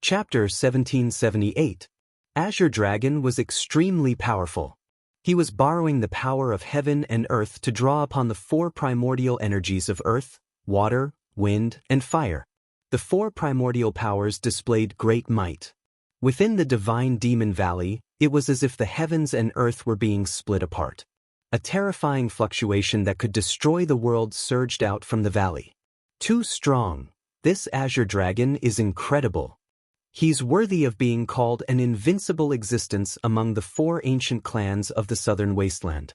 Chapter 1778. Azure Dragon was extremely powerful. He was borrowing the power of heaven and earth to draw upon the four primordial energies of earth, water, wind, and fire. The four primordial powers displayed great might. Within the divine demon valley, it was as if the heavens and earth were being split apart. A terrifying fluctuation that could destroy the world surged out from the valley. Too strong. This Azure Dragon is incredible. He's worthy of being called an invincible existence among the four ancient clans of the southern wasteland.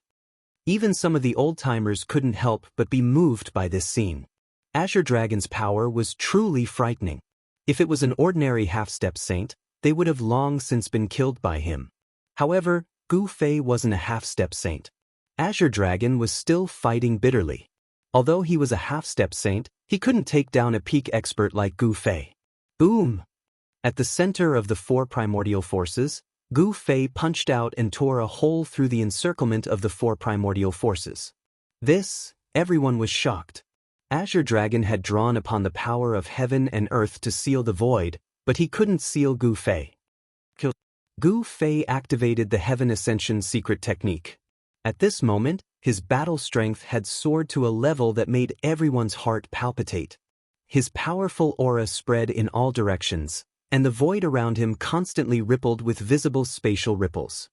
Even some of the old-timers couldn't help but be moved by this scene. Azure Dragon's power was truly frightening. If it was an ordinary half-step saint, they would have long since been killed by him. However, Gu Fei wasn't a half-step saint. Azure Dragon was still fighting bitterly. Although he was a half-step saint, he couldn't take down a peak expert like Gu Fei. Boom! At the center of the four primordial forces, Gu Fei punched out and tore a hole through the encirclement of the four primordial forces. Everyone was shocked. Azure Dragon had drawn upon the power of heaven and earth to seal the void, but he couldn't seal Gu Fei. Gu Fei activated the Heaven Ascension secret technique. At this moment, his battle strength had soared to a level that made everyone's heart palpitate. His powerful aura spread in all directions, and the void around him constantly rippled with visible spatial ripples.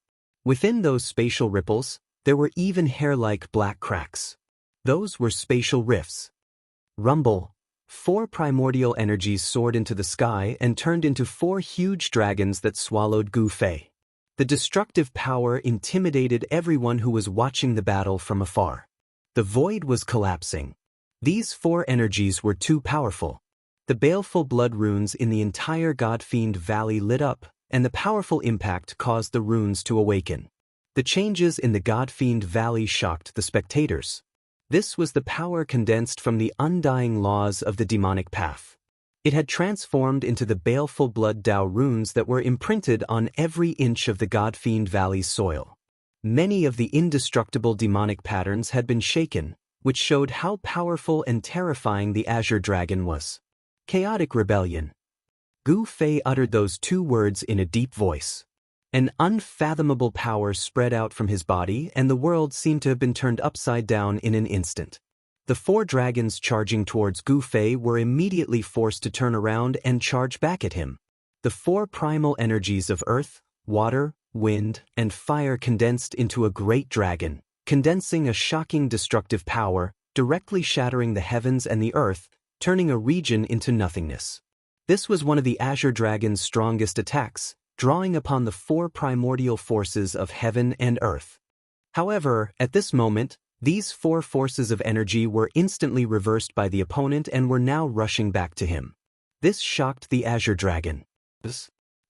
Within those spatial ripples, there were even hair-like black cracks. Those were spatial rifts. Rumble. Four primordial energies soared into the sky and turned into four huge dragons that swallowed Gu Fei. The destructive power intimidated everyone who was watching the battle from afar. The void was collapsing. These four energies were too powerful. The baleful blood runes in the entire God-Fiend Valley lit up, and the powerful impact caused the runes to awaken. The changes in the God-Fiend Valley shocked the spectators. This was the power condensed from the undying laws of the demonic path. It had transformed into the baleful blood Dao runes that were imprinted on every inch of the God-Fiend Valley's soil. Many of the indestructible demonic patterns had been shaken, which showed how powerful and terrifying the Azure Dragon was. Chaotic rebellion. Gu Fei uttered those two words in a deep voice. An unfathomable power spread out from his body, and the world seemed to have been turned upside down in an instant. The four dragons charging towards Gu Fei were immediately forced to turn around and charge back at him. The four primal energies of earth, water, wind, and fire condensed into a great dragon, condensing a shocking destructive power, directly shattering the heavens and the earth, turning a region into nothingness. This was one of the Azure Dragon's strongest attacks, drawing upon the four primordial forces of heaven and earth. However, at this moment, these four forces of energy were instantly reversed by the opponent and were now rushing back to him. This shocked the Azure Dragon.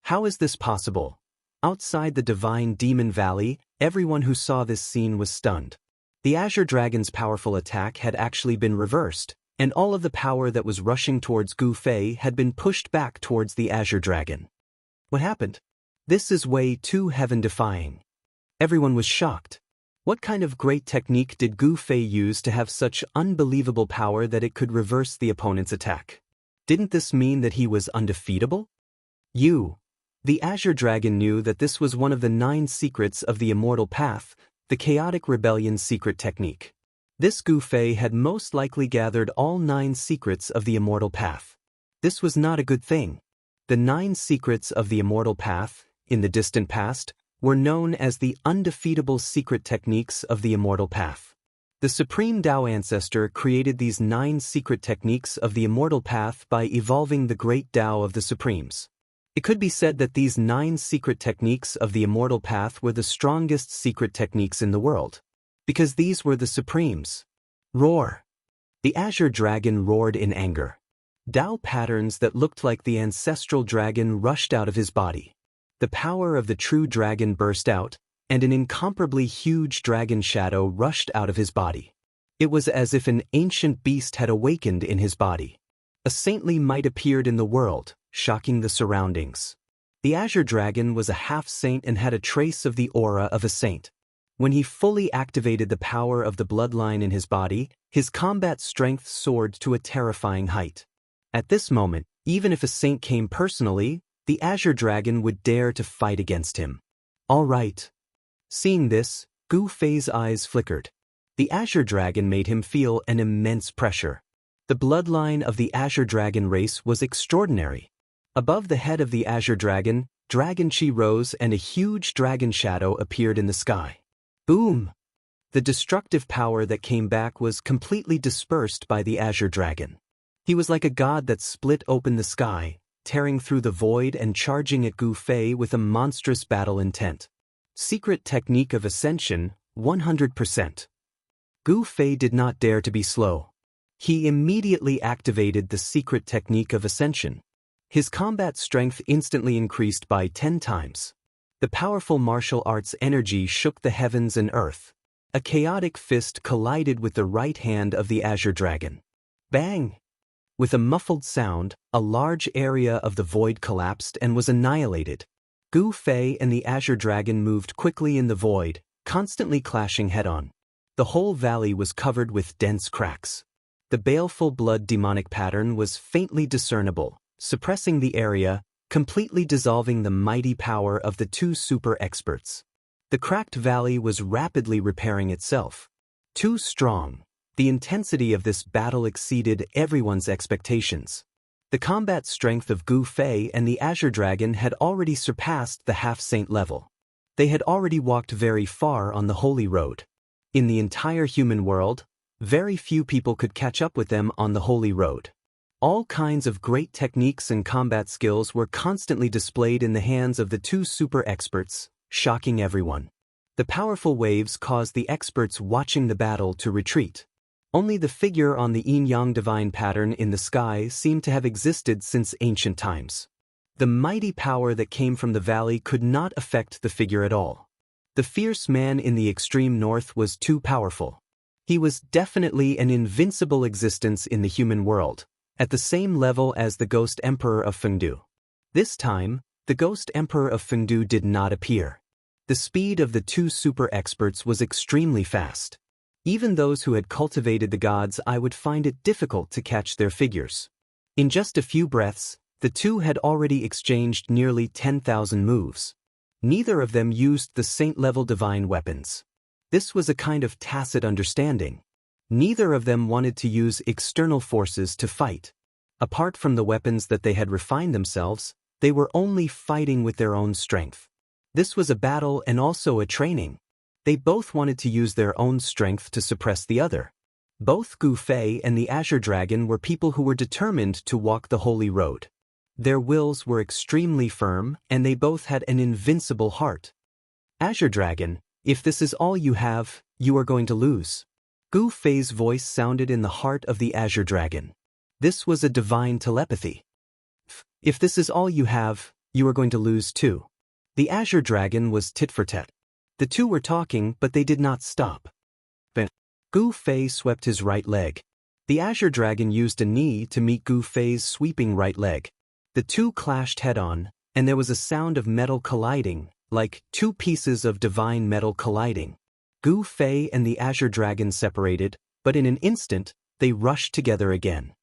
How is this possible? Outside the divine demon valley, everyone who saw this scene was stunned. The Azure Dragon's powerful attack had actually been reversed, and all of the power that was rushing towards Gu Fei had been pushed back towards the Azure Dragon. What happened? This is way too heaven-defying. Everyone was shocked. What kind of great technique did Gu Fei use to have such unbelievable power that it could reverse the opponent's attack? Didn't this mean that he was undefeatable? The Azure Dragon knew that this was one of the 9 secrets of the Immortal Path, the Chaotic Rebellion secret technique. This Gu Fei had most likely gathered all 9 secrets of the Immortal Path. This was not a good thing. The 9 secrets of the Immortal Path, in the distant past, were known as the undefeatable secret techniques of the Immortal Path. The Supreme Tao Ancestor created these 9 secret techniques of the Immortal Path by evolving the Great Tao of the Supremes. It could be said that these 9 secret techniques of the Immortal Path were the strongest secret techniques in the world. Because these were the Supremes. Roar! The Azure Dragon roared in anger. Tao patterns that looked like the ancestral dragon rushed out of his body. The power of the true dragon burst out, and an incomparably huge dragon shadow rushed out of his body. It was as if an ancient beast had awakened in his body. A saintly might appeared in the world, shocking the surroundings. The Azure Dragon was a half-saint and had a trace of the aura of a saint. When he fully activated the power of the bloodline in his body, his combat strength soared to a terrifying height. At this moment, even if a saint came personally, the Azure Dragon would dare to fight against him. All right. Seeing this, Gu Fei's eyes flickered. The Azure Dragon made him feel an immense pressure. The bloodline of the Azure Dragon race was extraordinary. Above the head of the Azure Dragon, Dragon Chi rose and a huge dragon shadow appeared in the sky. Boom! The destructive power that came back was completely dispersed by the Azure Dragon. He was like a god that split open the sky, tearing through the void and charging at Gu Fei with a monstrous battle intent. Secret technique of ascension, 100%. Gu Fei did not dare to be slow. He immediately activated the secret technique of ascension. His combat strength instantly increased by 10 times. The powerful martial arts energy shook the heavens and earth. A chaotic fist collided with the right hand of the Azure Dragon. Bang! With a muffled sound, a large area of the void collapsed and was annihilated. Gu Fei and the Azure Dragon moved quickly in the void, constantly clashing head-on. The whole valley was covered with dense cracks. The baleful blood demonic pattern was faintly discernible, suppressing the area, completely dissolving the mighty power of the two super experts. The cracked valley was rapidly repairing itself. Too strong. The intensity of this battle exceeded everyone's expectations. The combat strength of Gu Fei and the Azure Dragon had already surpassed the half-saint level. They had already walked very far on the holy road. In the entire human world, very few people could catch up with them on the holy road. All kinds of great techniques and combat skills were constantly displayed in the hands of the two super experts, shocking everyone. The powerful waves caused the experts watching the battle to retreat. Only the figure on the yin-yang divine pattern in the sky seemed to have existed since ancient times. The mighty power that came from the valley could not affect the figure at all. The fierce man in the extreme north was too powerful. He was definitely an invincible existence in the human world, at the same level as the Ghost Emperor of Fengdu. This time, the Ghost Emperor of Fengdu did not appear. The speed of the two super experts was extremely fast. Even those who had cultivated the gods would find it difficult to catch their figures. In just a few breaths, the two had already exchanged nearly 10,000 moves. Neither of them used the saint-level divine weapons. This was a kind of tacit understanding. Neither of them wanted to use external forces to fight. Apart from the weapons that they had refined themselves, they were only fighting with their own strength. This was a battle and also a training. They both wanted to use their own strength to suppress the other. Both Gu Fei and the Azure Dragon were people who were determined to walk the holy road. Their wills were extremely firm, and they both had an invincible heart. Azure Dragon, if this is all you have, you are going to lose. Gu Fei's voice sounded in the heart of the Azure Dragon. This was a divine telepathy. If this is all you have, you are going to lose too. The Azure Dragon was tit for tat. The two were talking, but they did not stop. Gu Fei swept his right leg. The Azure Dragon used a knee to meet Gu Fei's sweeping right leg. The two clashed head-on, and there was a sound of metal colliding, like two pieces of divine metal colliding. Gu Fei and the Azure Dragon separated, but in an instant, they rushed together again.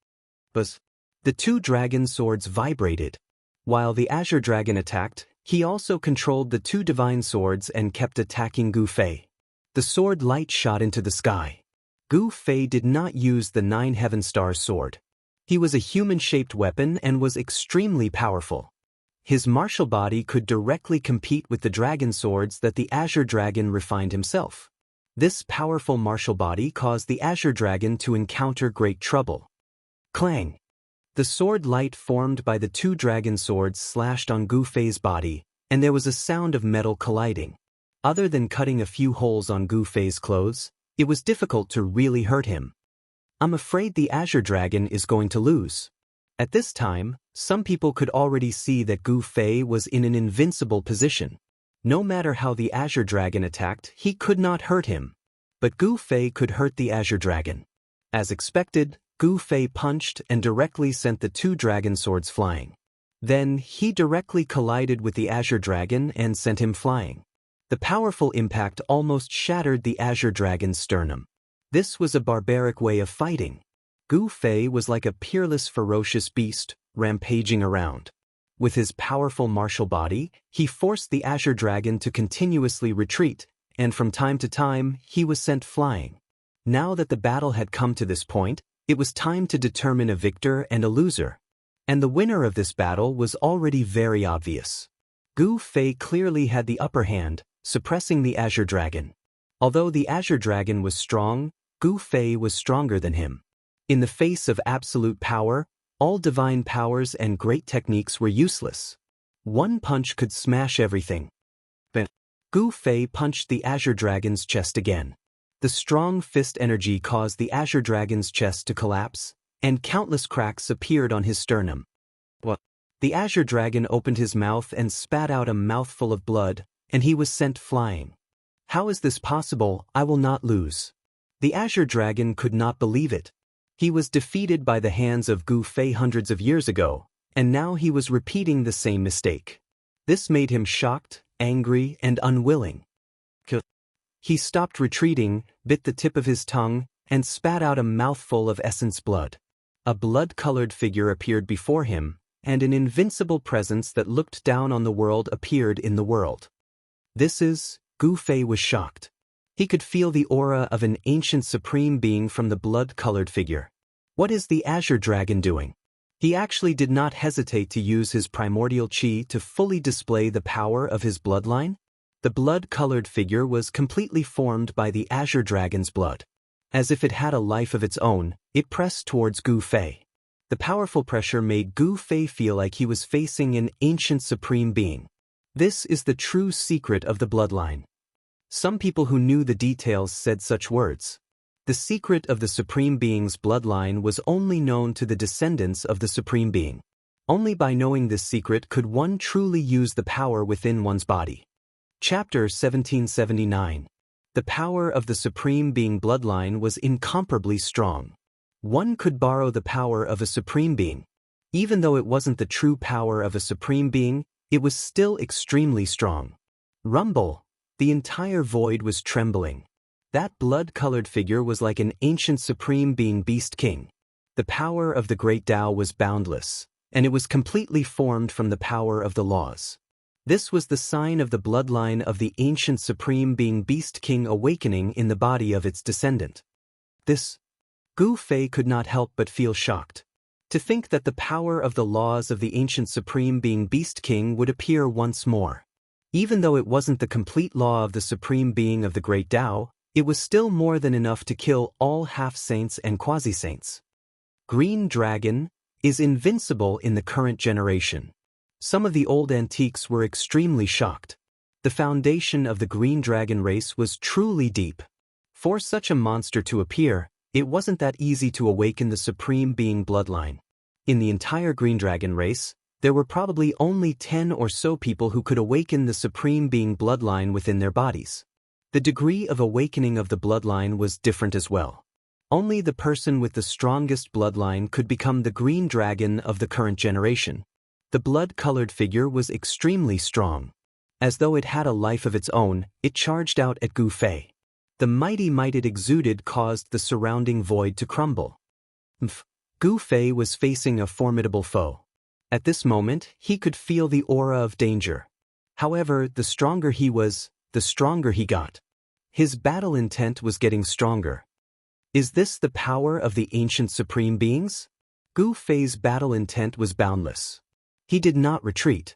Buzz! The two dragon swords vibrated. While the Azure Dragon attacked, he also controlled the two divine swords and kept attacking Gu Fei. The sword light shot into the sky. Gu Fei did not use the 9 Heaven Stars sword. He was a human-shaped weapon and was extremely powerful. His martial body could directly compete with the dragon swords that the Azure Dragon refined himself. This powerful martial body caused the Azure Dragon to encounter great trouble. Clang! The sword light formed by the two dragon swords slashed on Gu Fei's body, and there was a sound of metal colliding. Other than cutting a few holes on Gu Fei's clothes, it was difficult to really hurt him. I'm afraid the Azure Dragon is going to lose. At this time, some people could already see that Gu Fei was in an invincible position. No matter how the Azure Dragon attacked, he could not hurt him. But Gu Fei could hurt the Azure Dragon. As expected, Gu Fei punched and directly sent the two dragon swords flying. Then, he directly collided with the Azure Dragon and sent him flying. The powerful impact almost shattered the Azure Dragon's sternum. This was a barbaric way of fighting. Gu Fei was like a peerless ferocious beast, rampaging around. With his powerful martial body, he forced the Azure Dragon to continuously retreat, and from time to time, he was sent flying. Now that the battle had come to this point, it was time to determine a victor and a loser. And the winner of this battle was already very obvious. Gu Fei clearly had the upper hand, suppressing the Azure Dragon. Although the Azure Dragon was strong, Gu Fei was stronger than him. In the face of absolute power, all divine powers and great techniques were useless. One punch could smash everything. But Gu Fei punched the Azure Dragon's chest again. The strong fist energy caused the Azure Dragon's chest to collapse, and countless cracks appeared on his sternum. What? The Azure Dragon opened his mouth and spat out a mouthful of blood, and he was sent flying. How is this possible? I will not lose. The Azure Dragon could not believe it. He was defeated by the hands of Gu Fei hundreds of years ago, and now he was repeating the same mistake. This made him shocked, angry, and unwilling. He stopped retreating, bit the tip of his tongue, and spat out a mouthful of essence blood. A blood-colored figure appeared before him, and an invincible presence that looked down on the world appeared in the world. Gu Fei was shocked. He could feel the aura of an ancient supreme being from the blood-colored figure. What is the Azure Dragon doing? He actually did not hesitate to use his primordial chi to fully display the power of his bloodline. The blood-colored figure was completely formed by the Azure Dragon's blood. As if it had a life of its own, it pressed towards Gu Fei. The powerful pressure made Gu Fei feel like he was facing an ancient supreme being. This is the true secret of the bloodline. Some people who knew the details said such words. The secret of the supreme being's bloodline was only known to the descendants of the supreme being. Only by knowing this secret could one truly use the power within one's body. Chapter 1779. The power of the Supreme Being bloodline was incomparably strong. One could borrow the power of a Supreme Being. Even though it wasn't the true power of a Supreme Being, it was still extremely strong. Rumble! The entire void was trembling. That blood-colored figure was like an ancient Supreme Being Beast King. The power of the Great Tao was boundless, and it was completely formed from the power of the laws. This was the sign of the bloodline of the ancient Supreme Being Beast King awakening in the body of its descendant. Gu Fei could not help but feel shocked. To think that the power of the laws of the ancient Supreme Being Beast King would appear once more. Even though it wasn't the complete law of the Supreme Being of the Great Tao, it was still more than enough to kill all half-saints and quasi-saints. Green Dragon is invincible in the current generation. Some of the old antiques were extremely shocked. The foundation of the Green Dragon race was truly deep. For such a monster to appear, it wasn't that easy to awaken the Supreme Being bloodline. In the entire Green Dragon race, there were probably only 10 or so people who could awaken the Supreme Being bloodline within their bodies. The degree of awakening of the bloodline was different as well. Only the person with the strongest bloodline could become the Green Dragon of the current generation. The blood-colored figure was extremely strong. As though it had a life of its own, it charged out at Gu Fei. The mighty might it exuded caused the surrounding void to crumble. Gu Fei was facing a formidable foe. At this moment, he could feel the aura of danger. However, the stronger he was, the stronger he got. His battle intent was getting stronger. Is this the power of the ancient supreme beings? Gu Fei's battle intent was boundless. He did not retreat.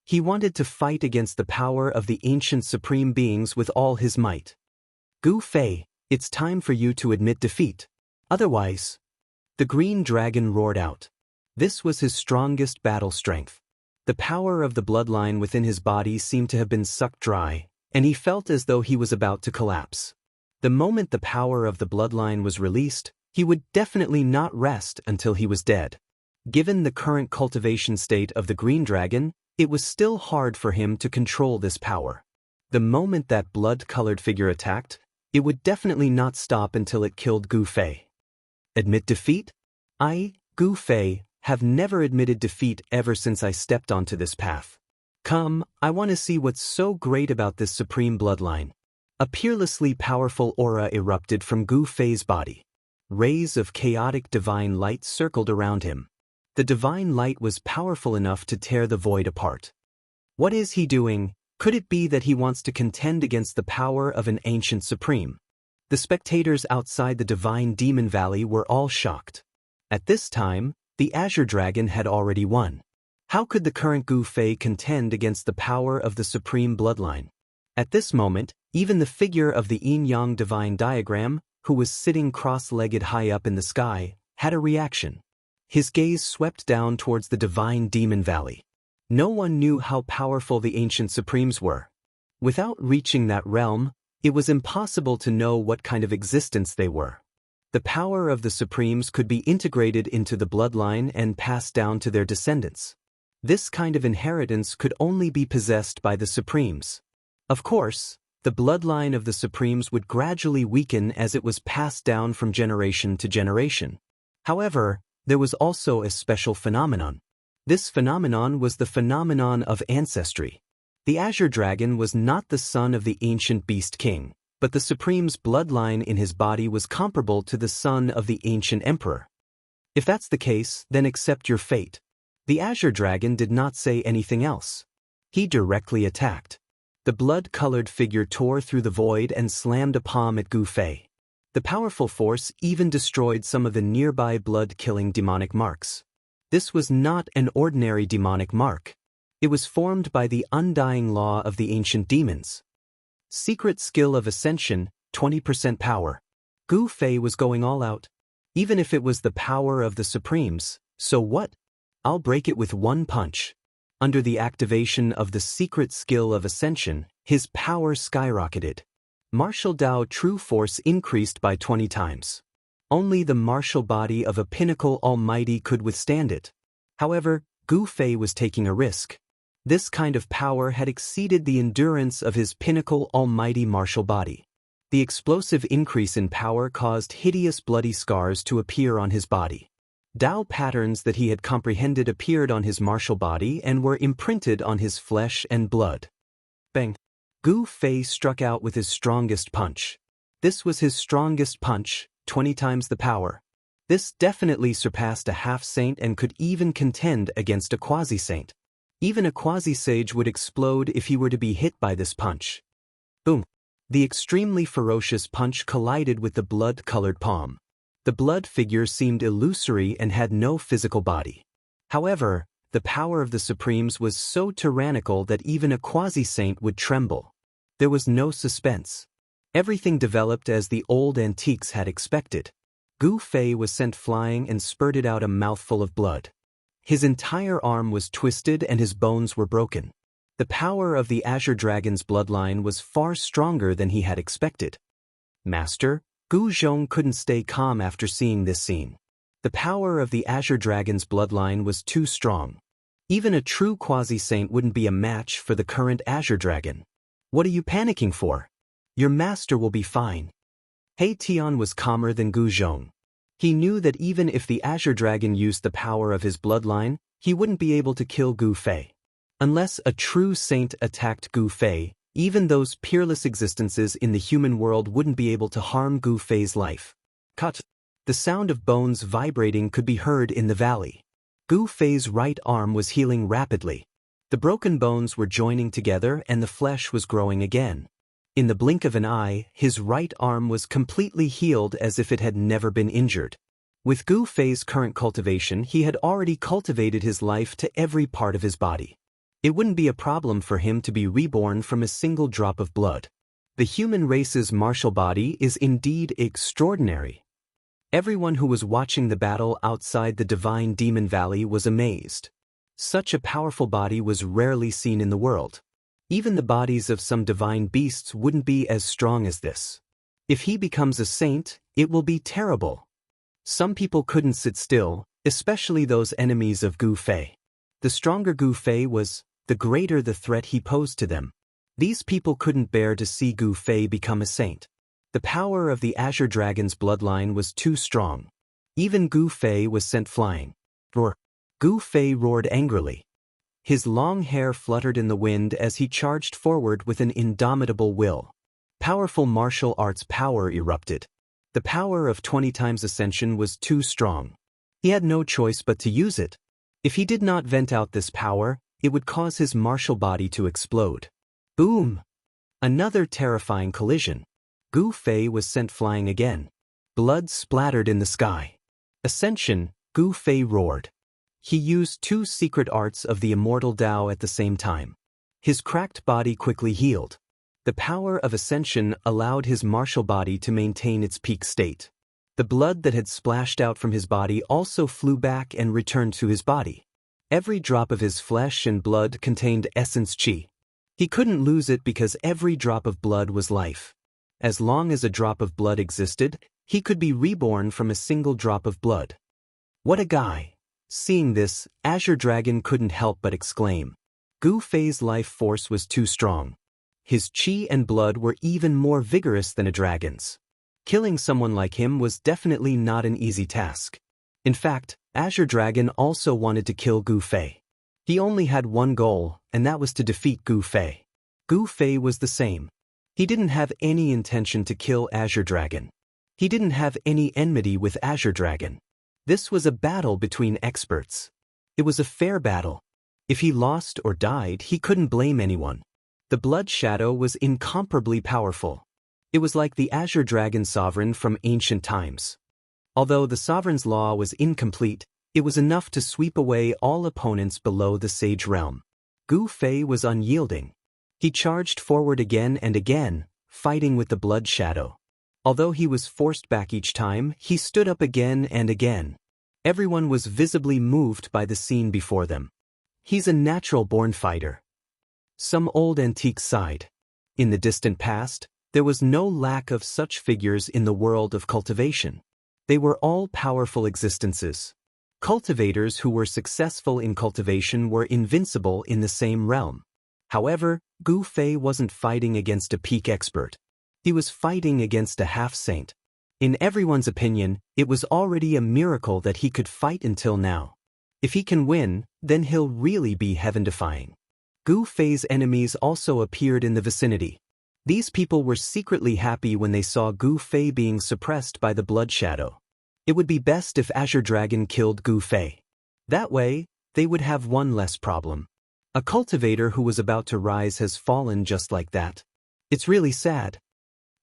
He wanted to fight against the power of the ancient supreme beings with all his might. Gu Fei, it's time for you to admit defeat. Otherwise, the Green Dragon roared out. This was his strongest battle strength. The power of the bloodline within his body seemed to have been sucked dry, and he felt as though he was about to collapse. The moment the power of the bloodline was released, he would definitely not rest until he was dead. Given the current cultivation state of the Green Dragon, it was still hard for him to control this power. The moment that blood-colored figure attacked, it would definitely not stop until it killed Gu Fei. Admit defeat? I, Gu Fei, have never admitted defeat ever since I stepped onto this path. Come, I want to see what's so great about this supreme bloodline. A peerlessly powerful aura erupted from Gu Fei's body. Rays of chaotic divine light circled around him. The divine light was powerful enough to tear the void apart. What is he doing? Could it be that he wants to contend against the power of an ancient supreme? The spectators outside the divine demon valley were all shocked. At this time, the Azure Dragon had already won. How could the current Gu Fei contend against the power of the supreme bloodline? At this moment, even the figure of the yin-yang divine diagram, who was sitting cross-legged high up in the sky, had a reaction. His gaze swept down towards the divine demon valley. No one knew how powerful the ancient supremes were. Without reaching that realm, it was impossible to know what kind of existence they were. The power of the supremes could be integrated into the bloodline and passed down to their descendants. This kind of inheritance could only be possessed by the supremes. Of course, the bloodline of the supremes would gradually weaken as it was passed down from generation to generation. However, there was also a special phenomenon. This phenomenon was the phenomenon of ancestry. The Azure Dragon was not the son of the ancient beast king, but the supreme's bloodline in his body was comparable to the son of the ancient emperor. If that's the case, then accept your fate. The Azure Dragon did not say anything else. He directly attacked. The blood-colored figure tore through the void and slammed a palm at Gu Fei. The powerful force even destroyed some of the nearby blood-killing demonic marks. This was not an ordinary demonic mark. It was formed by the undying law of the ancient demons. Secret skill of ascension, 20% power. Gu Fei was going all out. Even if it was the power of the supremes, so what? I'll break it with one punch. Under the activation of the secret skill of ascension, his power skyrocketed. Martial Dao true force increased by 20 times. Only the martial body of a pinnacle almighty could withstand it. However, Gu Fei was taking a risk. This kind of power had exceeded the endurance of his pinnacle almighty martial body. The explosive increase in power caused hideous bloody scars to appear on his body. Dao patterns that he had comprehended appeared on his martial body and were imprinted on his flesh and blood. Bang! Gu Fei struck out with his strongest punch. This was his strongest punch, 20 times the power. This definitely surpassed a half-saint and could even contend against a quasi-saint. Even a quasi-sage would explode if he were to be hit by this punch. Boom! The extremely ferocious punch collided with the blood-colored palm. The blood figure seemed illusory and had no physical body. However, the power of the supremes was so tyrannical that even a quasi-saint would tremble. There was no suspense. Everything developed as the old antiques had expected. Gu Fei was sent flying and spurted out a mouthful of blood. His entire arm was twisted and his bones were broken. The power of the Azure Dragon's bloodline was far stronger than he had expected. Master, Gu Zhong couldn't stay calm after seeing this scene. The power of the Azure Dragon's bloodline was too strong. Even a true quasi-saint wouldn't be a match for the current Azure Dragon. What are you panicking for? Your master will be fine. He Tian was calmer than Gu Zhong. He knew that even if the Azure Dragon used the power of his bloodline, he wouldn't be able to kill Gu Fei. Unless a true saint attacked Gu Fei, even those peerless existences in the human world wouldn't be able to harm Gu Fei's life. Cut. The sound of bones vibrating could be heard in the valley. Gu Fei's right arm was healing rapidly. The broken bones were joining together and the flesh was growing again. In the blink of an eye, his right arm was completely healed as if it had never been injured. With Gu Fei's current cultivation, he had already cultivated his life to every part of his body. It wouldn't be a problem for him to be reborn from a single drop of blood. The human race's martial body is indeed extraordinary. Everyone who was watching the battle outside the Divine Demon Valley was amazed. Such a powerful body was rarely seen in the world. Even the bodies of some divine beasts wouldn't be as strong as this. If he becomes a saint, it will be terrible. Some people couldn't sit still, especially those enemies of Gu Fei. The stronger Gu Fei was, the greater the threat he posed to them. These people couldn't bear to see Gu Fei become a saint. The power of the Azure Dragon's bloodline was too strong. Even Gu Fei was sent flying. Roar! Gu Fei roared angrily. His long hair fluttered in the wind as he charged forward with an indomitable will. Powerful martial arts power erupted. The power of 20 times ascension was too strong. He had no choice but to use it. If he did not vent out this power, it would cause his martial body to explode. Boom! Another terrifying collision. Gu Fei was sent flying again. Blood splattered in the sky. Ascension, Gu Fei roared. He used two secret arts of the immortal Tao at the same time. His cracked body quickly healed. The power of ascension allowed his martial body to maintain its peak state. The blood that had splashed out from his body also flew back and returned to his body. Every drop of his flesh and blood contained essence qi. He couldn't lose it because every drop of blood was life. As long as a drop of blood existed, he could be reborn from a single drop of blood. What a guy! Seeing this, Azure Dragon couldn't help but exclaim. Gu Fei's life force was too strong. His qi and blood were even more vigorous than a dragon's. Killing someone like him was definitely not an easy task. In fact, Azure Dragon also wanted to kill Gu Fei. He only had one goal, and that was to defeat Gu Fei. Gu Fei was the same. He didn't have any intention to kill Azure Dragon. He didn't have any enmity with Azure Dragon. This was a battle between experts. It was a fair battle. If he lost or died, he couldn't blame anyone. The Blood Shadow was incomparably powerful. It was like the Azure Dragon Sovereign from ancient times. Although the Sovereign's law was incomplete, it was enough to sweep away all opponents below the Sage Realm. Gu Fei was unyielding. He charged forward again and again, fighting with the Blood Shadow. Although he was forced back each time, he stood up again and again. Everyone was visibly moved by the scene before them. He's a natural-born fighter. Some old antiques sighed. In the distant past, there was no lack of such figures in the world of cultivation. They were all powerful existences. Cultivators who were successful in cultivation were invincible in the same realm. However, Gu Fei wasn't fighting against a peak expert. He was fighting against a half-saint. In everyone's opinion, it was already a miracle that he could fight until now. If he can win, then he'll really be heaven-defying. Gu Fei's enemies also appeared in the vicinity. These people were secretly happy when they saw Gu Fei being suppressed by the Blood Shadow. It would be best if Azure Dragon killed Gu Fei. That way, they would have one less problem. A cultivator who was about to rise has fallen just like that. It's really sad.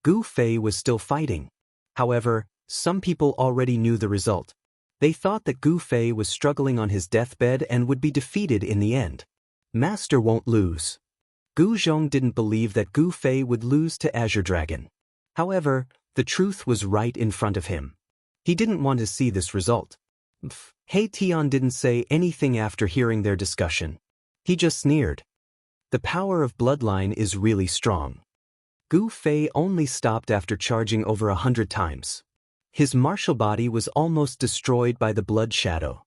Gu Fei was still fighting. However, some people already knew the result. They thought that Gu Fei was struggling on his deathbed and would be defeated in the end. Master won't lose. Gu Zhong didn't believe that Gu Fei would lose to Azure Dragon. However, the truth was right in front of him. He didn't want to see this result. He Tian didn't say anything after hearing their discussion. He just sneered. The power of bloodline is really strong. Gu Fei only stopped after charging over 100 times. His martial body was almost destroyed by the Blood Shadow.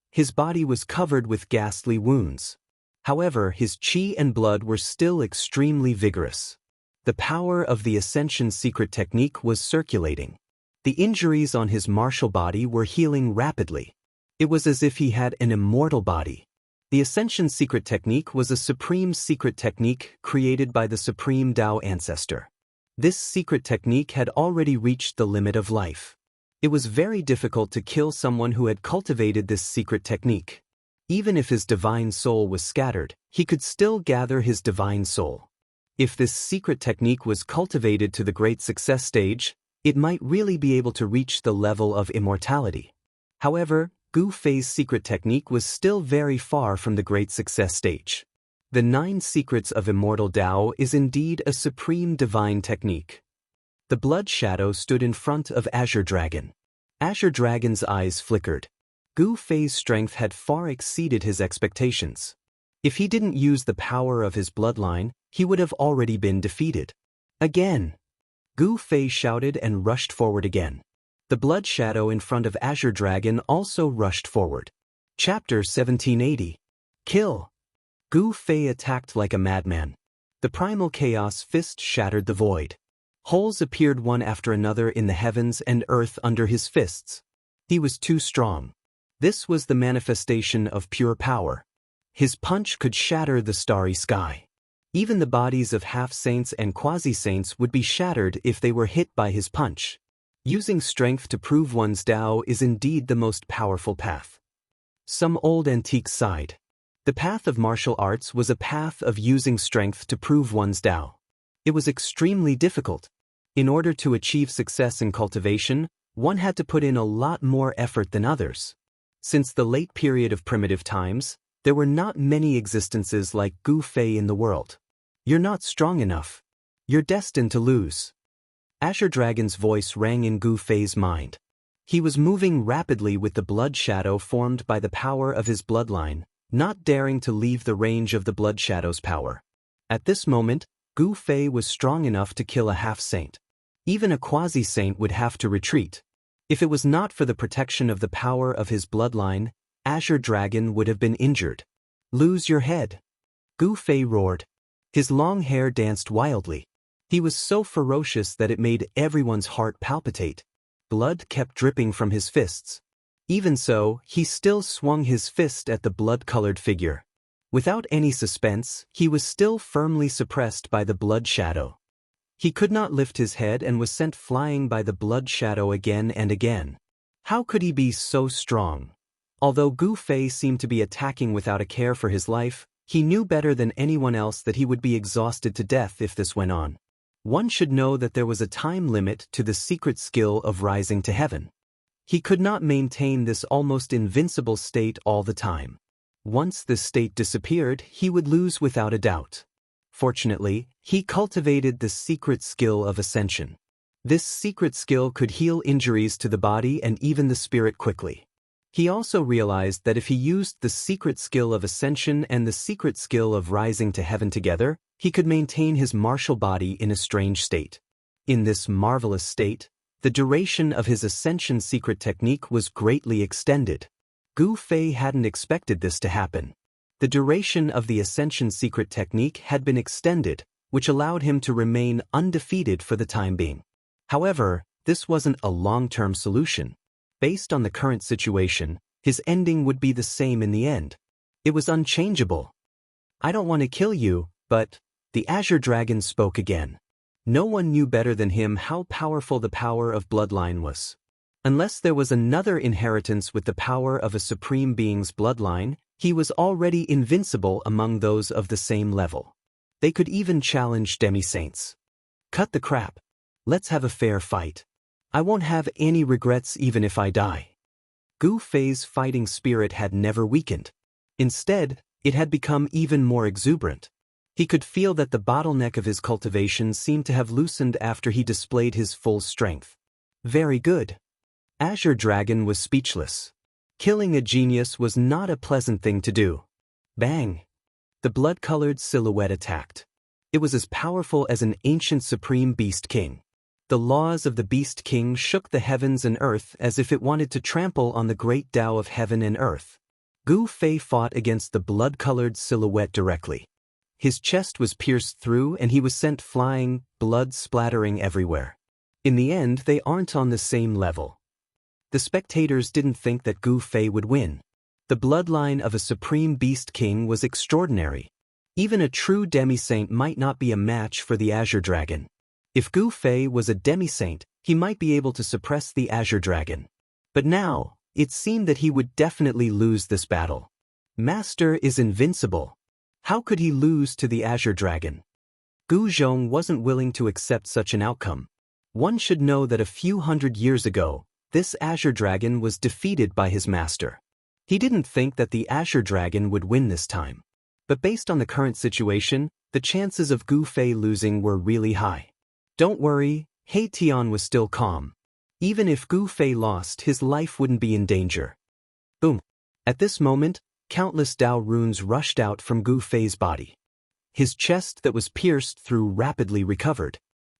His body was covered with ghastly wounds. However, his qi and blood were still extremely vigorous. The power of the Ascension secret technique was circulating. The injuries on his martial body were healing rapidly. It was as if he had an immortal body. The Ascension secret technique was a supreme secret technique created by the Supreme Tao Ancestor. This secret technique had already reached the limit of life. It was very difficult to kill someone who had cultivated this secret technique. Even if his divine soul was scattered, he could still gather his divine soul. If this secret technique was cultivated to the great success stage, it might really be able to reach the level of immortality. However, Gu Fei's secret technique was still very far from the great success stage. The 9 secrets of immortal Tao is indeed a supreme divine technique. The Blood Shadow stood in front of Azure Dragon. Azure Dragon's eyes flickered. Gu Fei's strength had far exceeded his expectations. If he didn't use the power of his bloodline, he would have already been defeated. Again! Gu Fei shouted and rushed forward again. The Blood Shadow in front of Azure Dragon also rushed forward. Chapter 1780. Kill! Gu Fei attacked like a madman. The primal chaos fist shattered the void. Holes appeared one after another in the heavens and earth under his fists. He was too strong. This was the manifestation of pure power. His punch could shatter the starry sky. Even the bodies of half-saints and quasi-saints would be shattered if they were hit by his punch. Using strength to prove one's Tao is indeed the most powerful path. Some old antiques sighed. The path of martial arts was a path of using strength to prove one's Tao. It was extremely difficult. In order to achieve success in cultivation, one had to put in a lot more effort than others. Since the late period of primitive times, there were not many existences like Gu Fei in the world. You're not strong enough. You're destined to lose. Azure Dragon's voice rang in Gu Fei's mind. He was moving rapidly with the blood shadow formed by the power of his bloodline, not daring to leave the range of the blood shadow's power. At this moment, Gu Fei was strong enough to kill a half-saint. Even a quasi-saint would have to retreat. If it was not for the protection of the power of his bloodline, Azure Dragon would have been injured. Lose your head. Gu Fei roared. His long hair danced wildly. He was so ferocious that it made everyone's heart palpitate. Blood kept dripping from his fists. Even so, he still swung his fist at the blood-colored figure. Without any suspense, he was still firmly suppressed by the blood shadow. He could not lift his head and was sent flying by the blood shadow again and again. How could he be so strong? Although Gu Fei seemed to be attacking without a care for his life, he knew better than anyone else that he would be exhausted to death if this went on. One should know that there was a time limit to the secret skill of rising to heaven. He could not maintain this almost invincible state all the time. Once this state disappeared, he would lose without a doubt. Fortunately, he cultivated the secret skill of ascension. This secret skill could heal injuries to the body and even the spirit quickly. He also realized that if he used the secret skill of ascension and the secret skill of rising to heaven together, he could maintain his martial body in a strange state. In this marvelous state, the duration of his ascension secret technique was greatly extended. Gu Fei hadn't expected this to happen. The duration of the ascension secret technique had been extended, which allowed him to remain undefeated for the time being. However, this wasn't a long-term solution. Based on the current situation, his ending would be the same in the end. It was unchangeable. I don't want to kill you, but the Azure Dragon spoke again. No one knew better than him how powerful the power of bloodline was. Unless there was another inheritance with the power of a supreme being's bloodline, he was already invincible among those of the same level. They could even challenge demi-saints. Cut the crap. Let's have a fair fight. I won't have any regrets even if I die. Gu Fei's fighting spirit had never weakened. Instead, it had become even more exuberant. He could feel that the bottleneck of his cultivation seemed to have loosened after he displayed his full strength. Very good. Azure Dragon was speechless. Killing a genius was not a pleasant thing to do. Bang! The blood-colored silhouette attacked. It was as powerful as an ancient supreme beast king. The laws of the Beast King shook the heavens and earth as if it wanted to trample on the great Tao of heaven and earth. Gu Fei fought against the blood-colored silhouette directly. His chest was pierced through and he was sent flying, blood splattering everywhere. In the end, they aren't on the same level. The spectators didn't think that Gu Fei would win. The bloodline of a supreme Beast King was extraordinary. Even a true demi-saint might not be a match for the Azure Dragon. If Gu Fei was a demi-saint, he might be able to suppress the Azure Dragon. But now, it seemed that he would definitely lose this battle. Master is invincible. How could he lose to the Azure Dragon? Gu Zhong wasn't willing to accept such an outcome. One should know that a few hundred years ago, this Azure Dragon was defeated by his master. He didn't think that the Azure Dragon would win this time. But based on the current situation, the chances of Gu Fei losing were really high. Don't worry, He Tian was still calm. Even if Gu Fei lost, his life wouldn't be in danger. Boom! At this moment, countless Tao runes rushed out from Gu Fei's body. His chest that was pierced through rapidly recovered.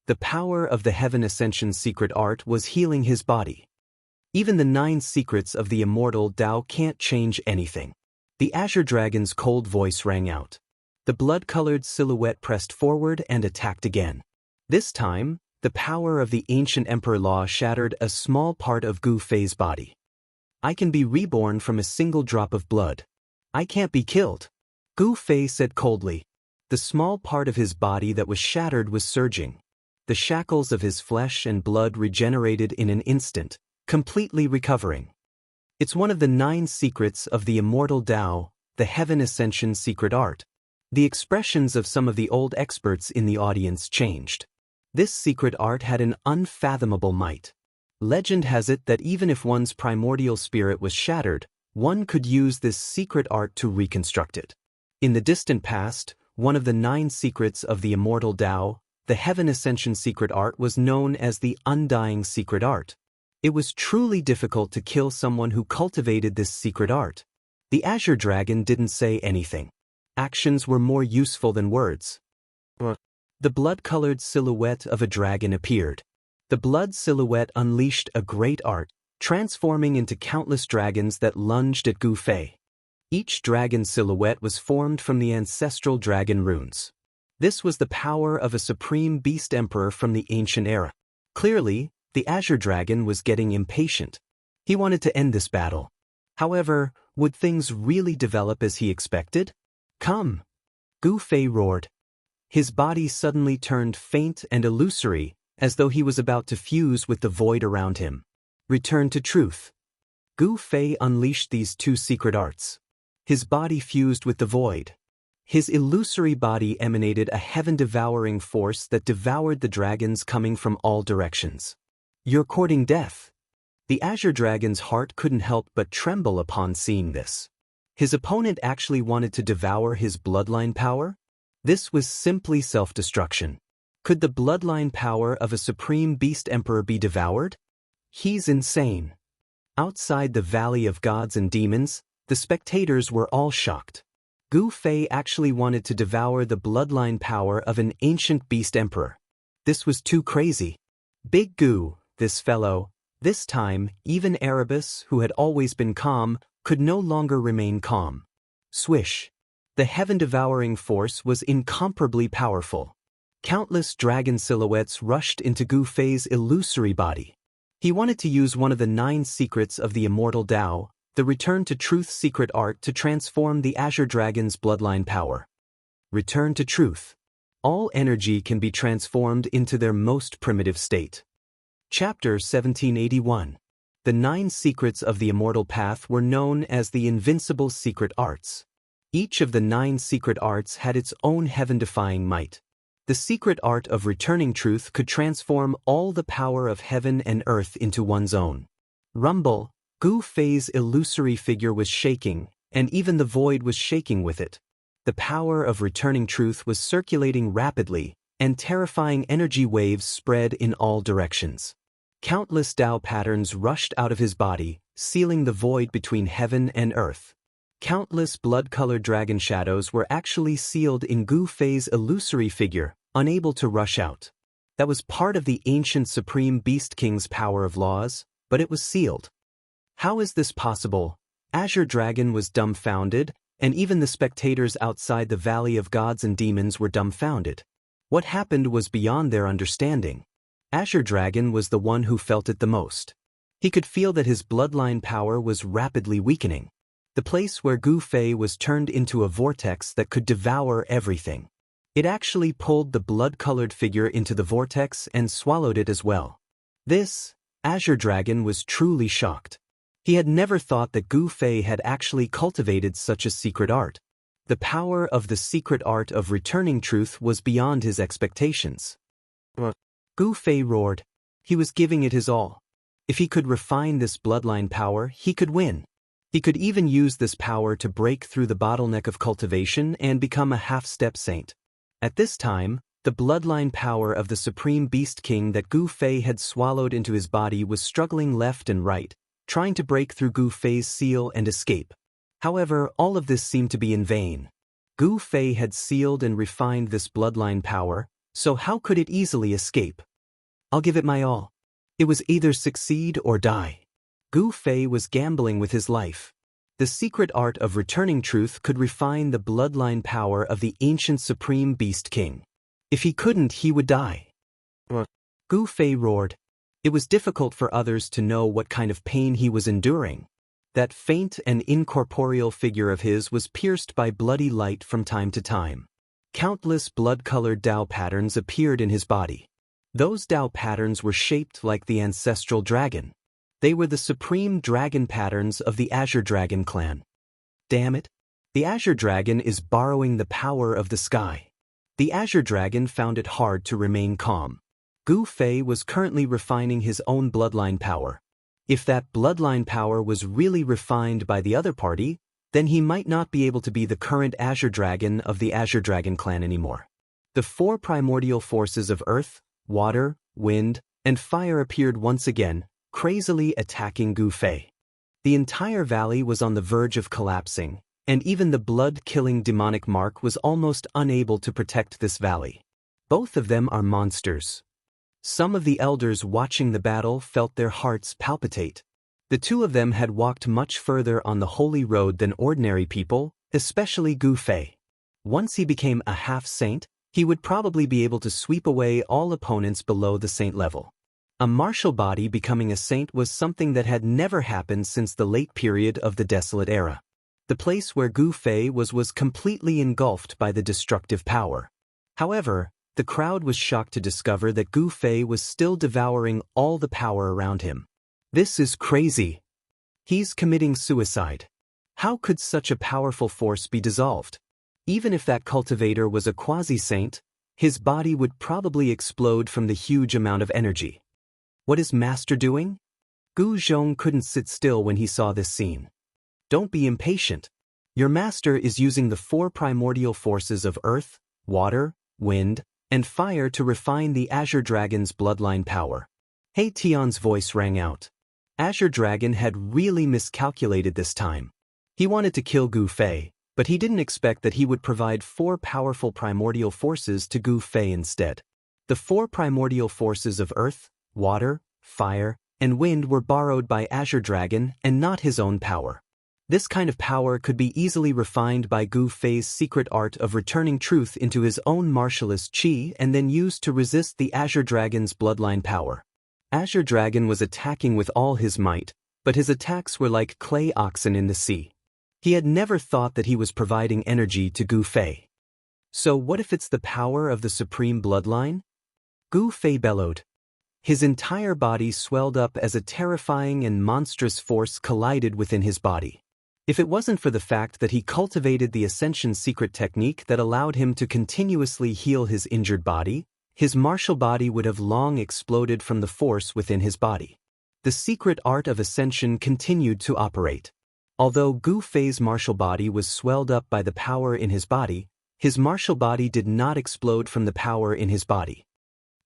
The power of the Heaven Ascension secret art was healing his body. Even the 9 secrets of the immortal Tao can't change anything. The Azure Dragon's cold voice rang out. The blood-colored silhouette pressed forward and attacked again. This time, the power of the ancient Emperor Law shattered a small part of Gu Fei's body. I can be reborn from a single drop of blood. I can't be killed. Gu Fei said coldly. The small part of his body that was shattered was surging. The shackles of his flesh and blood regenerated in an instant, completely recovering. It's one of the 9 secrets of the immortal Tao, the Heaven Ascension secret art. The expressions of some of the old experts in the audience changed. This secret art had an unfathomable might. Legend has it that even if one's primordial spirit was shattered, one could use this secret art to reconstruct it. In the distant past, one of the 9 secrets of the immortal Tao, the Heaven Ascension secret art, was known as the Undying secret art. It was truly difficult to kill someone who cultivated this secret art. The Azure Dragon didn't say anything. Actions were more useful than words. The blood-colored silhouette of a dragon appeared. The blood silhouette unleashed a great art, transforming into countless dragons that lunged at Gu Fei. Each dragon silhouette was formed from the ancestral dragon runes. This was the power of a supreme beast emperor from the ancient era. Clearly, the Azure Dragon was getting impatient. He wanted to end this battle. However, would things really develop as he expected? Come! Gu Fei roared. His body suddenly turned faint and illusory, as though he was about to fuse with the void around him. Return to truth. Gu Fei unleashed these 2 secret arts. His body fused with the void. His illusory body emanated a heaven-devouring force that devoured the dragons coming from all directions. You're courting death. The Azure Dragon's heart couldn't help but tremble upon seeing this. His opponent actually wanted to devour his bloodline power? This was simply self-destruction. Could the bloodline power of a supreme beast emperor be devoured? He's insane. Outside the Valley of Gods and Demons, the spectators were all shocked. Gu Fei actually wanted to devour the bloodline power of an ancient beast emperor. This was too crazy. Big Gu, this fellow, this time, even Erebus, who had always been calm, could no longer remain calm. Swish. The heaven-devouring force was incomparably powerful. Countless dragon silhouettes rushed into Gu Fei's illusory body. He wanted to use one of the 9 secrets of the immortal Tao, the Return to Truth secret art, to transform the Azure Dragon's bloodline power. Return to truth. All energy can be transformed into their most primitive state. Chapter 1781. The 9 secrets of the immortal path were known as the invincible secret arts. Each of the 9 secret arts had its own heaven-defying might. The secret art of returning truth could transform all the power of heaven and earth into one's own. Rumble. Gu Fei's illusory figure was shaking, and even the void was shaking with it. The power of returning truth was circulating rapidly, and terrifying energy waves spread in all directions. Countless Tao patterns rushed out of his body, sealing the void between heaven and earth. Countless blood-colored dragon shadows were actually sealed in Gu Fei's illusory figure, unable to rush out. That was part of the ancient Supreme Beast King's power of laws, but it was sealed. How is this possible? Azure Dragon was dumbfounded, and even the spectators outside the Valley of Gods and Demons were dumbfounded. What happened was beyond their understanding. Azure Dragon was the one who felt it the most. He could feel that his bloodline power was rapidly weakening. The place where Gu Fei was turned into a vortex that could devour everything. It actually pulled the blood-colored figure into the vortex and swallowed it as well. Azure Dragon was truly shocked. He had never thought that Gu Fei had actually cultivated such a secret art. The power of the secret art of returning truth was beyond his expectations. Gu Fei roared. He was giving it his all. If he could refine this bloodline power, he could win. He could even use this power to break through the bottleneck of cultivation and become a half-step saint. At this time, the bloodline power of the Supreme Beast King that Gu Fei had swallowed into his body was struggling left and right, trying to break through Gu Fei's seal and escape. However, all of this seemed to be in vain. Gu Fei had sealed and refined this bloodline power, so how could it easily escape? I'll give it my all. It was either succeed or die. Gu Fei was gambling with his life. The secret art of returning truth could refine the bloodline power of the ancient Supreme Beast King. If he couldn't, he would die. Gu Fei roared. It was difficult for others to know what kind of pain he was enduring. That faint and incorporeal figure of his was pierced by bloody light from time to time. Countless blood-colored Tao patterns appeared in his body. Those Tao patterns were shaped like the ancestral dragon. They were the supreme dragon patterns of the Azure Dragon clan. Damn it! The Azure Dragon is borrowing the power of the sky. The Azure Dragon found it hard to remain calm. Gu Fei was currently refining his own bloodline power. If that bloodline power was really refined by the other party, then he might not be able to be the current Azure Dragon of the Azure Dragon clan anymore. The four primordial forces of earth, water, wind, and fire appeared once again, crazily attacking Gu Fei. The entire valley was on the verge of collapsing, and even the blood-killing demonic mark was almost unable to protect this valley. Both of them are monsters. Some of the elders watching the battle felt their hearts palpitate. The two of them had walked much further on the holy road than ordinary people, especially Gu Fei. Once he became a half-saint, he would probably be able to sweep away all opponents below the saint level. A martial body becoming a saint was something that had never happened since the late period of the Desolate Era. The place where Gu Fei was completely engulfed by the destructive power. However, the crowd was shocked to discover that Gu Fei was still devouring all the power around him. This is crazy. He's committing suicide. How could such a powerful force be dissolved? Even if that cultivator was a quasi-saint, his body would probably explode from the huge amount of energy. What is Master doing? Gu Zhong couldn't sit still when he saw this scene. Don't be impatient. Your master is using the four primordial forces of earth, water, wind, and fire to refine the Azure Dragon's bloodline power. He Tian's voice rang out. Azure Dragon had really miscalculated this time. He wanted to kill Gu Fei, but he didn't expect that he would provide four powerful primordial forces to Gu Fei instead. The four primordial forces of earth, water, fire, and wind were borrowed by Azure Dragon and not his own power. This kind of power could be easily refined by Gu Fei's secret art of returning truth into his own martialist chi and then used to resist the Azure Dragon's bloodline power. Azure Dragon was attacking with all his might, but his attacks were like clay oxen in the sea. He had never thought that he was providing energy to Gu Fei. So what if it's the power of the supreme bloodline? Gu Fei bellowed. His entire body swelled up as a terrifying and monstrous force collided within his body. If it wasn't for the fact that he cultivated the Ascension secret technique that allowed him to continuously heal his injured body, his martial body would have long exploded from the force within his body. The secret art of Ascension continued to operate. Although Gu Fei's martial body was swelled up by the power in his martial body did not explode from the power in his body.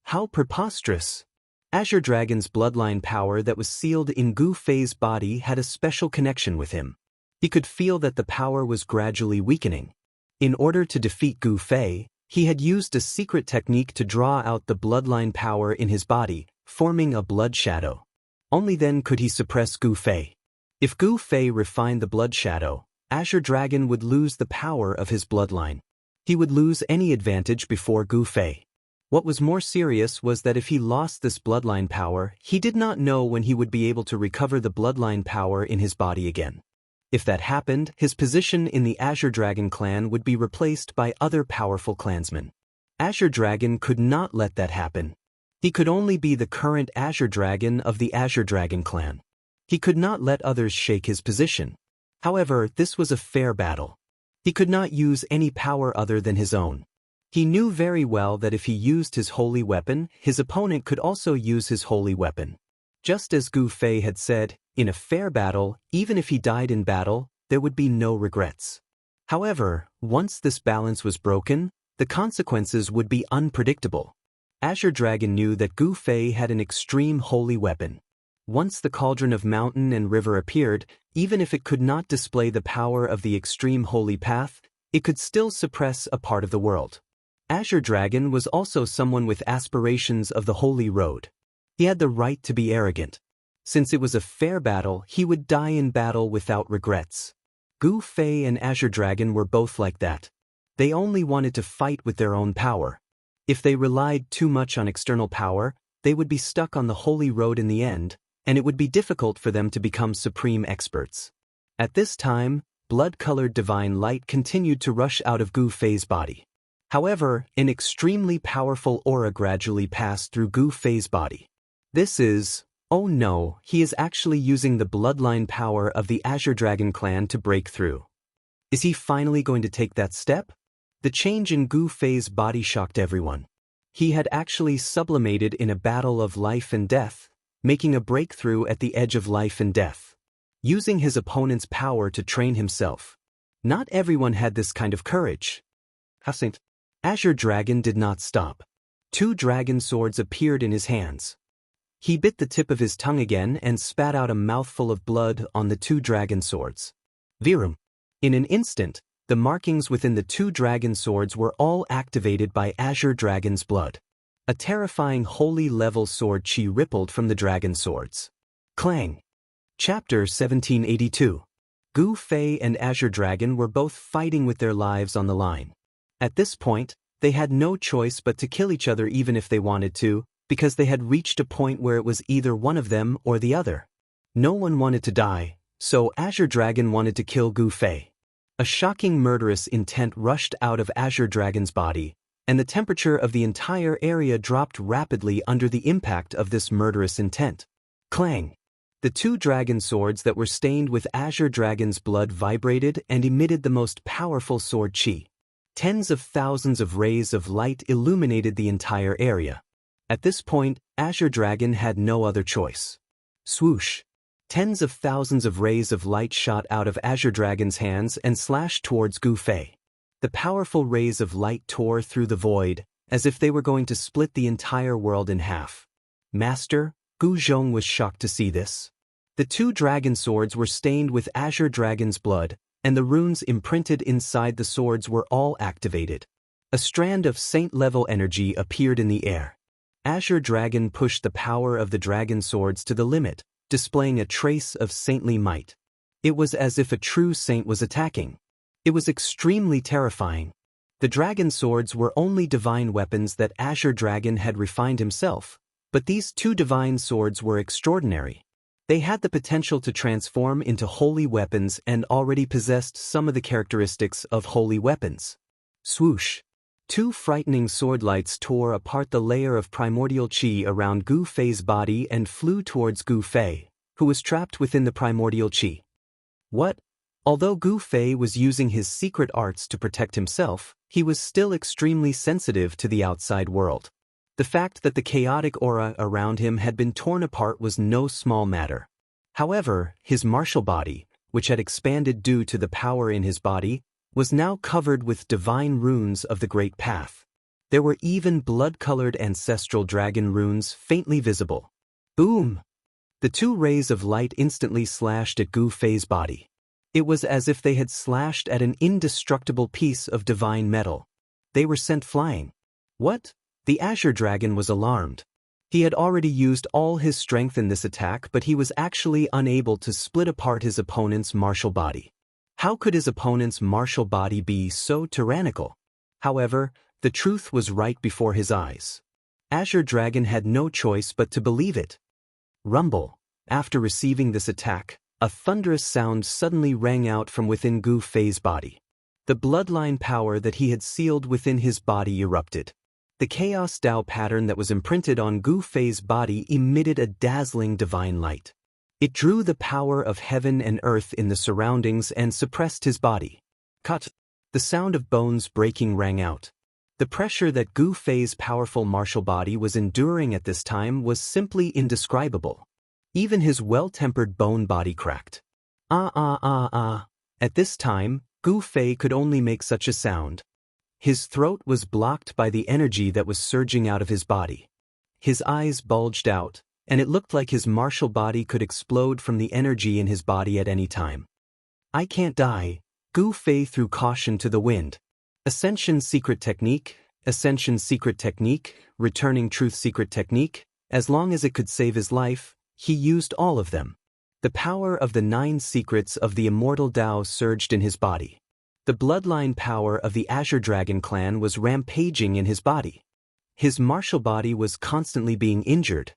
How preposterous! Azure Dragon's bloodline power that was sealed in Gu Fei's body had a special connection with him. He could feel that the power was gradually weakening. In order to defeat Gu Fei, he had used a secret technique to draw out the bloodline power in his body, forming a blood shadow. Only then could he suppress Gu Fei. If Gu Fei refined the blood shadow, Azure Dragon would lose the power of his bloodline. He would lose any advantage before Gu Fei. What was more serious was that if he lost this bloodline power, he did not know when he would be able to recover the bloodline power in his body again. If that happened, his position in the Azure Dragon clan would be replaced by other powerful clansmen. Azure Dragon could not let that happen. He could only be the current Azure Dragon of the Azure Dragon clan. He could not let others shake his position. However, this was a fair battle. He could not use any power other than his own. He knew very well that if he used his holy weapon, his opponent could also use his holy weapon. Just as Gu Fei had said, in a fair battle, even if he died in battle, there would be no regrets. However, once this balance was broken, the consequences would be unpredictable. Azure Dragon knew that Gu Fei had an extreme holy weapon. Once the cauldron of mountain and river appeared, even if it could not display the power of the extreme holy path, it could still suppress a part of the world. Azure Dragon was also someone with aspirations of the holy road. He had the right to be arrogant. Since it was a fair battle, he would die in battle without regrets. Gu Fei and Azure Dragon were both like that. They only wanted to fight with their own power. If they relied too much on external power, they would be stuck on the holy road in the end, and it would be difficult for them to become supreme experts. At this time, blood-colored divine light continued to rush out of Gu Fei's body. However, an extremely powerful aura gradually passed through Gu Fei's body. This is Oh no, he is actually using the bloodline power of the Azure Dragon clan to break through. Is he finally going to take that step? The change in Gu Fei's body shocked everyone. He had actually sublimated in a battle of life and death, making a breakthrough at the edge of life and death, using his opponent's power to train himself. Not everyone had this kind of courage. Azure Dragon did not stop. 2 dragon swords appeared in his hands. He bit the tip of his tongue again and spat out a mouthful of blood on the 2 dragon swords. Virum. In an instant, the markings within the 2 dragon swords were all activated by Azure Dragon's blood. A terrifying holy-level sword chi rippled from the dragon swords. Clang. Chapter 1782. Gu Fei and Azure Dragon were both fighting with their lives on the line. At this point, they had no choice but to kill each other even if they wanted to, because they had reached a point where it was either one of them or the other. No one wanted to die, so Azure Dragon wanted to kill Gu Fei. A shocking murderous intent rushed out of Azure Dragon's body, and the temperature of the entire area dropped rapidly under the impact of this murderous intent. Clang! The 2 dragon swords that were stained with Azure Dragon's blood vibrated and emitted the most powerful sword chi. Tens of thousands of rays of light illuminated the entire area. At this point, Azure Dragon had no other choice. Swoosh! Tens of thousands of rays of light shot out of Azure Dragon's hands and slashed towards Gu Fei. The powerful rays of light tore through the void, as if they were going to split the entire world in half. Master, Gu Zhong was shocked to see this. The 2 dragon swords were stained with Azure Dragon's blood, and the runes imprinted inside the swords were all activated. A strand of saint-level energy appeared in the air. Azure Dragon pushed the power of the dragon swords to the limit, displaying a trace of saintly might. It was as if a true saint was attacking. It was extremely terrifying. The dragon swords were only divine weapons that Azure Dragon had refined himself, but these 2 divine swords were extraordinary. They had the potential to transform into holy weapons and already possessed some of the characteristics of holy weapons. Swoosh! 2 frightening sword lights tore apart the layer of primordial chi around Gu Fei's body and flew towards Gu Fei, who was trapped within the primordial chi. What? Although Gu Fei was using his secret arts to protect himself, he was still extremely sensitive to the outside world. The fact that the chaotic aura around him had been torn apart was no small matter. However, his martial body, which had expanded due to the power in his body, was now covered with divine runes of the Great Path. There were even blood-colored ancestral dragon runes faintly visible. Boom! The 2 rays of light instantly slashed at Gu Fei's body. It was as if they had slashed at an indestructible piece of divine metal. They were sent flying. What? The Azure Dragon was alarmed. He had already used all his strength in this attack, but he was actually unable to split apart his opponent's martial body. How could his opponent's martial body be so tyrannical? However, the truth was right before his eyes. Azure Dragon had no choice but to believe it. Rumble. After receiving this attack, a thunderous sound suddenly rang out from within Gu Fei's body. The bloodline power that he had sealed within his body erupted. The Chaos Dao pattern that was imprinted on Gu Fei's body emitted a dazzling divine light. It drew the power of heaven and earth in the surroundings and suppressed his body. Cut! The sound of bones breaking rang out. The pressure that Gu Fei's powerful martial body was enduring at this time was simply indescribable. Even his well-tempered bone body cracked. At this time, Gu Fei could only make such a sound. His throat was blocked by the energy that was surging out of his body. His eyes bulged out, and it looked like his martial body could explode from the energy in his body at any time. I can't die. Gu Fei threw caution to the wind. Ascension secret technique, Ascension secret technique, Returning truth secret technique. As long as it could save his life, he used all of them. The power of the 9 secrets of the immortal Tao surged in his body. The bloodline power of the Azure Dragon clan was rampaging in his body. His martial body was constantly being injured.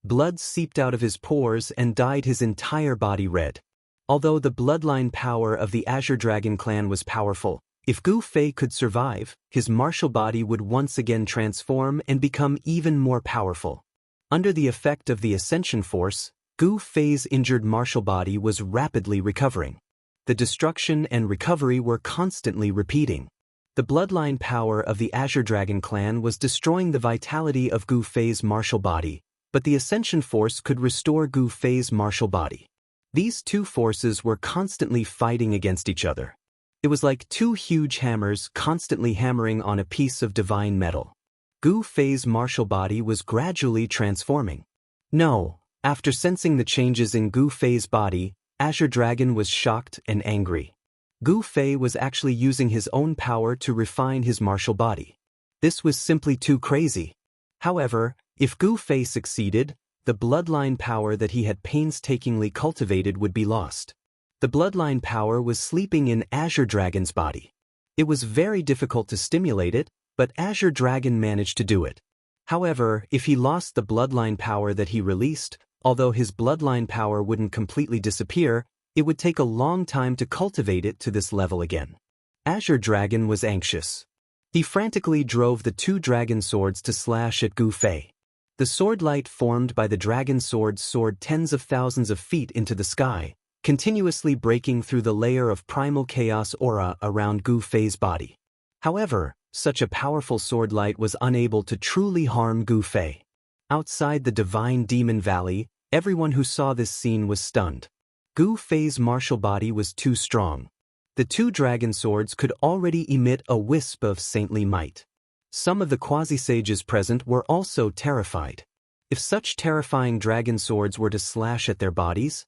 Blood seeped out of his pores and dyed his entire body red. Although the bloodline power of the Azure Dragon clan was powerful, if Gu Fei could survive, his martial body would once again transform and become even more powerful. Under the effect of the ascension force, Gu Fei's injured martial body was rapidly recovering. The destruction and recovery were constantly repeating. The bloodline power of the Azure Dragon clan was destroying the vitality of Gu Fei's martial body, but the ascension force could restore Gu Fei's martial body. These two forces were constantly fighting against each other. It was like two huge hammers constantly hammering on a piece of divine metal. Gu Fei's martial body was gradually transforming. No, after sensing the changes in Gu Fei's body, Azure Dragon was shocked and angry. Gu Fei was actually using his own power to refine his martial body. This was simply too crazy. However, if Gu Fei succeeded, the bloodline power that he had painstakingly cultivated would be lost. The bloodline power was sleeping in Azure Dragon's body. It was very difficult to stimulate it, but Azure Dragon managed to do it. However, if he lost the bloodline power that he released, although his bloodline power wouldn't completely disappear, it would take a long time to cultivate it to this level again. Azure Dragon was anxious. He frantically drove the two dragon swords to slash at Gu Fei. The sword light formed by the dragon swords soared tens of thousands of feet into the sky, continuously breaking through the layer of primal chaos aura around Gu Fei's body. However, such a powerful sword light was unable to truly harm Gu Fei. Outside the Divine Demon Valley, everyone who saw this scene was stunned. Gu Fei's martial body was too strong. The two dragon swords could already emit a wisp of saintly might. Some of the quasi-sages present were also terrified. If such terrifying dragon swords were to slash at their bodies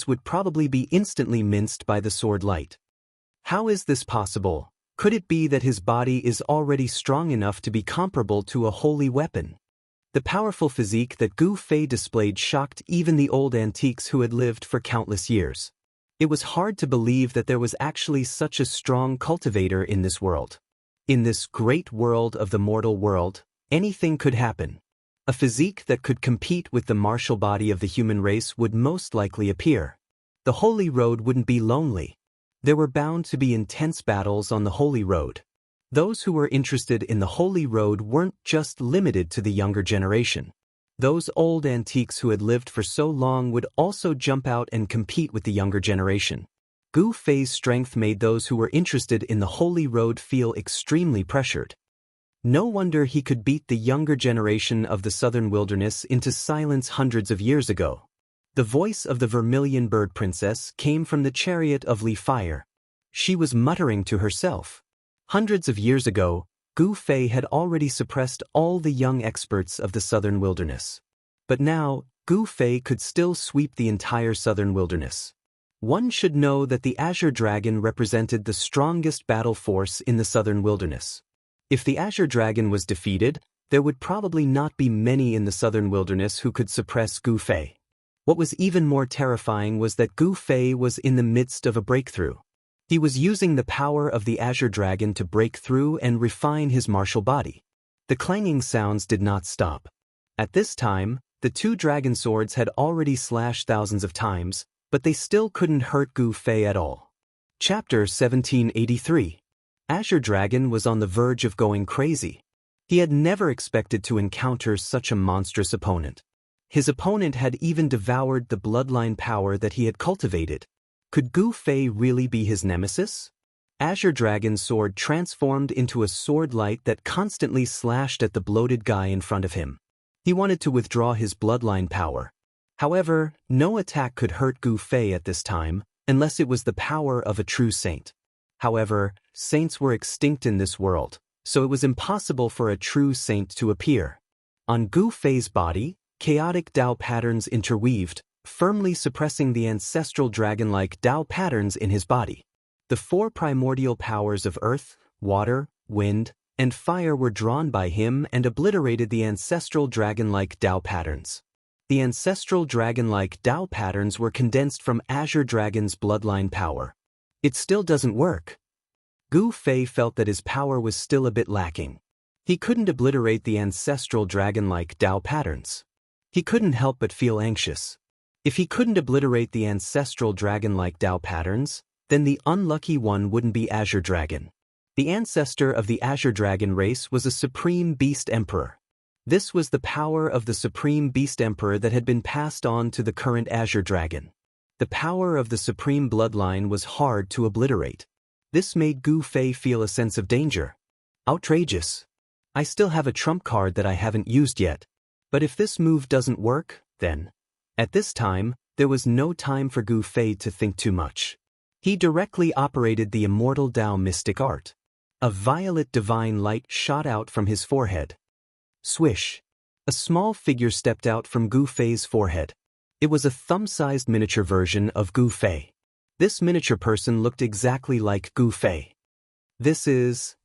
would probably be instantly minced by the sword light. How is this possible? Could it be that his body is already strong enough to be comparable to a holy weapon? The powerful physique that Gu Fei displayed shocked even the old antiques who had lived for countless years. It was hard to believe that there was actually such a strong cultivator in this world. In this great world of the mortal world, anything could happen. A physique that could compete with the martial body of the human race would most likely appear. The Holy Road wouldn't be lonely. There were bound to be intense battles on the Holy Road. Those who were interested in the Holy Road weren't just limited to the younger generation. Those old antiques who had lived for so long would also jump out and compete with the younger generation. Gu Fei's strength made those who were interested in the Holy Road feel extremely pressured. No wonder he could beat the younger generation of the southern wilderness into silence hundreds of years ago. The voice of the Vermilion Bird Princess came from the chariot of Li Fire. She was muttering to herself. Hundreds of years ago, Gu Fei had already suppressed all the young experts of the southern wilderness. But now, Gu Fei could still sweep the entire southern wilderness. One should know that the Azure Dragon represented the strongest battle force in the southern wilderness. If the Azure Dragon was defeated, there would probably not be many in the southern wilderness who could suppress Gu Fei. What was even more terrifying was that Gu Fei was in the midst of a breakthrough. He was using the power of the Azure Dragon to break through and refine his martial body. The clanging sounds did not stop. At this time, the two dragon swords had already slashed thousands of times, but they still couldn't hurt Gu Fei at all. Chapter 1783. Azure Dragon was on the verge of going crazy. He had never expected to encounter such a monstrous opponent. His opponent had even devoured the bloodline power that he had cultivated. Could Gu Fei really be his nemesis? Azure Dragon's sword transformed into a sword light that constantly slashed at the bloated guy in front of him. He wanted to withdraw his bloodline power. However, no attack could hurt Gu Fei at this time, unless it was the power of a true saint. However, saints were extinct in this world, so it was impossible for a true saint to appear. On Gu Fei's body, chaotic Tao patterns interweaved, firmly suppressing the ancestral dragon-like Tao patterns in his body. The four primordial powers of earth, water, wind, and fire were drawn by him and obliterated the ancestral dragon-like Tao patterns. The ancestral dragon-like Tao patterns were condensed from Azure Dragon's bloodline power. It still doesn't work. Gu Fei felt that his power was still a bit lacking. He couldn't obliterate the ancestral dragon-like Tao patterns. He couldn't help but feel anxious. If he couldn't obliterate the ancestral dragon-like Tao patterns, then the unlucky one wouldn't be Azure Dragon. The ancestor of the Azure Dragon race was a supreme beast emperor. This was the power of the Supreme Beast Emperor that had been passed on to the current Azure Dragon. The power of the Supreme Bloodline was hard to obliterate. This made Gu Fei feel a sense of danger. Outrageous. I still have a trump card that I haven't used yet. But if this move doesn't work, then... At this time, there was no time for Gu Fei to think too much. He directly operated the immortal Tao mystic art. A violet divine light shot out from his forehead. Swish. A small figure stepped out from Gu Fei's forehead. It was a thumb-sized miniature version of Gu Fei. This miniature person looked exactly like Gu Fei.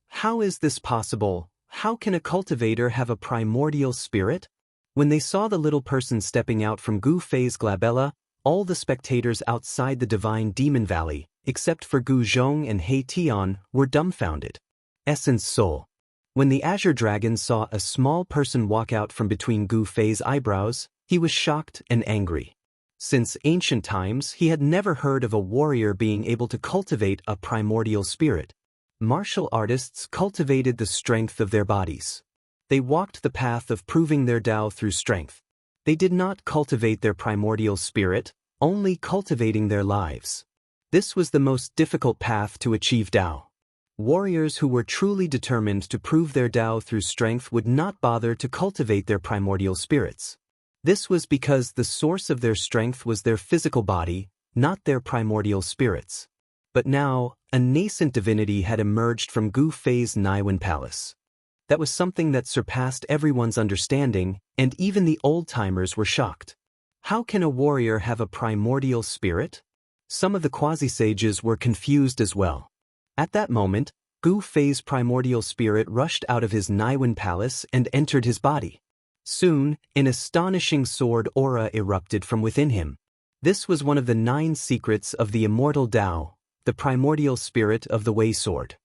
How is this possible? How can a cultivator have a primordial spirit? When they saw the little person stepping out from Gu Fei's glabella, all the spectators outside the Divine Demon Valley, except for Gu Zhong and He Tian, were dumbfounded. Essence Soul. When the Azure Dragon saw a small person walk out from between Gu Fei's eyebrows, he was shocked and angry. Since ancient times, he had never heard of a warrior being able to cultivate a primordial spirit. Martial artists cultivated the strength of their bodies. They walked the path of proving their Tao through strength. They did not cultivate their primordial spirit, only cultivating their lives. This was the most difficult path to achieve Tao. Warriors who were truly determined to prove their Tao through strength would not bother to cultivate their primordial spirits. This was because the source of their strength was their physical body, not their primordial spirits. But now, a nascent divinity had emerged from Gu Fei's Naiwen Palace. That was something that surpassed everyone's understanding, and even the old-timers were shocked. How can a warrior have a primordial spirit? Some of the quasi-sages were confused as well. At that moment, Gu Fei's primordial spirit rushed out of his Naiwen Palace and entered his body. Soon, an astonishing sword aura erupted from within him. This was one of the 9 secrets of the immortal Tao, the primordial spirit of the Wei Sword.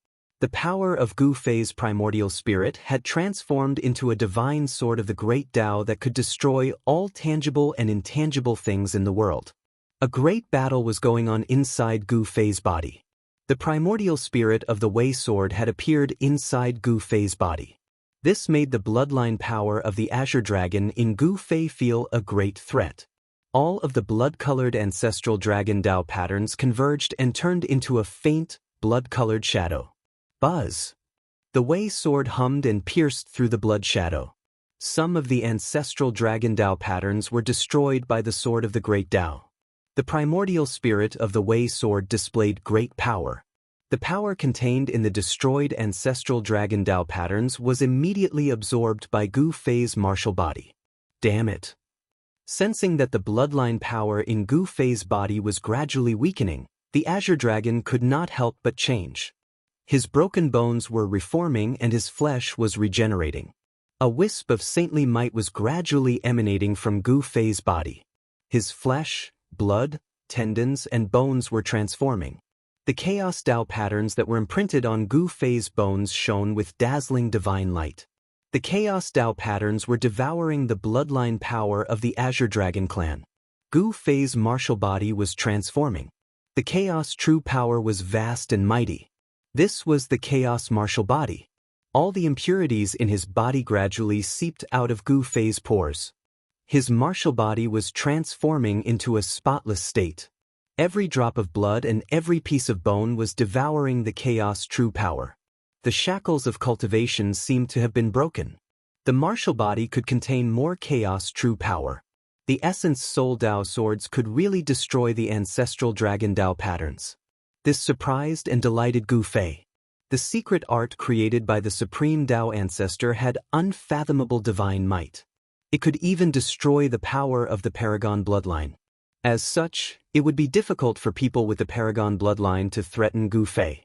The power of Gu Fei's primordial spirit had transformed into a divine sword of the great Tao that could destroy all tangible and intangible things in the world. A great battle was going on inside Gu Fei's body. The primordial spirit of the Wei Sword had appeared inside Gu Fei's body. This made the bloodline power of the Azure Dragon in Gu Fei feel a great threat. All of the blood-colored ancestral dragon Tao patterns converged and turned into a faint, blood-colored shadow. Buzz. The Wei Sword hummed and pierced through the blood shadow. Some of the ancestral dragon Tao patterns were destroyed by the sword of the great Tao. The primordial spirit of the Wei Sword displayed great power. The power contained in the destroyed ancestral dragon Tao patterns was immediately absorbed by Gu Fei's martial body. Damn it. Sensing that the bloodline power in Gu Fei's body was gradually weakening, the Azure Dragon could not help but change. His broken bones were reforming and his flesh was regenerating. A wisp of saintly might was gradually emanating from Gu Fei's body. His flesh, blood, tendons, and bones were transforming. The Chaos Tao patterns that were imprinted on Gu Fei's bones shone with dazzling divine light. The Chaos Tao patterns were devouring the bloodline power of the Azure Dragon clan. Gu Fei's martial body was transforming. The Chaos true power was vast and mighty. This was the Chaos martial body. All the impurities in his body gradually seeped out of Gu Fei's pores. His martial body was transforming into a spotless state. Every drop of blood and every piece of bone was devouring the Chaos true power. The shackles of cultivation seemed to have been broken. The martial body could contain more Chaos true power. The Essence Soul Tao swords could really destroy the ancestral dragon Tao patterns. This surprised and delighted Gu Fei. The secret art created by the Supreme Tao Ancestor had unfathomable divine might. It could even destroy the power of the Paragon bloodline. As such, it would be difficult for people with the Paragon bloodline to threaten Gu Fei.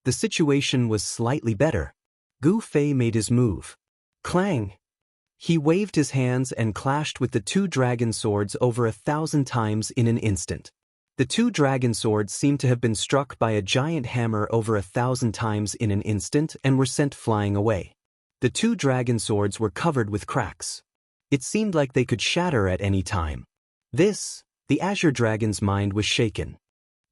The situation was slightly better. Gu Fei made his move. Clang! He waved his hands and clashed with the 2 dragon swords over 1,000 times in an instant. The 2 dragon swords seemed to have been struck by a giant hammer over 1,000 times in an instant and were sent flying away. The 2 dragon swords were covered with cracks. It seemed like they could shatter at any time. The Azure Dragon's mind was shaken.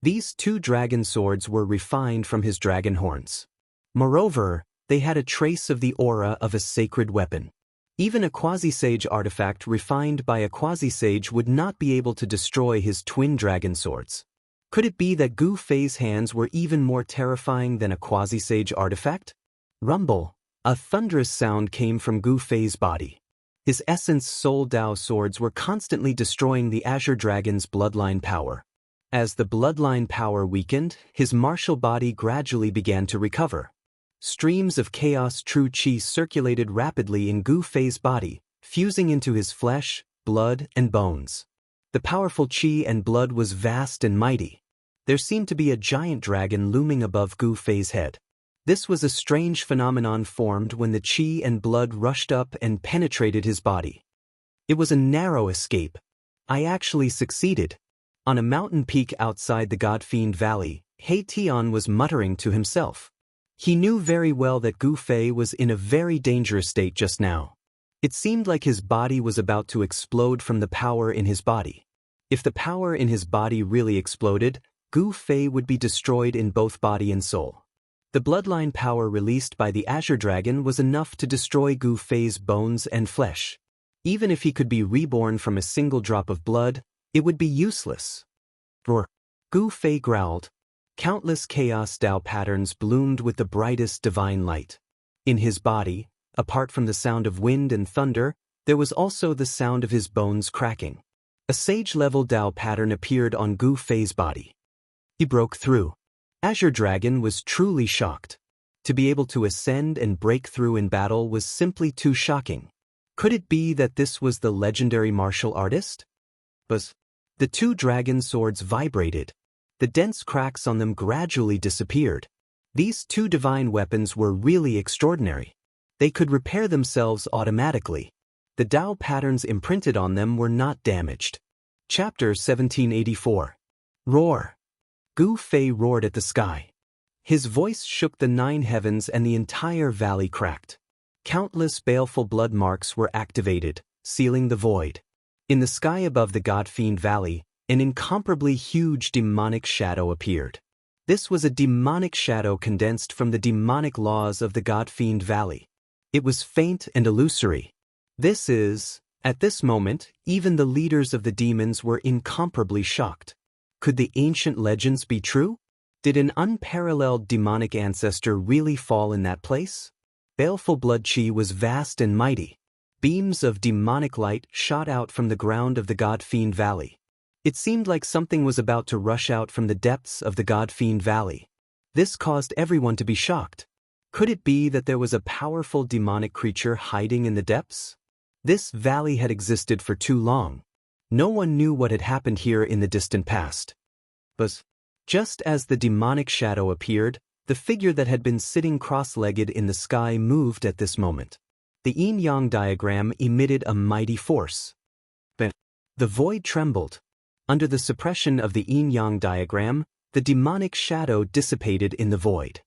These 2 dragon swords were refined from his dragon horns. Moreover, they had a trace of the aura of a sacred weapon. Even a quasi-sage artifact refined by a quasi-sage would not be able to destroy his twin dragon swords. Could it be that Gu Fei's hands were even more terrifying than a quasi-sage artifact? Rumble. A thunderous sound came from Gu Fei's body. His essence Soul Dao swords were constantly destroying the Azure Dragon's bloodline power. As the bloodline power weakened, his martial body gradually began to recover. Streams of chaos true qi circulated rapidly in Gu Fei's body, fusing into his flesh, blood, and bones. The powerful qi and blood was vast and mighty. There seemed to be a giant dragon looming above Gu Fei's head. This was a strange phenomenon formed when the qi and blood rushed up and penetrated his body. It was a narrow escape. I actually succeeded. On a mountain peak outside the God-Fiend Valley, He Tian was muttering to himself. He knew very well that Gu Fei was in a very dangerous state just now. It seemed like his body was about to explode from the power in his body. If the power in his body really exploded, Gu Fei would be destroyed in both body and soul. The bloodline power released by the Azure Dragon was enough to destroy Gu Fei's bones and flesh. Even if he could be reborn from a single drop of blood, it would be useless. Roar! Gu Fei growled. Countless chaos Dao patterns bloomed with the brightest divine light. In his body, apart from the sound of wind and thunder, there was also the sound of his bones cracking. A sage-level Dao pattern appeared on Gu Fei's body. He broke through. Azure Dragon was truly shocked. To be able to ascend and break through in battle was simply too shocking. Could it be that this was the legendary martial artist? Buzz. The two dragon swords vibrated. The dense cracks on them gradually disappeared. These two divine weapons were really extraordinary. They could repair themselves automatically. The Dao patterns imprinted on them were not damaged. Chapter 1784. Roar! Gu Fei roared at the sky. His voice shook the 9 heavens and the entire valley cracked. Countless baleful blood marks were activated, sealing the void. In the sky above the God-Fiend Valley, an incomparably huge demonic shadow appeared. This was a demonic shadow condensed from the demonic laws of the God-Fiend Valley. It was faint and illusory. At this moment, even the leaders of the demons were incomparably shocked. Could the ancient legends be true? Did an unparalleled demonic ancestor really fall in that place? Baleful blood qi was vast and mighty. Beams of demonic light shot out from the ground of the God-Fiend Valley. It seemed like something was about to rush out from the depths of the God-Fiend Valley. This caused everyone to be shocked. Could it be that there was a powerful demonic creature hiding in the depths? This valley had existed for too long. No one knew what had happened here in the distant past. But just as the demonic shadow appeared, the figure that had been sitting cross-legged in the sky moved at this moment. The yin-yang diagram emitted a mighty force. But the void trembled. Under the suppression of the yin-yang diagram, the demonic shadow dissipated in the void.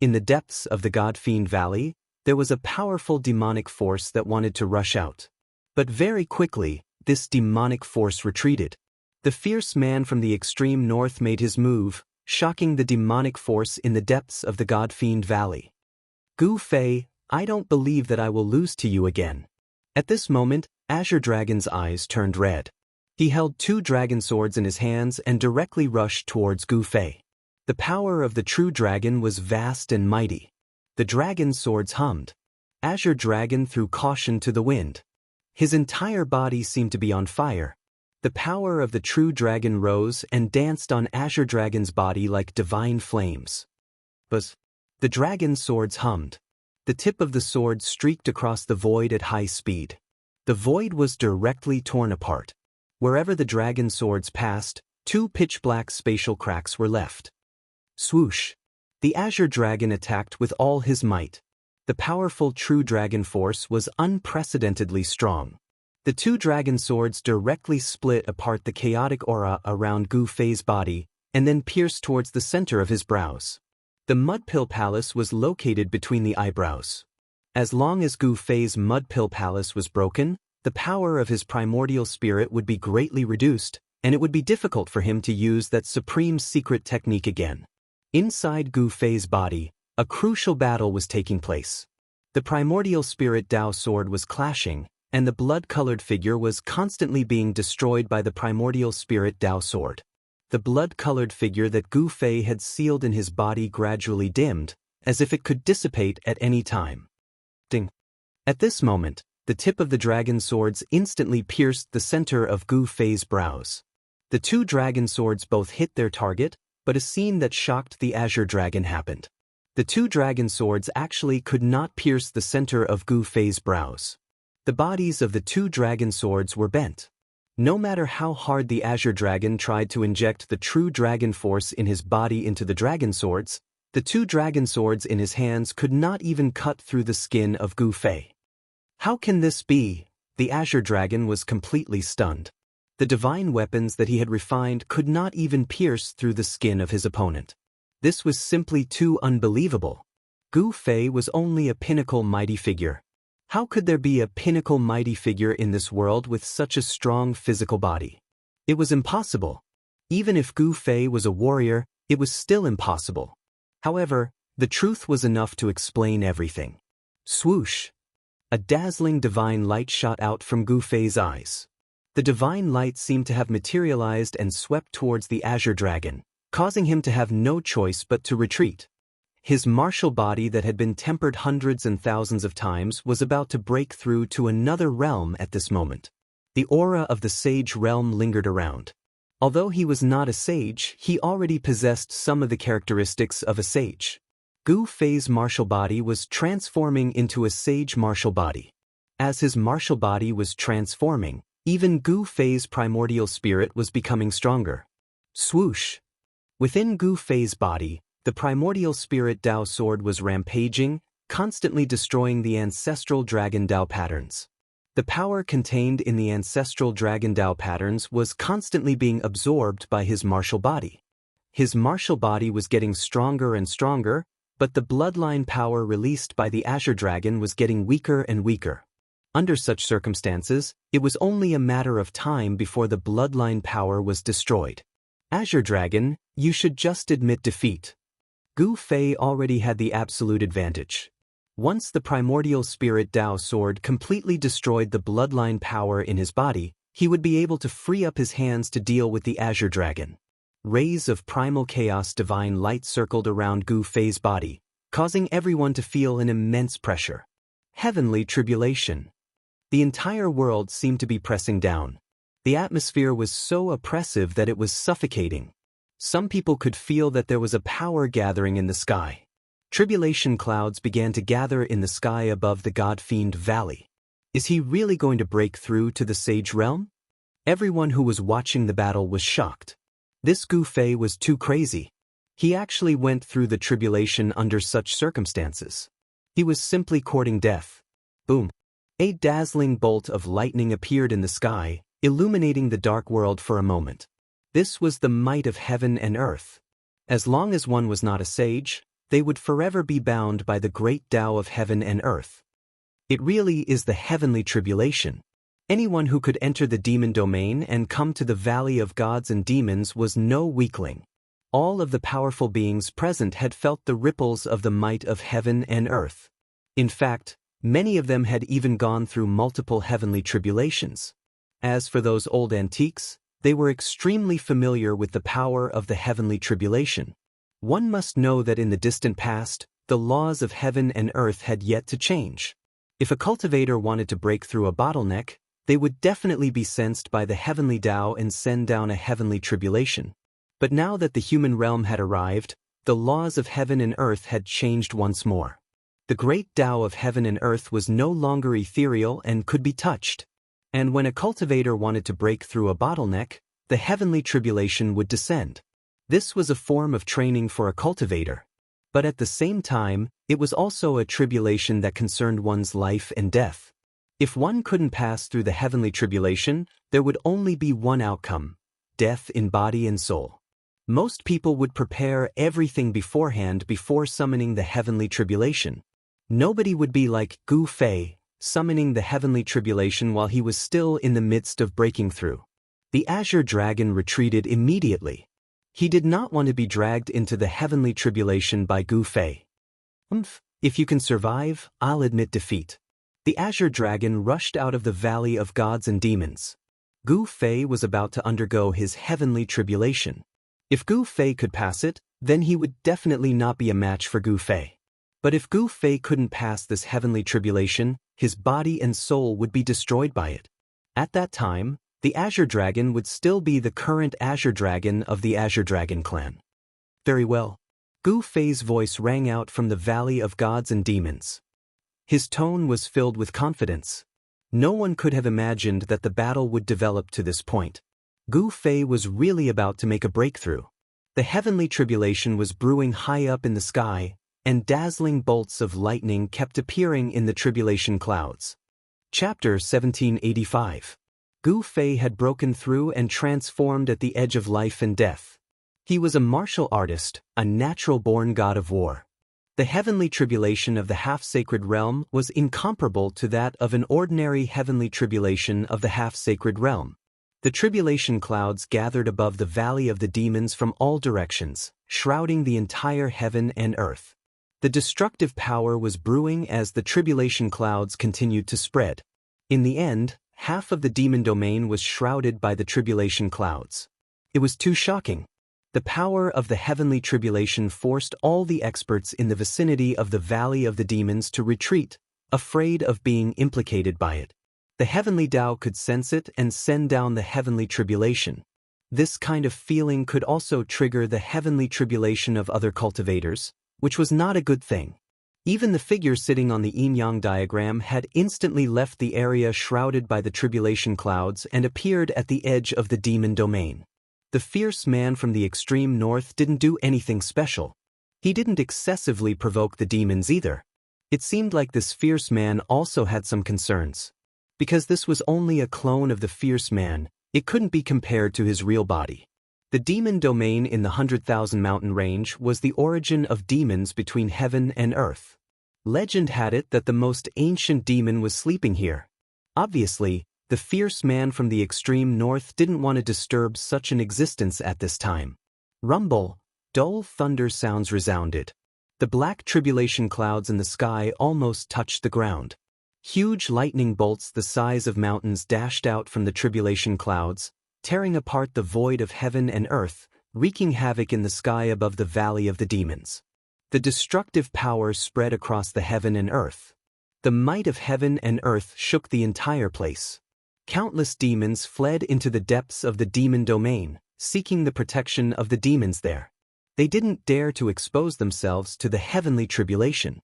In the depths of the God-Fiend Valley, there was a powerful demonic force that wanted to rush out. But very quickly, this demonic force retreated. The fierce man from the extreme north made his move, shocking the demonic force in the depths of the God-Fiend Valley. Gu Fei, I don't believe that I will lose to you again. At this moment, Azure Dragon's eyes turned red. He held 2 dragon swords in his hands and directly rushed towards Gu Fei. The power of the true dragon was vast and mighty. The dragon swords hummed. Azure Dragon threw caution to the wind. His entire body seemed to be on fire. The power of the true dragon rose and danced on Azure Dragon's body like divine flames. Buzz. The dragon swords hummed. The tip of the sword streaked across the void at high speed. The void was directly torn apart. Wherever the dragon swords passed, 2 pitch-black spatial cracks were left. Swoosh! The Azure Dragon attacked with all his might. The powerful true dragon force was unprecedentedly strong. The 2 dragon swords directly split apart the chaotic aura around Gu Fei's body and then pierced towards the center of his brows. The Mudpill Palace was located between the eyebrows. As long as Gu Fei's Mudpill Palace was broken, the power of his primordial spirit would be greatly reduced, and it would be difficult for him to use that supreme secret technique again. Inside Gu Fei's body, a crucial battle was taking place. The primordial spirit Tao sword was clashing, and the blood-colored figure was constantly being destroyed by the primordial spirit Tao sword. The blood-colored figure that Gu Fei had sealed in his body gradually dimmed, as if it could dissipate at any time. Ding. At this moment, the tip of the dragon swords instantly pierced the center of Gu Fei's brows. The two dragon swords both hit their target, but a scene that shocked the Azure Dragon happened. The two dragon swords actually could not pierce the center of Gu Fei's brows. The bodies of the two dragon swords were bent. No matter how hard the Azure Dragon tried to inject the true dragon force in his body into the dragon swords, the two dragon swords in his hands could not even cut through the skin of Gu Fei. How can this be? The Azure Dragon was completely stunned. The divine weapons that he had refined could not even pierce through the skin of his opponent. This was simply too unbelievable. Gu Fei was only a pinnacle mighty figure. How could there be a pinnacle mighty figure in this world with such a strong physical body? It was impossible. Even if Gu Fei was a warrior, it was still impossible. However, the truth was enough to explain everything. Swoosh! A dazzling divine light shot out from Gu Fei's eyes. The divine light seemed to have materialized and swept towards the Azure Dragon, causing him to have no choice but to retreat. His martial body that had been tempered hundreds and thousands of times was about to break through to another realm at this moment. The aura of the sage realm lingered around. Although he was not a sage, he already possessed some of the characteristics of a sage. Gu Fei's martial body was transforming into a sage martial body. As his martial body was transforming, even Gu Fei's primordial spirit was becoming stronger. Swoosh! Within Gu Fei's body, the primordial spirit Tao sword was rampaging, constantly destroying the ancestral dragon Tao patterns. The power contained in the ancestral dragon Tao patterns was constantly being absorbed by his martial body. His martial body was getting stronger and stronger, but the bloodline power released by the Azure Dragon was getting weaker and weaker. Under such circumstances, it was only a matter of time before the bloodline power was destroyed. Azure Dragon, you should just admit defeat. Gu Fei already had the absolute advantage. Once the primordial spirit Tao sword completely destroyed the bloodline power in his body, he would be able to free up his hands to deal with the Azure Dragon. Rays of primal chaos divine light circled around Gu Fei's body, causing everyone to feel an immense pressure. Heavenly tribulation. The entire world seemed to be pressing down. The atmosphere was so oppressive that it was suffocating. Some people could feel that there was a power gathering in the sky. Tribulation clouds began to gather in the sky above the God-fiend valley. Is he really going to break through to the sage realm? Everyone who was watching the battle was shocked. This Gu Fei was too crazy. He actually went through the tribulation under such circumstances. He was simply courting death. Boom! A dazzling bolt of lightning appeared in the sky, illuminating the dark world for a moment. This was the might of heaven and earth. As long as one was not a sage, they would forever be bound by the great Tao of heaven and earth. It really is the heavenly tribulation. Anyone who could enter the demon domain and come to the valley of gods and demons was no weakling. All of the powerful beings present had felt the ripples of the might of heaven and earth. In fact, many of them had even gone through multiple heavenly tribulations. As for those old antiques, they were extremely familiar with the power of the heavenly tribulation. One must know that in the distant past, the laws of heaven and earth had yet to change. If a cultivator wanted to break through a bottleneck, they would definitely be sensed by the heavenly Tao and send down a heavenly tribulation. But now that the human realm had arrived, the laws of heaven and earth had changed once more. The great Tao of heaven and earth was no longer ethereal and could be touched. And when a cultivator wanted to break through a bottleneck, the heavenly tribulation would descend. This was a form of training for a cultivator. But at the same time, it was also a tribulation that concerned one's life and death. If one couldn't pass through the heavenly tribulation, there would only be one outcome: death in body and soul. Most people would prepare everything beforehand before summoning the heavenly tribulation. Nobody would be like Gu Fei, summoning the heavenly tribulation while he was still in the midst of breaking through. The Azure Dragon retreated immediately. He did not want to be dragged into the heavenly tribulation by Gu Fei. If you can survive, I'll admit defeat. The Azure Dragon rushed out of the Valley of Gods and Demons. Gu Fei was about to undergo his heavenly tribulation. If Gu Fei could pass it, then he would definitely not be a match for Gu Fei. But if Gu Fei couldn't pass this heavenly tribulation, his body and soul would be destroyed by it. At that time, the Azure Dragon would still be the current Azure Dragon of the Azure Dragon clan. Very well. Gu Fei's voice rang out from the Valley of Gods and Demons. His tone was filled with confidence. No one could have imagined that the battle would develop to this point. Gu Fei was really about to make a breakthrough. The heavenly tribulation was brewing high up in the sky, and dazzling bolts of lightning kept appearing in the tribulation clouds. Chapter 1785. Gu Fei had broken through and transformed at the edge of life and death. He was a martial artist, a natural-born god of war. The heavenly tribulation of the half-sacred realm was incomparable to that of an ordinary heavenly tribulation of the half-sacred realm. The tribulation clouds gathered above the valley of the demons from all directions, shrouding the entire heaven and earth. The destructive power was brewing as the tribulation clouds continued to spread. In the end, half of the demon domain was shrouded by the tribulation clouds. It was too shocking. The power of the heavenly tribulation forced all the experts in the vicinity of the Valley of the Demons to retreat, afraid of being implicated by it. The heavenly Tao could sense it and send down the heavenly tribulation. This kind of feeling could also trigger the heavenly tribulation of other cultivators, which was not a good thing. Even the figure sitting on the yin-yang diagram had instantly left the area shrouded by the tribulation clouds and appeared at the edge of the demon domain. The fierce man from the extreme north didn't do anything special. He didn't excessively provoke the demons either. It seemed like this fierce man also had some concerns. Because this was only a clone of the fierce man, it couldn't be compared to his real body. The demon domain in the 100,000 mountain range was the origin of demons between heaven and earth. Legend had it that the most ancient demon was sleeping here. Obviously, the fierce man from the extreme north didn't want to disturb such an existence at this time. Rumble, dull thunder sounds resounded. The black tribulation clouds in the sky almost touched the ground. Huge lightning bolts the size of mountains dashed out from the tribulation clouds, tearing apart the void of heaven and earth, wreaking havoc in the sky above the Valley of the Demons. The destructive power spread across the heaven and earth. The might of heaven and earth shook the entire place. Countless demons fled into the depths of the demon domain, seeking the protection of the demons there. They didn't dare to expose themselves to the heavenly tribulation.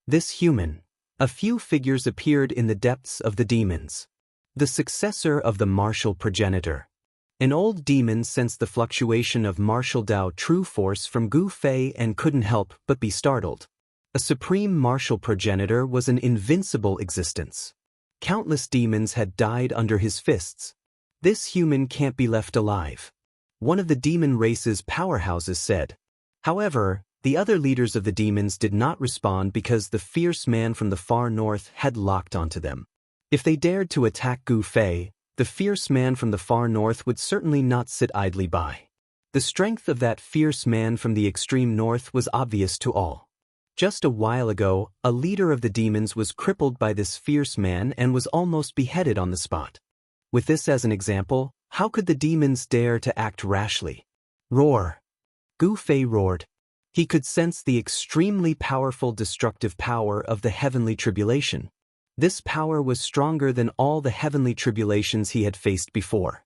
This human. A few figures appeared in the depths of the demons. The successor of the martial progenitor. An old demon sensed the fluctuation of martial Tao true force from Gu Fei and couldn't help but be startled. A supreme martial progenitor was an invincible existence. Countless demons had died under his fists. This human can't be left alive. One of the demon race's powerhouses said. However, the other leaders of the demons did not respond because the fierce man from the far north had locked onto them. If they dared to attack Gu Fei, the fierce man from the far north would certainly not sit idly by. The strength of that fierce man from the extreme north was obvious to all. Just a while ago, a leader of the demons was crippled by this fierce man and was almost beheaded on the spot. With this as an example, how could the demons dare to act rashly? Roar! Gu Fei roared. He could sense the extremely powerful destructive power of the heavenly tribulation. This power was stronger than all the heavenly tribulations he had faced before.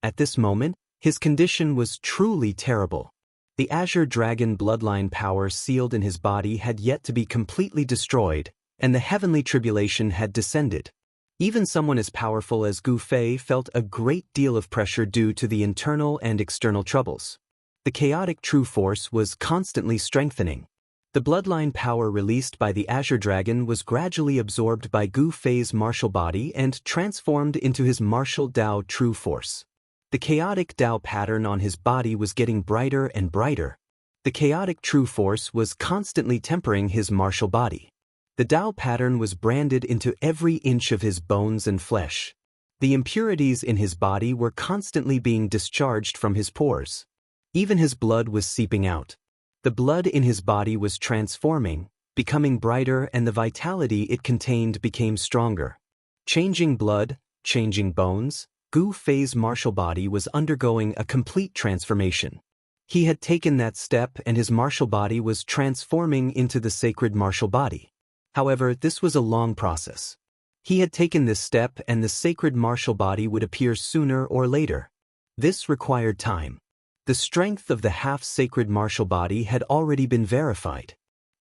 At this moment, his condition was truly terrible. The Azure Dragon bloodline power sealed in his body had yet to be completely destroyed, and the heavenly tribulation had descended. Even someone as powerful as Gu Fei felt a great deal of pressure due to the internal and external troubles. The chaotic true force was constantly strengthening. The bloodline power released by the Azure Dragon was gradually absorbed by Gu Fei's martial body and transformed into his martial Tao true force. The chaotic Tao pattern on his body was getting brighter and brighter. The chaotic true force was constantly tempering his martial body. The Tao pattern was branded into every inch of his bones and flesh. The impurities in his body were constantly being discharged from his pores. Even his blood was seeping out. The blood in his body was transforming, becoming brighter, and the vitality it contained became stronger. Changing blood, changing bones, Gu Fei's martial body was undergoing a complete transformation. He had taken that step and his martial body was transforming into the sacred martial body. However, this was a long process. He had taken this step and the sacred martial body would appear sooner or later. This required time. The strength of the half-sacred martial body had already been verified.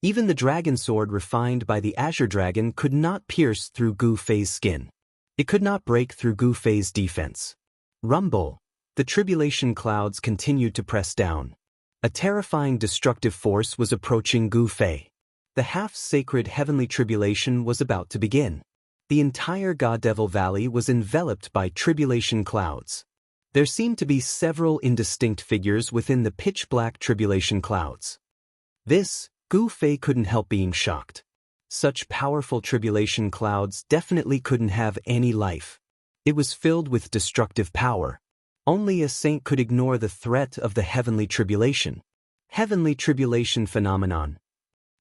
Even the dragon sword refined by the Azure Dragon could not pierce through Gu Fei's skin. It could not break through Gu Fei's defense. Rumble. The tribulation clouds continued to press down. A terrifying destructive force was approaching Gu Fei. The half-sacred heavenly tribulation was about to begin. The entire God-Devil Valley was enveloped by tribulation clouds. There seemed to be several indistinct figures within the pitch-black tribulation clouds. This, Gu Fei couldn't help being shocked. Such powerful tribulation clouds definitely couldn't have any life. It was filled with destructive power. Only a saint could ignore the threat of the heavenly tribulation. Heavenly tribulation phenomenon.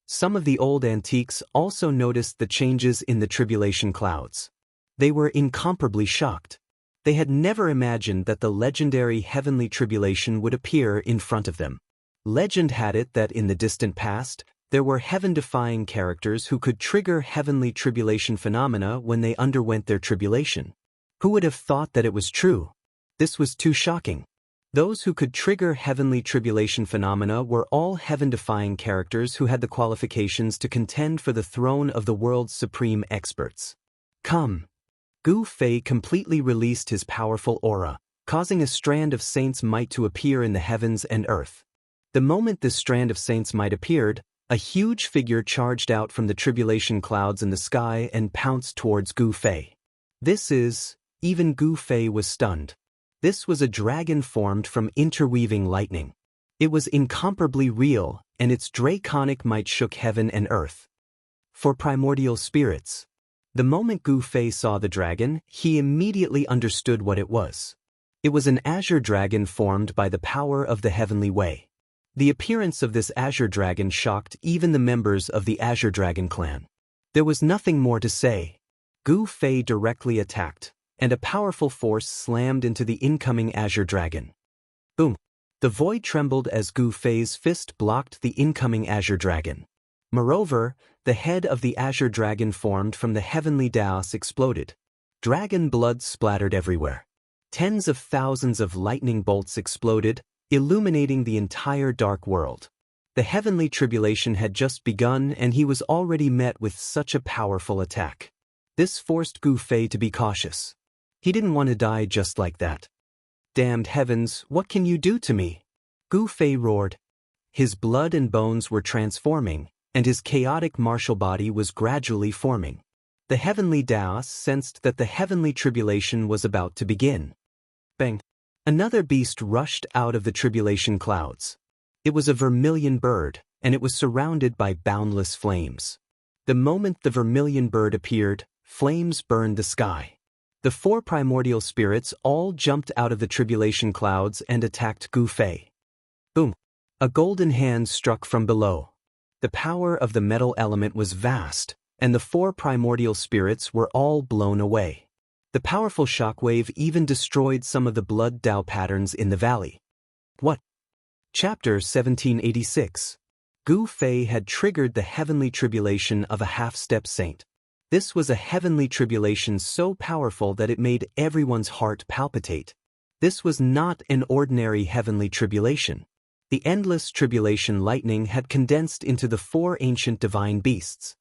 Some of the old antiques also noticed the changes in the tribulation clouds. They were incomparably shocked. They had never imagined that the legendary heavenly tribulation would appear in front of them. Legend had it that in the distant past, there were heaven-defying characters who could trigger heavenly tribulation phenomena when they underwent their tribulation. Who would have thought that it was true? This was too shocking. Those who could trigger heavenly tribulation phenomena were all heaven-defying characters who had the qualifications to contend for the throne of the world's supreme experts. Come. Gu Fei completely released his powerful aura, causing a strand of saints' might to appear in the heavens and earth. The moment this strand of saints' might appeared, a huge figure charged out from the tribulation clouds in the sky and pounced towards Gu Fei. Even Gu Fei was stunned. This was a dragon formed from interweaving lightning. It was incomparably real, and its draconic might shook heaven and earth. For primordial spirits. The moment Gu Fei saw the dragon, he immediately understood what it was. It was an azure dragon formed by the power of the heavenly way. The appearance of this azure dragon shocked even the members of the Azure Dragon clan. There was nothing more to say. Gu Fei directly attacked, and a powerful force slammed into the incoming azure dragon. Boom! The void trembled as Gu Fei's fist blocked the incoming azure dragon. Moreover, the head of the azure dragon formed from the heavenly dais exploded. Dragon blood splattered everywhere. Tens of thousands of lightning bolts exploded, illuminating the entire dark world. The heavenly tribulation had just begun and he was already met with such a powerful attack. This forced Gu Fei to be cautious. He didn't want to die just like that. Damned heavens, what can you do to me? Gu Fei roared. His blood and bones were transforming, and his chaotic martial body was gradually forming. The heavenly dais sensed that the heavenly tribulation was about to begin. Bang! Another beast rushed out of the tribulation clouds. It was a vermilion bird, and it was surrounded by boundless flames. The moment the vermilion bird appeared, flames burned the sky. The four primordial spirits all jumped out of the tribulation clouds and attacked Gu Fei. Boom! A golden hand struck from below. The power of the metal element was vast, and the four primordial spirits were all blown away. The powerful shockwave even destroyed some of the blood Tao patterns in the valley. What? Chapter 1786. Gu Fei had triggered the heavenly tribulation of a half-step saint. This was a heavenly tribulation so powerful that it made everyone's heart palpitate. This was not an ordinary heavenly tribulation. The endless tribulation lightning had condensed into the four ancient divine beasts.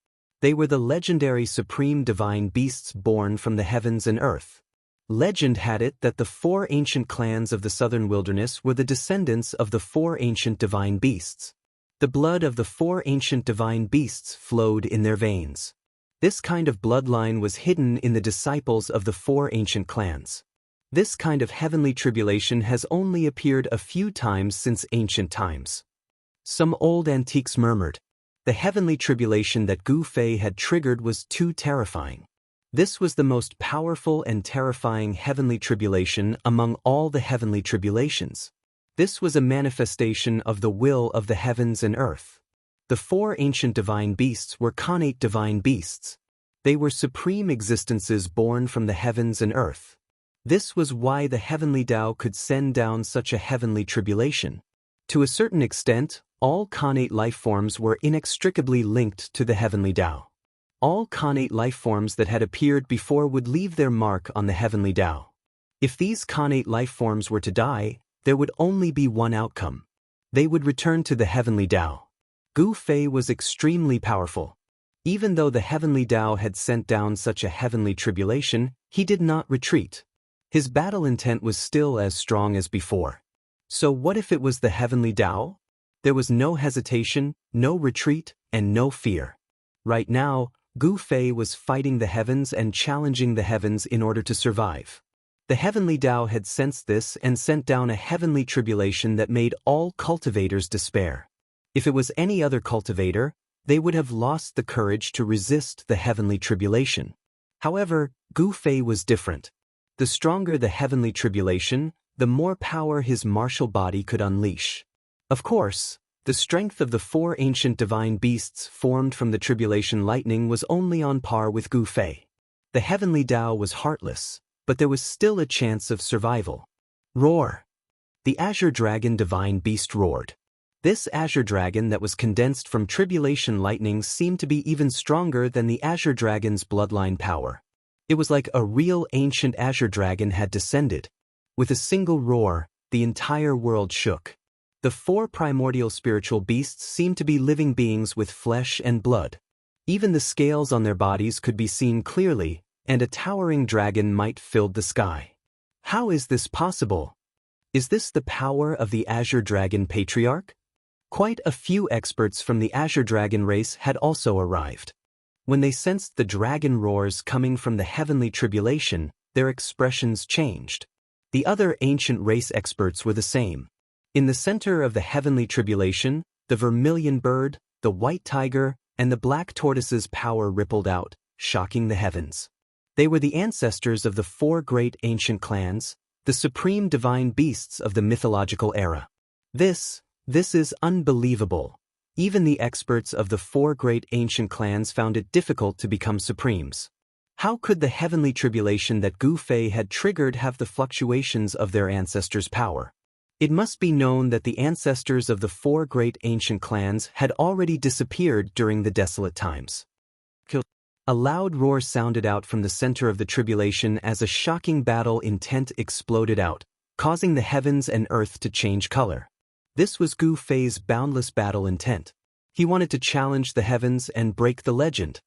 They were the legendary supreme divine beasts born from the heavens and earth. Legend had it that the four ancient clans of the southern wilderness were the descendants of the four ancient divine beasts. The blood of the four ancient divine beasts flowed in their veins. This kind of bloodline was hidden in the disciples of the four ancient clans. This kind of heavenly tribulation has only appeared a few times since ancient times. Some old antiques murmured. The heavenly tribulation that Gu Fei had triggered was too terrifying. This was the most powerful and terrifying heavenly tribulation among all the heavenly tribulations. This was a manifestation of the will of the heavens and earth. The four ancient divine beasts were connate divine beasts. They were supreme existences born from the heavens and earth. This was why the heavenly Tao could send down such a heavenly tribulation. To a certain extent, all connate life forms were inextricably linked to the heavenly Tao. All connate life forms that had appeared before would leave their mark on the heavenly Tao. If these connate life forms were to die, there would only be one outcome. They would return to the heavenly Tao. Gu Fei was extremely powerful. Even though the heavenly Tao had sent down such a heavenly tribulation, he did not retreat. His battle intent was still as strong as before. So what if it was the heavenly Tao? There was no hesitation, no retreat, and no fear. Right now, Gu Fei was fighting the heavens and challenging the heavens in order to survive. The heavenly Tao had sensed this and sent down a heavenly tribulation that made all cultivators despair. If it was any other cultivator, they would have lost the courage to resist the heavenly tribulation. However, Gu Fei was different. The stronger the heavenly tribulation, the more power his martial body could unleash. Of course, the strength of the four ancient divine beasts formed from the tribulation lightning was only on par with Gu Fei. The heavenly Tao was heartless, but there was still a chance of survival. Roar! The azure dragon divine beast roared. This azure dragon that was condensed from tribulation lightning seemed to be even stronger than the azure dragon's bloodline power. It was like a real ancient azure dragon had descended. With a single roar, the entire world shook. The four primordial spiritual beasts seemed to be living beings with flesh and blood. Even the scales on their bodies could be seen clearly, and a towering dragon might fill the sky. How is this possible? Is this the power of the azure dragon patriarch? Quite a few experts from the azure dragon race had also arrived. When they sensed the dragon roars coming from the heavenly tribulation, their expressions changed. The other ancient race experts were the same. In the center of the heavenly tribulation, the vermilion bird, the white tiger, and the black tortoise's power rippled out, shocking the heavens. They were the ancestors of the four great ancient clans, the supreme divine beasts of the mythological era. This is unbelievable. Even the experts of the four great ancient clans found it difficult to become supremes. How could the heavenly tribulation that Gu Fei had triggered have the fluctuations of their ancestors' power? It must be known that the ancestors of the four great ancient clans had already disappeared during the desolate times. A loud roar sounded out from the center of the tribulation as a shocking battle intent exploded out, causing the heavens and earth to change color. This was Gu Fei's boundless battle intent. He wanted to challenge the heavens and break the legend.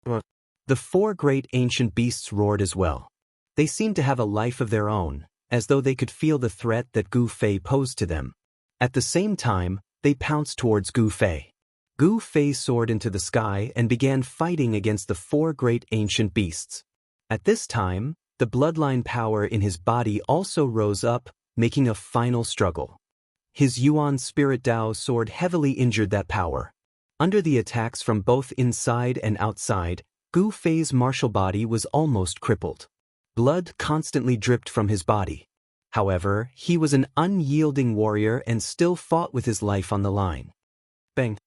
The four great ancient beasts roared as well. They seemed to have a life of their own, as though they could feel the threat that Gu Fei posed to them. At the same time, they pounced towards Gu Fei. Gu Fei soared into the sky and began fighting against the four great ancient beasts. At this time, the bloodline power in his body also rose up, making a final struggle. His Yuan spirit Tao sword heavily injured that power. Under the attacks from both inside and outside, Gu Fei's martial body was almost crippled. Blood constantly dripped from his body. However, he was an unyielding warrior and still fought with his life on the line. Bang!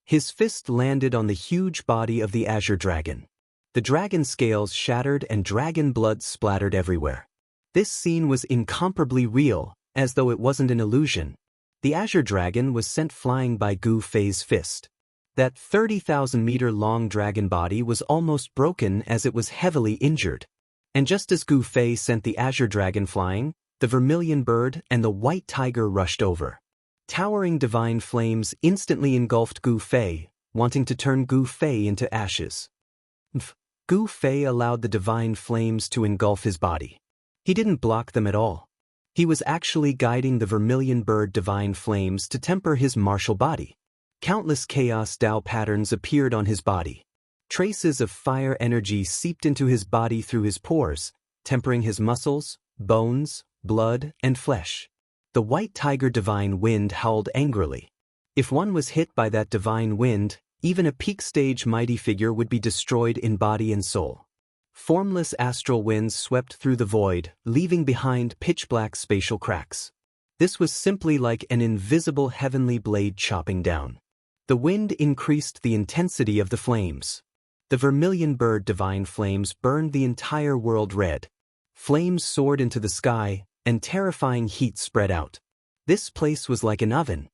His fist landed on the huge body of the azure dragon. The dragon's scales shattered and dragon blood splattered everywhere. This scene was incomparably real, as though it wasn't an illusion. The azure dragon was sent flying by Gu Fei's fist. That 30,000-meter-long dragon body was almost broken as it was heavily injured. And just as Gu Fei sent the azure dragon flying, the vermilion bird and the white tiger rushed over. Towering divine flames instantly engulfed Gu Fei, wanting to turn Gu Fei into ashes. Gu Fei allowed the divine flames to engulf his body. He didn't block them at all. He was actually guiding the vermilion bird divine flames to temper his martial body. Countless chaos Tao patterns appeared on his body. Traces of fire energy seeped into his body through his pores, tempering his muscles, bones, blood, and flesh. The white tiger divine wind howled angrily. If one was hit by that divine wind, even a peak stage mighty figure would be destroyed in body and soul. Formless astral winds swept through the void, leaving behind pitch-black spatial cracks. This was simply like an invisible heavenly blade chopping down. The wind increased the intensity of the flames. The vermilion bird divine flames burned the entire world red. Flames soared into the sky, and terrifying heat spread out. This place was like an oven.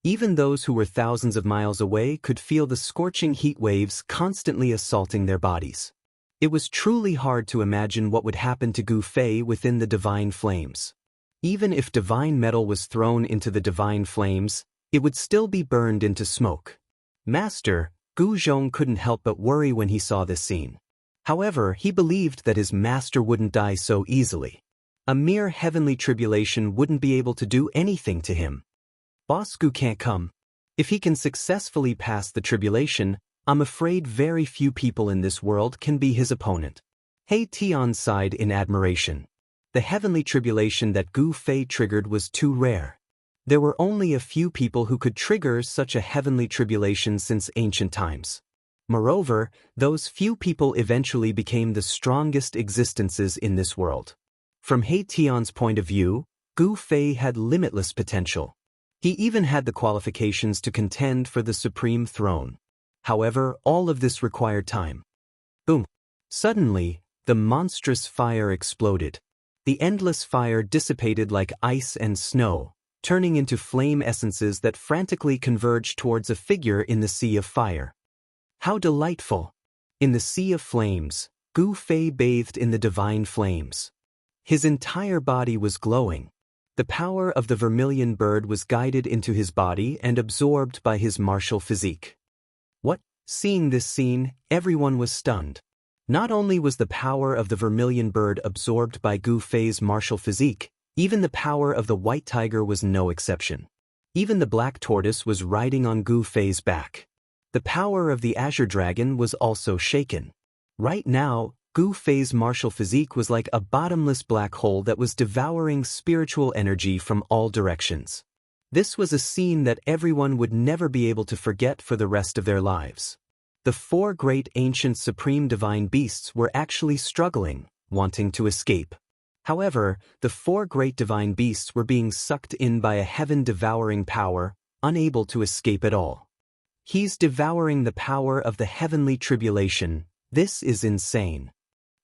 Even those who were thousands of miles away could feel the scorching heat waves constantly assaulting their bodies. It was truly hard to imagine what would happen to Gu Fei within the divine flames. Even if divine metal was thrown into the divine flames, it would still be burned into smoke. Master, Gu Zhong couldn't help but worry when he saw this scene. However, he believed that his master wouldn't die so easily. A mere heavenly tribulation wouldn't be able to do anything to him. Boss Gu can't come. If he can successfully pass the tribulation, I'm afraid very few people in this world can be his opponent. He Tian sighed in admiration. The heavenly tribulation that Gu Fei triggered was too rare. There were only a few people who could trigger such a heavenly tribulation since ancient times. Moreover, those few people eventually became the strongest existences in this world. From He Tian's point of view, Gu Fei had limitless potential. He even had the qualifications to contend for the supreme throne. However, all of this required time. Boom! Suddenly, the monstrous fire exploded. The endless fire dissipated like ice and snow, turning into flame essences that frantically converged towards a figure in the sea of fire. How delightful! In the sea of flames, Gu Fei bathed in the divine flames. His entire body was glowing. The power of the vermilion bird was guided into his body and absorbed by his martial physique. What? Seeing this scene, everyone was stunned. Not only was the power of the vermilion bird absorbed by Gu Fei's martial physique, even the power of the white tiger was no exception. Even the black tortoise was riding on Gu Fei's back. The power of the azure dragon was also shaken. Right now, Gu Fei's martial physique was like a bottomless black hole that was devouring spiritual energy from all directions. This was a scene that everyone would never be able to forget for the rest of their lives. The four great ancient supreme divine beasts were actually struggling, wanting to escape. However, the four great divine beasts were being sucked in by a heaven-devouring power, unable to escape at all. He's devouring the power of the heavenly tribulation. This is insane.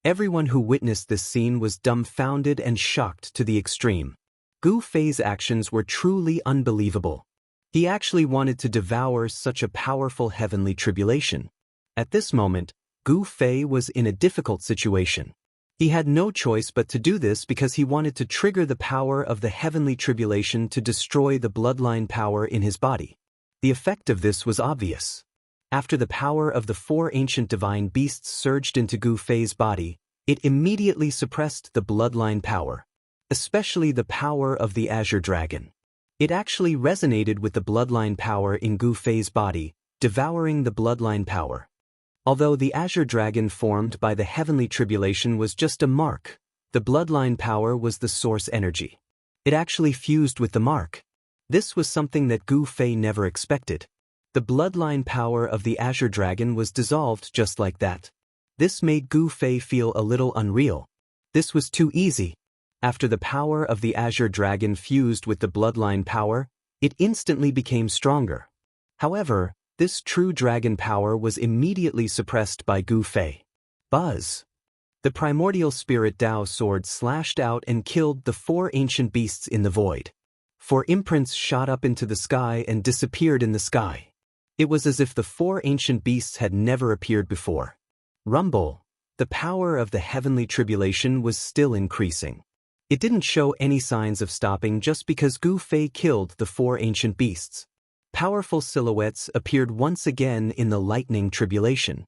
Everyone who witnessed this scene was dumbfounded and shocked to the extreme. Gu Fei's actions were truly unbelievable. He actually wanted to devour such a powerful heavenly tribulation. At this moment, Gu Fei was in a difficult situation. He had no choice but to do this because he wanted to trigger the power of the heavenly tribulation to destroy the bloodline power in his body. The effect of this was obvious. After the power of the four ancient divine beasts surged into Gu Fei's body, it immediately suppressed the bloodline power, especially the power of the azure dragon. It actually resonated with the bloodline power in Gu Fei's body, devouring the bloodline power. Although the azure dragon formed by the heavenly tribulation was just a mark, the bloodline power was the source energy. It actually fused with the mark. This was something that Gu Fei never expected. The bloodline power of the azure dragon was dissolved just like that. This made Gu Fei feel a little unreal. This was too easy. After the power of the azure dragon fused with the bloodline power, it instantly became stronger. However, this true dragon power was immediately suppressed by Gu Fei. Buzz! The primordial spirit Dao sword slashed out and killed the four ancient beasts in the void. Four imprints shot up into the sky and disappeared in the sky. It was as if the four ancient beasts had never appeared before. Rumble! The power of the heavenly tribulation was still increasing. It didn't show any signs of stopping just because Gu Fei killed the four ancient beasts. Powerful silhouettes appeared once again in the lightning tribulation.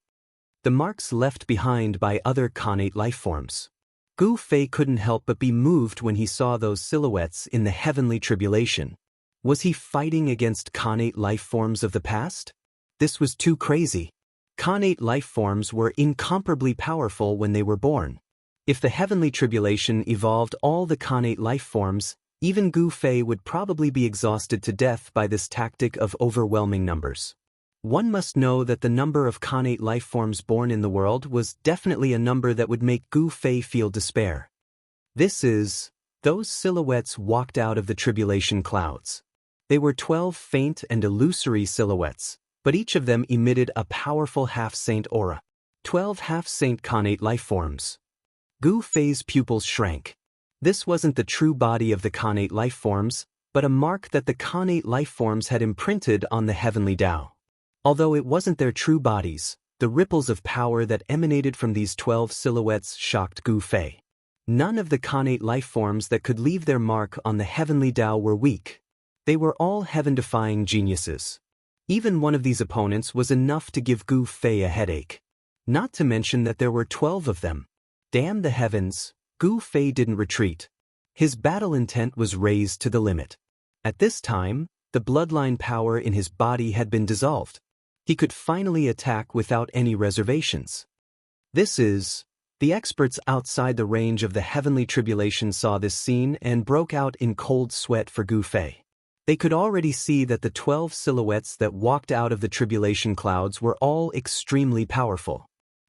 The marks left behind by other Khanate lifeforms. Gu Fei couldn't help but be moved when he saw those silhouettes in the heavenly tribulation. Was he fighting against Khanate lifeforms of the past? This was too crazy. Khanate lifeforms were incomparably powerful when they were born. If the heavenly tribulation evolved all the Khanate lifeforms, even Gu Fei would probably be exhausted to death by this tactic of overwhelming numbers. One must know that the number of Khanate lifeforms born in the world was definitely a number that would make Gu Fei feel despair. Those silhouettes walked out of the tribulation clouds. They were 12 faint and illusory silhouettes, but each of them emitted a powerful half-saint aura. 12 half-saint connate lifeforms. Gu Fei's pupils shrank. This wasn't the true body of the connate lifeforms, but a mark that the connate lifeforms had imprinted on the heavenly Tao. Although it wasn't their true bodies, the ripples of power that emanated from these 12 silhouettes shocked Gu Fei. None of the connate lifeforms that could leave their mark on the heavenly Tao were weak. They were all heaven-defying geniuses. Even one of these opponents was enough to give Gu Fei a headache. Not to mention that there were 12 of them. Damn the heavens, Gu Fei didn't retreat. His battle intent was raised to the limit. At this time, the bloodline power in his body had been dissolved. He could finally attack without any reservations. The experts outside the range of the heavenly tribulation saw this scene and broke out in cold sweat for Gu Fei. They could already see that the 12 silhouettes that walked out of the tribulation clouds were all extremely powerful.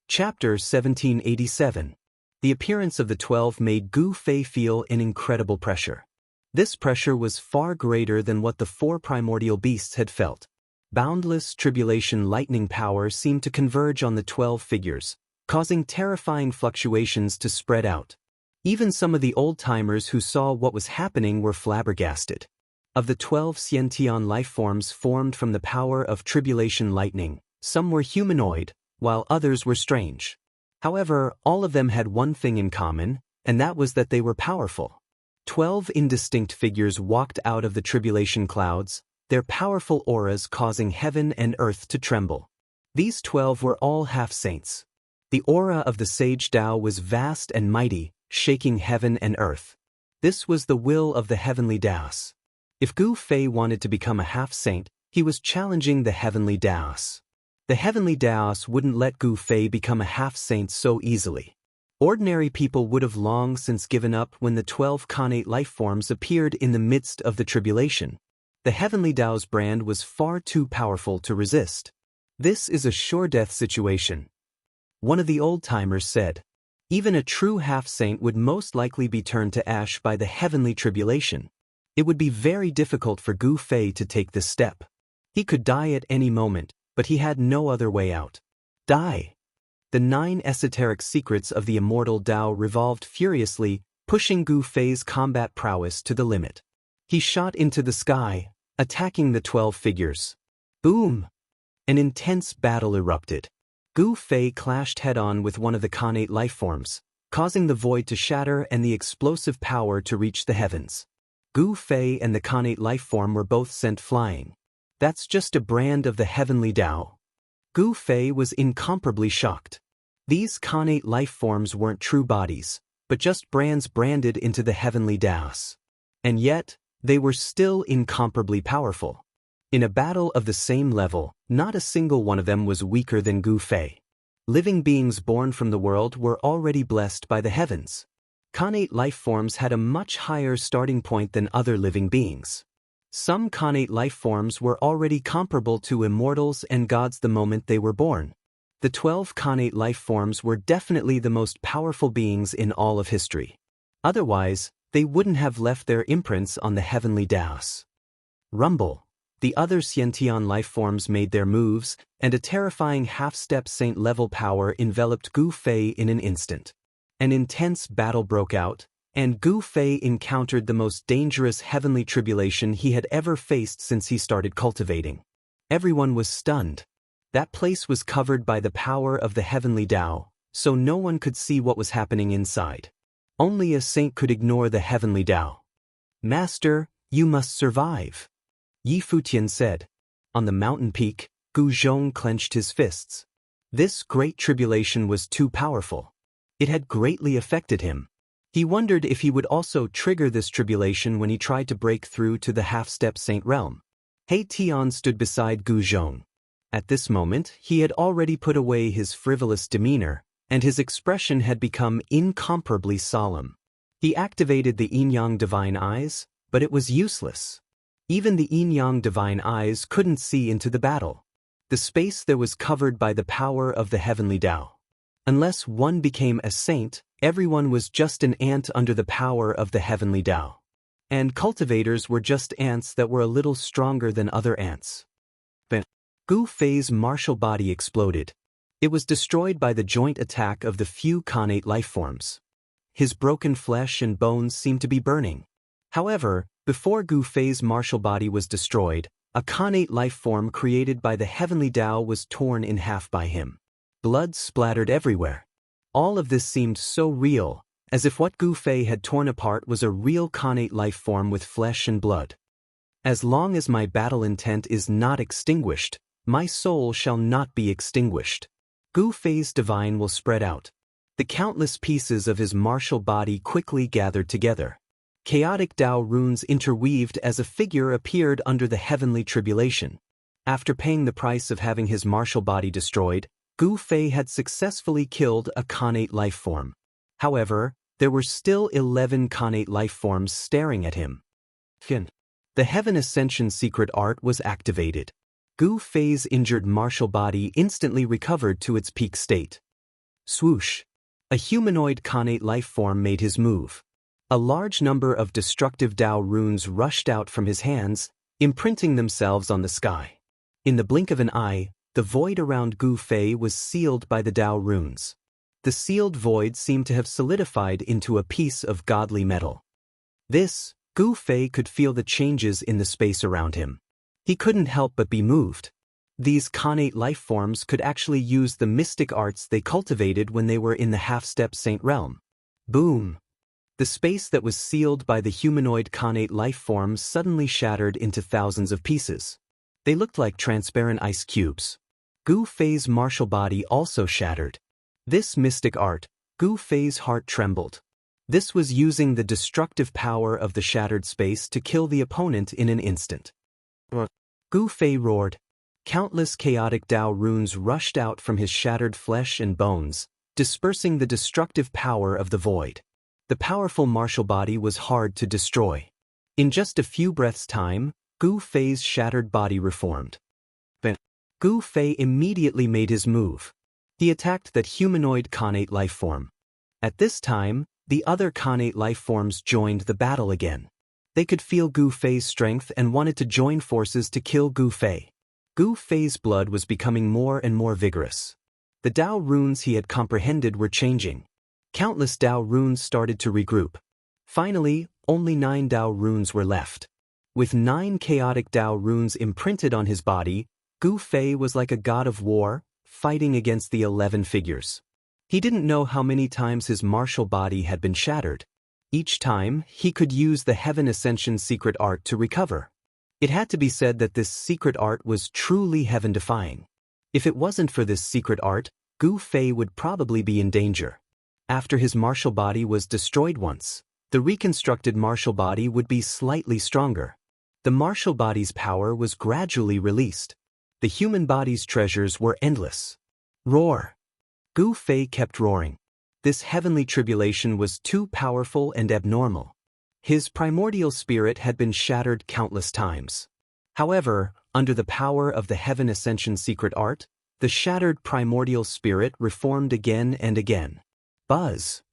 Chapter 1787. The appearance of the 12 made Gu Fei feel an incredible pressure. This pressure was far greater than what the 4 primordial beasts had felt. Boundless tribulation lightning power seemed to converge on the 12 figures, causing terrifying fluctuations to spread out. Even some of the old-timers who saw what was happening were flabbergasted. Of the 12 Xiantian lifeforms formed from the power of tribulation lightning, some were humanoid, while others were strange. However, all of them had one thing in common, and that was that they were powerful. 12 indistinct figures walked out of the tribulation clouds, their powerful auras causing heaven and earth to tremble. These 12 were all half-saints. The aura of the sage Tao was vast and mighty, shaking heaven and earth. This was the will of the heavenly Taos. If Gu Fei wanted to become a half-saint, he was challenging the heavenly Taos. The heavenly Taos wouldn't let Gu Fei become a half-saint so easily. Ordinary people would have long since given up when the 12 connate lifeforms appeared in the midst of the tribulation. The heavenly Tao's brand was far too powerful to resist. This is a sure-death situation. One of the old-timers said. Even a true half-saint would most likely be turned to ash by the heavenly tribulation. It would be very difficult for Gu Fei to take this step. He could die at any moment, but he had no other way out. Die. The 9 esoteric secrets of the immortal Tao revolved furiously, pushing Gu Fei's combat prowess to the limit. He shot into the sky, attacking the 12 figures. Boom! An intense battle erupted. Gu Fei clashed head-on with one of the connate lifeforms, causing the void to shatter and the explosive power to reach the heavens. Gu Fei and the connate lifeform were both sent flying. That's just a brand of the heavenly Tao. Gu Fei was incomparably shocked. These connate lifeforms weren't true bodies, but just brands branded into the heavenly Taos. And yet, they were still incomparably powerful. In a battle of the same level, not a single one of them was weaker than Gu Fei. Living beings born from the world were already blessed by the heavens. Connate lifeforms had a much higher starting point than other living beings. Some connate lifeforms were already comparable to immortals and gods the moment they were born. The 12 connate lifeforms were definitely the most powerful beings in all of history. Otherwise, they wouldn't have left their imprints on the heavenly Taos. Rumble. The other Xiantian lifeforms made their moves, and a terrifying half-step saint-level power enveloped Gu Fei in an instant. An intense battle broke out, and Gu Fei encountered the most dangerous heavenly tribulation he had ever faced since he started cultivating. Everyone was stunned. That place was covered by the power of the heavenly Tao, so no one could see what was happening inside. Only a saint could ignore the heavenly Tao. Master, you must survive, Yi Futian said. On the mountain peak, Gu Zhong clenched his fists. This great tribulation was too powerful. It had greatly affected him. He wondered if he would also trigger this tribulation when he tried to break through to the half-step saint realm. He Tian stood beside Gu Zhong. At this moment, he had already put away his frivolous demeanor, and his expression had become incomparably solemn. He activated the Yin-Yang Divine Eyes, but it was useless. Even the Yin-Yang Divine Eyes couldn't see into the battle. The space there was covered by the power of the heavenly Tao. Unless one became a saint, everyone was just an ant under the power of the heavenly Tao. And cultivators were just ants that were a little stronger than other ants. Gu Fei's martial body exploded. It was destroyed by the joint attack of the few Khanate lifeforms. His broken flesh and bones seemed to be burning. However, before Gu Fei's martial body was destroyed, a Khanate lifeform created by the heavenly Tao was torn in half by him. Blood splattered everywhere. All of this seemed so real, as if what Gu Fei had torn apart was a real Khanate lifeform with flesh and blood. As long as my battle intent is not extinguished, my soul shall not be extinguished. Gu Fei's divine will spread out. The countless pieces of his martial body quickly gathered together. Chaotic Tao runes interweaved as a figure appeared under the heavenly tribulation. After paying the price of having his martial body destroyed, Gu Fei had successfully killed a Khanate lifeform. However, there were still 11 Khanate lifeforms staring at him. The Heaven Ascension secret art was activated. Gu Fei's injured martial body instantly recovered to its peak state. Swoosh! A humanoid Khanate lifeform made his move. A large number of destructive Tao runes rushed out from his hands, imprinting themselves on the sky. In the blink of an eye, the void around Gu Fei was sealed by the Tao runes. The sealed void seemed to have solidified into a piece of godly metal. Gu Fei could feel the changes in the space around him. He couldn't help but be moved. These Khanate lifeforms could actually use the mystic arts they cultivated when they were in the half-step saint realm. Boom! The space that was sealed by the humanoid Khanate lifeforms suddenly shattered into thousands of pieces. They looked like transparent ice cubes. Gu Fei's martial body also shattered. This mystic art, Gu Fei's heart trembled. This was using the destructive power of the shattered space to kill the opponent in an instant. Gu Fei roared. Countless chaotic Tao runes rushed out from his shattered flesh and bones, dispersing the destructive power of the void. The powerful martial body was hard to destroy. In just a few breaths' time, Gu Fei's shattered body reformed. Gu Fei immediately made his move. He attacked that humanoid Khanate lifeform. At this time, the other Khanate lifeforms joined the battle again. They could feel Gu Fei's strength and wanted to join forces to kill Gu Fei. Gu Fei's blood was becoming more and more vigorous. The Tao runes he had comprehended were changing. Countless Tao runes started to regroup. Finally, only 9 Tao runes were left. With 9 chaotic Tao runes imprinted on his body, Gu Fei was like a god of war, fighting against the 11 figures. He didn't know how many times his martial body had been shattered. Each time, he could use the Heaven Ascension secret art to recover. It had to be said that this secret art was truly heaven-defying. If it wasn't for this secret art, Gu Fei would probably be in danger. After his martial body was destroyed once, the reconstructed martial body would be slightly stronger. The martial body's power was gradually released. The human body's treasures were endless. Roar! Gu Fei kept roaring. This heavenly tribulation was too powerful and abnormal. His primordial spirit had been shattered countless times. However, under the power of the Heaven Ascension secret art, the shattered primordial spirit reformed again and again. Buzz!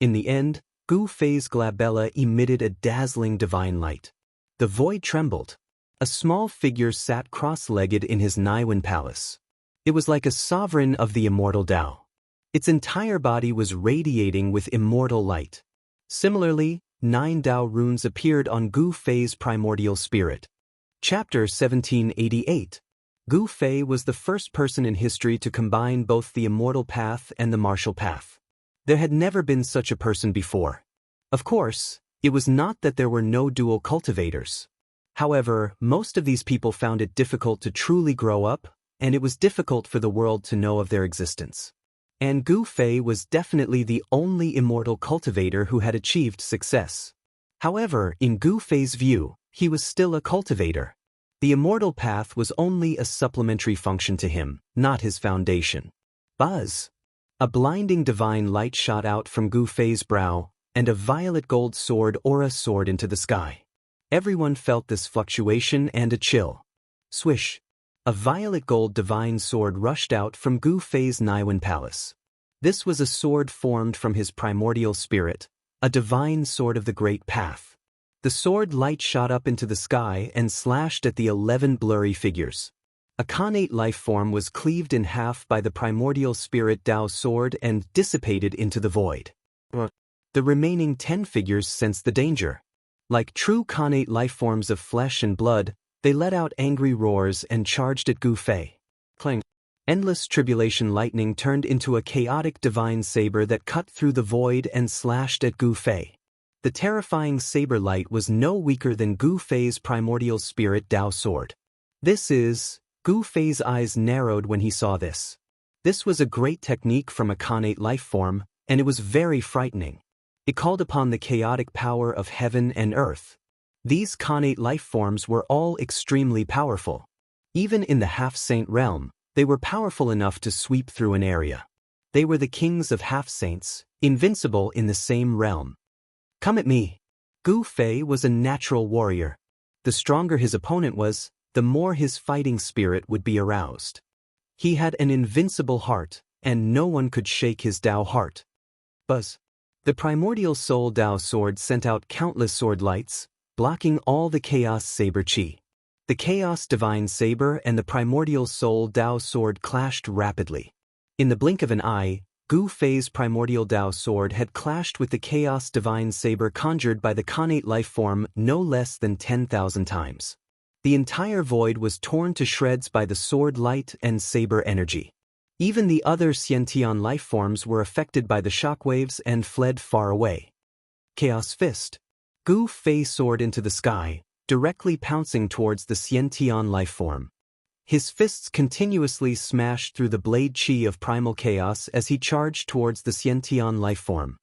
In the end, Gu Fei's glabella emitted a dazzling divine light. The void trembled. A small figure sat cross-legged in his Naiwen palace. It was like a sovereign of the immortal Tao. Its entire body was radiating with immortal light. Similarly, 9 Tao runes appeared on Gu Fei's primordial spirit. Chapter 1788. Gu Fei was the first person in history to combine both the immortal path and the martial path. There had never been such a person before. Of course, it was not that there were no dual cultivators. However, most of these people found it difficult to truly grow up, and it was difficult for the world to know of their existence. And Gu Fei was definitely the only immortal cultivator who had achieved success. However, in Gu Fei's view, he was still a cultivator. The immortal path was only a supplementary function to him, not his foundation. Buzz! A blinding divine light shot out from Gu Fei's brow, and a violet gold sword aura soared into the sky. Everyone felt this fluctuation and a chill. Swish! A violet gold divine sword rushed out from Gu Fei's Naiwen palace. This was a sword formed from his primordial spirit, a divine sword of the great path. The sword light shot up into the sky and slashed at the 11 blurry figures. A Khanate life form was cleaved in half by the primordial spirit Dao sword and dissipated into the void. The remaining 10 figures sensed the danger. Like true Khanate life forms of flesh and blood, they let out angry roars and charged at Gu Fei. Clang. Endless tribulation lightning turned into a chaotic divine saber that cut through the void and slashed at Gu Fei. The terrifying saber light was no weaker than Gu Fei's primordial spirit Dao sword. Gu Fei's eyes narrowed when he saw this. This was a great technique from a Khanate life form, and it was very frightening. It called upon the chaotic power of heaven and earth. These Khanate life forms were all extremely powerful. Even in the half-saint realm, they were powerful enough to sweep through an area. They were the kings of half-saints, invincible in the same realm. Come at me. Gu Fei was a natural warrior. The stronger his opponent was, the more his fighting spirit would be aroused. He had an invincible heart, and no one could shake his Dao heart. Buzz. The primordial soul Dao sword sent out countless sword lights, blocking all the chaos saber chi. The chaos divine saber and the primordial soul Dao sword clashed rapidly. In the blink of an eye, Gu Fei's primordial Dao sword had clashed with the chaos divine saber conjured by the Khanate life form no less than 10,000 times. The entire void was torn to shreds by the sword light and saber energy. Even the other Xiantian life forms were affected by the shockwaves and fled far away. Chaos Fist. Gu Fei soared into the sky, directly pouncing towards the Xiantian life form. His fists continuously smashed through the blade chi of primal chaos as he charged towards the Xiantian life form.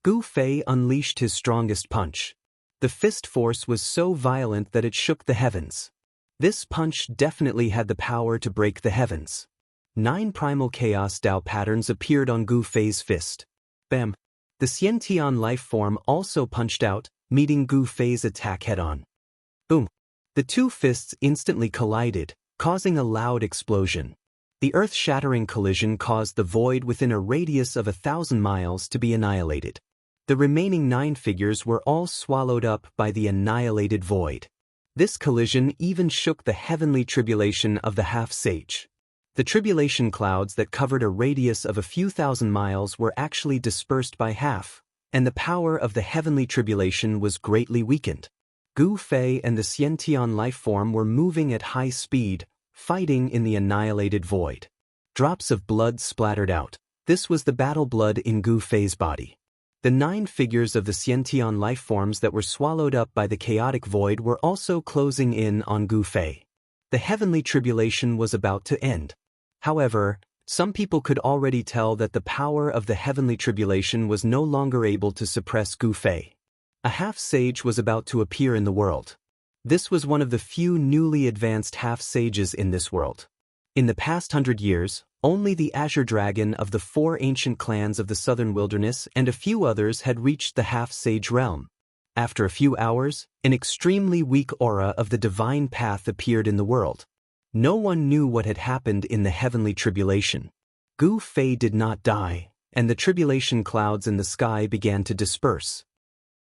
Gu Fei unleashed his strongest punch. The fist force was so violent that it shook the heavens. This punch definitely had the power to break the heavens. 9 primal chaos Dao patterns appeared on Gu Fei's fist. Bam! The Xiantian life form also punched out, meeting Gu Fei's attack head-on. Boom! The two fists instantly collided, causing a loud explosion. The earth-shattering collision caused the void within a radius of 1,000 miles to be annihilated. The remaining 9 figures were all swallowed up by the annihilated void. This collision even shook the heavenly tribulation of the half-sage. The tribulation clouds that covered a radius of a few thousand miles were actually dispersed by half, and the power of the heavenly tribulation was greatly weakened. Gu Fei and the Xiantian life form were moving at high speed, fighting in the annihilated void. Drops of blood splattered out. This was the battle blood in Gu Fei's body. The 9 figures of the Xiantian life forms that were swallowed up by the chaotic void were also closing in on Gu Fei. The heavenly tribulation was about to end. However, some people could already tell that the power of the heavenly tribulation was no longer able to suppress Gu Fei. A half-sage was about to appear in the world. This was one of the few newly advanced half-sages in this world. In the past 100 years, only the Azure Dragon of the 4 ancient clans of the southern wilderness and a few others had reached the half-sage realm. After a few hours, an extremely weak aura of the divine path appeared in the world. No one knew what had happened in the heavenly tribulation. Gu Fei did not die, and the tribulation clouds in the sky began to disperse.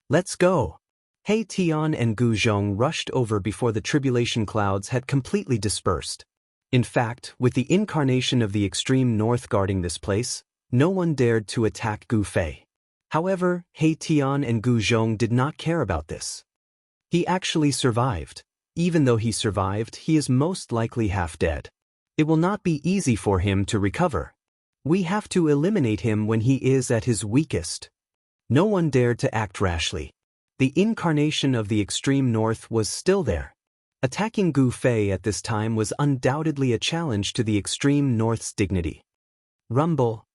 Let's go! He Tian and Gu Zhong rushed over before the tribulation clouds had completely dispersed. In fact, with the incarnation of the extreme north guarding this place, no one dared to attack Gu Fei. However, He Tian and Gu Zhong did not care about this. He actually survived. Even though he survived, he is most likely half dead. It will not be easy for him to recover. We have to eliminate him when he is at his weakest. No one dared to act rashly. The incarnation of the extreme north was still there. Attacking Gu Fei at this time was undoubtedly a challenge to the extreme north's dignity. Rumble.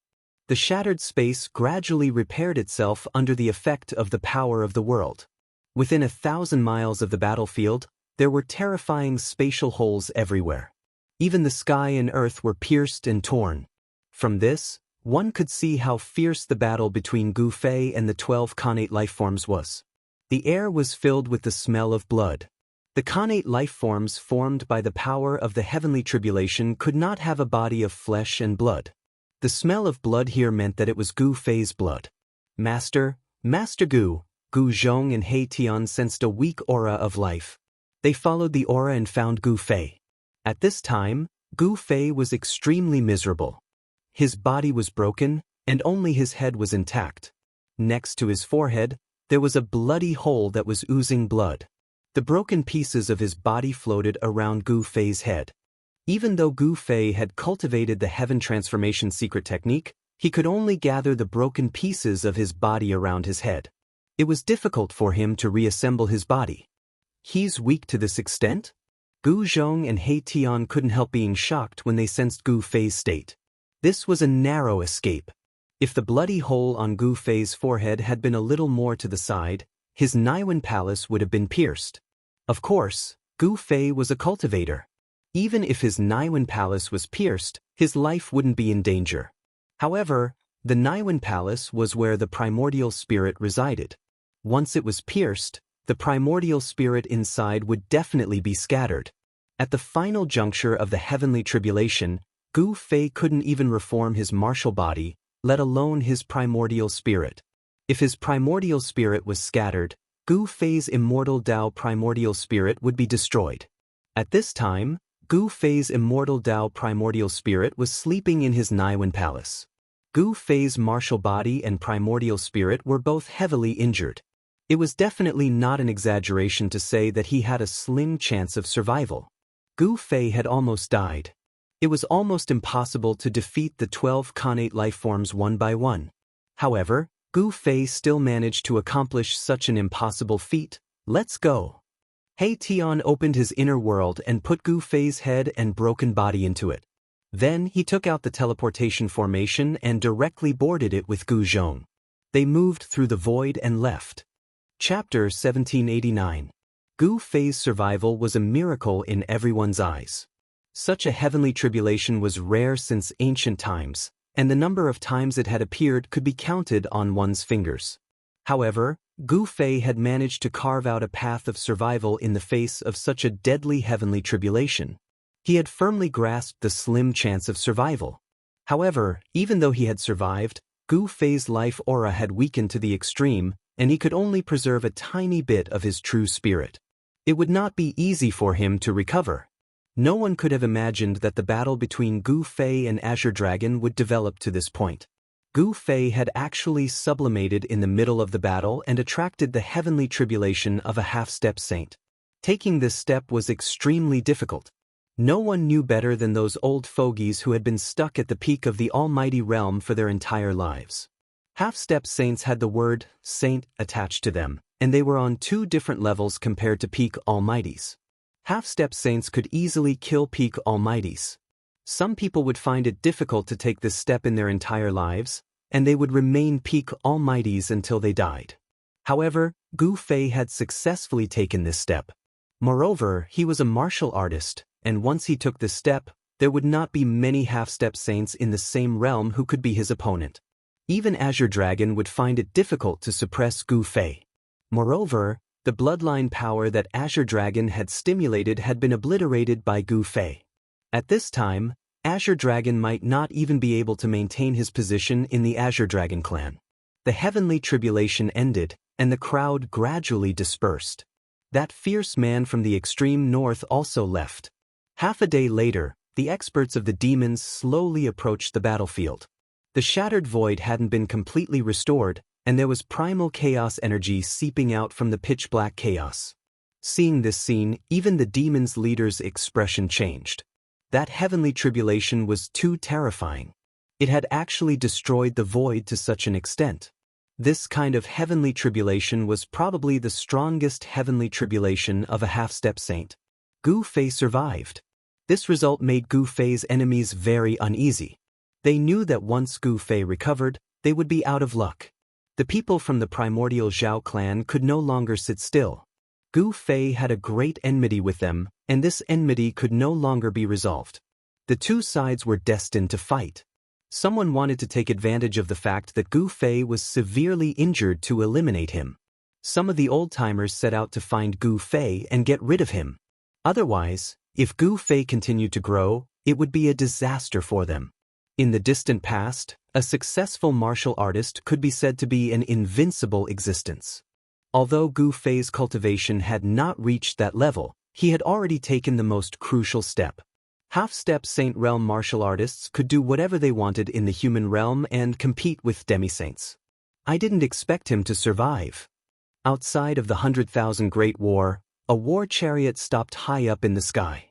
The shattered space gradually repaired itself under the effect of the power of the world. Within 1,000 miles of the battlefield, there were terrifying spatial holes everywhere. Even the sky and earth were pierced and torn. From this, one could see how fierce the battle between Gu Fei and the 12 Khanate life forms was. The air was filled with the smell of blood. The Khanate life forms formed by the power of the heavenly tribulation could not have a body of flesh and blood. The smell of blood here meant that it was Gu Fei's blood. Master Gu Zhong and He Tian sensed a weak aura of life. They followed the aura and found Gu Fei. At this time, Gu Fei was extremely miserable. His body was broken, and only his head was intact. Next to his forehead, there was a bloody hole that was oozing blood. The broken pieces of his body floated around Gu Fei's head. Even though Gu Fei had cultivated the heaven transformation secret technique, he could only gather the broken pieces of his body around his head. It was difficult for him to reassemble his body. He's weak to this extent? Gu Zhong and He Tian couldn't help being shocked when they sensed Gu Fei's state. This was a narrow escape. If the bloody hole on Gu Fei's forehead had been a little more to the side, his Naiwen palace would have been pierced. Of course, Gu Fei was a cultivator. Even if his Naiwen palace was pierced, his life wouldn't be in danger. However, the Naiwen palace was where the primordial spirit resided. Once it was pierced, the primordial spirit inside would definitely be scattered. At the final juncture of the heavenly tribulation, Gu Fei couldn't even reform his martial body, let alone his primordial spirit. If his primordial spirit was scattered, Gu Fei's immortal Dao primordial spirit would be destroyed. At this time, Gu Fei's immortal Dao primordial spirit was sleeping in his Naiwen palace. Gu Fei's martial body and primordial spirit were both heavily injured. It was definitely not an exaggeration to say that he had a slim chance of survival. Gu Fei had almost died. It was almost impossible to defeat the 12 Khanate lifeforms one by one. However, Gu Fei still managed to accomplish such an impossible feat. Let's go. He Tian opened his inner world and put Gu Fei's head and broken body into it. Then he took out the teleportation formation and directly boarded it with Gu Zhong. They moved through the void and left. Chapter 1789. Gu Fei's survival was a miracle in everyone's eyes. Such a heavenly tribulation was rare since ancient times, and the number of times it had appeared could be counted on one's fingers. However, Gu Fei had managed to carve out a path of survival in the face of such a deadly heavenly tribulation. He had firmly grasped the slim chance of survival. However, even though he had survived, Gu Fei's life aura had weakened to the extreme, and he could only preserve a tiny bit of his true spirit. It would not be easy for him to recover. No one could have imagined that the battle between Gu Fei and Azure Dragon would develop to this point. Gu Fei had actually sublimated in the middle of the battle and attracted the heavenly tribulation of a half-step saint. Taking this step was extremely difficult. No one knew better than those old fogies who had been stuck at the peak of the almighty realm for their entire lives. Half-step saints had the word saint attached to them, and they were on two different levels compared to peak almighties. Half-step saints could easily kill peak almighties. Some people would find it difficult to take this step in their entire lives, and they would remain peak almighties until they died. However, Gu Fei had successfully taken this step. Moreover, he was a martial artist, and once he took this step, there would not be many half-step saints in the same realm who could be his opponent. Even Azure Dragon would find it difficult to suppress Gu Fei. Moreover, the bloodline power that Azure Dragon had stimulated had been obliterated by Gu Fei. At this time, Azure Dragon might not even be able to maintain his position in the Azure Dragon clan. The heavenly tribulation ended, and the crowd gradually dispersed. That fierce man from the extreme north also left. Half a day later, the experts of the demons slowly approached the battlefield. The shattered void hadn't been completely restored, and there was primal chaos energy seeping out from the pitch-black chaos. Seeing this scene, even the demons' leader's expression changed. That heavenly tribulation was too terrifying. It had actually destroyed the void to such an extent. This kind of heavenly tribulation was probably the strongest heavenly tribulation of a half-step saint. Gu Fei survived. This result made Gu Fei's enemies very uneasy. They knew that once Gu Fei recovered, they would be out of luck. The people from the primordial Zhao clan could no longer sit still. Gu Fei had a great enmity with them, and this enmity could no longer be resolved. The two sides were destined to fight. Someone wanted to take advantage of the fact that Gu Fei was severely injured to eliminate him. Some of the old-timers set out to find Gu Fei and get rid of him. Otherwise, if Gu Fei continued to grow, it would be a disaster for them. In the distant past, a successful martial artist could be said to be an invincible existence. Although Gu Fei's cultivation had not reached that level, he had already taken the most crucial step. Half-step Saint Realm martial artists could do whatever they wanted in the human realm and compete with demi-saints. I didn't expect him to survive. Outside of the 100,000 Great War, a war chariot stopped high up in the sky.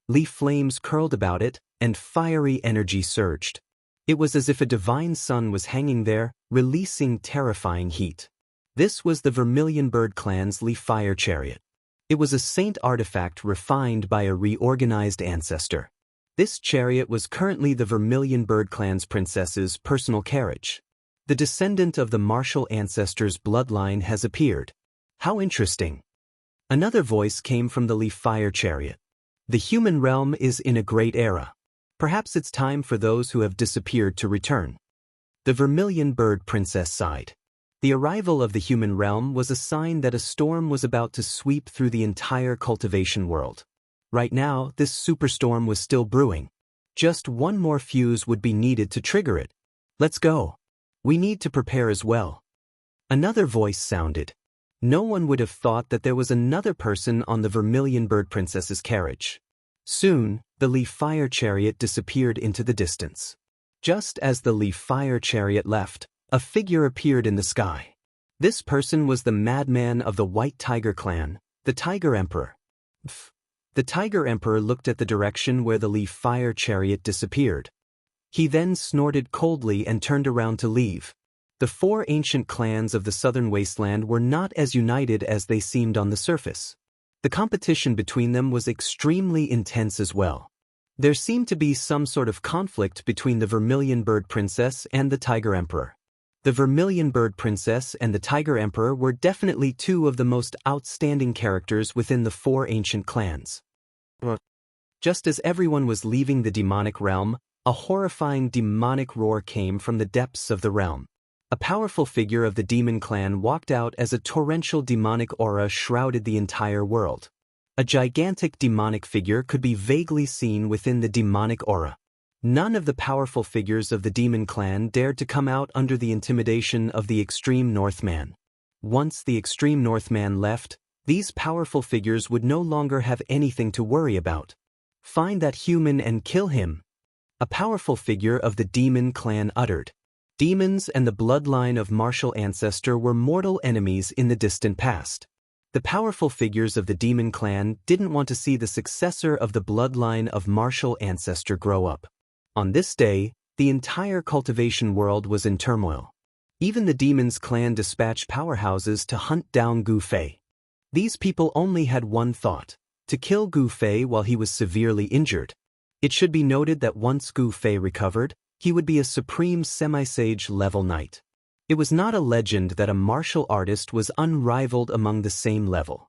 Leaf flames curled about it, and fiery energy surged. It was as if a divine sun was hanging there, releasing terrifying heat. This was the Vermilion Bird clan's Leaf Fire Chariot. It was a saint artifact refined by a reorganized ancestor. This chariot was currently the Vermilion Bird clan's princess's personal carriage. The descendant of the martial ancestor's bloodline has appeared. How interesting. Another voice came from the Leaf Fire Chariot. The human realm is in a great era. Perhaps it's time for those who have disappeared to return. The Vermilion Bird princess sighed. The arrival of the human realm was a sign that a storm was about to sweep through the entire cultivation world. Right now, this superstorm was still brewing. Just one more fuse would be needed to trigger it. Let's go. We need to prepare as well. Another voice sounded. No one would have thought that there was another person on the Vermilion Bird princess's carriage. Soon, the Leaf Fire Chariot disappeared into the distance. Just as the Leaf Fire Chariot left, a figure appeared in the sky. This person was the madman of the White Tiger clan, the Tiger Emperor. The Tiger Emperor looked at the direction where the Leaf Fire Chariot disappeared. He then snorted coldly and turned around to leave. The four ancient clans of the southern wasteland were not as united as they seemed on the surface. The competition between them was extremely intense as well. There seemed to be some sort of conflict between the Vermilion Bird Princess and the Tiger Emperor. The Vermilion Bird Princess and the Tiger Emperor were definitely two of the most outstanding characters within the four ancient clans. Just as everyone was leaving the demonic realm, a horrifying demonic roar came from the depths of the realm. A powerful figure of the demon clan walked out as a torrential demonic aura shrouded the entire world. A gigantic demonic figure could be vaguely seen within the demonic aura. None of the powerful figures of the demon clan dared to come out under the intimidation of the Extreme Northman. Once the Extreme Northman left, these powerful figures would no longer have anything to worry about. Find that human and kill him. A powerful figure of the demon clan uttered. Demons and the bloodline of martial ancestor were mortal enemies in the distant past. The powerful figures of the demon clan didn't want to see the successor of the bloodline of martial ancestor grow up. On this day, the entire cultivation world was in turmoil. Even the demons clan dispatched powerhouses to hunt down Gu Fei. These people only had one thought: to kill Gu Fei while he was severely injured. It should be noted that once Gu Fei recovered, he would be a supreme semi-sage level knight. It was not a legend that a martial artist was unrivaled among the same level.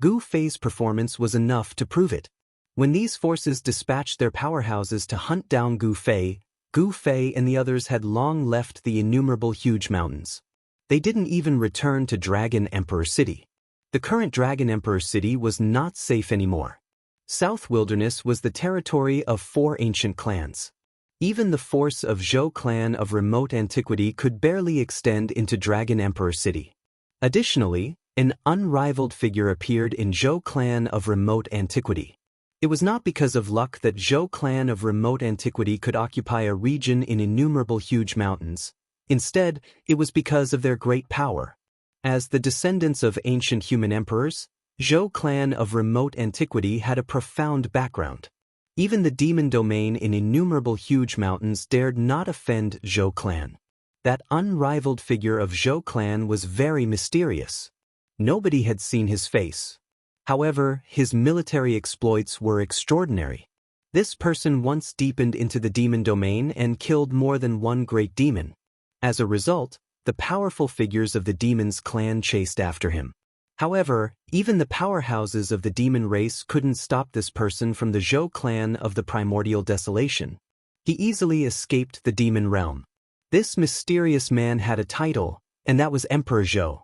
Gu Fei's performance was enough to prove it. When these forces dispatched their powerhouses to hunt down Gu Fei and the others had long left the innumerable huge mountains. They didn't even return to Dragon Emperor City. The current Dragon Emperor City was not safe anymore. South Wilderness was the territory of four ancient clans. Even the force of Zhou clan of remote antiquity could barely extend into Dragon Emperor City. Additionally, an unrivaled figure appeared in Zhou clan of remote antiquity. It was not because of luck that Zhou clan of remote antiquity could occupy a region in innumerable huge mountains. Instead, it was because of their great power. As the descendants of ancient human emperors, Zhou clan of remote antiquity had a profound background. Even the demon domain in innumerable huge mountains dared not offend Zhou clan. That unrivaled figure of Zhou clan was very mysterious. Nobody had seen his face. However, his military exploits were extraordinary. This person once deepened into the demon domain and killed more than one great demon. As a result, the powerful figures of the demons clan chased after him. However, even the powerhouses of the demon race couldn't stop this person from the Zhou clan of the primordial desolation. He easily escaped the demon realm. This mysterious man had a title, and that was Emperor Zhou.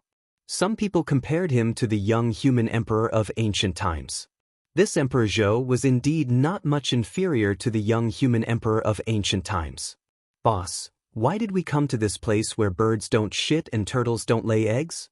Some people compared him to the young human emperor of ancient times. This Emperor Zhou was indeed not much inferior to the young human emperor of ancient times. Boss, why did we come to this place where birds don't shit and turtles don't lay eggs?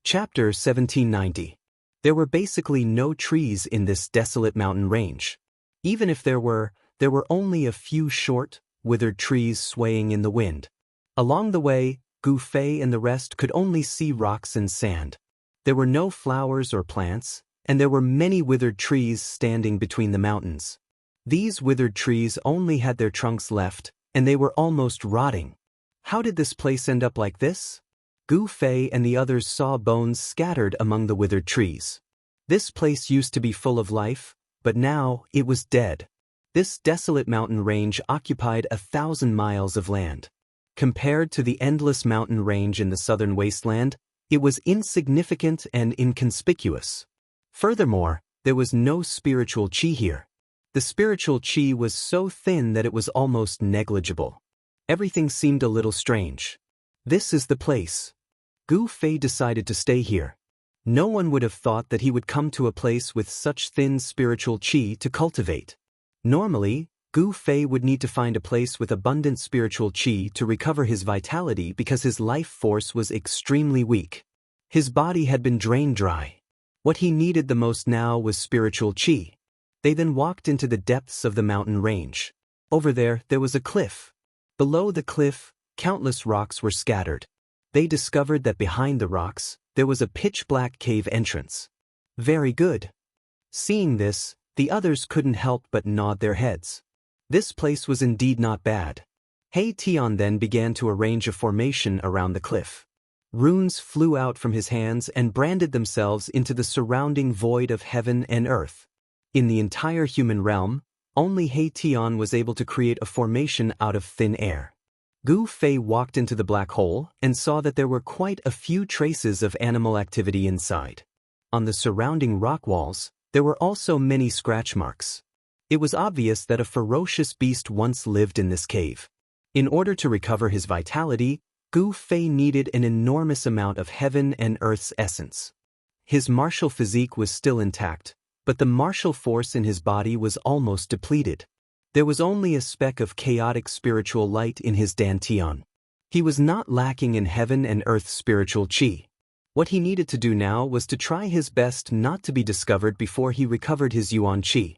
Chapter 1790. There were basically no trees in this desolate mountain range. Even if there were, there were only a few short, withered trees swaying in the wind. Along the way, Gu Fei and the rest could only see rocks and sand. There were no flowers or plants, and there were many withered trees standing between the mountains. These withered trees only had their trunks left, and they were almost rotting. How did this place end up like this? Gu Fei and the others saw bones scattered among the withered trees. This place used to be full of life, but now it was dead. This desolate mountain range occupied 1,000 miles of land. Compared to the endless mountain range in the southern wasteland, it was insignificant and inconspicuous. Furthermore, there was no spiritual chi here. The spiritual chi was so thin that it was almost negligible. Everything seemed a little strange. This is the place. Gu Fei decided to stay here. No one would have thought that he would come to a place with such thin spiritual chi to cultivate. Normally, Gu Fei would need to find a place with abundant spiritual chi to recover his vitality because his life force was extremely weak. His body had been drained dry. What he needed the most now was spiritual chi. They then walked into the depths of the mountain range. Over there was a cliff. Below the cliff, countless rocks were scattered. They discovered that behind the rocks, there was a pitch-black cave entrance. Very good. Seeing this, the others couldn't help but nod their heads. This place was indeed not bad. He Tian then began to arrange a formation around the cliff. Runes flew out from his hands and branded themselves into the surrounding void of heaven and earth. In the entire human realm, only He Tian was able to create a formation out of thin air. Gu Fei walked into the black hole and saw that there were quite a few traces of animal activity inside. On the surrounding rock walls, there were also many scratch marks. It was obvious that a ferocious beast once lived in this cave. In order to recover his vitality, Gu Fei needed an enormous amount of heaven and earth's essence. His martial physique was still intact, but the martial force in his body was almost depleted. There was only a speck of chaotic spiritual light in his dantian. He was not lacking in heaven and earth's spiritual chi. What he needed to do now was to try his best not to be discovered before he recovered his yuan chi.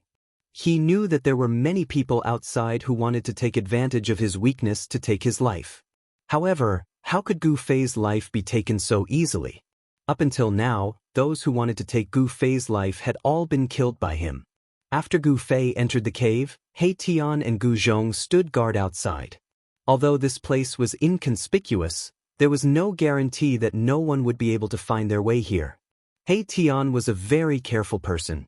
He knew that there were many people outside who wanted to take advantage of his weakness to take his life. However, how could Gu Fei's life be taken so easily? Up until now, those who wanted to take Gu Fei's life had all been killed by him. After Gu Fei entered the cave, He Tian and Gu Zhong stood guard outside. Although this place was inconspicuous, there was no guarantee that no one would be able to find their way here. He Tian was a very careful person.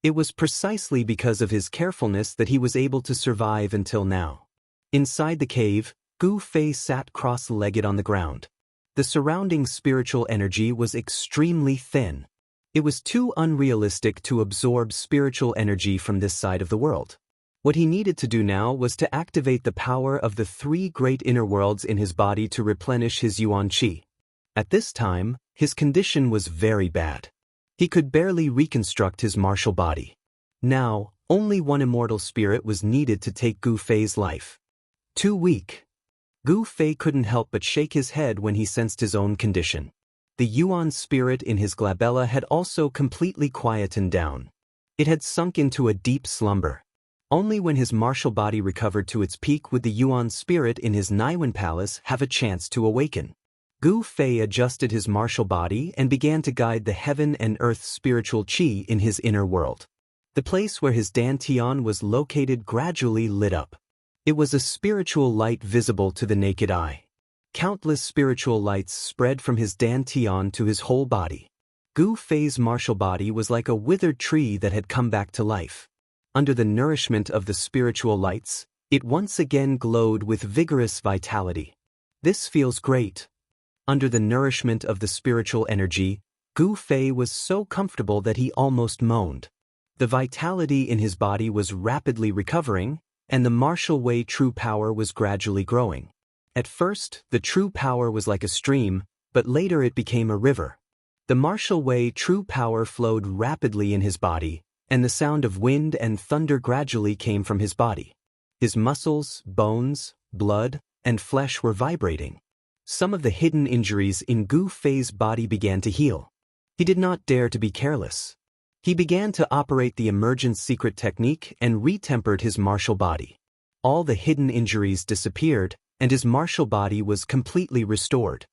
It was precisely because of his carefulness that he was able to survive until now. Inside the cave, Gu Fei sat cross-legged on the ground. The surrounding spiritual energy was extremely thin. It was too unrealistic to absorb spiritual energy from this side of the world. What he needed to do now was to activate the power of the 3 great inner worlds in his body to replenish his yuan chi. At this time, his condition was very bad. He could barely reconstruct his martial body. Now, only one immortal spirit was needed to take Gu Fei's life. Too weak. Gu Fei couldn't help but shake his head when he sensed his own condition. The yuan spirit in his glabella had also completely quietened down. It had sunk into a deep slumber. Only when his martial body recovered to its peak would the yuan spirit in his Naiwan palace have a chance to awaken. Gu Fei adjusted his martial body and began to guide the heaven and earth spiritual chi in his inner world. The place where his dantian was located gradually lit up. It was a spiritual light visible to the naked eye. Countless spiritual lights spread from his dantian to his whole body. Gu Fei's martial body was like a withered tree that had come back to life. Under the nourishment of the spiritual lights, it once again glowed with vigorous vitality. This feels great. Under the nourishment of the spiritual energy, Gu Fei was so comfortable that he almost moaned. The vitality in his body was rapidly recovering, and the martial way true power was gradually growing. At first, the true power was like a stream, but later it became a river. The martial way true power flowed rapidly in his body, and the sound of wind and thunder gradually came from his body. His muscles, bones, blood, and flesh were vibrating. Some of the hidden injuries in Gu Fei's body began to heal. He did not dare to be careless. He began to operate the emergent secret technique and retempered his martial body. All the hidden injuries disappeared, and his martial body was completely restored.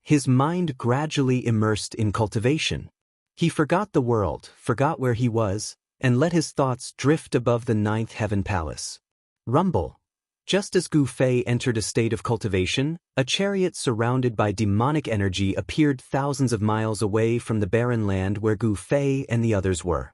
His mind gradually immersed in cultivation. He forgot the world, forgot where he was, and let his thoughts drift above the ninth heaven palace. Rumble. Just as Gu Fei entered a state of cultivation, a chariot surrounded by demonic energy appeared thousands of miles away from the barren land where Gu Fei and the others were.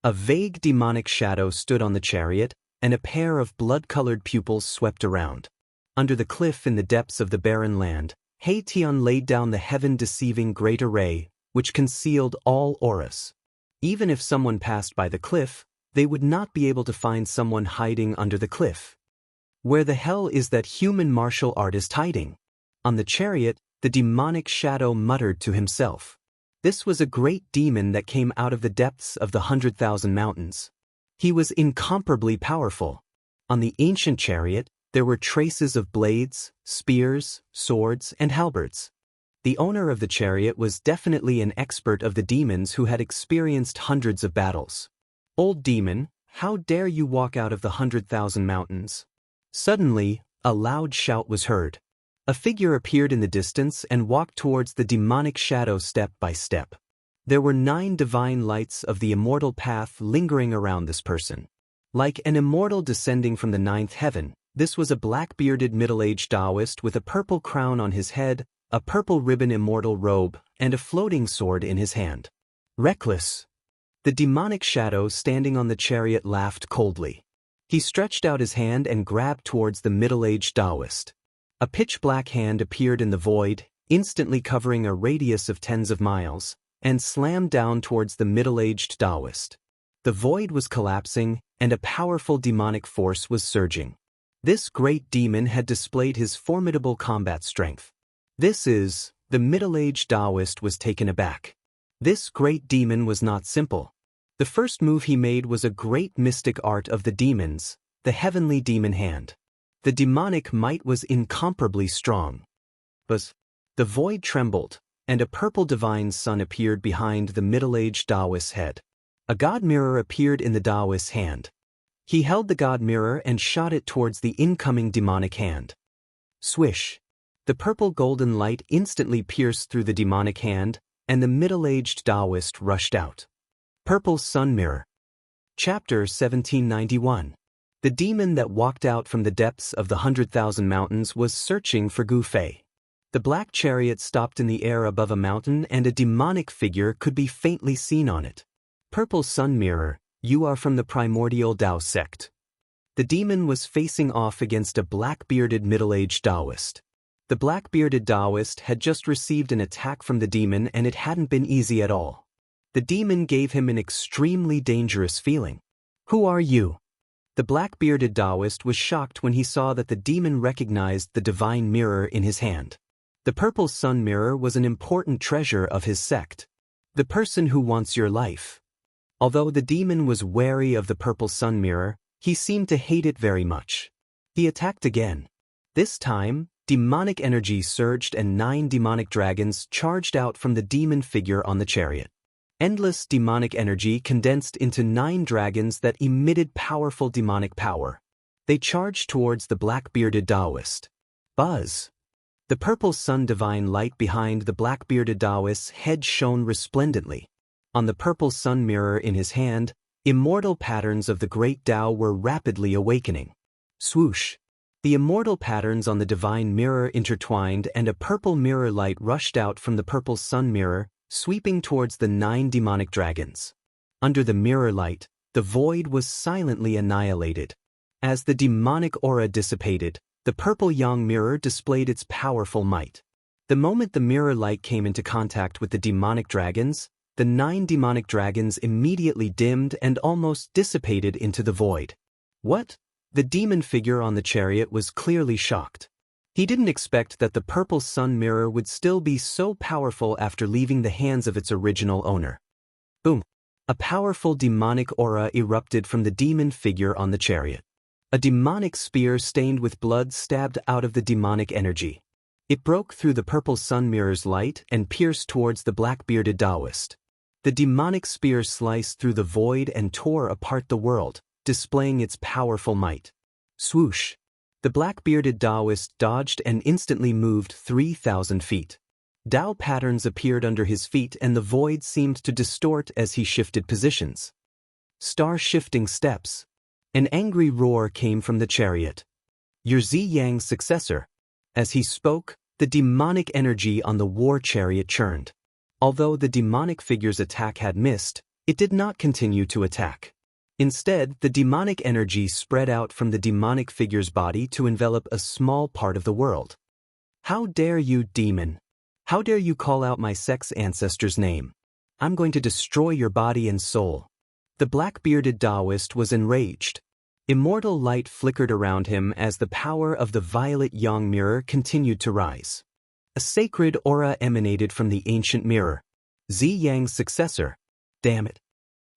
A vague demonic shadow stood on the chariot, and a pair of blood-colored pupils swept around. Under the cliff in the depths of the barren land, He Tian laid down the heaven-deceiving great array, which concealed all auras. Even if someone passed by the cliff, they would not be able to find someone hiding under the cliff. Where the hell is that human martial artist hiding? On the chariot, the demonic shadow muttered to himself. This was a great demon that came out of the depths of the 100,000 mountains. He was incomparably powerful. On the ancient chariot, there were traces of blades, spears, swords, and halberds. The owner of the chariot was definitely an expert of the demons who had experienced hundreds of battles. Old demon, how dare you walk out of the 100,000 mountains? Suddenly, a loud shout was heard. A figure appeared in the distance and walked towards the demonic shadow step by step. There were 9 divine lights of the immortal path lingering around this person. Like an immortal descending from the 9th heaven, this was a black-bearded middle-aged Taoist with a purple crown on his head, a purple ribbon immortal robe, and a floating sword in his hand. Reckless. The demonic shadow standing on the chariot laughed coldly. He stretched out his hand and grabbed towards the middle-aged Taoist. A pitch-black hand appeared in the void, instantly covering a radius of tens of miles, and slammed down towards the middle-aged Taoist. The void was collapsing, and a powerful demonic force was surging. This great demon had displayed his formidable combat strength. The middle-aged Taoist was taken aback. This great demon was not simple. The first move he made was a great mystic art of the demons, the heavenly demon hand. The demonic might was incomparably strong. But the void trembled, and a purple divine sun appeared behind the middle-aged Taoist's head. A god mirror appeared in the Taoist's hand. He held the god mirror and shot it towards the incoming demonic hand. Swish! The purple golden light instantly pierced through the demonic hand, and the middle-aged Taoist rushed out. Purple Sun Mirror. Chapter 1791. The demon that walked out from the depths of the 100,000 mountains was searching for Gu Fei. The black chariot stopped in the air above a mountain and a demonic figure could be faintly seen on it. Purple Sun Mirror, you are from the primordial Tao sect. The demon was facing off against a black-bearded middle-aged Taoist. The black-bearded Taoist had just received an attack from the demon and it hadn't been easy at all. The demon gave him an extremely dangerous feeling. Who are you? The black-bearded Taoist was shocked when he saw that the demon recognized the divine mirror in his hand. The purple sun mirror was an important treasure of his sect. The person who wants your life. Although the demon was wary of the purple sun mirror, he seemed to hate it very much. He attacked again. This time, demonic energy surged and 9 demonic dragons charged out from the demon figure on the chariot. Endless demonic energy condensed into 9 dragons that emitted powerful demonic power. They charged towards the black-bearded Taoist. Buzz! The purple sun divine light behind the black-bearded Taoist's head shone resplendently. On the purple sun mirror in his hand, immortal patterns of the great Tao were rapidly awakening. Swoosh! The immortal patterns on the divine mirror intertwined and a purple mirror light rushed out from the purple sun mirror, sweeping towards the 9 demonic dragons. Under the mirror light, the void was silently annihilated. As the demonic aura dissipated, the purple yang mirror displayed its powerful might. The moment the mirror light came into contact with the demonic dragons, the 9 demonic dragons immediately dimmed and almost dissipated into the void. What? The demon figure on the chariot was clearly shocked. He didn't expect that the purple sun mirror would still be so powerful after leaving the hands of its original owner. Boom! A powerful demonic aura erupted from the demon figure on the chariot. A demonic spear stained with blood stabbed out of the demonic energy. It broke through the purple sun mirror's light and pierced towards the black-bearded Taoist. The demonic spear sliced through the void and tore apart the world, displaying its powerful might. Swoosh! The black-bearded Taoist dodged and instantly moved 3,000 feet. Tao patterns appeared under his feet and the void seemed to distort as he shifted positions. Star-shifting steps. An angry roar came from the chariot. "You're Zi Yang's successor." As he spoke, the demonic energy on the war chariot churned. Although the demonic figure's attack had missed, it did not continue to attack. Instead, the demonic energy spread out from the demonic figure's body to envelop a small part of the world. "How dare you, demon? How dare you call out my sex ancestor's name? I'm going to destroy your body and soul." The black-bearded Taoist was enraged. Immortal light flickered around him as the power of the violet yang mirror continued to rise. A sacred aura emanated from the ancient mirror. Zi Yang's successor. Damn it.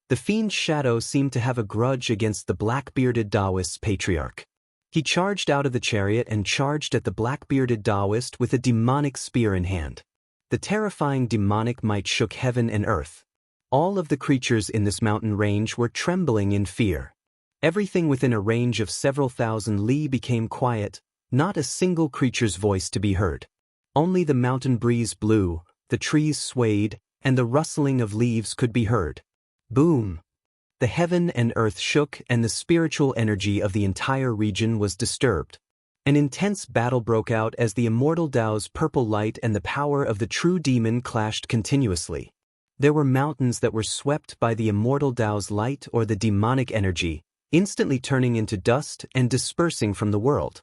The fiend's shadow seemed to have a grudge against the black-bearded Taoist's patriarch. He charged out of the chariot and charged at the black-bearded Taoist with a demonic spear in hand. The terrifying demonic might shook heaven and earth. All of the creatures in this mountain range were trembling in fear. Everything within a range of several thousand li became quiet, not a single creature's voice to be heard. Only the mountain breeze blew, the trees swayed, and the rustling of leaves could be heard. Boom! The heaven and earth shook and the spiritual energy of the entire region was disturbed. An intense battle broke out as the immortal Tao's purple light and the power of the true demon clashed continuously. There were mountains that were swept by the immortal Tao's light or the demonic energy, instantly turning into dust and dispersing from the world.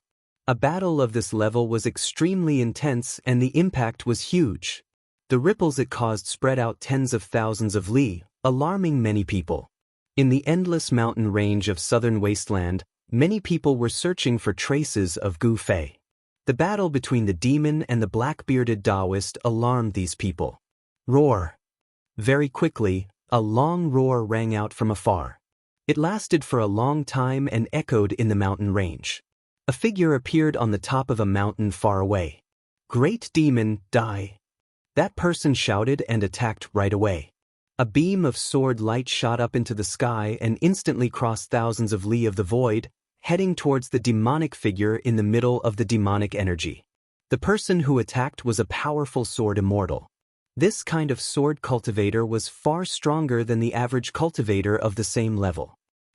A battle of this level was extremely intense and the impact was huge. The ripples it caused spread out tens of thousands of li, alarming many people. In the endless mountain range of southern wasteland, many people were searching for traces of Gu Fei. The battle between the demon and the black-bearded Taoist alarmed these people. Roar! Very quickly, a long roar rang out from afar. It lasted for a long time and echoed in the mountain range. A figure appeared on the top of a mountain far away. "Great demon, die!" That person shouted and attacked right away. A beam of sword light shot up into the sky and instantly crossed thousands of li of the void, heading towards the demonic figure in the middle of the demonic energy. The person who attacked was a powerful sword immortal. This kind of sword cultivator was far stronger than the average cultivator of the same level.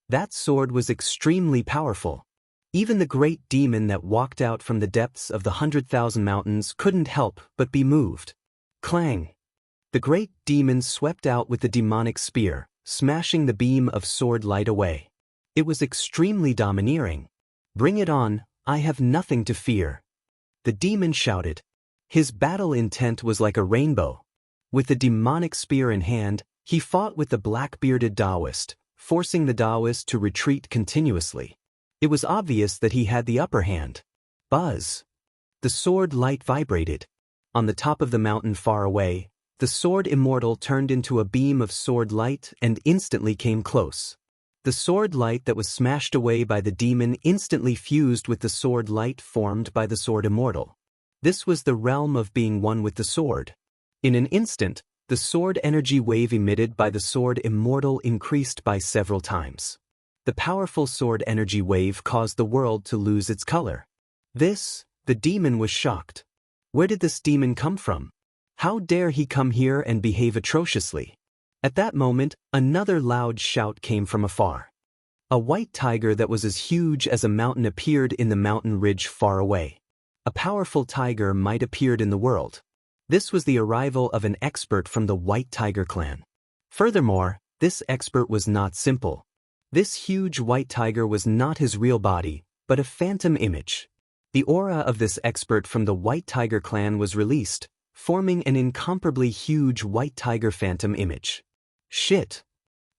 That sword was extremely powerful. Even the great demon that walked out from the depths of the 100,000 mountains couldn't help but be moved. Clang! The great demon swept out with the demonic spear, smashing the beam of sword light away. It was extremely domineering. "Bring it on, I have nothing to fear," the demon shouted. His battle intent was like a rainbow. With the demonic spear in hand, he fought with the black-bearded Taoist, forcing the Taoist to retreat continuously. It was obvious that he had the upper hand. Buzz! The sword light vibrated. On the top of the mountain far away, the sword immortal turned into a beam of sword light and instantly came close. The sword light that was smashed away by the demon instantly fused with the sword light formed by the sword immortal. This was the realm of being one with the sword. In an instant, the sword energy wave emitted by the sword immortal increased by several times. The powerful sword energy wave caused the world to lose its color. The demon was shocked. Where did this demon come from? How dare he come here and behave atrociously? At that moment, another loud shout came from afar. A white tiger that was as huge as a mountain appeared in the mountain ridge far away. A powerful tiger might appeared in the world. This was the arrival of an expert from the White Tiger clan. Furthermore, this expert was not simple. This huge white tiger was not his real body, but a phantom image. The aura of this expert from the White Tiger clan was released, forming an incomparably huge white tiger phantom image. Shit!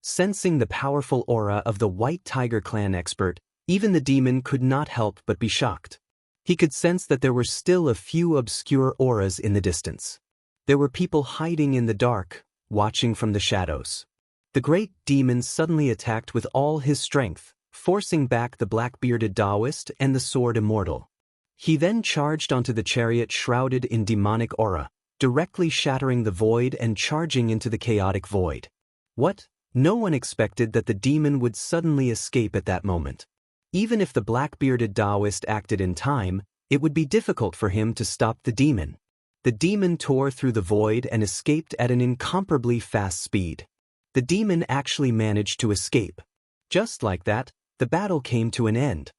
Sensing the powerful aura of the White Tiger clan expert, even the demon could not help but be shocked. He could sense that there were still a few obscure auras in the distance. There were people hiding in the dark, watching from the shadows. The great demon suddenly attacked with all his strength, forcing back the black-bearded Taoist and the sword immortal. He then charged onto the chariot shrouded in demonic aura, directly shattering the void and charging into the chaotic void. What? No one expected that the demon would suddenly escape at that moment. Even if the black-bearded Taoist acted in time, it would be difficult for him to stop the demon. The demon tore through the void and escaped at an incomparably fast speed. The demon actually managed to escape. Just like that, the battle came to an end.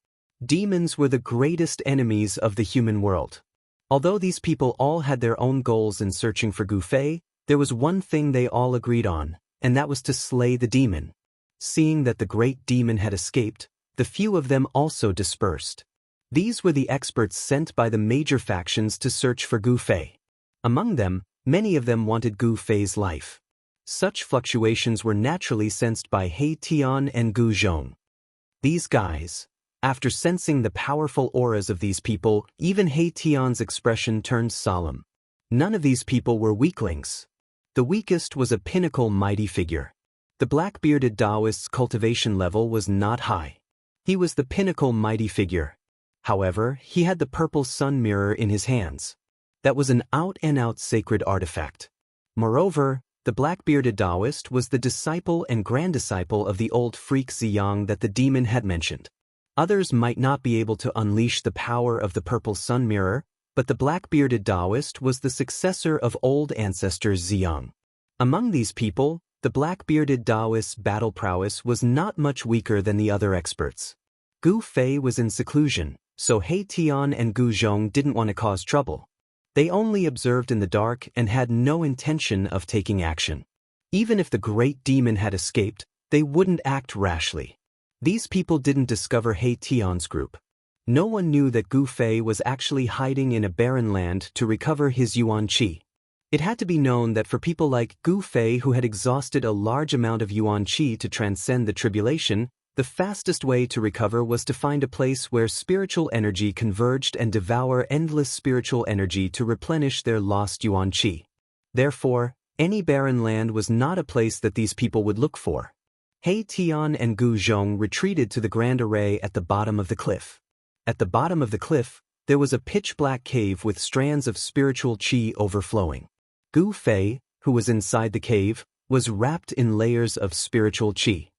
Demons were the greatest enemies of the human world. Although these people all had their own goals in searching for Gu Fei, there was one thing they all agreed on, and that was to slay the demon. Seeing that the great demon had escaped, the few of them also dispersed. These were the experts sent by the major factions to search for Gu Fei. Among them, many of them wanted Gu Fei's life. Such fluctuations were naturally sensed by He Tian and Gu Zhong. These guys, after sensing the powerful auras of these people, even He Tian's expression turned solemn. None of these people were weaklings. The weakest was a pinnacle mighty figure. The black-bearded Taoist's cultivation level was not high. He was the pinnacle mighty figure. However, he had the purple sun mirror in his hands. That was an out-and-out sacred artifact. Moreover, the black-bearded Taoist was the disciple and granddisciple of the old freak Ziyang that the demon had mentioned. Others might not be able to unleash the power of the purple sun mirror, but the black-bearded Taoist was the successor of old ancestors Ziyang. Among these people, the black-bearded Taoist's battle prowess was not much weaker than the other experts. Gu Fei was in seclusion, so He Tian and Gu Zhong didn't want to cause trouble. They only observed in the dark and had no intention of taking action. Even if the great demon had escaped, they wouldn't act rashly. These people didn't discover He Tian's group. No one knew that Gu Fei was actually hiding in a barren land to recover his yuan qi. It had to be known that for people like Gu Fei who had exhausted a large amount of yuan qi to transcend the tribulation, the fastest way to recover was to find a place where spiritual energy converged and devour endless spiritual energy to replenish their lost yuan qi. Therefore, any barren land was not a place that these people would look for. He Tian and Gu Zhong retreated to the grand array at the bottom of the cliff. At the bottom of the cliff, there was a pitch-black cave with strands of spiritual qi overflowing. Gu Fei, who was inside the cave, was wrapped in layers of spiritual qi.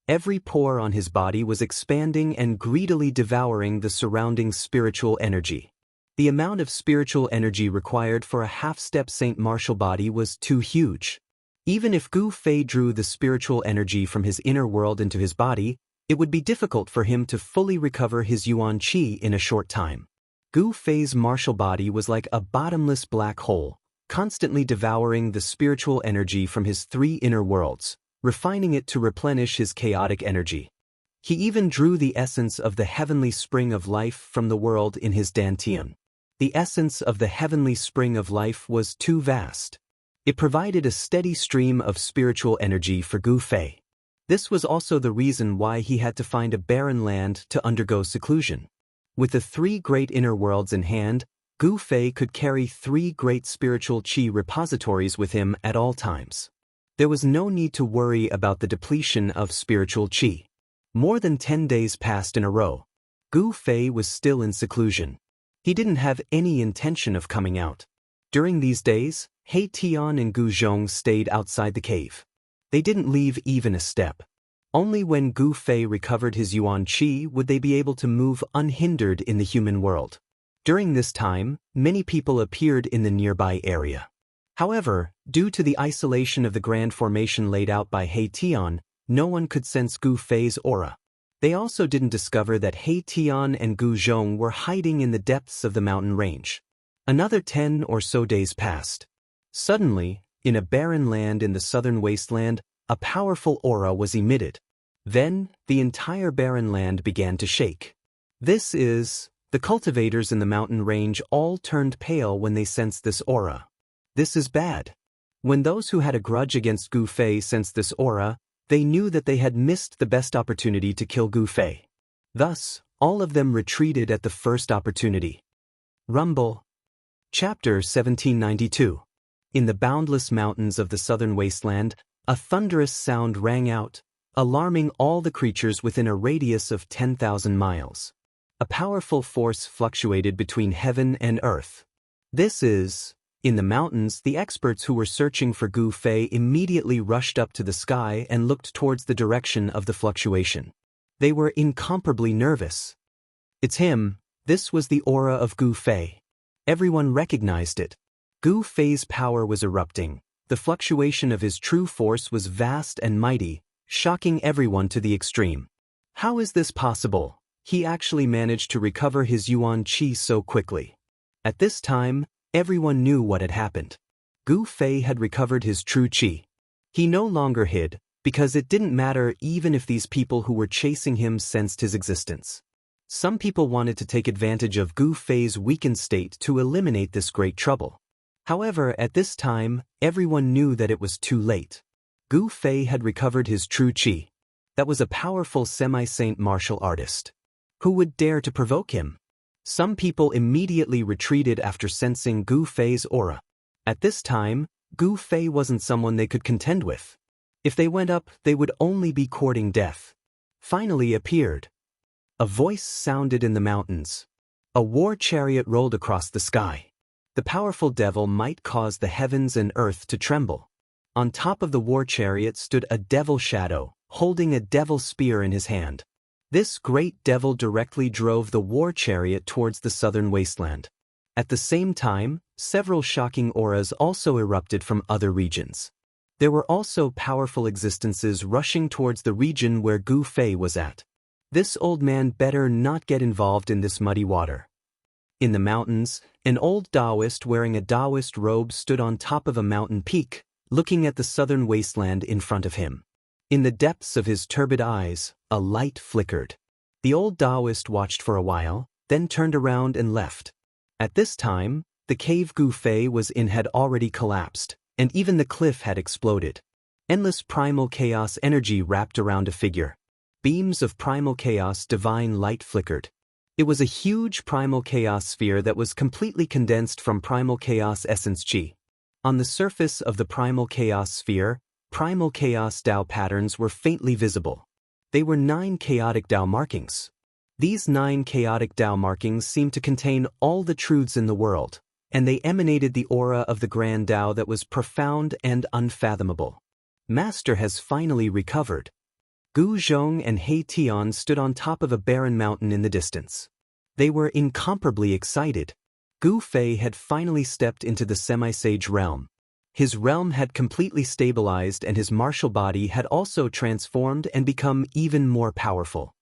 Every pore on his body was expanding and greedily devouring the surrounding spiritual energy. The amount of spiritual energy required for a half-step Saint Martial body was too huge. Even if Gu Fei drew the spiritual energy from his inner world into his body, it would be difficult for him to fully recover his yuan qi in a short time. Gu Fei's martial body was like a bottomless black hole, constantly devouring the spiritual energy from his three inner worlds, refining it to replenish his chaotic energy. He even drew the essence of the heavenly spring of life from the world in his dantian. The essence of the heavenly spring of life was too vast. It provided a steady stream of spiritual energy for Gu Fei. This was also the reason why he had to find a barren land to undergo seclusion. With the three great inner worlds in hand, Gu Fei could carry three great spiritual qi repositories with him at all times. There was no need to worry about the depletion of spiritual qi. More than 10 days passed in a row. Gu Fei was still in seclusion. He didn't have any intention of coming out. During these days, He Tian and Gu Zhong stayed outside the cave. They didn't leave even a step. Only when Gu Fei recovered his yuan qi would they be able to move unhindered in the human world. During this time, many people appeared in the nearby area. However, due to the isolation of the grand formation laid out by He Tian, no one could sense Gu Fei's aura. They also didn't discover that He Tian and Gu Zhong were hiding in the depths of the mountain range. Another 10 or so days passed. Suddenly, in a barren land in the southern wasteland, a powerful aura was emitted. Then, the entire barren land began to shake. The cultivators in the mountain range all turned pale when they sensed this aura. This is bad. When those who had a grudge against Gu Fei sensed this aura, they knew that they had missed the best opportunity to kill Gu Fei. Thus, all of them retreated at the first opportunity. Rumble. Chapter 1792. In the boundless mountains of the southern wasteland, a thunderous sound rang out, alarming all the creatures within a radius of 10,000 miles. A powerful force fluctuated between heaven and earth. In the mountains, the experts who were searching for Gu Fei immediately rushed up to the sky and looked towards the direction of the fluctuation. They were incomparably nervous. It's him. This was the aura of Gu Fei. Everyone recognized it. Gu Fei's power was erupting. The fluctuation of his true force was vast and mighty, shocking everyone to the extreme. How is this possible? He actually managed to recover his Yuan Qi so quickly. At this time, everyone knew what had happened. Gu Fei had recovered his true Qi. He no longer hid, because it didn't matter even if these people who were chasing him sensed his existence. Some people wanted to take advantage of Gu Fei's weakened state to eliminate this great trouble. However, at this time, everyone knew that it was too late. Gu Fei had recovered his true Qi. That was a powerful semi-saint martial artist. Who would dare to provoke him? Some people immediately retreated after sensing Gu Fei's aura. At this time, Gu Fei wasn't someone they could contend with. If they went up, they would only be courting death. Finally appeared. A voice sounded in the mountains. A war chariot rolled across the sky. The powerful devil might cause the heavens and earth to tremble. On top of the war chariot stood a devil shadow, holding a devil spear in his hand. This great devil directly drove the war chariot towards the southern wasteland. At the same time, several shocking auras also erupted from other regions. There were also powerful existences rushing towards the region where Gu Fei was at. This old man better not get involved in this muddy water. In the mountains, an old Taoist wearing a Taoist robe stood on top of a mountain peak, looking at the southern wasteland in front of him. In the depths of his turbid eyes, a light flickered. The old Taoist watched for a while, then turned around and left. At this time, the cave Gu Fei was in had already collapsed, and even the cliff had exploded. Endless primal chaos energy wrapped around a figure. Beams of primal chaos divine light flickered. It was a huge primal chaos sphere that was completely condensed from primal chaos essence Qi. On the surface of the primal chaos sphere, primal chaos Tao patterns were faintly visible. They were 9 chaotic Tao markings. These 9 chaotic Tao markings seemed to contain all the truths in the world, and they emanated the aura of the grand Tao that was profound and unfathomable. Master has finally recovered. Gu Zhong and He Tian stood on top of a barren mountain in the distance. They were incomparably excited. Gu Fei had finally stepped into the semi-sage realm. His realm had completely stabilized and his martial body had also transformed and become even more powerful.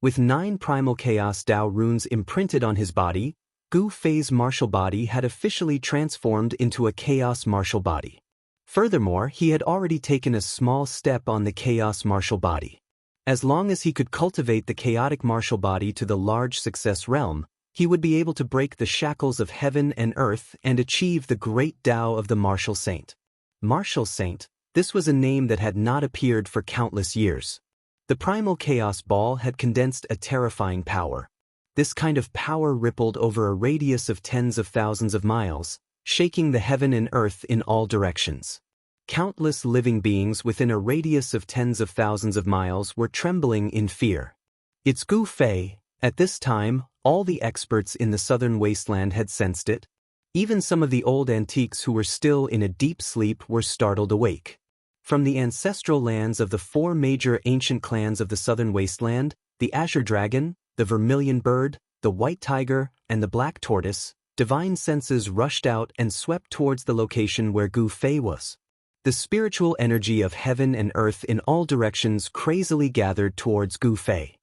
With 9 primal chaos Tao runes imprinted on his body, Gu Fei's martial body had officially transformed into a chaos martial body. Furthermore, he had already taken a small step on the chaos martial body. As long as he could cultivate the chaotic martial body to the large success realm, he would be able to break the shackles of heaven and earth and achieve the great Tao of the martial saint. Martial saint, this was a name that had not appeared for countless years. The primal chaos ball had condensed a terrifying power. This kind of power rippled over a radius of tens of thousands of miles, shaking the heaven and earth in all directions. Countless living beings within a radius of tens of thousands of miles were trembling in fear. It's Gu Fei. At this time, all the experts in the southern wasteland had sensed it. Even some of the old antiques who were still in a deep sleep were startled awake. From the ancestral lands of the 4 major ancient clans of the southern wasteland, the Azure Dragon, the Vermilion Bird, the White Tiger, and the Black Tortoise, divine senses rushed out and swept towards the location where Gu Fei was. The spiritual energy of heaven and earth in all directions crazily gathered towards Gu Fei.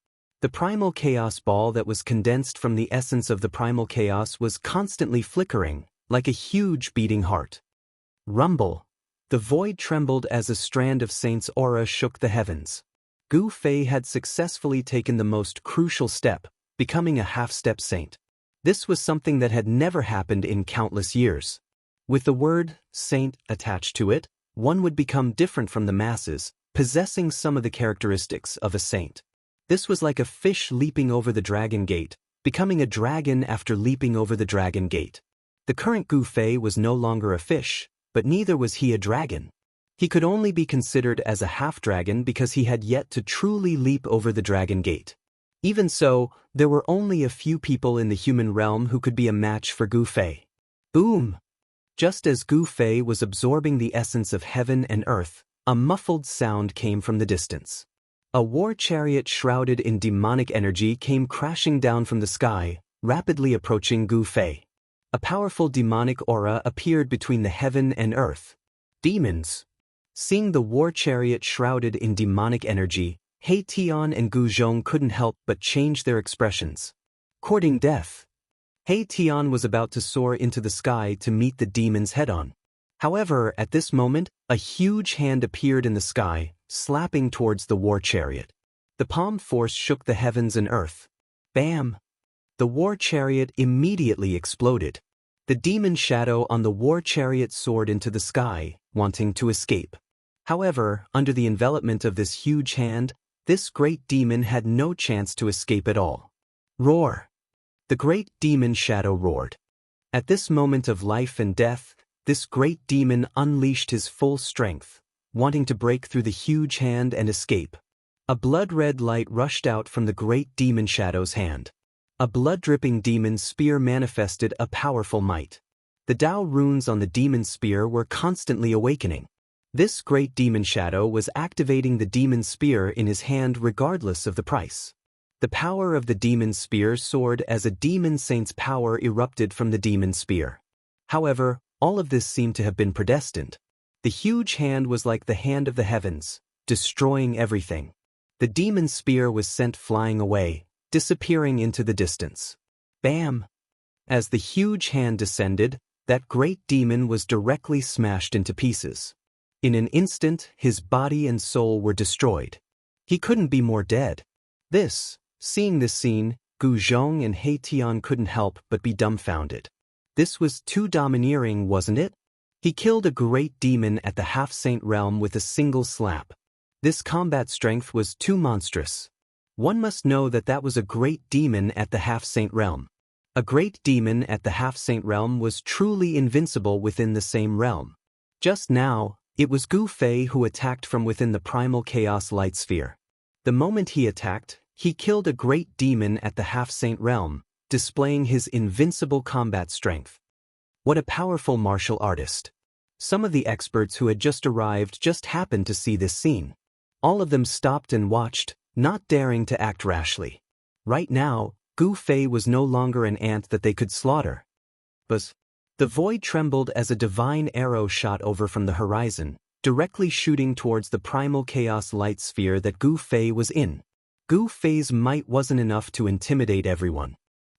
The primal chaos ball that was condensed from the essence of the primal chaos was constantly flickering, like a huge beating heart. Rumble. The void trembled as a strand of Saint's aura shook the heavens. Gu Fei had successfully taken the most crucial step, becoming a half-step saint. This was something that had never happened in countless years. With the word saint attached to it, one would become different from the masses, possessing some of the characteristics of a saint. This was like a fish leaping over the dragon gate, becoming a dragon after leaping over the dragon gate. The current Gu Fei was no longer a fish, but neither was he a dragon. He could only be considered as a half-dragon because he had yet to truly leap over the dragon gate. Even so, there were only a few people in the human realm who could be a match for Gu Fei. Boom! Just as Gu Fei was absorbing the essence of heaven and earth, a muffled sound came from the distance. A war chariot shrouded in demonic energy came crashing down from the sky, rapidly approaching Gu Fei. A powerful demonic aura appeared between the heaven and earth. Demons. Seeing the war chariot shrouded in demonic energy, He Tian and Gu Zhong couldn't help but change their expressions. Courting death. He Tian was about to soar into the sky to meet the demons head-on. However, at this moment, a huge hand appeared in the sky, slapping towards the war chariot. The palm force shook the heavens and earth. Bam! The war chariot immediately exploded. The demon shadow on the war chariot soared into the sky, wanting to escape. However, under the envelopment of this huge hand, this great demon had no chance to escape at all. Roar! The great demon shadow roared. At this moment of life and death, this great demon unleashed his full strength, wanting to break through the huge hand and escape. A blood-red light rushed out from the great demon shadow's hand. A blood-dripping demon spear manifested a powerful might. The Tao runes on the demon spear were constantly awakening. This great demon shadow was activating the demon spear in his hand regardless of the price. The power of the demon spear soared as a demon saint's power erupted from the demon spear. However, all of this seemed to have been predestined. The huge hand was like the hand of the heavens, destroying everything. The demon spear was sent flying away, disappearing into the distance. Bam! As the huge hand descended, that great demon was directly smashed into pieces. In an instant, his body and soul were destroyed. He couldn't be more dead. Seeing this scene, Gu Zhong and He Tian couldn't help but be dumbfounded. This was too domineering, wasn't it? He killed a great demon at the half-saint realm with a single slap. This combat strength was too monstrous. One must know that was a great demon at the half-saint realm. A great demon at the half-saint realm was truly invincible within the same realm. Just now, it was Gu Fei who attacked from within the primal chaos light sphere. The moment he attacked, he killed a great demon at the half-saint realm, displaying his invincible combat strength. What a powerful martial artist. Some of the experts who had just arrived just happened to see this scene. All of them stopped and watched, not daring to act rashly. Right now, Gu Fei was no longer an ant that they could slaughter. But the void trembled as a divine arrow shot over from the horizon, directly shooting towards the primal chaos light sphere that Gu Fei was in. Gu Fei's might wasn't enough to intimidate everyone.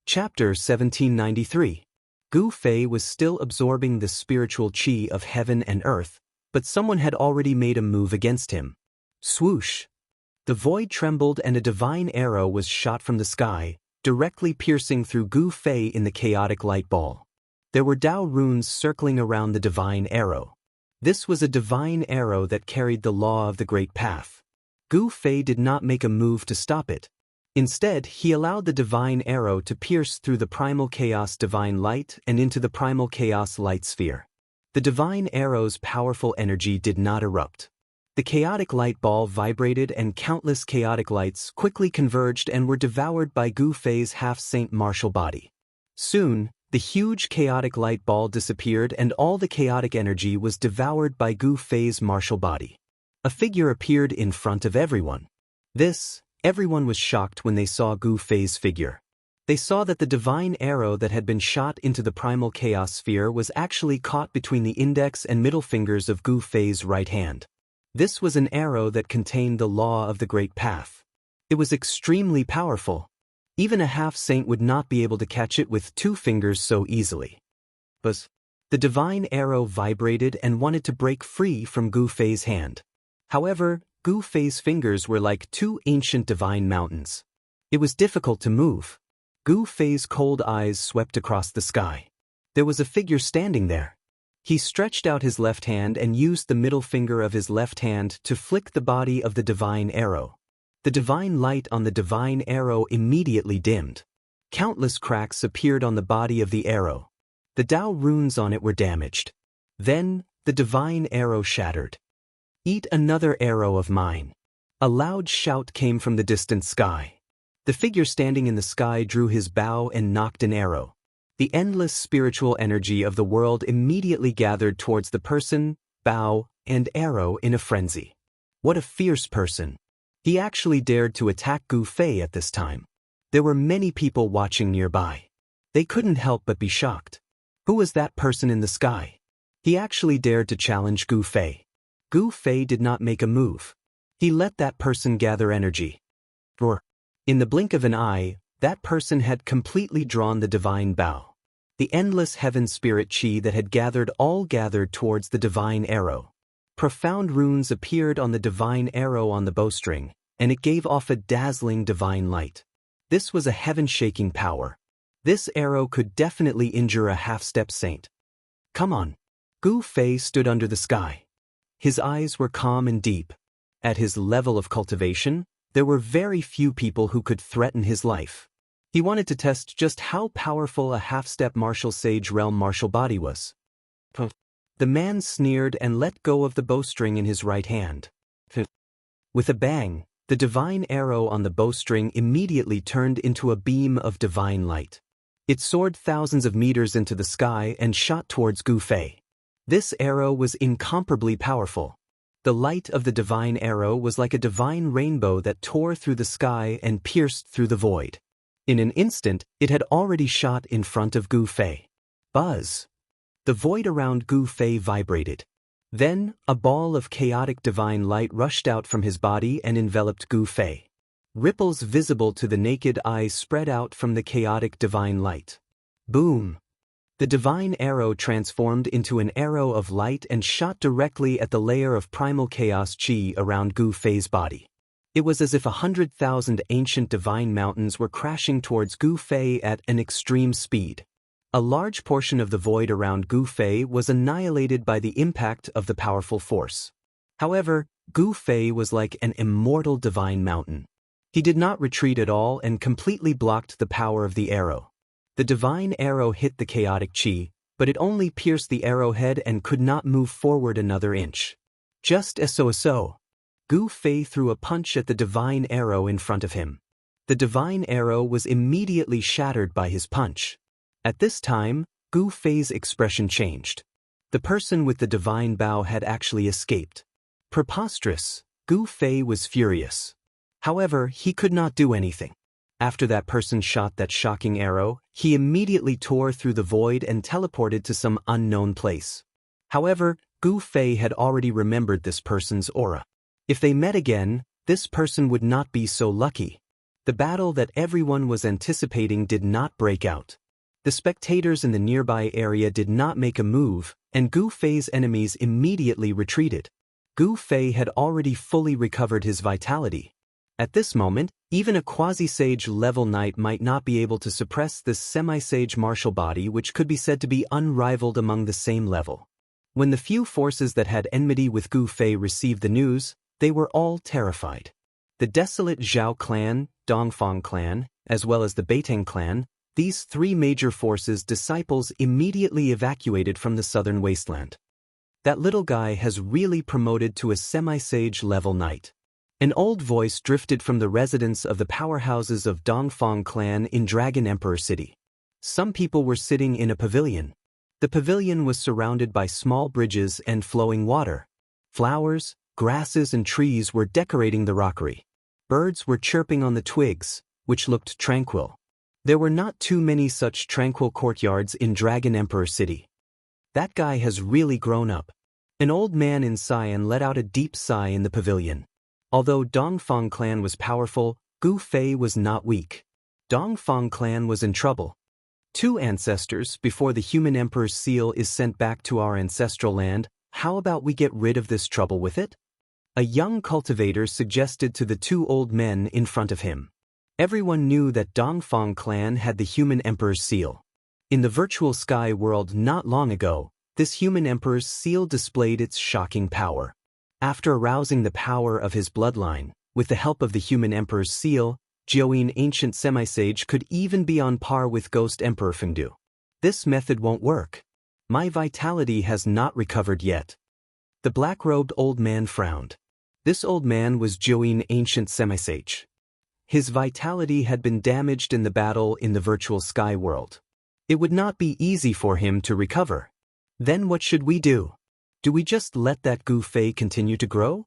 Chapter 1793. Gu Fei was still absorbing the spiritual qi of heaven and earth, but someone had already made a move against him. Swoosh! The void trembled and a divine arrow was shot from the sky, directly piercing through Gu Fei in the chaotic light ball. There were Tao runes circling around the divine arrow. This was a divine arrow that carried the law of the great path. Gu Fei did not make a move to stop it. Instead, he allowed the divine arrow to pierce through the primal chaos divine light and into the primal chaos light sphere. The divine arrow's powerful energy did not erupt. The chaotic light ball vibrated and countless chaotic lights quickly converged and were devoured by Gu Fei's half-saint martial body. Soon, the huge chaotic light ball disappeared and all the chaotic energy was devoured by Gu Fei's martial body. A figure appeared in front of everyone. Everyone was shocked when they saw Gu Fei's figure. They saw that the divine arrow that had been shot into the primal chaos sphere was actually caught between the index and middle fingers of Gu Fei's right hand. This was an arrow that contained the law of the great path. It was extremely powerful. Even a half-saint would not be able to catch it with 2 fingers so easily. But the divine arrow vibrated and wanted to break free from Gu Fei's hand. However, Gu Fei's fingers were like 2 ancient divine mountains. It was difficult to move. Gu Fei's cold eyes swept across the sky. There was a figure standing there. He stretched out his left hand and used the middle finger of his left hand to flick the body of the divine arrow. The divine light on the divine arrow immediately dimmed. Countless cracks appeared on the body of the arrow. The Tao runes on it were damaged. Then, the divine arrow shattered. "Eat another arrow of mine." A loud shout came from the distant sky. The figure standing in the sky drew his bow and nocked an arrow. The endless spiritual energy of the world immediately gathered towards the person, bow, and arrow in a frenzy. What a fierce person. He actually dared to attack Gu Fei at this time. There were many people watching nearby. They couldn't help but be shocked. Who was that person in the sky? He actually dared to challenge Gu Fei. Gu Fei did not make a move. He let that person gather energy. Roar. In the blink of an eye, that person had completely drawn the divine bow. The endless heaven spirit chi that had gathered towards the divine arrow. Profound runes appeared on the divine arrow on the bowstring, and it gave off a dazzling divine light. This was a heaven-shaking power. This arrow could definitely injure a half-step saint. Come on. Gu Fei stood under the sky. His eyes were calm and deep. At his level of cultivation, there were very few people who could threaten his life. He wanted to test just how powerful a half-step martial sage realm martial body was. The man sneered and let go of the bowstring in his right hand. With a bang, the divine arrow on the bowstring immediately turned into a beam of divine light. It soared thousands of meters into the sky and shot towards Gu Fei. This arrow was incomparably powerful. The light of the divine arrow was like a divine rainbow that tore through the sky and pierced through the void. In an instant, it had already shot in front of Gu Fei. Buzz! The void around Gu Fei vibrated. Then, a ball of chaotic divine light rushed out from his body and enveloped Gu Fei. Ripples visible to the naked eye spread out from the chaotic divine light. Boom! The divine arrow transformed into an arrow of light and shot directly at the layer of primal chaos chi around Gu Fei's body. It was as if 100,000 ancient divine mountains were crashing towards Gu Fei at an extreme speed. A large portion of the void around Gu Fei was annihilated by the impact of the powerful force. However, Gu Fei was like an immortal divine mountain. He did not retreat at all and completely blocked the power of the arrow. The divine arrow hit the chaotic chi, but it only pierced the arrowhead and could not move forward another inch. Just as so, Gu Fei threw a punch at the divine arrow in front of him. The divine arrow was immediately shattered by his punch. At this time, Gu Fei's expression changed. The person with the divine bow had actually escaped. Preposterous, Gu Fei was furious. However, he could not do anything. After that person shot that shocking arrow, he immediately tore through the void and teleported to some unknown place. However, Gu Fei had already remembered this person's aura. If they met again, this person would not be so lucky. The battle that everyone was anticipating did not break out. The spectators in the nearby area did not make a move, and Gu Fei's enemies immediately retreated. Gu Fei had already fully recovered his vitality. At this moment, even a quasi-sage level knight might not be able to suppress this semi-sage martial body, which could be said to be unrivaled among the same level. When the few forces that had enmity with Gu Fei received the news, they were all terrified. The desolate Zhao clan, Dongfang clan, as well as the Beiteng clan, these three major forces' disciples immediately evacuated from the southern wasteland. That little guy has really promoted to a semi-sage level knight. An old voice drifted from the residence of the powerhouses of Dongfang clan in Dragon Emperor City. Some people were sitting in a pavilion. The pavilion was surrounded by small bridges and flowing water. Flowers, grasses and trees were decorating the rockery. Birds were chirping on the twigs, which looked tranquil. There were not too many such tranquil courtyards in Dragon Emperor City. That guy has really grown up. An old man in Cyan let out a deep sigh in the pavilion. Although Dongfang clan was powerful, Gu Fei was not weak. Dongfang clan was in trouble. 2 ancestors before the human emperor's seal is sent back to our ancestral land. How about we get rid of this trouble with it? A young cultivator suggested to the 2 old men in front of him. Everyone knew that Dongfang clan had the human emperor's seal. In the virtual sky world not long ago, this human emperor's seal displayed its shocking power. After arousing the power of his bloodline, with the help of the human emperor's seal, Jiuyin ancient semi-sage could even be on par with Ghost Emperor Fengdu. This method won't work. My vitality has not recovered yet. The black-robed old man frowned. This old man was Jiuyin ancient semi-sage. His vitality had been damaged in the battle in the virtual sky world. It would not be easy for him to recover. Then what should we do? Do we just let that Gu Fei continue to grow?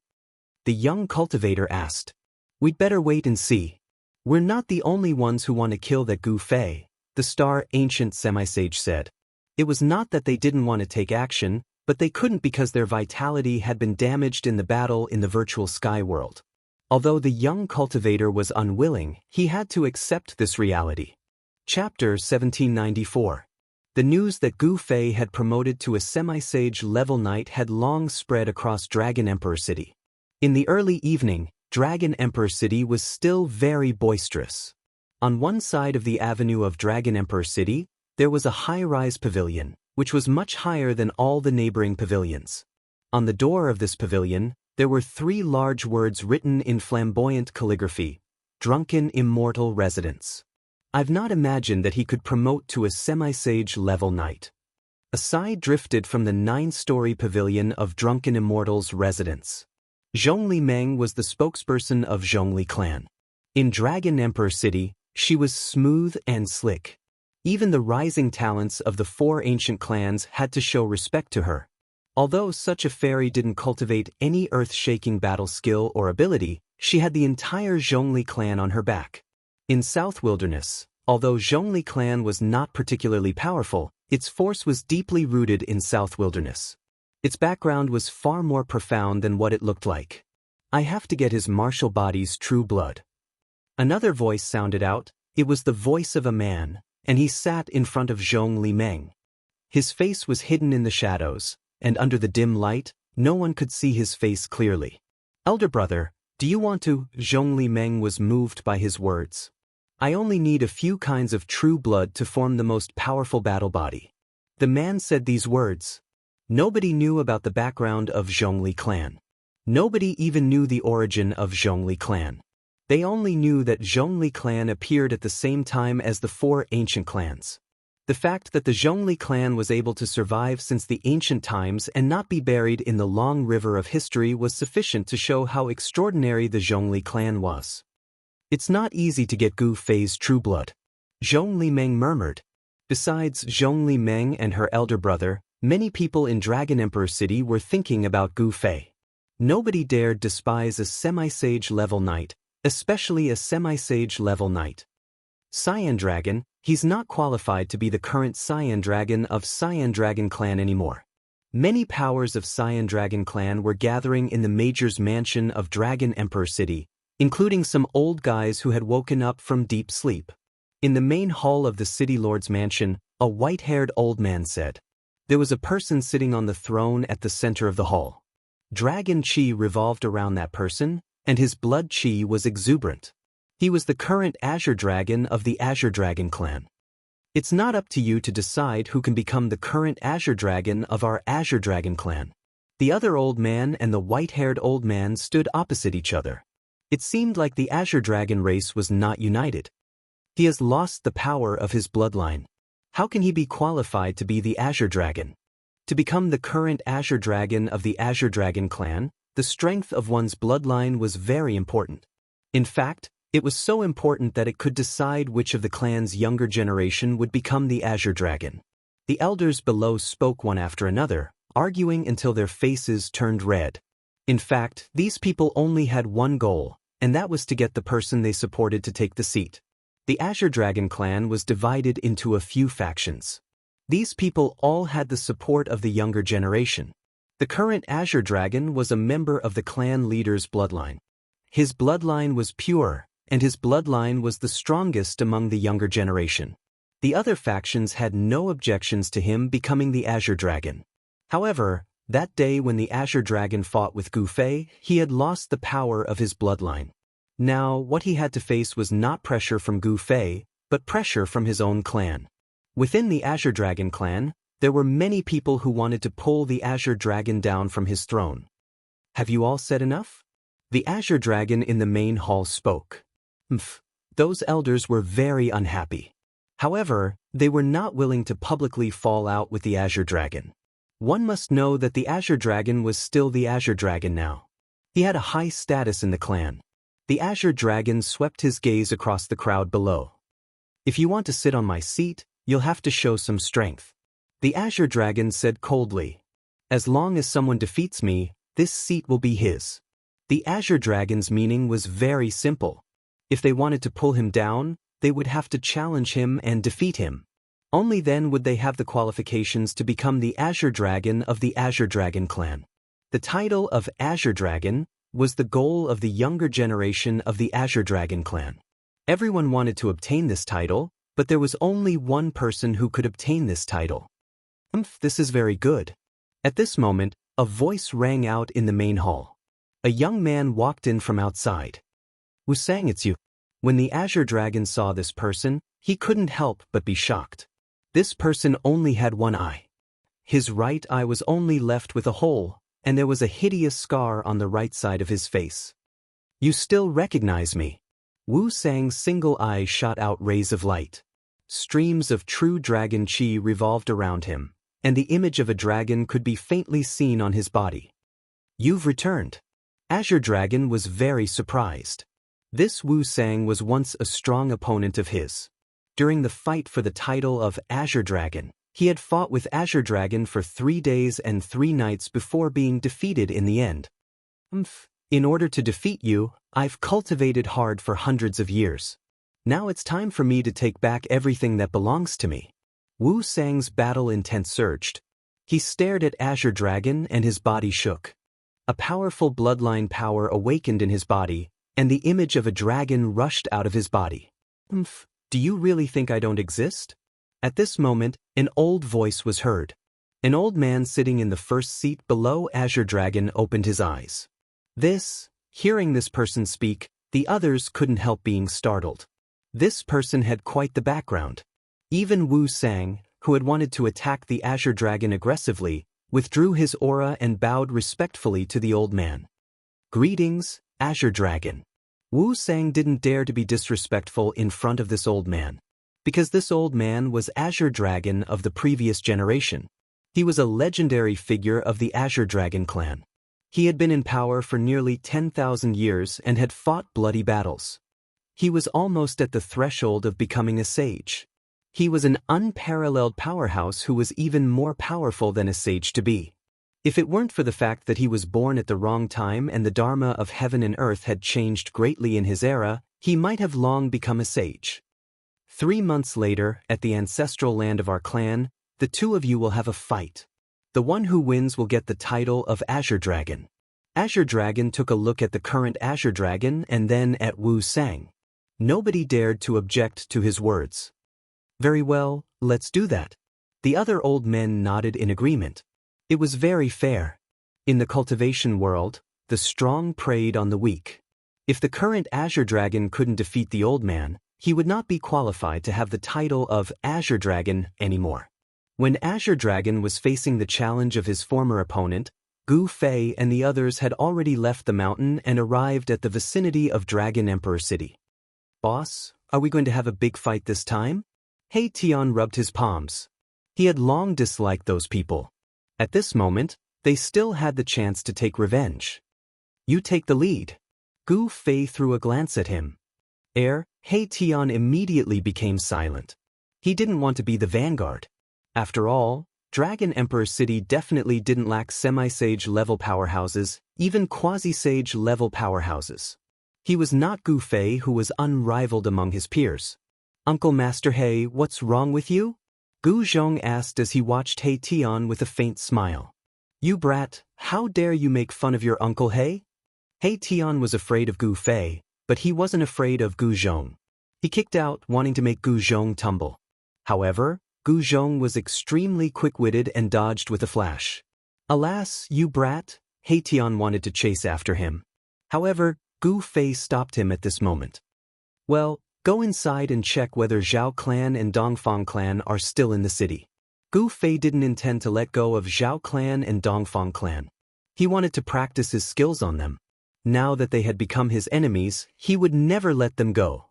The young cultivator asked. We'd better wait and see. We're not the only ones who want to kill that Gu Fei, the star ancient semisage said. It was not that they didn't want to take action, but they couldn't because their vitality had been damaged in the battle in the virtual sky world. Although the young cultivator was unwilling, he had to accept this reality. Chapter 1794. The news that Gu Fei had promoted to a semisage level knight had long spread across Dragon Emperor City. In the early evening, Dragon Emperor City was still very boisterous. On one side of the avenue of Dragon Emperor City, there was a high-rise pavilion, which was much higher than all the neighboring pavilions. On the door of this pavilion, there were 3 large words written in flamboyant calligraphy: Drunken Immortal Residence. I've not imagined that he could promote to a semisage level knight. A sigh drifted from the 9-story pavilion of Drunken Immortal's residence. Zhongli Meng was the spokesperson of Zhongli clan. In Dragon Emperor City, she was smooth and slick. Even the rising talents of the 4 ancient clans had to show respect to her. Although such a fairy didn't cultivate any earth-shaking battle skill or ability, she had the entire Zhongli clan on her back. In South Wilderness, although Zhongli clan was not particularly powerful, its force was deeply rooted in South Wilderness. Its background was far more profound than what it looked like. I have to get his martial body's true blood. Another voice sounded out. It was the voice of a man, and he sat in front of Zhongli Meng. His face was hidden in the shadows, and under the dim light, no one could see his face clearly. Elder brother, do you want to? Zhongli Meng was moved by his words. I only need a few kinds of true blood to form the most powerful battle body. The man said these words. Nobody knew about the background of Zhongli clan. Nobody even knew the origin of Zhongli clan. They only knew that Zhongli clan appeared at the same time as the 4 ancient clans. The fact that the Zhongli clan was able to survive since the ancient times and not be buried in the long river of history was sufficient to show how extraordinary the Zhongli clan was. It's not easy to get Gu Fei's true blood. Zhongli Meng murmured. Besides Zhongli Meng and her elder brother, many people in Dragon Emperor City were thinking about Gu Fei. Nobody dared despise a semisage level knight, especially a semisage level knight. Cyan Dragon, he's not qualified to be the current Cyan Dragon of Cyan Dragon clan anymore. Many powers of Cyan Dragon clan were gathering in the Major's mansion of Dragon Emperor City, including some old guys who had woken up from deep sleep. In the main hall of the City Lord's mansion, a white-haired old man said. There was a person sitting on the throne at the center of the hall. Dragon Chi revolved around that person, and his blood chi was exuberant. He was the current Azure Dragon of the Azure Dragon clan. It's not up to you to decide who can become the current Azure Dragon of our Azure Dragon clan. The other old man and the white-haired old man stood opposite each other. It seemed like the Azure Dragon race was not united. He has lost the power of his bloodline. How can he be qualified to be the Azure Dragon? To become the current Azure Dragon of the Azure Dragon clan, the strength of one's bloodline was very important. In fact, it was so important that it could decide which of the clan's younger generation would become the Azure Dragon. The elders below spoke one after another, arguing until their faces turned red. In fact, these people only had one goal, and that was to get the person they supported to take the seat. The Azure Dragon clan was divided into a few factions. These people all had the support of the younger generation. The current Azure Dragon was a member of the clan leader's bloodline. His bloodline was pure, and his bloodline was the strongest among the younger generation. The other factions had no objections to him becoming the Azure Dragon. However, that day when the Azure Dragon fought with Gu Fei, he had lost the power of his bloodline. Now, what he had to face was not pressure from Gu Fei, but pressure from his own clan. Within the Azure Dragon clan, there were many people who wanted to pull the Azure Dragon down from his throne. Have you all said enough? The Azure Dragon in the main hall spoke. Those elders were very unhappy. However, they were not willing to publicly fall out with the Azure Dragon. One must know that the Azure Dragon was still the Azure Dragon now. He had a high status in the clan. The Azure Dragon swept his gaze across the crowd below. If you want to sit on my seat, You'll have to show some strength. The Azure Dragon said coldly. As long as someone defeats me, this seat will be his. The Azure Dragon's meaning was very simple. If they wanted to pull him down, they would have to challenge him and defeat him. Only then would they have the qualifications to become the Azure Dragon of the Azure Dragon clan. The title of Azure Dragon was the goal of the younger generation of the Azure Dragon clan. Everyone wanted to obtain this title, but there was only one person who could obtain this title. This is very good. At this moment, a voice rang out in the main hall. A young man walked in from outside. Wu Sang, it's you. When the Azure Dragon saw this person, he couldn't help but be shocked. This person only had one eye. His right eye was only left with a hole, and there was a hideous scar on the right side of his face. You still recognize me? Wu Sang's single eye shot out rays of light. Streams of true dragon chi revolved around him, and the image of a dragon could be faintly seen on his body. You've returned. Azure Dragon was very surprised. This Wu Sang was once a strong opponent of his. During the fight for the title of Azure Dragon, he had fought with Azure Dragon for 3 days and 3 nights before being defeated in the end. In order to defeat you, I've cultivated hard for hundreds of years. Now it's time for me to take back everything that belongs to me. Wu Sang's battle intent surged. He stared at Azure Dragon and his body shook. A powerful bloodline power awakened in his body, and the image of a dragon rushed out of his body. Do you really think I don't exist? At this moment, an old voice was heard. An old man sitting in the first seat below Azure Dragon opened his eyes. Hearing this person speak, the others couldn't help being startled. This person had quite the background. Even Wu Sang, who had wanted to attack the Azure Dragon aggressively, withdrew his aura and bowed respectfully to the old man. Greetings, Azure Dragon. Wu Sang didn't dare to be disrespectful in front of this old man, because this old man was Azure Dragon of the previous generation. He was a legendary figure of the Azure Dragon clan. He had been in power for nearly 10,000 years and had fought bloody battles. He was almost at the threshold of becoming a sage. He was an unparalleled powerhouse who was even more powerful than a sage to be. If it weren't for the fact that he was born at the wrong time and the Dharma of heaven and earth had changed greatly in his era, he might have long become a sage. 3 months later, at the ancestral land of our clan, the two of you will have a fight. The one who wins will get the title of Azure Dragon. Azure Dragon took a look at the current Azure Dragon and then at Wu Sang. Nobody dared to object to his words. Very well, let's do that. The other old men nodded in agreement. It was very fair. In the cultivation world, the strong preyed on the weak. If the current Azure Dragon couldn't defeat the old man, he would not be qualified to have the title of Azure Dragon anymore. When Azure Dragon was facing the challenge of his former opponent, Gu Fei and the others had already left the mountain and arrived at the vicinity of Dragon Emperor City. Boss, are we going to have a big fight this time? He Tian rubbed his palms. He had long disliked those people. At this moment, they still had the chance to take revenge. You take the lead. Gu Fei threw a glance at him. He Tian immediately became silent. He didn't want to be the vanguard. After all, Dragon Emperor City definitely didn't lack semi-sage level powerhouses, even quasi-sage level powerhouses. He was not Gu Fei, who was unrivaled among his peers. Uncle Master He, what's wrong with you? Gu Zhong asked as he watched He Tian with a faint smile. You brat, how dare you make fun of your Uncle He? He Tian was afraid of Gu Fei, but he wasn't afraid of Gu Zhong. He kicked out, wanting to make Gu Zhong tumble. However, Gu Zhong was extremely quick-witted and dodged with a flash. Alas, you brat, He Tian wanted to chase after him. However, Gu Fei stopped him at this moment. Well, go inside and check whether Zhao clan and Dongfang clan are still in the city. Gu Fei didn't intend to let go of Zhao clan and Dongfang clan. He wanted to practice his skills on them. Now that they had become his enemies, he would never let them go.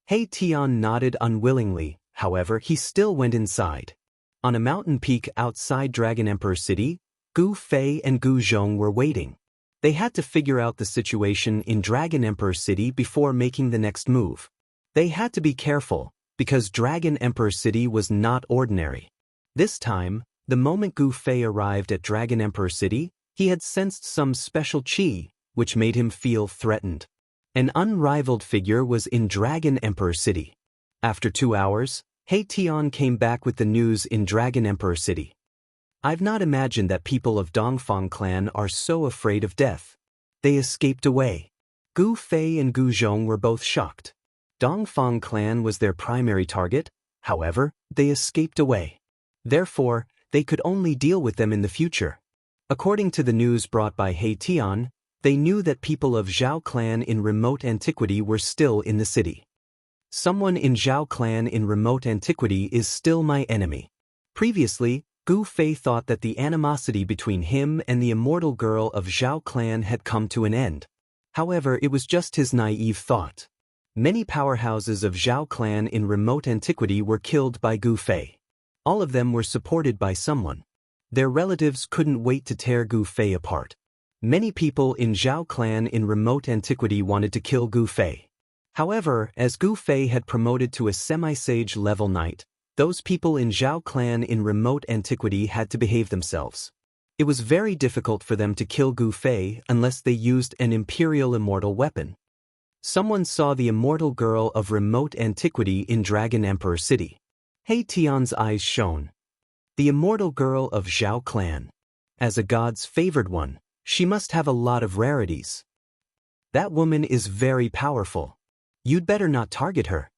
He Tian nodded unwillingly, however he still went inside. On a mountain peak outside Dragon Emperor City, Gu Fei and Gu Zhong were waiting. They had to figure out the situation in Dragon Emperor City before making the next move. They had to be careful, because Dragon Emperor City was not ordinary. This time, the moment Gu Fei arrived at Dragon Emperor City, he had sensed some special qi, which made him feel threatened. An unrivaled figure was in Dragon Emperor City. After 2 hours, He Tian came back with the news in Dragon Emperor City. I've not imagined that people of Dongfang clan are so afraid of death. They escaped away. Gu Fei and Gu Zhong were both shocked. Dongfang clan was their primary target, however, they escaped away. Therefore, they could only deal with them in the future. According to the news brought by He Tian, they knew that people of Zhao clan in remote antiquity were still in the city. Someone in Zhao clan in remote antiquity is still my enemy. Previously, Gu Fei thought that the animosity between him and the immortal girl of Zhao clan had come to an end. However, it was just his naive thought. Many powerhouses of Zhao clan in remote antiquity were killed by Gu Fei. All of them were supported by someone. Their relatives couldn't wait to tear Gu Fei apart. Many people in Zhao clan in remote antiquity wanted to kill Gu Fei. However, as Gu Fei had promoted to a semi-sage level knight, those people in Zhao clan in remote antiquity had to behave themselves. It was very difficult for them to kill Gu Fei unless they used an imperial immortal weapon. Someone saw the immortal girl of remote antiquity in Dragon Emperor City. He Tian's eyes shone. The immortal girl of Zhao clan. As a god's favored one, she must have a lot of rarities. That woman is very powerful. You'd better not target her.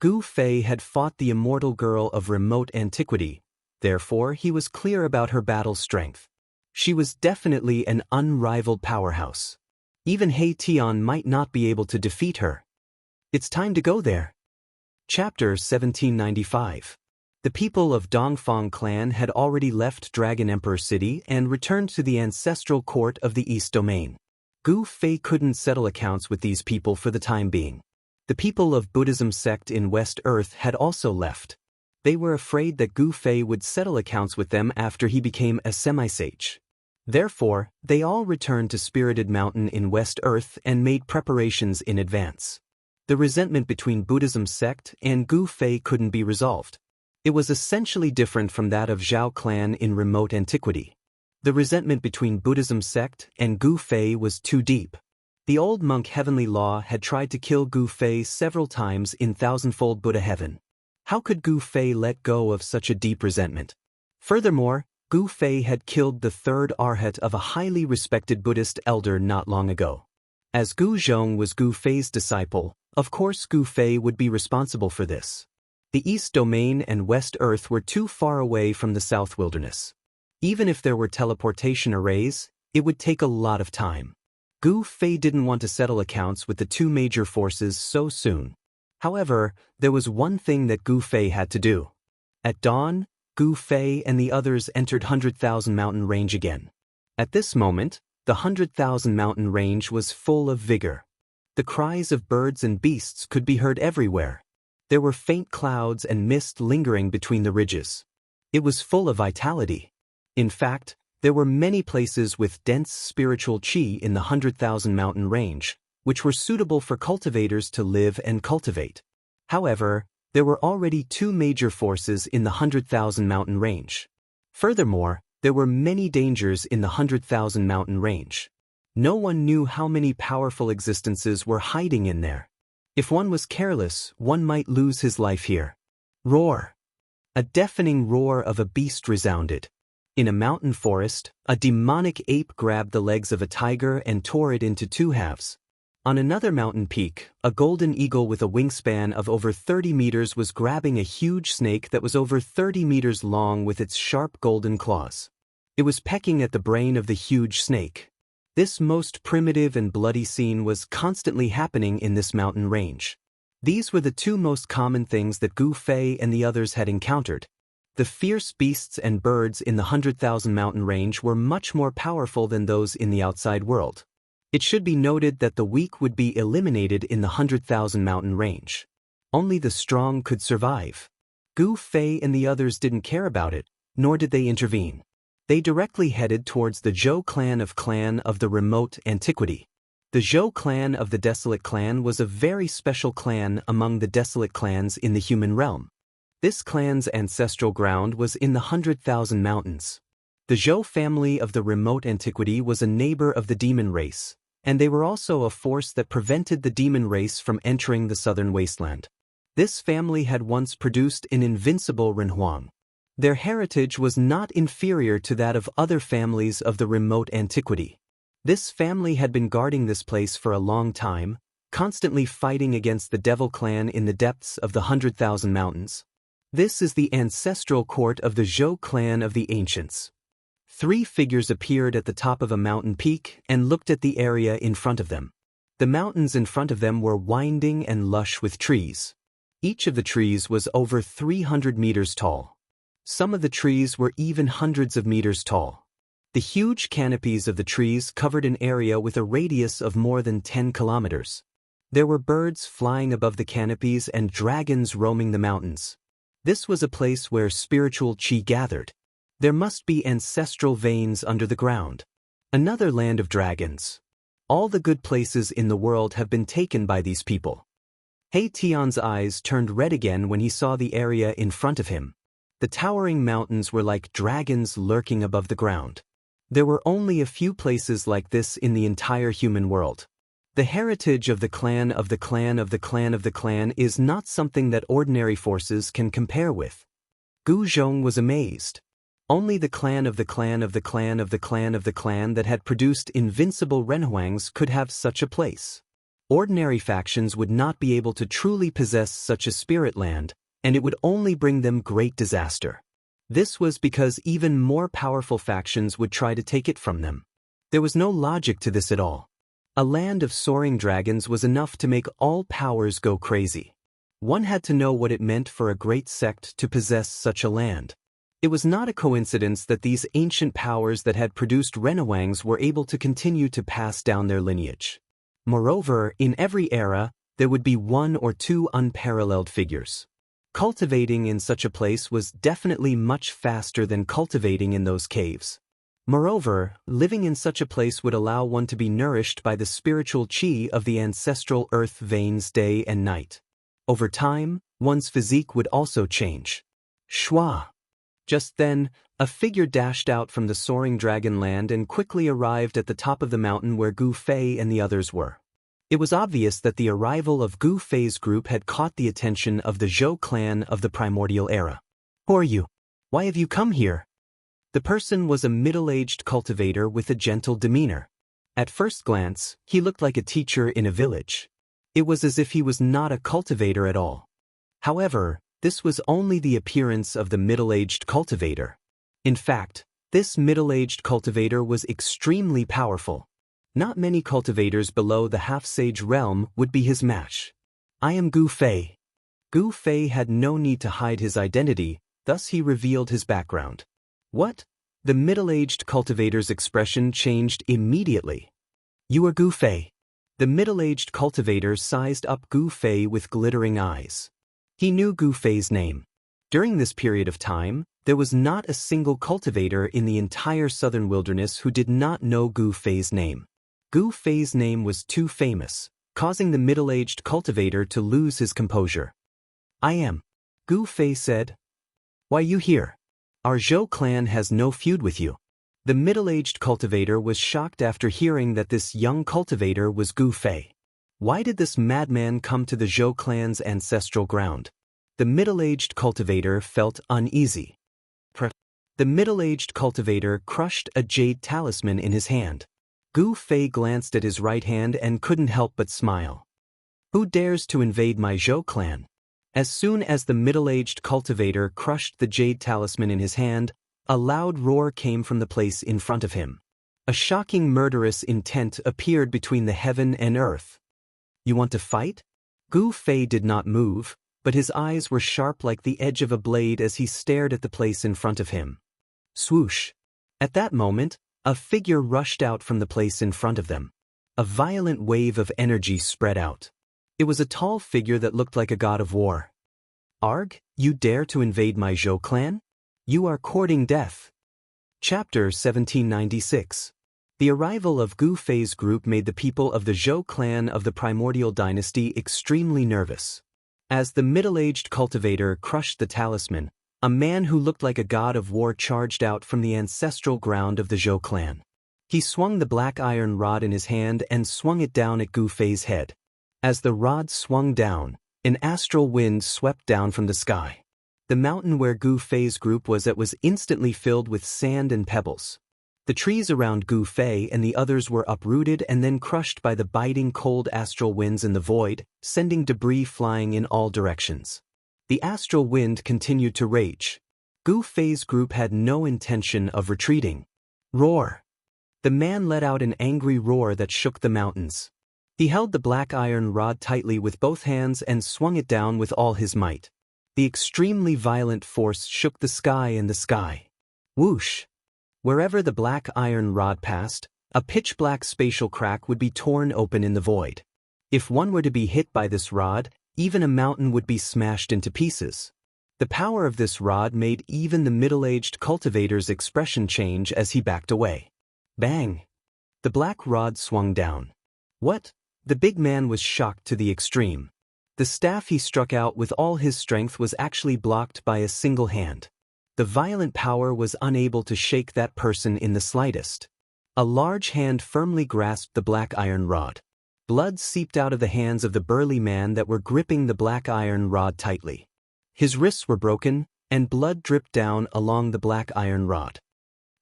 Gu Fei had fought the immortal girl of remote antiquity, therefore he was clear about her battle strength. She was definitely an unrivaled powerhouse. Even He Tian might not be able to defeat her. It's time to go there. Chapter 1795. The people of Dongfang clan had already left Dragon Emperor City and returned to the ancestral court of the East Domain. Gu Fei couldn't settle accounts with these people for the time being. The people of Buddhism sect in West Earth had also left. They were afraid that Gu Fei would settle accounts with them after he became a semi-sage. Therefore, they all returned to Spirited Mountain in West Earth and made preparations in advance. The resentment between Buddhism sect and Gu Fei couldn't be resolved. It was essentially different from that of Zhao clan in remote antiquity. The resentment between Buddhism sect and Gu Fei was too deep. The old monk Heavenly Law had tried to kill Gu Fei several times in thousandfold Buddha heaven. How could Gu Fei let go of such a deep resentment? Furthermore, Gu Fei had killed the third arhat of a highly respected Buddhist elder not long ago. As Gu Zhong was Gu Fei's disciple, of course Gu Fei would be responsible for this. The East Domain and West Earth were too far away from the South Wilderness. Even if there were teleportation arrays, it would take a lot of time. Gu Fei didn't want to settle accounts with the two major forces so soon. However, there was one thing that Gu Fei had to do. At dawn, Gu Fei and the others entered 100,000 Mountain Range again. At this moment, the 100,000 Mountain Range was full of vigor. The cries of birds and beasts could be heard everywhere. There were faint clouds and mist lingering between the ridges. It was full of vitality. In fact, there were many places with dense spiritual qi in the 100,000 Mountain Range, which were suitable for cultivators to live and cultivate. However, there were already two major forces in the 100,000 Mountain Range. Furthermore, there were many dangers in the 100,000 Mountain Range. No one knew how many powerful existences were hiding in there. If one was careless, one might lose his life here. Roar! A deafening roar of a beast resounded. In a mountain forest, a demonic ape grabbed the legs of a tiger and tore it into two halves. On another mountain peak, a golden eagle with a wingspan of over 30 meters was grabbing a huge snake that was over 30 meters long with its sharp golden claws. It was pecking at the brain of the huge snake. This most primitive and bloody scene was constantly happening in this mountain range. These were the two most common things that Gu Fei and the others had encountered. The fierce beasts and birds in the 100,000 Mountain Range were much more powerful than those in the outside world. It should be noted that the weak would be eliminated in the 100,000 Mountain Range. Only the strong could survive. Gu Fei and the others didn't care about it, nor did they intervene. They directly headed towards the Zhou clan of the remote antiquity. The Zhou clan of the Desolate Clan was a very special clan among the Desolate clans in the human realm. This clan's ancestral ground was in the 100,000 mountains. The Zhou family of the remote antiquity was a neighbor of the demon race, and they were also a force that prevented the demon race from entering the southern wasteland. This family had once produced an invincible Renhuang. Their heritage was not inferior to that of other families of the remote antiquity. This family had been guarding this place for a long time, constantly fighting against the Devil clan in the depths of the 100,000 mountains. This is the ancestral court of the Zhou clan of the ancients. 3 figures appeared at the top of a mountain peak and looked at the area in front of them. The mountains in front of them were winding and lush with trees. Each of the trees was over 300 meters tall. Some of the trees were even hundreds of meters tall. The huge canopies of the trees covered an area with a radius of more than 10 kilometers. There were birds flying above the canopies and dragons roaming the mountains. This was a place where spiritual qi gathered. There must be ancestral veins under the ground. Another land of dragons. All the good places in the world have been taken by these people. He Tian's eyes turned red again when he saw the area in front of him. The towering mountains were like dragons lurking above the ground. There were only a few places like this in the entire human world. The heritage of the clan of the clan of the clan of the clan is not something that ordinary forces can compare with. Gu Zhong was amazed. Only the clan of the clan of the clan of the clan of the clan that had produced invincible Renhuangs could have such a place. Ordinary factions would not be able to truly possess such a spirit land, and it would only bring them great disaster. This was because even more powerful factions would try to take it from them. There was no logic to this at all. A land of soaring dragons was enough to make all powers go crazy. One had to know what it meant for a great sect to possess such a land. It was not a coincidence that these ancient powers that had produced Renhuangs were able to continue to pass down their lineage. Moreover, in every era, there would be 1 or 2 unparalleled figures. Cultivating in such a place was definitely much faster than cultivating in those caves. Moreover, living in such a place would allow one to be nourished by the spiritual qi of the ancestral earth veins day and night. Over time, one's physique would also change. Shua! Just then, a figure dashed out from the soaring dragon land and quickly arrived at the top of the mountain where Gu Fei and the others were. It was obvious that the arrival of Gu Fei's group had caught the attention of the Zhou clan of the primordial era. Who are you? Why have you come here? The person was a middle-aged cultivator with a gentle demeanor. At first glance, he looked like a teacher in a village. It was as if he was not a cultivator at all. However, this was only the appearance of the middle-aged cultivator. In fact, this middle-aged cultivator was extremely powerful. Not many cultivators below the half-sage realm would be his match. I am Gu Fei. Gu Fei had no need to hide his identity, thus he revealed his background. What? The middle-aged cultivator's expression changed immediately. You are Gu Fei. The middle-aged cultivator sized up Gu Fei with glittering eyes. He knew Gu Fei's name. During this period of time, there was not a single cultivator in the entire southern wilderness who did not know Gu Fei's name. Gu Fei's name was too famous, causing the middle-aged cultivator to lose his composure. I am. Gu Fei said. Why you here? Our Zhou clan has no feud with you. The middle-aged cultivator was shocked after hearing that this young cultivator was Gu Fei. Why did this madman come to the Zhou clan's ancestral ground? The middle-aged cultivator felt uneasy. The middle-aged cultivator crushed a jade talisman in his hand. Gu Fei glanced at his right hand and couldn't help but smile. Who dares to invade my Zhou clan? As soon as the middle-aged cultivator crushed the jade talisman in his hand, a loud roar came from the place in front of him. A shocking murderous intent appeared between the heaven and earth. You want to fight? Gu Fei did not move, but his eyes were sharp like the edge of a blade as he stared at the place in front of him. Swoosh! At that moment, a figure rushed out from the place in front of them. A violent wave of energy spread out. It was a tall figure that looked like a god of war. Arg, you dare to invade my Zhou clan? You are courting death. Chapter 1796. The arrival of Gu Fei's group made the people of the Zhou clan of the primordial dynasty extremely nervous. As the middle-aged cultivator crushed the talisman, a man who looked like a god of war charged out from the ancestral ground of the Zhou clan. He swung the black iron rod in his hand and swung it down at Gu Fei's head. As the rod swung down, an astral wind swept down from the sky. The mountain where Gu Fei's group was at was instantly filled with sand and pebbles. The trees around Gu Fei and the others were uprooted and then crushed by the biting cold astral winds in the void, sending debris flying in all directions. The astral wind continued to rage. Gu Fei's group had no intention of retreating. Roar! The man let out an angry roar that shook the mountains. He held the black iron rod tightly with both hands and swung it down with all his might. The extremely violent force shook the sky and the sky. Whoosh! Wherever the black iron rod passed, a pitch-black spatial crack would be torn open in the void. If one were to be hit by this rod, even a mountain would be smashed into pieces. The power of this rod made even the middle-aged cultivator's expression change as he backed away. Bang! The black rod swung down. What? The big man was shocked to the extreme. The staff he struck out with all his strength was actually blocked by a single hand. The violent power was unable to shake that person in the slightest. A large hand firmly grasped the black iron rod. Blood seeped out of the hands of the burly man that were gripping the black iron rod tightly. His wrists were broken, and blood dripped down along the black iron rod.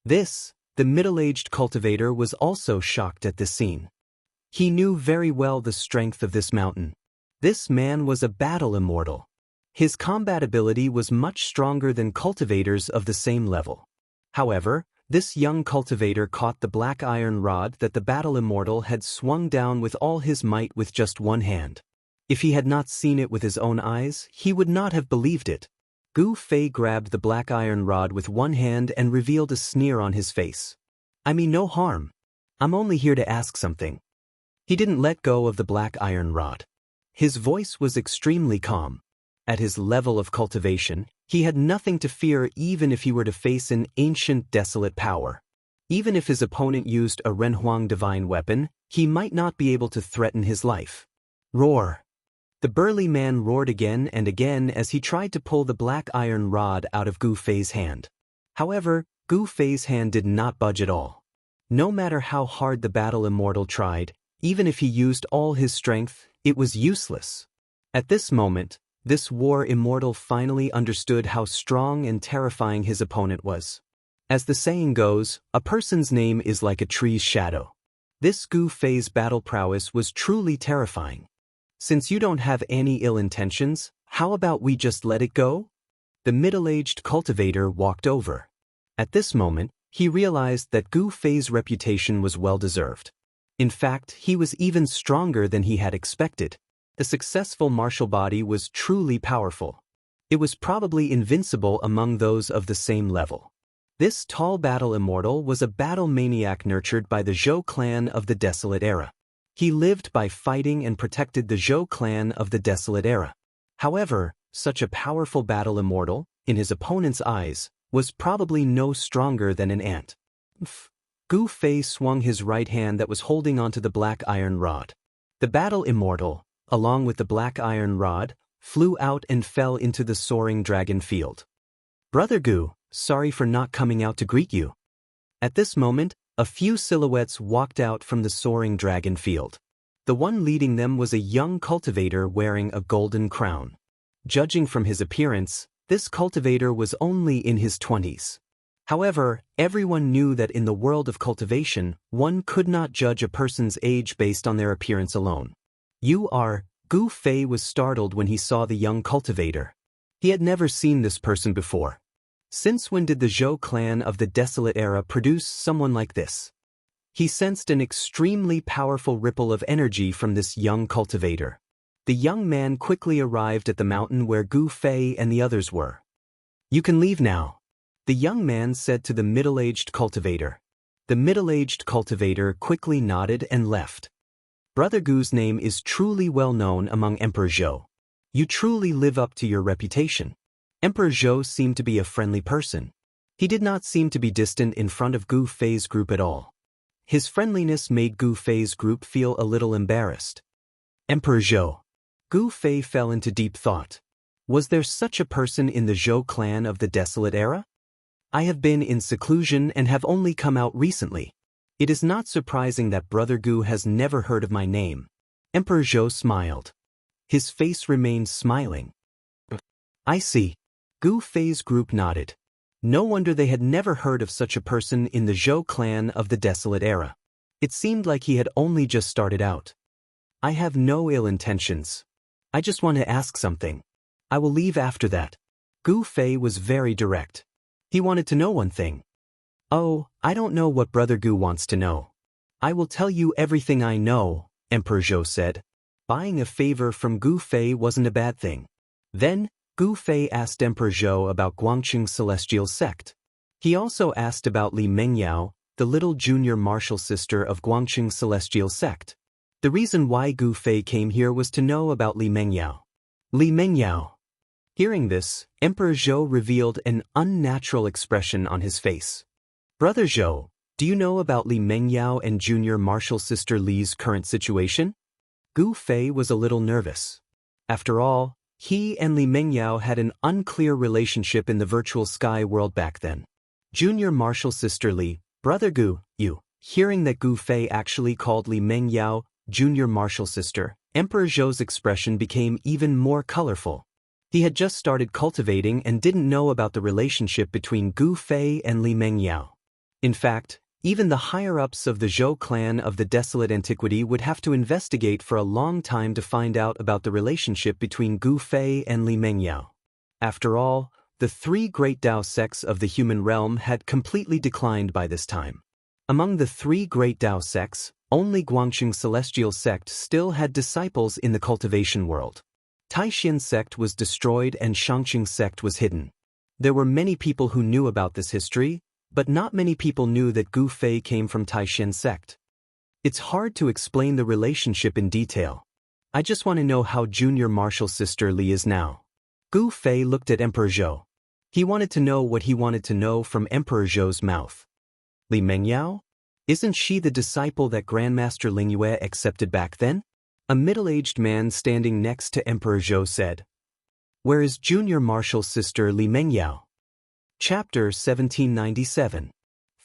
The middle-aged cultivator was also shocked at this scene. He knew very well the strength of this mountain. This man was a battle immortal. His combat ability was much stronger than cultivators of the same level. However, this young cultivator caught the black iron rod that the battle immortal had swung down with all his might with just one hand. If he had not seen it with his own eyes, he would not have believed it. Gu Fei grabbed the black iron rod with one hand and revealed a sneer on his face. "I mean no harm. I'm only here to ask something." He didn't let go of the black iron rod. His voice was extremely calm. At his level of cultivation, he had nothing to fear even if he were to face an ancient desolate power. Even if his opponent used a Renhuang divine weapon, he might not be able to threaten his life. Roar! The burly man roared again and again as he tried to pull the black iron rod out of Gu Fei's hand. However, Gu Fei's hand did not budge at all. No matter how hard the battle immortal tried, even if he used all his strength, it was useless. At this moment, this war immortal finally understood how strong and terrifying his opponent was. As the saying goes, a person's name is like a tree's shadow. This Gu Fei's battle prowess was truly terrifying. Since you don't have any ill intentions, how about we just let it go? The middle-aged cultivator walked over. At this moment, he realized that Gu Fei's reputation was well-deserved. In fact, he was even stronger than he had expected. The successful martial body was truly powerful. It was probably invincible among those of the same level. This tall battle immortal was a battle maniac nurtured by the Zhou clan of the Desolate Era. He lived by fighting and protected the Zhou clan of the Desolate Era. However, such a powerful battle immortal, in his opponent's eyes, was probably no stronger than an ant. Gu Fei swung his right hand that was holding onto the black iron rod. The battle immortal, along with the black iron rod, flew out and fell into the soaring dragon field. "Brother Gu, sorry for not coming out to greet you." At this moment, a few silhouettes walked out from the soaring dragon field. The one leading them was a young cultivator wearing a golden crown. Judging from his appearance, this cultivator was only in his 20s. However, everyone knew that in the world of cultivation, one could not judge a person's age based on their appearance alone. Gu Fei was startled when he saw the young cultivator. He had never seen this person before. Since when did the Zhou clan of the Desolate Era produce someone like this? He sensed an extremely powerful ripple of energy from this young cultivator. The young man quickly arrived at the mountain where Gu Fei and the others were. "You can leave now," the young man said to the middle-aged cultivator. The middle-aged cultivator quickly nodded and left. "Brother Gu's name is truly well known among Emperor Zhou. You truly live up to your reputation." Emperor Zhou seemed to be a friendly person. He did not seem to be distant in front of Gu Fei's group at all. His friendliness made Gu Fei's group feel a little embarrassed. Emperor Zhou. Gu Fei fell into deep thought. Was there such a person in the Zhou clan of the Desolate Era? I have been in seclusion and have only come out recently. It is not surprising that Brother Gu has never heard of my name. Emperor Zhou smiled. His face remained smiling. I see. Gu Fei's group nodded. No wonder they had never heard of such a person in the Zhou clan of the Desolate Era. It seemed like he had only just started out. I have no ill intentions. I just want to ask something. I will leave after that. Gu Fei was very direct. He wanted to know one thing. Oh, I don't know what Brother Gu wants to know. I will tell you everything I know, Emperor Zhou said. Buying a favor from Gu Fei wasn't a bad thing. Then, Gu Fei asked Emperor Zhou about Guangqing's celestial sect. He also asked about Li Mengyao, the little junior martial sister of Guangqing's celestial sect. The reason why Gu Fei came here was to know about Li Mengyao. Li Mengyao. Hearing this, Emperor Zhou revealed an unnatural expression on his face. Brother Zhou, do you know about Li Mengyao and junior martial sister Li's current situation? Gu Fei was a little nervous. After all, he and Li Mengyao had an unclear relationship in the virtual sky world back then. Junior martial sister Li, Brother Gu, you. Hearing that Gu Fei actually called Li Mengyao junior martial sister, Emperor Zhou's expression became even more colorful. He had just started cultivating and didn't know about the relationship between Gu Fei and Li Mengyao. In fact, even the higher-ups of the Zhou clan of the Desolate Antiquity would have to investigate for a long time to find out about the relationship between Gu Fei and Li Mengyao. After all, the three great Dao sects of the human realm had completely declined by this time. Among the three great Dao sects, only Guangqing's celestial sect still had disciples in the cultivation world. Taishan sect was destroyed and Shangqing sect was hidden. There were many people who knew about this history, but not many people knew that Gu Fei came from Taishan sect. It's hard to explain the relationship in detail. I just want to know how junior martial sister Li is now. Gu Fei looked at Emperor Zhou. He wanted to know what he wanted to know from Emperor Zhou's mouth. Li Mengyao? Isn't she the disciple that Grandmaster Lingyue accepted back then? A middle-aged man standing next to Emperor Zhou said. Where is junior martial sister Li Mengyao? Chapter 1797.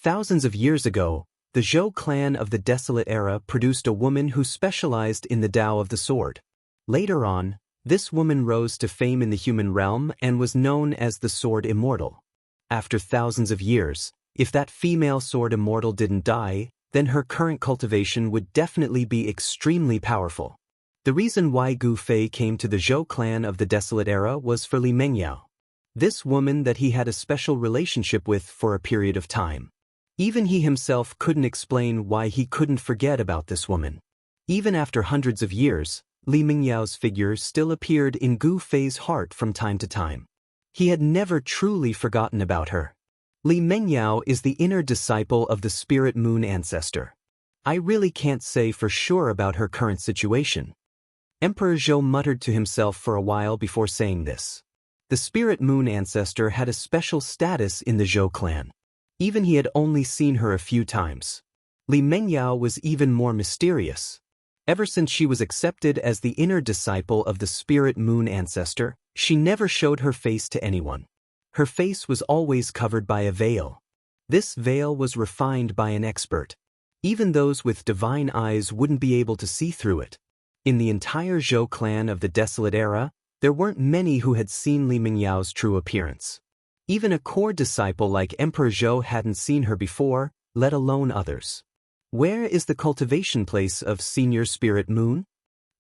Thousands of years ago, the Zhou clan of the Desolate Era produced a woman who specialized in the Tao of the sword. Later on, this woman rose to fame in the human realm and was known as the Sword Immortal. After thousands of years, if that female sword immortal didn't die, then her current cultivation would definitely be extremely powerful. The reason why Gu Fei came to the Zhou clan of the Desolate Era was for Li Mengyao. This woman that he had a special relationship with for a period of time. Even he himself couldn't explain why he couldn't forget about this woman. Even after hundreds of years, Li Mengyao's figure still appeared in Gu Fei's heart from time to time. He had never truly forgotten about her. Li Mengyao is the inner disciple of the Spirit Moon ancestor. I really can't say for sure about her current situation. Emperor Zhou muttered to himself for a while before saying this. The Spirit Moon ancestor had a special status in the Zhou clan. Even he had only seen her a few times. Li Mengyao was even more mysterious. Ever since she was accepted as the inner disciple of the Spirit Moon ancestor, she never showed her face to anyone. Her face was always covered by a veil. This veil was refined by an expert. Even those with divine eyes wouldn't be able to see through it. In the entire Zhou clan of the Desolate Era, there weren't many who had seen Li Mengyao's true appearance. Even a core disciple like Emperor Zhou hadn't seen her before, let alone others. Where is the cultivation place of Senior Spirit Moon?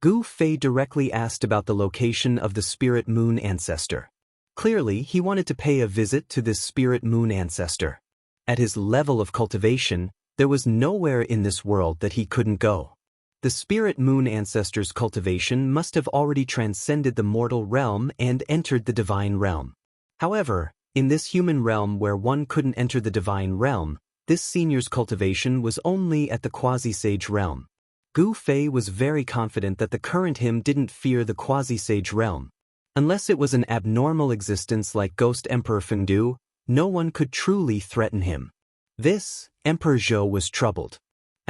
Gu Fei directly asked about the location of the Spirit Moon ancestor. Clearly, he wanted to pay a visit to this Spirit Moon ancestor. At his level of cultivation, there was nowhere in this world that he couldn't go. The Spirit Moon ancestor's cultivation must have already transcended the mortal realm and entered the divine realm. However, in this human realm where one couldn't enter the divine realm, this senior's cultivation was only at the quasi-sage realm. Gu Fei was very confident that the current him didn't fear the quasi-sage realm. Unless it was an abnormal existence like Ghost Emperor Fengdu, no one could truly threaten him. This, Emperor Zhou was troubled.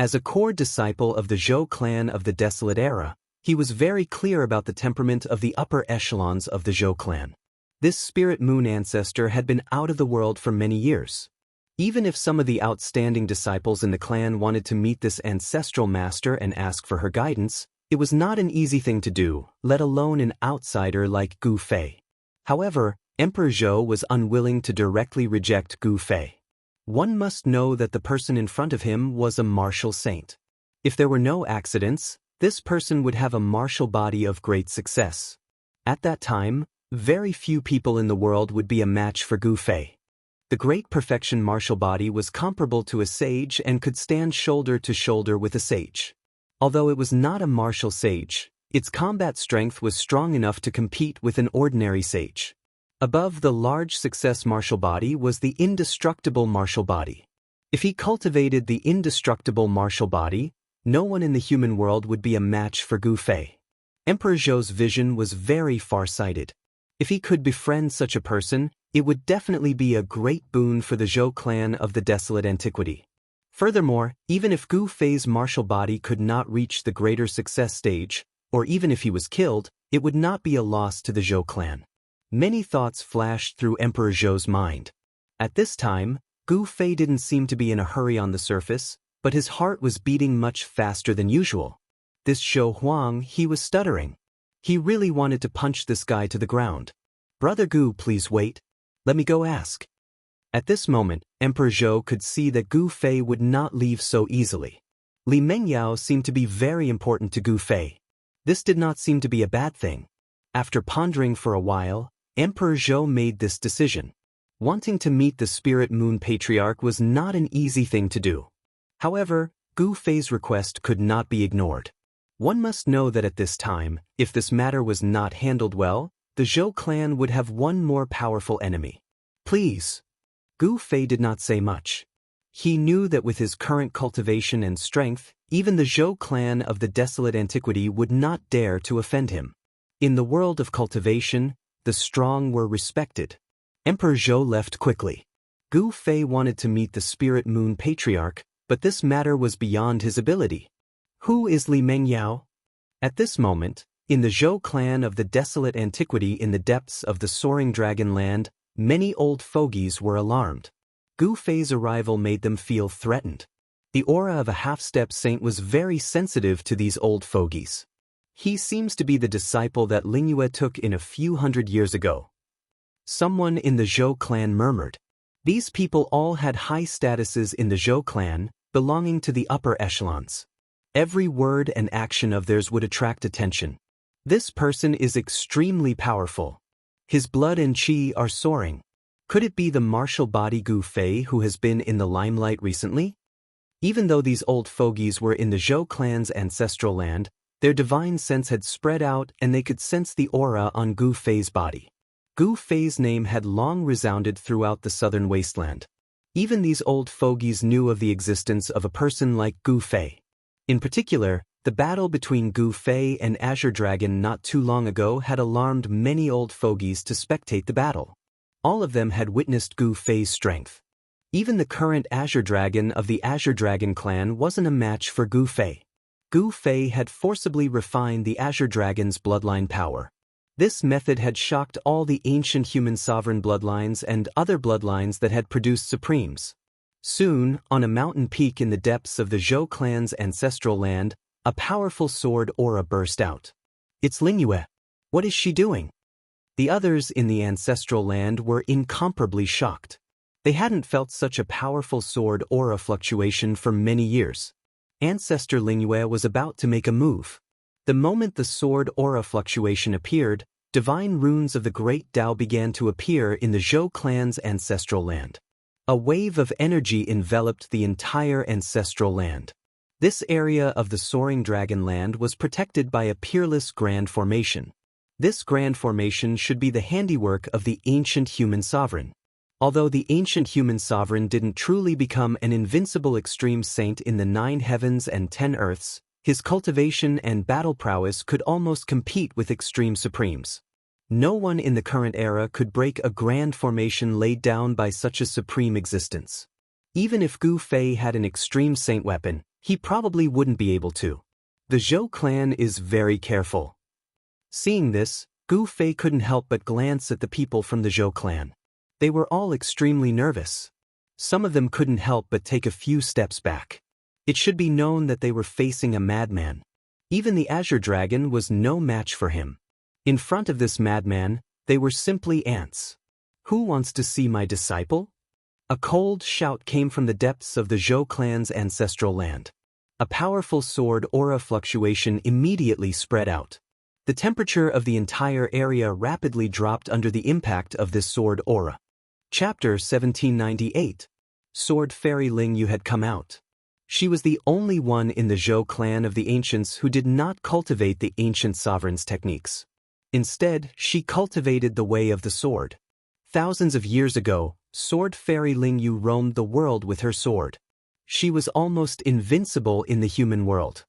As a core disciple of the Zhou clan of the Desolate Era, he was very clear about the temperament of the upper echelons of the Zhou clan. This spirit moon ancestor had been out of the world for many years. Even if some of the outstanding disciples in the clan wanted to meet this ancestral master and ask for her guidance, it was not an easy thing to do, let alone an outsider like Gu Fei. However, Emperor Zhou was unwilling to directly reject Gu Fei. One must know that the person in front of him was a martial saint. If there were no accidents, this person would have a martial body of great success. At that time, very few people in the world would be a match for Gu Fei. The great perfection martial body was comparable to a sage and could stand shoulder to shoulder with a sage. Although it was not a martial sage, its combat strength was strong enough to compete with an ordinary sage. Above the large success martial body was the indestructible martial body. If he cultivated the indestructible martial body, no one in the human world would be a match for Gu Fei. Emperor Zhou's vision was very far-sighted. If he could befriend such a person, it would definitely be a great boon for the Zhou clan of the Desolate Antiquity. Furthermore, even if Gu Fei's martial body could not reach the greater success stage, or even if he was killed, it would not be a loss to the Zhou clan. Many thoughts flashed through Emperor Zhou's mind. At this time, Gu Fei didn't seem to be in a hurry on the surface, but his heart was beating much faster than usual. This Zhou Huang, he was stuttering. He really wanted to punch this guy to the ground. "Brother Gu, please wait. Let me go ask." At this moment, Emperor Zhou could see that Gu Fei would not leave so easily. Li Mengyao seemed to be very important to Gu Fei. This did not seem to be a bad thing. After pondering for a while, Emperor Zhou made this decision. Wanting to meet the Spirit Moon Patriarch was not an easy thing to do. However, Gu Fei's request could not be ignored. One must know that at this time, if this matter was not handled well, the Zhou clan would have one more powerful enemy. "Please." Gu Fei did not say much. He knew that with his current cultivation and strength, even the Zhou clan of the Desolate Antiquity would not dare to offend him. In the world of cultivation, the strong were respected. Emperor Zhou left quickly. Gu Fei wanted to meet the Spirit Moon Patriarch, but this matter was beyond his ability. Who is Li Mengyao? At this moment, in the Zhou clan of the Desolate Antiquity in the depths of the Soaring Dragon Land, many old fogies were alarmed. Gu Fei's arrival made them feel threatened. The aura of a half-step saint was very sensitive to these old fogies. He seems to be the disciple that Lingyue took in a few hundred years ago. Someone in the Zhou clan murmured. These people all had high statuses in the Zhou clan, belonging to the upper echelons. Every word and action of theirs would attract attention. This person is extremely powerful. His blood and qi are soaring. Could it be the martial body Gu Fei who has been in the limelight recently? Even though these old fogies were in the Zhou clan's ancestral land, their divine sense had spread out and they could sense the aura on Gu Fei's body. Gu Fei's name had long resounded throughout the southern wasteland. Even these old fogies knew of the existence of a person like Gu Fei. In particular, the battle between Gu Fei and Azure Dragon not too long ago had alarmed many old fogies to spectate the battle. All of them had witnessed Gu Fei's strength. Even the current Azure Dragon of the Azure Dragon clan wasn't a match for Gu Fei. Gu Fei had forcibly refined the Azure Dragon's bloodline power. This method had shocked all the ancient human sovereign bloodlines and other bloodlines that had produced supremes. Soon, on a mountain peak in the depths of the Zhou clan's ancestral land, a powerful sword aura burst out. "It's Lingyue. What is she doing?" The others in the ancestral land were incomparably shocked. They hadn't felt such a powerful sword aura fluctuation for many years. Ancestor Lingyue was about to make a move. The moment the sword aura fluctuation appeared, divine runes of the Great Tao began to appear in the Zhou clan's ancestral land. A wave of energy enveloped the entire ancestral land. This area of the Soaring Dragon Land was protected by a peerless grand formation. This grand formation should be the handiwork of the ancient human sovereign. Although the ancient human sovereign didn't truly become an invincible extreme saint in the 9 heavens and 10 earths, his cultivation and battle prowess could almost compete with extreme supremes. No one in the current era could break a grand formation laid down by such a supreme existence. Even if Gu Fei had an extreme saint weapon, He probably wouldn't be able to. The Zhou clan is very careful. Seeing this, Gu Fei couldn't help but glance at the people from the Zhou clan. They were all extremely nervous. Some of them couldn't help but take a few steps back. It should be known that they were facing a madman. Even the Azure Dragon was no match for him. In front of this madman, they were simply ants. Who wants to see my disciple? A cold shout came from the depths of the Zhou clan's ancestral land. A powerful sword aura fluctuation immediately spread out. The temperature of the entire area rapidly dropped under the impact of this sword aura. Chapter 1798. Sword Fairy Ling Yu had come out. She was the only one in the Zhou clan of the ancients who did not cultivate the ancient sovereign's techniques. Instead, she cultivated the way of the sword. Thousands of years ago, Sword Fairy Ling Yu roamed the world with her sword. She was almost invincible in the human world.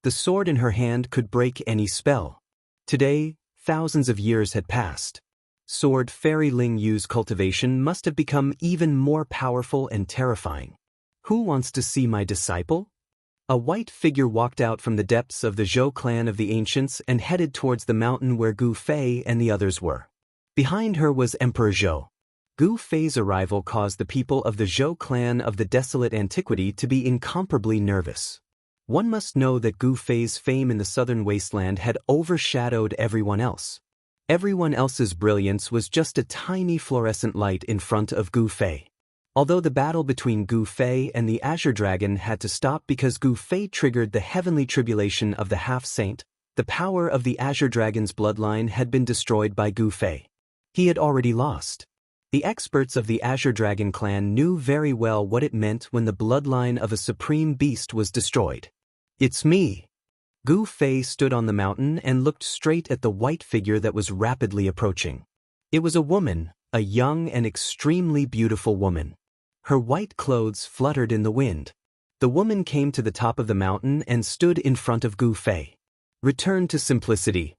The sword in her hand could break any spell. Today, thousands of years had passed. Sword Fairy Ling Yu's cultivation must have become even more powerful and terrifying. Who wants to see my disciple? A white figure walked out from the depths of the Zhou clan of the ancients and headed towards the mountain where Gu Fei and the others were. Behind her was Emperor Zhou. Gu Fei's arrival caused the people of the Zhou clan of the desolate antiquity to be incomparably nervous. One must know that Gu Fei's fame in the southern wasteland had overshadowed everyone else. Everyone else's brilliance was just a tiny fluorescent light in front of Gu Fei. Although the battle between Gu Fei and the Azure Dragon had to stop because Gu Fei triggered the heavenly tribulation of the half-saint, the power of the Azure Dragon's bloodline had been destroyed by Gu Fei. He had already lost. The experts of the Azure Dragon clan knew very well what it meant when the bloodline of a supreme beast was destroyed. It's me. Gu Fei stood on the mountain and looked straight at the white figure that was rapidly approaching. It was a woman, a young and extremely beautiful woman. Her white clothes fluttered in the wind. The woman came to the top of the mountain and stood in front of Gu Fei. Return to simplicity.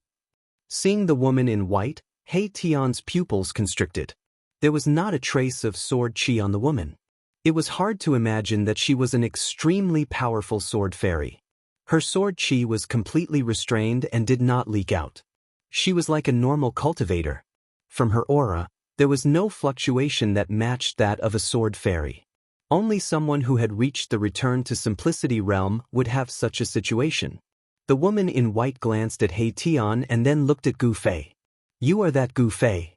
Seeing the woman in white, He Tian's pupils constricted. There was not a trace of sword chi on the woman. It was hard to imagine that she was an extremely powerful sword fairy. Her sword chi was completely restrained and did not leak out. She was like a normal cultivator. From her aura, there was no fluctuation that matched that of a sword fairy. Only someone who had reached the return to simplicity realm would have such a situation. The woman in white glanced at He Tian and then looked at Gu Fei. You are that Gu Fei.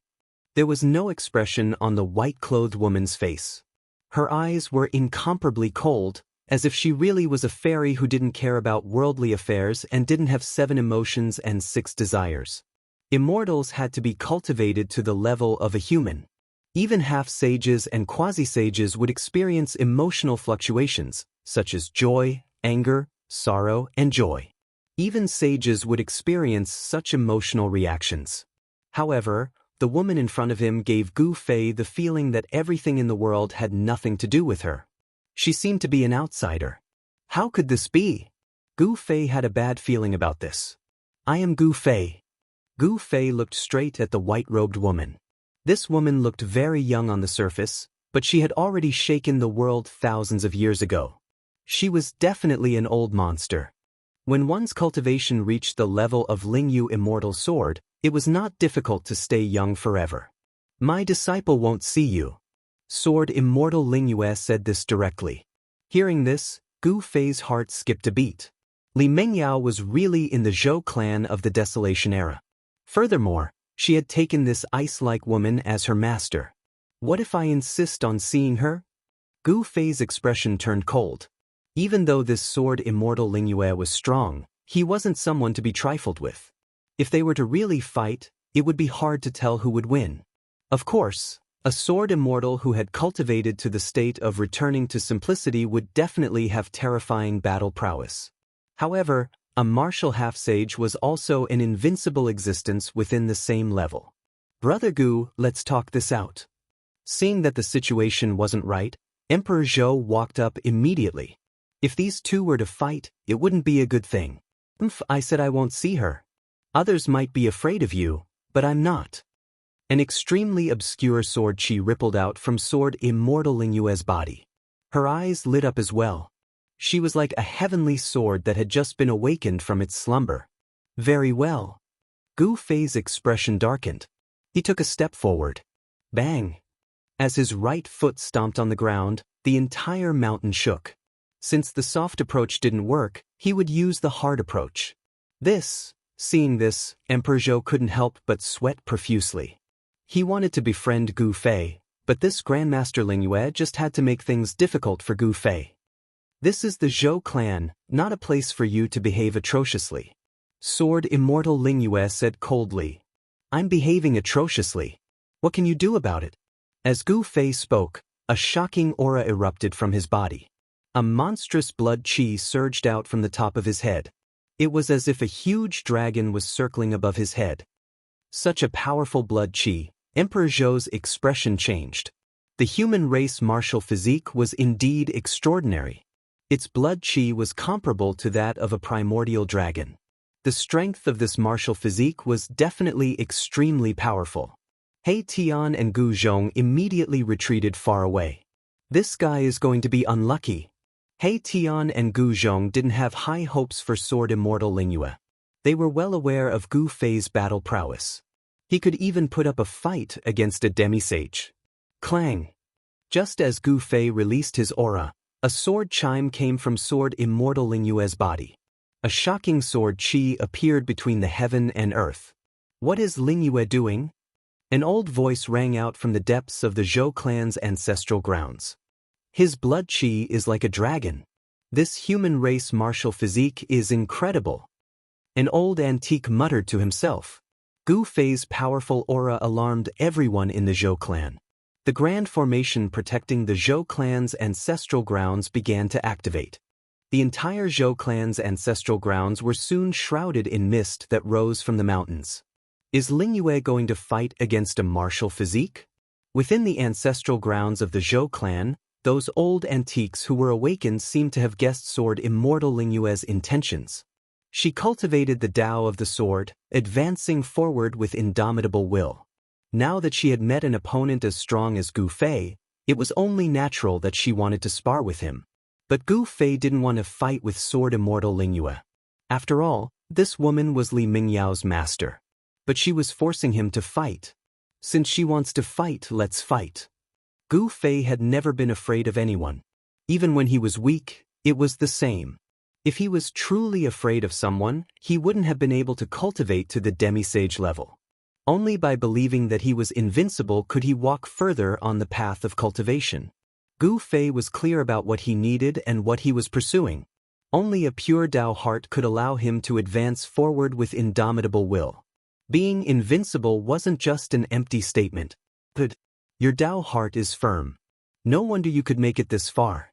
There was no expression on the white-clothed woman's face. Her eyes were incomparably cold, as if she really was a fairy who didn't care about worldly affairs and didn't have 7 emotions and 6 desires. Immortals had to be cultivated to the level of a human. Even half-sages and quasi-sages would experience emotional fluctuations, such as joy, anger, sorrow, and joy. Even sages would experience such emotional reactions. However, the woman in front of him gave Gu Fei the feeling that everything in the world had nothing to do with her. She seemed to be an outsider. How could this be? Gu Fei had a bad feeling about this. I am Gu Fei. Gu Fei looked straight at the white-robed woman. This woman looked very young on the surface, but she had already shaken the world thousands of years ago. She was definitely an old monster. When one's cultivation reached the level of Ling Yu Immortal Sword, it was not difficult to stay young forever. My disciple won't see you. Sword Immortal Ling Yue said this directly. Hearing this, Gu Fei's heart skipped a beat. Li Mengyao was really in the Zhou clan of the Desolation era. Furthermore, she had taken this ice-like woman as her master. What if I insist on seeing her? Gu Fei's expression turned cold. Even though this sword Immortal Ling Yue was strong, he wasn't someone to be trifled with. If they were to really fight, it would be hard to tell who would win. Of course, a sword immortal who had cultivated to the state of returning to simplicity would definitely have terrifying battle prowess. However, a martial half-sage was also an invincible existence within the same level. Brother Gu, let's talk this out. Seeing that the situation wasn't right, Emperor Zhou walked up immediately. If these two were to fight, it wouldn't be a good thing. I said I won't see her. Others might be afraid of you, but I'm not. An extremely obscure sword chi rippled out from sword Immortal Ling Yue's body. Her eyes lit up as well. She was like a heavenly sword that had just been awakened from its slumber. Very well. Gu Fei's expression darkened. He took a step forward. Bang! As his right foot stomped on the ground, the entire mountain shook. Since the soft approach didn't work, he would use the hard approach. Seeing this, Emperor Zhou couldn't help but sweat profusely. He wanted to befriend Gu Fei, but this Grandmaster Lingyue just had to make things difficult for Gu Fei. This is the Zhou clan, not a place for you to behave atrociously. Sword Immortal Lingyue said coldly. I'm behaving atrociously. What can you do about it? As Gu Fei spoke, a shocking aura erupted from his body. A monstrous blood chi surged out from the top of his head. It was as if a huge dragon was circling above his head. Such a powerful blood chi, Emperor Zhou's expression changed. The human race martial physique was indeed extraordinary. Its blood chi was comparable to that of a primordial dragon. The strength of this martial physique was definitely extremely powerful. He Tian and Gu Zhong immediately retreated far away. This guy is going to be unlucky. He Tian and Gu Zhong didn't have high hopes for Sword Immortal Lingyue. They were well aware of Gu Fei's battle prowess. He could even put up a fight against a demisage. Clang! Just as Gu Fei released his aura, a sword chime came from Sword Immortal Lingyue's body. A shocking sword chi appeared between the heaven and earth. What is Lingyue doing? An old voice rang out from the depths of the Zhou clan's ancestral grounds. His blood chi is like a dragon. This human race martial physique is incredible. An old antique muttered to himself. Gu Fei's powerful aura alarmed everyone in the Zhou clan. The grand formation protecting the Zhou clan's ancestral grounds began to activate. The entire Zhou clan's ancestral grounds were soon shrouded in mist that rose from the mountains. Is Lingyue going to fight against a martial physique? Within the ancestral grounds of the Zhou clan, those old antiques who were awakened seemed to have guessed Sword Immortal Lingyue's intentions. She cultivated the Tao of the sword, advancing forward with indomitable will. Now that she had met an opponent as strong as Gu Fei, it was only natural that she wanted to spar with him. But Gu Fei didn't want to fight with Sword Immortal Lingyue. After all, this woman was Li Mingyao's master. But she was forcing him to fight. Since she wants to fight, let's fight. Gu Fei had never been afraid of anyone. Even when he was weak, it was the same. If he was truly afraid of someone, he wouldn't have been able to cultivate to the demisage level. Only by believing that he was invincible could he walk further on the path of cultivation. Gu Fei was clear about what he needed and what he was pursuing. Only a pure Tao heart could allow him to advance forward with indomitable will. Being invincible wasn't just an empty statement. But your Tao heart is firm. No wonder you could make it this far.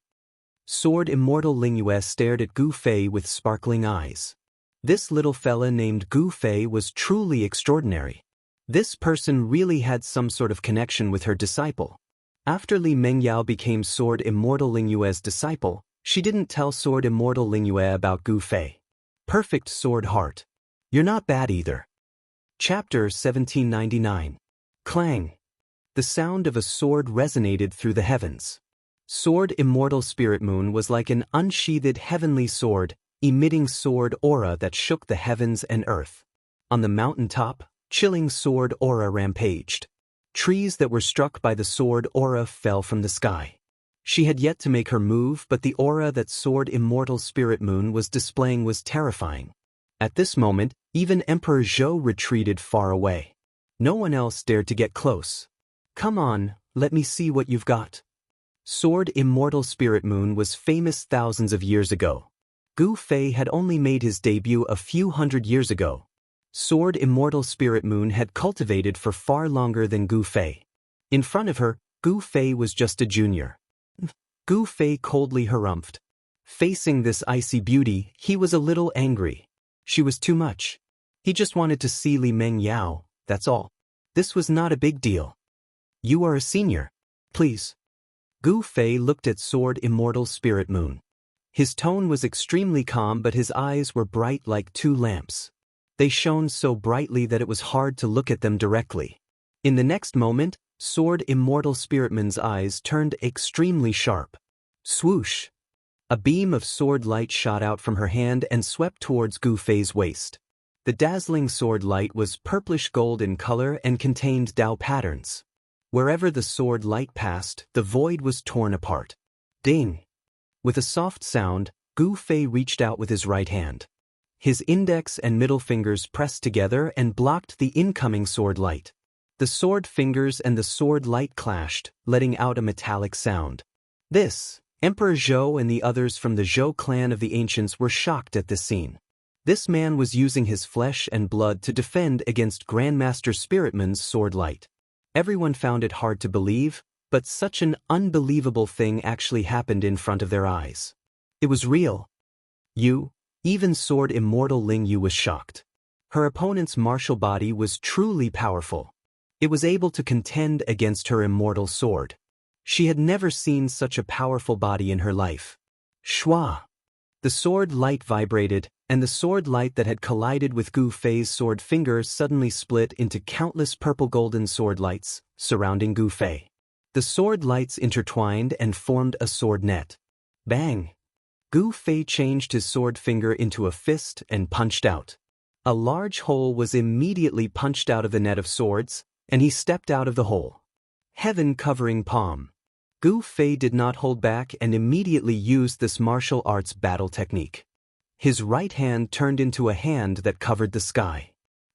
Sword Immortal Lingyue stared at Gu Fei with sparkling eyes. This little fella named Gu Fei was truly extraordinary. This person really had some sort of connection with her disciple. After Li Mengyao became Sword Immortal Lingyue's disciple, she didn't tell Sword Immortal Lingyue about Gu Fei. Perfect sword heart. You're not bad either. Chapter 1799. Clang. The sound of a sword resonated through the heavens. Sword Immortal Spirit Moon was like an unsheathed heavenly sword, emitting sword aura that shook the heavens and earth. On the mountain top, chilling sword aura rampaged. Trees that were struck by the sword aura fell from the sky. She had yet to make her move, but the aura that Sword Immortal Spirit Moon was displaying was terrifying. At this moment, even Emperor Zhou retreated far away. No one else dared to get close. Come on, let me see what you've got. Sword Immortal Spirit Moon was famous thousands of years ago. Gu Fei had only made his debut a few hundred years ago. Sword Immortal Spirit Moon had cultivated for far longer than Gu Fei. In front of her, Gu Fei was just a junior. Gu Fei coldly harumphed. Facing this icy beauty, he was a little angry. She was too much. He just wanted to see Li Mengyao, that's all. This was not a big deal. You are a senior. Please. Gu Fei looked at Sword Immortal Spirit Moon. His tone was extremely calm, but his eyes were bright like two lamps. They shone so brightly that it was hard to look at them directly. In the next moment, Sword Immortal Spirit Moon's eyes turned extremely sharp. Swoosh! A beam of sword light shot out from her hand and swept towards Gu Fei's waist. The dazzling sword light was purplish gold in color and contained Dao patterns. Wherever the sword light passed, the void was torn apart. Ding! With a soft sound, Gu Fei reached out with his right hand. His index and middle fingers pressed together and blocked the incoming sword light. The sword fingers and the sword light clashed, letting out a metallic sound. Emperor Zhou and the others from the Zhou clan of the ancients were shocked at this scene. This man was using his flesh and blood to defend against Grandmaster Spiritman's sword light. Everyone found it hard to believe, but such an unbelievable thing actually happened in front of their eyes. It was real. Even Sword Immortal Ling Yu was shocked. Her opponent's martial body was truly powerful. It was able to contend against her immortal sword. She had never seen such a powerful body in her life. Shua! The sword light vibrated, and the sword light that had collided with Gu Fei's sword finger suddenly split into countless purple-golden sword lights, surrounding Gu Fei. The sword lights intertwined and formed a sword net. Bang! Gu Fei changed his sword finger into a fist and punched out. A large hole was immediately punched out of the net of swords, and he stepped out of the hole. Heaven-covering palm. Gu Fei did not hold back and immediately used this martial arts battle technique. His right hand turned into a hand that covered the sky.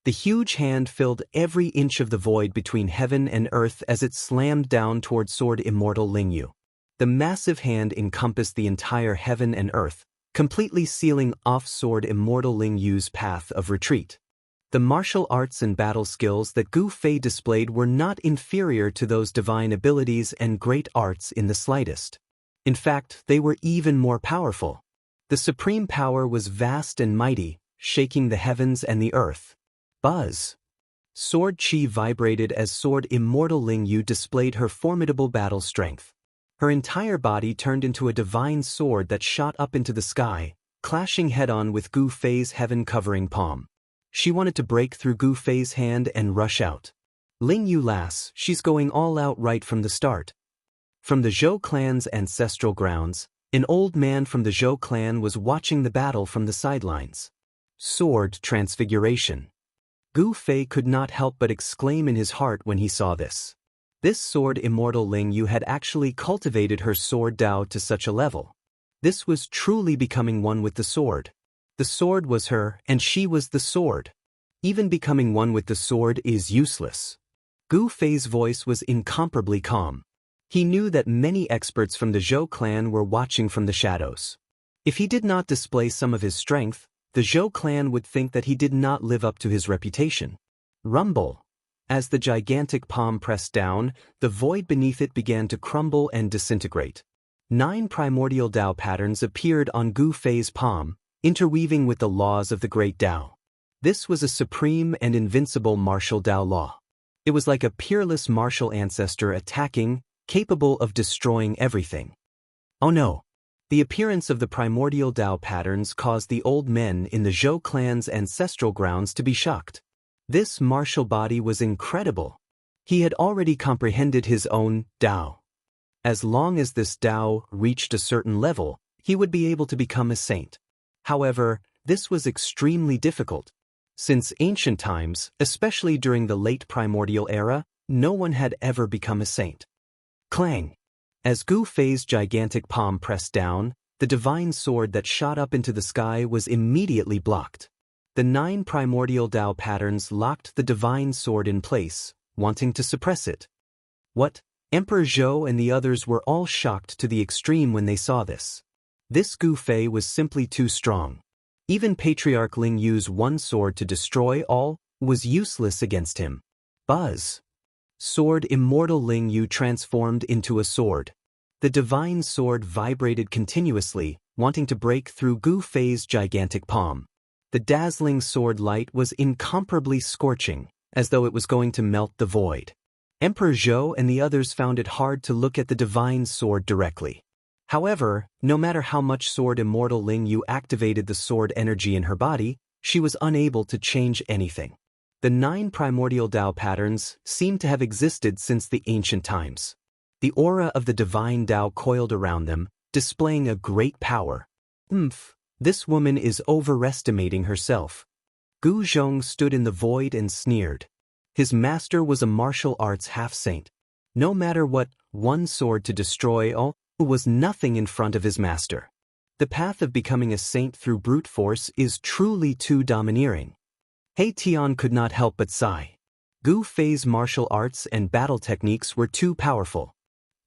The huge hand filled every inch of the void between heaven and earth as it slammed down toward Sword Immortal Ling Yu. The massive hand encompassed the entire heaven and earth, completely sealing off Sword Immortal Ling Yu's path of retreat. The martial arts and battle skills that Gu Fei displayed were not inferior to those divine abilities and great arts in the slightest. In fact, they were even more powerful. The supreme power was vast and mighty, shaking the heavens and the earth. Buzz! Sword chi vibrated as Sword Immortal Ling Yu displayed her formidable battle strength. Her entire body turned into a divine sword that shot up into the sky, clashing head-on with Gu Fei's heaven-covering palm. She wanted to break through Gu Fei's hand and rush out. Ling Yu lass, she's going all out right from the start. From the Zhou clan's ancestral grounds, an old man from the Zhou clan was watching the battle from the sidelines. Sword transfiguration. Gu Fei could not help but exclaim in his heart when he saw this. This Sword Immortal Ling Yu had actually cultivated her sword Dao to such a level. This was truly becoming one with the sword. The sword was her, and she was the sword. Even becoming one with the sword is useless. Gu Fei's voice was incomparably calm. He knew that many experts from the Zhou clan were watching from the shadows. If he did not display some of his strength, the Zhou clan would think that he did not live up to his reputation. Rumble! As the gigantic palm pressed down, the void beneath it began to crumble and disintegrate. 9 primordial Dao patterns appeared on Gu Fei's palm, interweaving with the laws of the great Dao. This was a supreme and invincible martial Dao law. It was like a peerless martial ancestor attacking, capable of destroying everything. Oh no! The appearance of the primordial Dao patterns caused the old men in the Zhou clan's ancestral grounds to be shocked. This martial body was incredible. He had already comprehended his own Dao. As long as this Dao reached a certain level, he would be able to become a saint. However, this was extremely difficult. Since ancient times, especially during the late primordial era, no one had ever become a saint. Clang! As Gu Fei's gigantic palm pressed down, the divine sword that shot up into the sky was immediately blocked. The 9 primordial Dao patterns locked the divine sword in place, wanting to suppress it. What? Emperor Zhou and the others were all shocked to the extreme when they saw this. This Gu Fei was simply too strong. Even Patriarch Ling Yu's one sword to destroy all was useless against him. Buzz! Sword Immortal Ling Yu transformed into a sword. The divine sword vibrated continuously, wanting to break through Gu Fei's gigantic palm. The dazzling sword light was incomparably scorching, as though it was going to melt the void. Emperor Zhou and the others found it hard to look at the divine sword directly. However, no matter how much Sword Immortal Ling Yu activated the sword energy in her body, she was unable to change anything. The 9 primordial Dao patterns seemed to have existed since the ancient times. The aura of the divine Dao coiled around them, displaying a great power. This woman is overestimating herself. Gu Zhong stood in the void and sneered. His master was a martial arts half-saint. No matter what, one sword to destroy all was nothing in front of his master. The path of becoming a saint through brute force is truly too domineering. He Tian could not help but sigh. Gu Fei's martial arts and battle techniques were too powerful.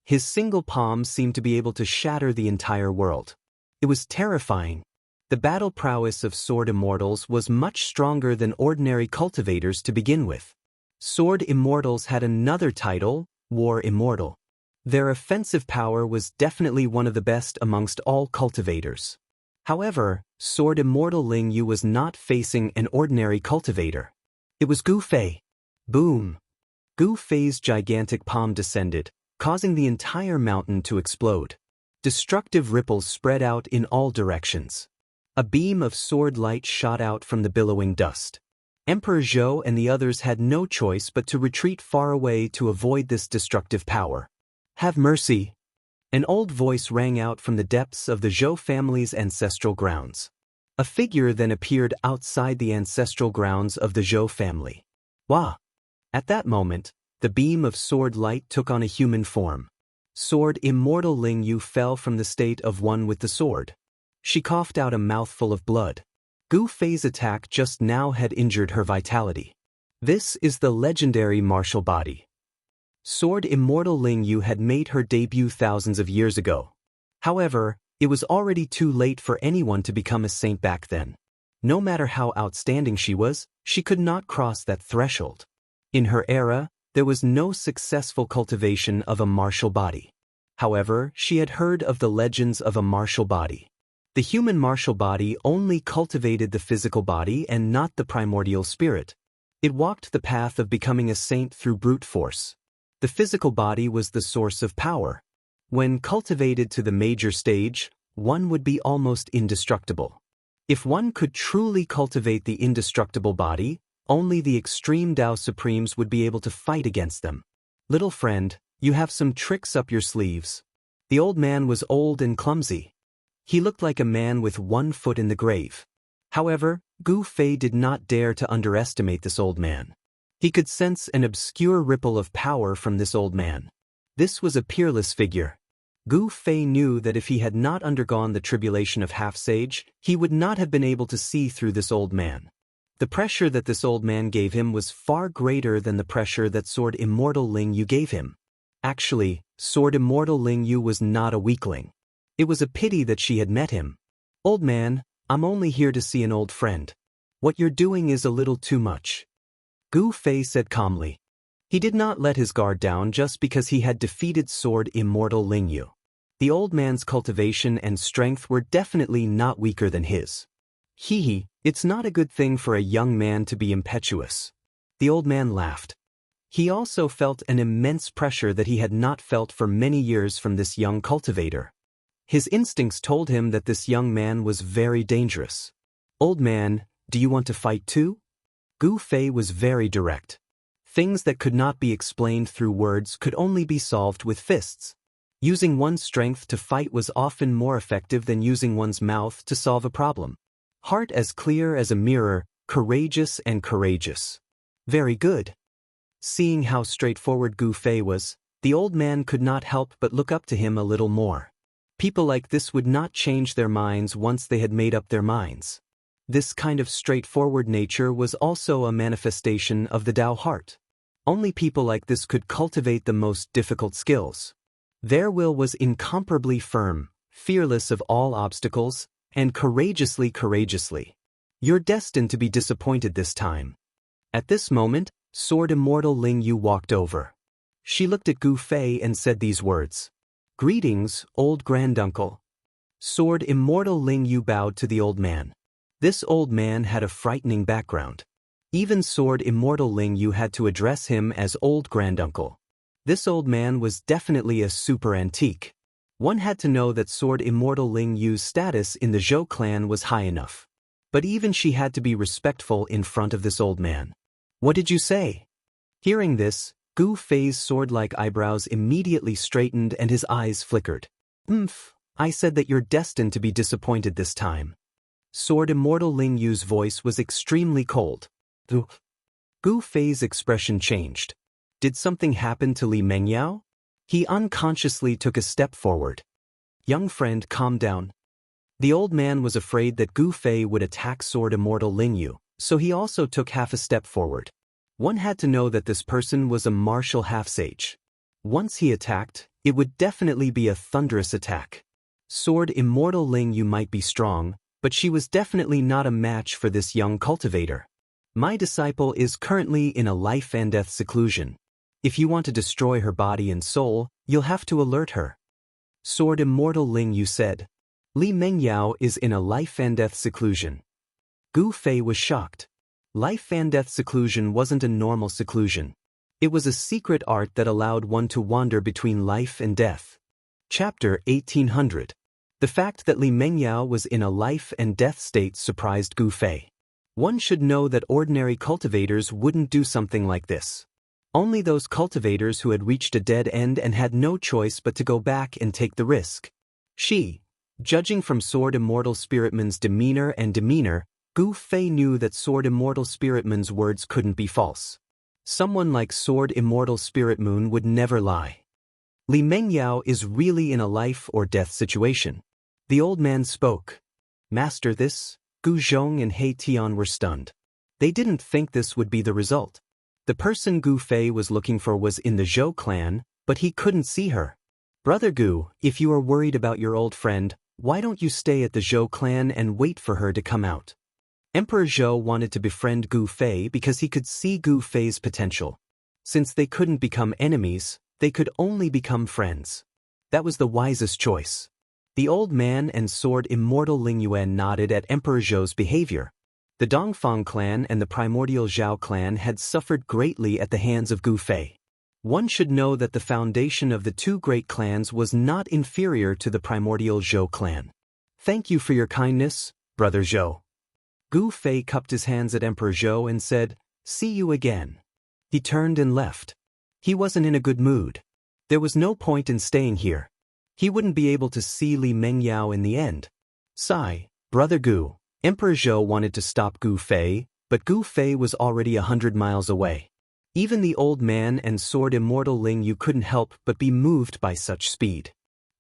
His single palm seemed to be able to shatter the entire world. It was terrifying. The battle prowess of sword immortals was much stronger than ordinary cultivators to begin with. Sword immortals had another title, War Immortal. Their offensive power was definitely one of the best amongst all cultivators. However, Sword Immortal Ling Yu was not facing an ordinary cultivator. It was Gu Fei. Boom! Gu Fei's gigantic palm descended, causing the entire mountain to explode. Destructive ripples spread out in all directions. A beam of sword light shot out from the billowing dust. Emperor Zhou and the others had no choice but to retreat far away to avoid this destructive power. Have mercy! An old voice rang out from the depths of the Zhou family's ancestral grounds. A figure then appeared outside the ancestral grounds of the Zhou family. Wah! At that moment, the beam of sword light took on a human form. Sword Immortal Ling Yu fell from the state of one with the sword. She coughed out a mouthful of blood. Gu Fei's attack just now had injured her vitality. This is the legendary martial body. Sword Immortal Ling Yu had made her debut thousands of years ago. However, it was already too late for anyone to become a saint back then. No matter how outstanding she was, she could not cross that threshold. In her era, there was no successful cultivation of a martial body. However, she had heard of the legends of a martial body. The human martial body only cultivated the physical body and not the primordial spirit. It walked the path of becoming a saint through brute force. The physical body was the source of power. When cultivated to the major stage, one would be almost indestructible. If one could truly cultivate the indestructible body, only the extreme Tao Supremes would be able to fight against them. Little friend, you have some tricks up your sleeves. The old man was old and clumsy. He looked like a man with one foot in the grave. However, Gu Fei did not dare to underestimate this old man. He could sense an obscure ripple of power from this old man. This was a peerless figure. Gu Fei knew that if he had not undergone the tribulation of half-sage, he would not have been able to see through this old man. The pressure that this old man gave him was far greater than the pressure that Sword Immortal Ling Yu gave him. Actually, Sword Immortal Ling Yu was not a weakling. It was a pity that she had met him. Old man, I'm only here to see an old friend. What you're doing is a little too much. Gu Fei said calmly. He did not let his guard down just because he had defeated Sword Immortal Ling Yu. The old man's cultivation and strength were definitely not weaker than his. It's not a good thing for a young man to be impetuous. The old man laughed. He also felt an immense pressure that he had not felt for many years from this young cultivator. His instincts told him that this young man was very dangerous. Old man, do you want to fight too? Gu Fei was very direct. Things that could not be explained through words could only be solved with fists. Using one's strength to fight was often more effective than using one's mouth to solve a problem. Heart as clear as a mirror, courageous and courageous. Very good. Seeing how straightforward Gu Fei was, the old man could not help but look up to him a little more. People like this would not change their minds once they had made up their minds. This kind of straightforward nature was also a manifestation of the Tao heart. Only people like this could cultivate the most difficult skills. Their will was incomparably firm, fearless of all obstacles, and courageously. You're destined to be disappointed this time. At this moment, Sword Immortal Ling Yu walked over. She looked at Gu Fei and said these words. Greetings, old granduncle. Sword Immortal Ling Yu bowed to the old man. This old man had a frightening background. Even Sword Immortal Ling Yu had to address him as old granduncle. This old man was definitely a super antique. One had to know that Sword Immortal Ling Yu's status in the Zhou clan was high enough. But even she had to be respectful in front of this old man. What did you say? Hearing this, Gu Fei's sword-like eyebrows immediately straightened and his eyes flickered. I said that you're destined to be disappointed this time. Sword Immortal Ling Yu's voice was extremely cold. Gu Fei's expression changed. Did something happen to Li Mengyao? He unconsciously took a step forward. Young friend, calm down. The old man was afraid that Gu Fei would attack Sword Immortal Ling Yu, so he also took half a step forward. One had to know that this person was a martial half-sage. Once he attacked, it would definitely be a thunderous attack. Sword Immortal Ling Yu might be strong, but she was definitely not a match for this young cultivator. My disciple is currently in a life and death seclusion. If you want to destroy her body and soul, you'll have to alert her. Sword Immortal Ling Yu said. Li Mengyao is in a life and death seclusion. Gu Fei was shocked. Life and death seclusion wasn't a normal seclusion. It was a secret art that allowed one to wander between life and death. Chapter 1800. The fact that Li Mengyao was in a life and death state surprised Gu Fei. One should know that ordinary cultivators wouldn't do something like this. Only those cultivators who had reached a dead end and had no choice but to go back and take the risk. Judging from Sword Immortal Spiritman's demeanor, Gu Fei knew that Sword Immortal Spiritman's words couldn't be false. Someone like Sword Immortal Spirit Moon would never lie. Li Mengyao is really in a life or death situation. The old man spoke. Master, this? Gu Zhong and He Tian were stunned. They didn't think this would be the result. The person Gu Fei was looking for was in the Zhou clan, but he couldn't see her. Brother Gu, if you are worried about your old friend, why don't you stay at the Zhou clan and wait for her to come out? Emperor Zhou wanted to befriend Gu Fei because he could see Gu Fei's potential. Since they couldn't become enemies, they could only become friends. That was the wisest choice. The old man and Sword Immortal Ling Yuan nodded at Emperor Zhou's behavior. The Dongfang clan and the primordial Zhao clan had suffered greatly at the hands of Gu Fei. One should know that the foundation of the two great clans was not inferior to the primordial Zhou clan. Thank you for your kindness, Brother Zhou. Gu Fei cupped his hands at Emperor Zhou and said, "See you again." He turned and left. He wasn't in a good mood. There was no point in staying here. He wouldn't be able to see Li Mengyao in the end. Sigh, Brother Gu. Emperor Zhou wanted to stop Gu Fei, but Gu Fei was already 100 miles away. Even the old man and Sword Immortal Ling Yu couldn't help but be moved by such speed.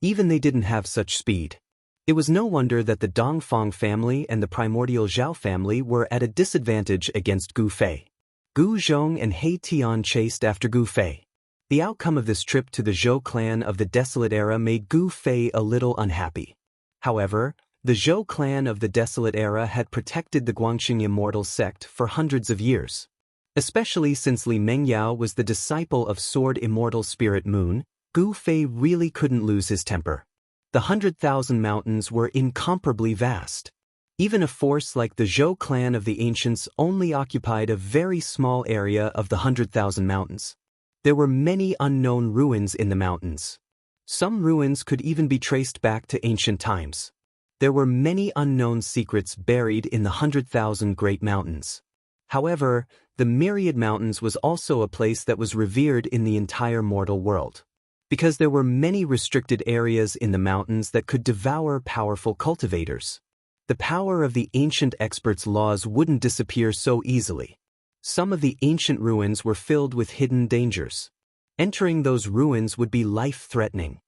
Even they didn't have such speed. It was no wonder that the Dongfang family and the primordial Zhao family were at a disadvantage against Gu Fei. Gu Zhong and He Tian chased after Gu Fei. The outcome of this trip to the Zhou clan of the Desolate Era made Gu Fei a little unhappy. However, the Zhou clan of the Desolate Era had protected the Guangxing Immortal sect for hundreds of years. Especially since Li Mengyao was the disciple of Sword Immortal Spirit Moon, Gu Fei really couldn't lose his temper. The 100,000 mountains were incomparably vast. Even a force like the Zhou clan of the ancients only occupied a very small area of the 100,000 mountains. There were many unknown ruins in the mountains. Some ruins could even be traced back to ancient times. There were many unknown secrets buried in the 100,000 great mountains. However, the Myriad Mountains was also a place that was revered in the entire mortal world. Because there were many restricted areas in the mountains that could devour powerful cultivators. The power of the ancient experts' laws wouldn't disappear so easily. Some of the ancient ruins were filled with hidden dangers. Entering those ruins would be life-threatening.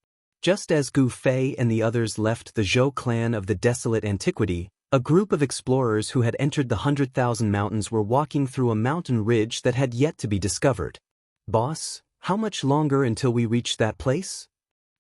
Just as Gu Fei and the others left the Zhou clan of the Desolate Antiquity, a group of explorers who had entered the 100,000 mountains were walking through a mountain ridge that had yet to be discovered. "Boss, how much longer until we reach that place?"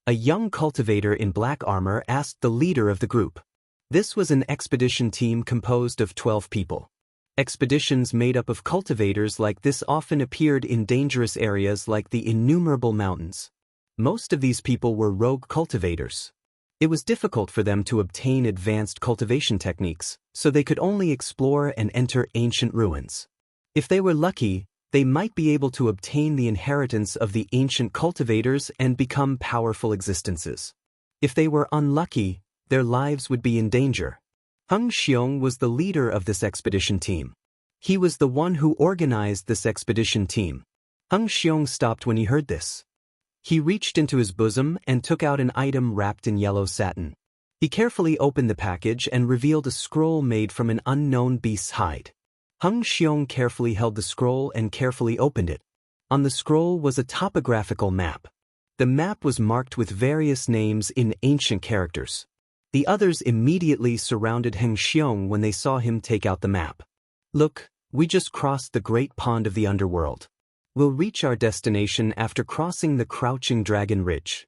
A young cultivator in black armor asked the leader of the group. This was an expedition team composed of 12 people. Expeditions made up of cultivators like this often appeared in dangerous areas like the innumerable mountains. Most of these people were rogue cultivators. It was difficult for them to obtain advanced cultivation techniques, so they could only explore and enter ancient ruins. If they were lucky, they might be able to obtain the inheritance of the ancient cultivators and become powerful existences. If they were unlucky, their lives would be in danger. Heng Xiong was the leader of this expedition team. He was the one who organized this expedition team. Heng Xiong stopped when he heard this. He reached into his bosom and took out an item wrapped in yellow satin. He carefully opened the package and revealed a scroll made from an unknown beast's hide. Hung Xiong carefully held the scroll and carefully opened it. On the scroll was a topographical map. The map was marked with various names in ancient characters. The others immediately surrounded Heng Xiong when they saw him take out the map. "Look, we just crossed the great pond of the underworld. We'll reach our destination after crossing the Crouching Dragon Ridge."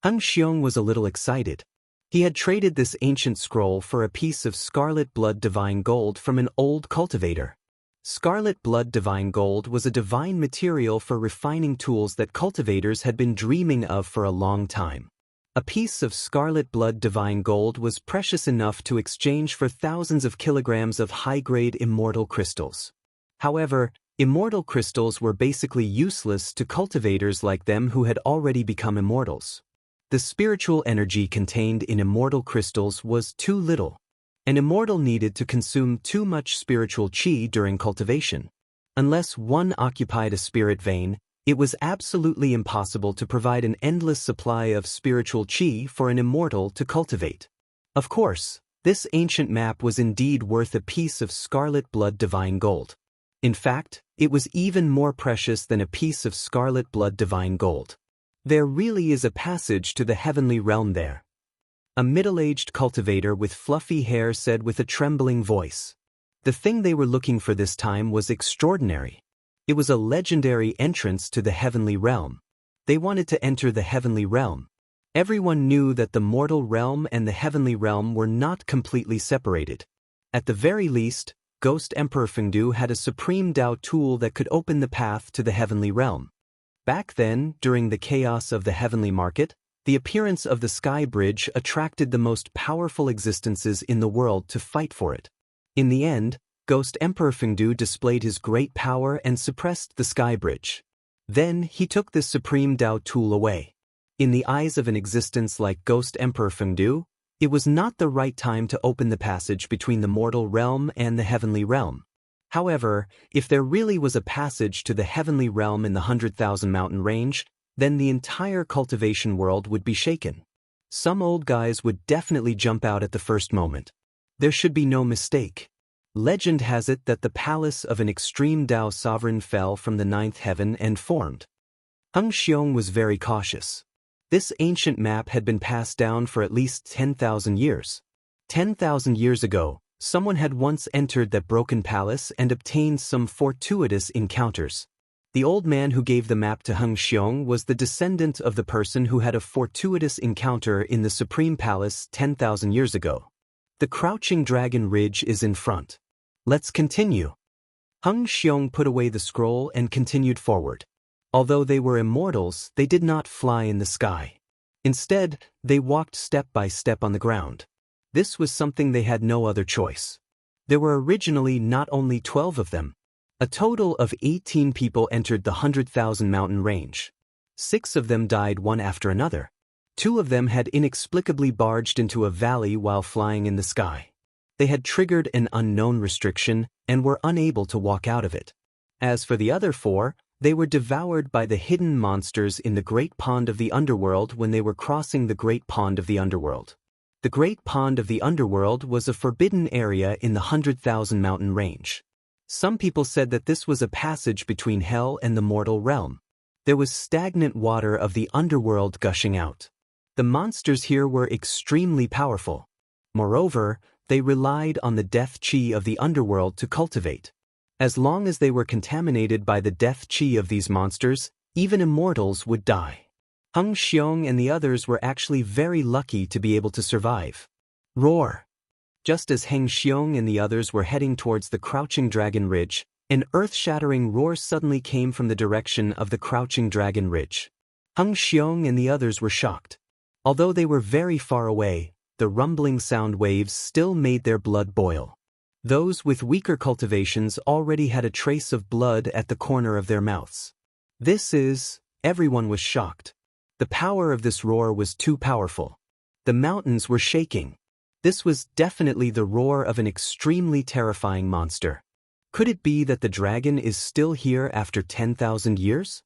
Heng Xiong was a little excited. He had traded this ancient scroll for a piece of scarlet blood divine gold from an old cultivator. Scarlet blood divine gold was a divine material for refining tools that cultivators had been dreaming of for a long time. A piece of scarlet blood divine gold was precious enough to exchange for thousands of kilograms of high-grade immortal crystals. However, immortal crystals were basically useless to cultivators like them who had already become immortals. The spiritual energy contained in immortal crystals was too little. An immortal needed to consume too much spiritual qi during cultivation. Unless one occupied a spirit vein, it was absolutely impossible to provide an endless supply of spiritual qi for an immortal to cultivate. Of course, this ancient map was indeed worth a piece of scarlet blood divine gold. In fact, it was even more precious than a piece of scarlet blood divine gold. There really is a passage to the heavenly realm there. A middle-aged cultivator with fluffy hair said with a trembling voice. The thing they were looking for this time was extraordinary. It was a legendary entrance to the heavenly realm. They wanted to enter the heavenly realm. Everyone knew that the mortal realm and the heavenly realm were not completely separated. At the very least, Ghost Emperor Fengdu had a supreme Dao tool that could open the path to the heavenly realm. Back then, during the chaos of the heavenly market, the appearance of the Sky Bridge attracted the most powerful existences in the world to fight for it. In the end, Ghost Emperor Fengdu displayed his great power and suppressed the Sky Bridge. Then he took this supreme Dao tool away. In the eyes of an existence like Ghost Emperor Fengdu, it was not the right time to open the passage between the mortal realm and the heavenly realm. However, if there really was a passage to the heavenly realm in the 100,000 mountain range, then the entire cultivation world would be shaken. Some old guys would definitely jump out at the first moment. There should be no mistake. Legend has it that the palace of an extreme Dao sovereign fell from the 9th heaven and formed. Heng Xiong was very cautious. This ancient map had been passed down for at least 10,000 years. 10,000 years ago, someone had once entered that broken palace and obtained some fortuitous encounters. The old man who gave the map to Heng Xiong was the descendant of the person who had a fortuitous encounter in the Supreme Palace 10,000 years ago. The Crouching Dragon Ridge is in front. Let's continue. Heng Xiong put away the scroll and continued forward. Although they were immortals, they did not fly in the sky. Instead, they walked step by step on the ground. This was something they had no other choice. There were originally not only 12 of them. A total of 18 people entered the 100,000 mountain range. 6 of them died one after another. 2 of them had inexplicably barged into a valley while flying in the sky. They had triggered an unknown restriction and were unable to walk out of it. As for the other 4, they were devoured by the hidden monsters in the Great Pond of the Underworld when they were crossing the Great Pond of the Underworld. The Great Pond of the Underworld was a forbidden area in the 100,000 mountain range. Some people said that this was a passage between hell and the mortal realm. There was stagnant water of the underworld gushing out. The monsters here were extremely powerful. Moreover, they relied on the death qi of the underworld to cultivate. As long as they were contaminated by the death qi of these monsters, even immortals would die. Heng Xiong and the others were actually very lucky to be able to survive. Roar! Just as Heng Xiong and the others were heading towards the Crouching Dragon Ridge, an earth-shattering roar suddenly came from the direction of the Crouching Dragon Ridge. Heng Xiong and the others were shocked. Although they were very far away, the rumbling sound waves still made their blood boil. Those with weaker cultivations already had a trace of blood at the corner of their mouths. Everyone was shocked. The power of this roar was too powerful. The mountains were shaking. This was definitely the roar of an extremely terrifying monster. Could it be that the dragon is still here after 10,000 years?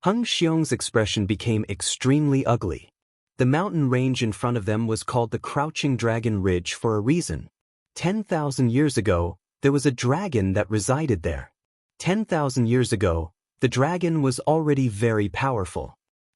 Hung Xiong's expression became extremely ugly. The mountain range in front of them was called the Crouching Dragon Ridge for a reason. 10,000 years ago, there was a dragon that resided there. 10,000 years ago, the dragon was already very powerful.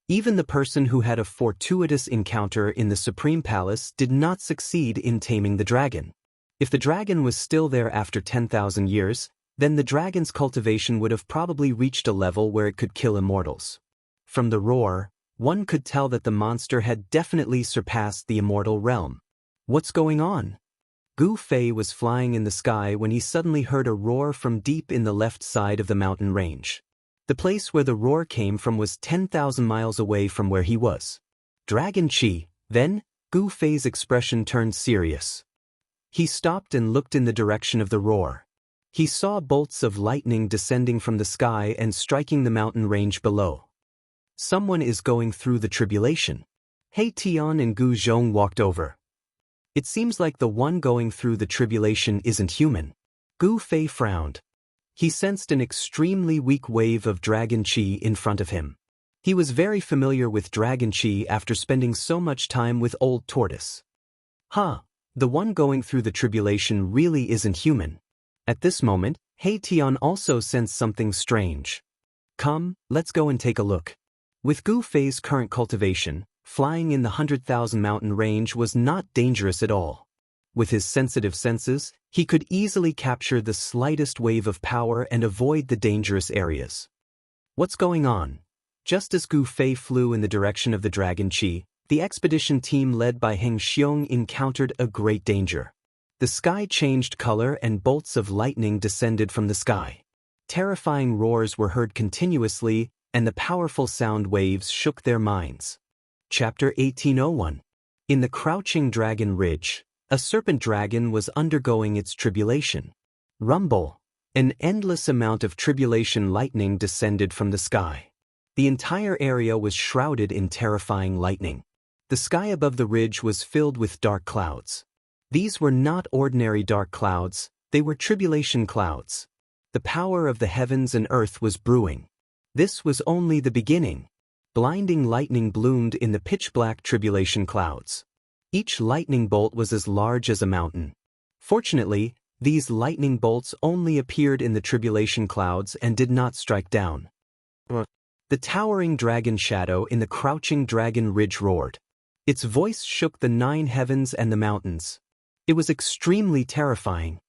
Even the person who had a fortuitous encounter in the Supreme Palace did not succeed in taming the dragon. If the dragon was still there after 10,000 years, then the dragon's cultivation would have probably reached a level where it could kill immortals. From the roar, one could tell that the monster had definitely surpassed the immortal realm. What's going on? Gu Fei was flying in the sky when he suddenly heard a roar from deep in the left side of the mountain range. The place where the roar came from was 10,000 miles away from where he was. Dragon Chi. Then, Gu Fei's expression turned serious. He stopped and looked in the direction of the roar. He saw bolts of lightning descending from the sky and striking the mountain range below. Someone is going through the tribulation. He Tian and Gu Zhong walked over. It seems like the one going through the tribulation isn't human. Gu Fei frowned. He sensed an extremely weak wave of Dragon Chi in front of him. He was very familiar with Dragon Chi after spending so much time with Old Tortoise. The one going through the tribulation really isn't human. At this moment, He Tian also sensed something strange. Come, let's go and take a look. With Gu Fei's current cultivation, flying in the 100,000 mountain range was not dangerous at all. With his sensitive senses, he could easily capture the slightest wave of power and avoid the dangerous areas. What's going on? Just as Gu Fei flew in the direction of the Dragon Chi, the expedition team led by Heng Xiong encountered a great danger. The sky changed color and bolts of lightning descended from the sky. Terrifying roars were heard continuously, and the powerful sound waves shook their minds. Chapter 1801. In the Crouching Dragon Ridge, a serpent dragon was undergoing its tribulation. Rumble! An endless amount of tribulation lightning descended from the sky. The entire area was shrouded in terrifying lightning. The sky above the ridge was filled with dark clouds. These were not ordinary dark clouds, they were tribulation clouds. The power of the heavens and earth was brewing. This was only the beginning. Blinding lightning bloomed in the pitch-black tribulation clouds. Each lightning bolt was as large as a mountain. Fortunately, these lightning bolts only appeared in the tribulation clouds and did not strike down. The towering dragon shadow in the Crouching Dragon Ridge roared. Its voice shook the 9 heavens and the mountains. It was extremely terrifying.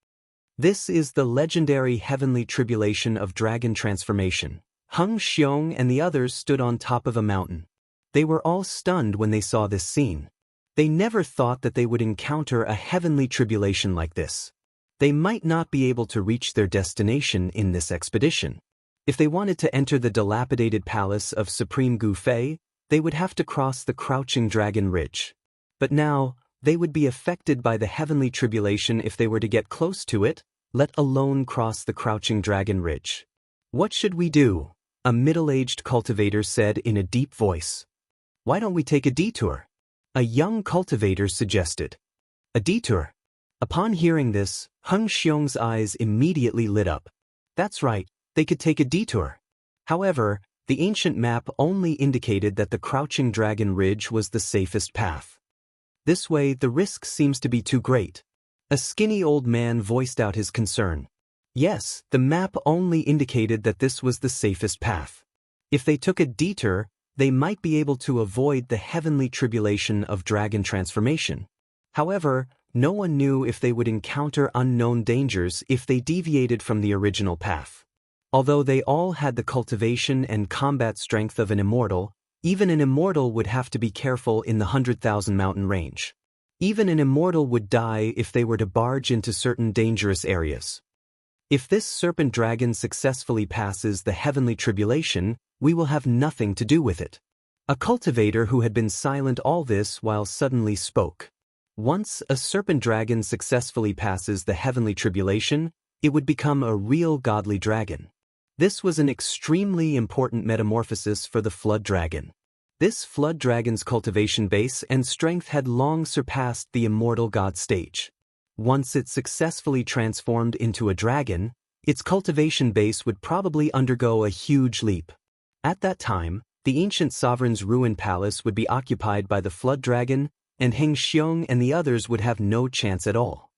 This is the legendary heavenly tribulation of dragon transformation. Hung Xiong and the others stood on top of a mountain. They were all stunned when they saw this scene. They never thought that they would encounter a heavenly tribulation like this. They might not be able to reach their destination in this expedition. If they wanted to enter the dilapidated palace of Supreme Gu Fei, they would have to cross the Crouching Dragon Ridge. But now, they would be affected by the heavenly tribulation if they were to get close to it, let alone cross the Crouching Dragon Ridge. What should we do? A middle-aged cultivator said in a deep voice. Why don't we take a detour? A young cultivator suggested. A detour? Upon hearing this, Hung Xiong's eyes immediately lit up. That's right, they could take a detour. However, the ancient map only indicated that the Crouching Dragon Ridge was the safest path. This way, the risk seems to be too great. A skinny old man voiced out his concern. Yes, the map only indicated that this was the safest path. If they took a detour, they might be able to avoid the heavenly tribulation of dragon transformation. However, no one knew if they would encounter unknown dangers if they deviated from the original path. Although they all had the cultivation and combat strength of an immortal, even an immortal would have to be careful in the 100,000 mountain range. Even an immortal would die if they were to barge into certain dangerous areas. If this serpent dragon successfully passes the heavenly tribulation, we will have nothing to do with it. A cultivator who had been silent all this while suddenly spoke. Once a serpent dragon successfully passes the heavenly tribulation, it would become a real godly dragon. This was an extremely important metamorphosis for the flood dragon. This flood dragon's cultivation base and strength had long surpassed the immortal god stage. Once it successfully transformed into a dragon, its cultivation base would probably undergo a huge leap. At that time, the ancient sovereign's ruined palace would be occupied by the flood dragon, and Heng Xiong and the others would have no chance at all.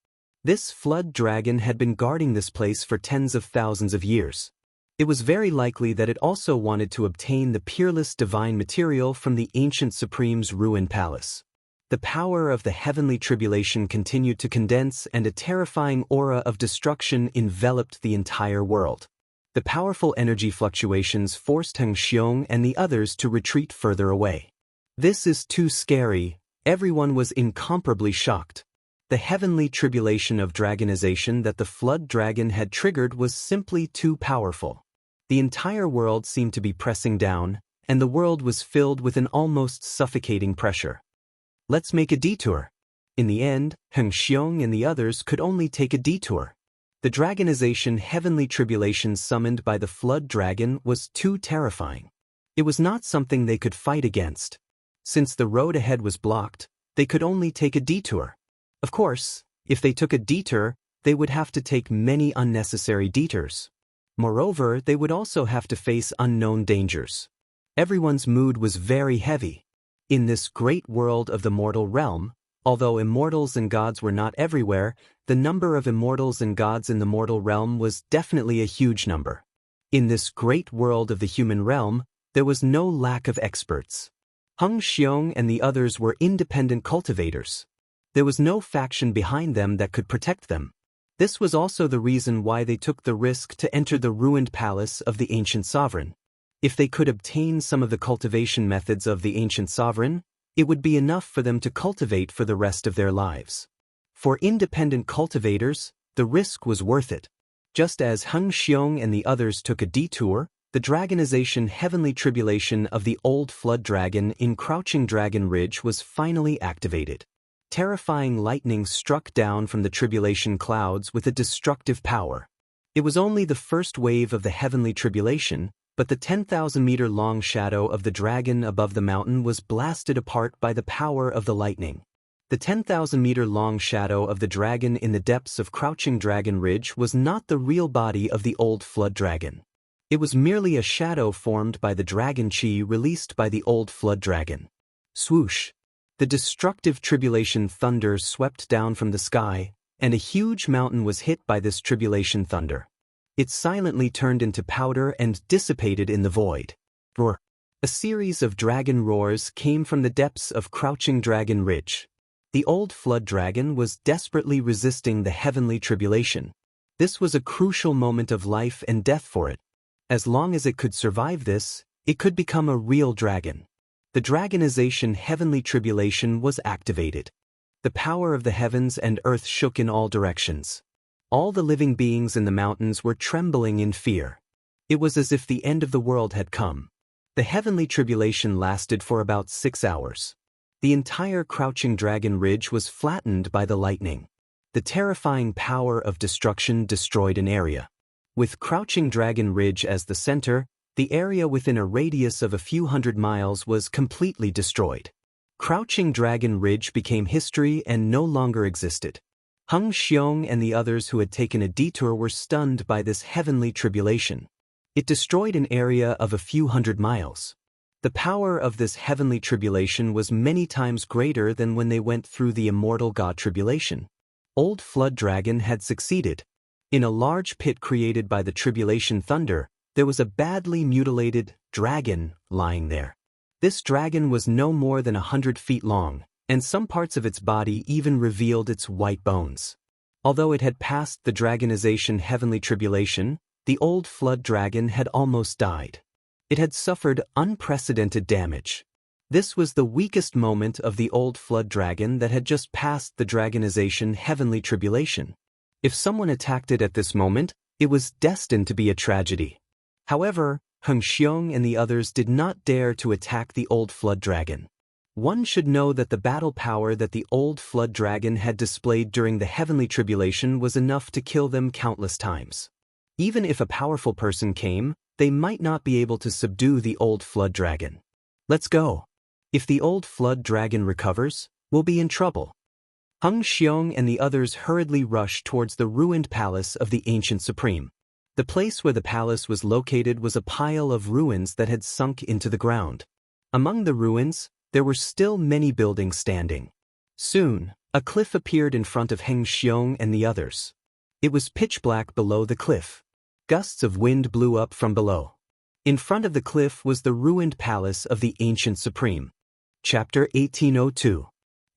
This flood dragon had been guarding this place for tens of thousands of years. It was very likely that it also wanted to obtain the peerless divine material from the ancient supreme's ruined palace. The power of the heavenly tribulation continued to condense, and a terrifying aura of destruction enveloped the entire world. The powerful energy fluctuations forced Heng Xiong and the others to retreat further away. "This is too scary," everyone was incomparably shocked. The heavenly tribulation of dragonization that the flood dragon had triggered was simply too powerful. The entire world seemed to be pressing down, and the world was filled with an almost suffocating pressure. "Let's make a detour." In the end, Heng Xiong and the others could only take a detour. The dragonization heavenly tribulation summoned by the flood dragon was too terrifying. It was not something they could fight against. Since the road ahead was blocked, they could only take a detour. Of course, if they took a detour, they would have to take many unnecessary detours. Moreover, they would also have to face unknown dangers. Everyone's mood was very heavy. In this great world of the mortal realm, although immortals and gods were not everywhere, the number of immortals and gods in the mortal realm was definitely a huge number. In this great world of the human realm, there was no lack of experts. Heng Xiong and the others were independent cultivators. There was no faction behind them that could protect them. This was also the reason why they took the risk to enter the ruined palace of the ancient sovereign. If they could obtain some of the cultivation methods of the ancient sovereign, it would be enough for them to cultivate for the rest of their lives. For independent cultivators, the risk was worth it. Just as Heng Xiong and the others took a detour, the dragonization heavenly tribulation of the old flood dragon in Crouching Dragon Ridge was finally activated. Terrifying lightning struck down from the tribulation clouds with a destructive power. It was only the first wave of the heavenly tribulation, but the 10,000-meter-long shadow of the dragon above the mountain was blasted apart by the power of the lightning. The 10,000-meter-long shadow of the dragon in the depths of Crouching Dragon Ridge was not the real body of the old flood dragon. It was merely a shadow formed by the dragon chi released by the old flood dragon. Swoosh! The destructive tribulation thunder swept down from the sky, and a huge mountain was hit by this tribulation thunder. It silently turned into powder and dissipated in the void. Roar! A series of dragon roars came from the depths of Crouching Dragon Ridge. The old flood dragon was desperately resisting the heavenly tribulation. This was a crucial moment of life and death for it. As long as it could survive this, it could become a real dragon. The dragonization heavenly tribulation was activated. The power of the heavens and earth shook in all directions. All the living beings in the mountains were trembling in fear. It was as if the end of the world had come. The heavenly tribulation lasted for about 6 hours. The entire Crouching Dragon Ridge was flattened by the lightning. The terrifying power of destruction destroyed an area. With Crouching Dragon Ridge as the center, the area within a radius of a few hundred miles was completely destroyed. Crouching Dragon Ridge became history and no longer existed. Heng Xiong and the others who had taken a detour were stunned by this heavenly tribulation. It destroyed an area of a few hundred miles. The power of this heavenly tribulation was many times greater than when they went through the immortal god tribulation. Old Flood Dragon had succeeded. In a large pit created by the tribulation thunder, there was a badly mutilated dragon lying there. This dragon was no more than 100 feet long, and some parts of its body even revealed its white bones. Although it had passed the dragonization heavenly tribulation, the old flood dragon had almost died. It had suffered unprecedented damage. This was the weakest moment of the old flood dragon that had just passed the dragonization heavenly tribulation. If someone attacked it at this moment, it was destined to be a tragedy. However, Heng Xiong and the others did not dare to attack the old flood dragon. One should know that the battle power that the old flood dragon had displayed during the heavenly tribulation was enough to kill them countless times. Even if a powerful person came, they might not be able to subdue the old flood dragon. Let's go. If the old flood dragon recovers, we'll be in trouble. Heng Xiong and the others hurriedly rushed towards the ruined palace of the ancient supreme. The place where the palace was located was a pile of ruins that had sunk into the ground. Among the ruins, there were still many buildings standing. Soon, a cliff appeared in front of Heng Xiong and the others. It was pitch black below the cliff. Gusts of wind blew up from below. In front of the cliff was the ruined palace of the Ancient Supreme. Chapter 1802.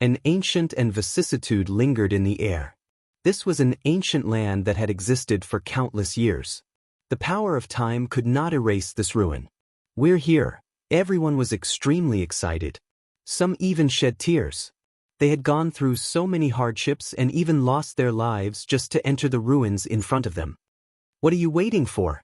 An ancient and vicissitude lingered in the air. This was an ancient land that had existed for countless years. The power of time could not erase this ruin. We're here. Everyone was extremely excited. Some even shed tears. They had gone through so many hardships and even lost their lives just to enter the ruins in front of them. What are you waiting for?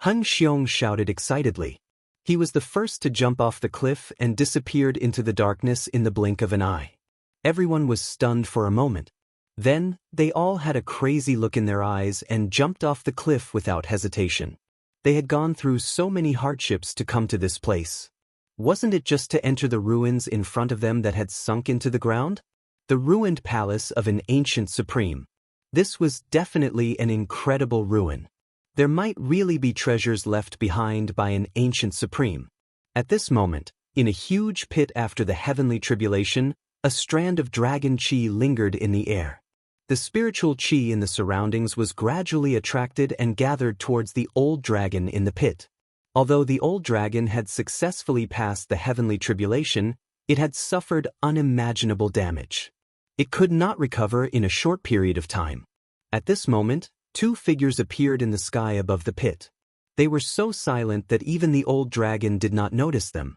Heng Xiong shouted excitedly. He was the first to jump off the cliff and disappeared into the darkness in the blink of an eye. Everyone was stunned for a moment. Then, they all had a crazy look in their eyes and jumped off the cliff without hesitation. They had gone through so many hardships to come to this place. Wasn't it just to enter the ruins in front of them that had sunk into the ground? The ruined palace of an ancient supreme. This was definitely an incredible ruin. There might really be treasures left behind by an ancient supreme. At this moment, in a huge pit after the heavenly tribulation, a strand of dragon chi lingered in the air. The spiritual chi in the surroundings was gradually attracted and gathered towards the old dragon in the pit. Although the old dragon had successfully passed the heavenly tribulation, it had suffered unimaginable damage. It could not recover in a short period of time. At this moment, two figures appeared in the sky above the pit. They were so silent that even the old dragon did not notice them.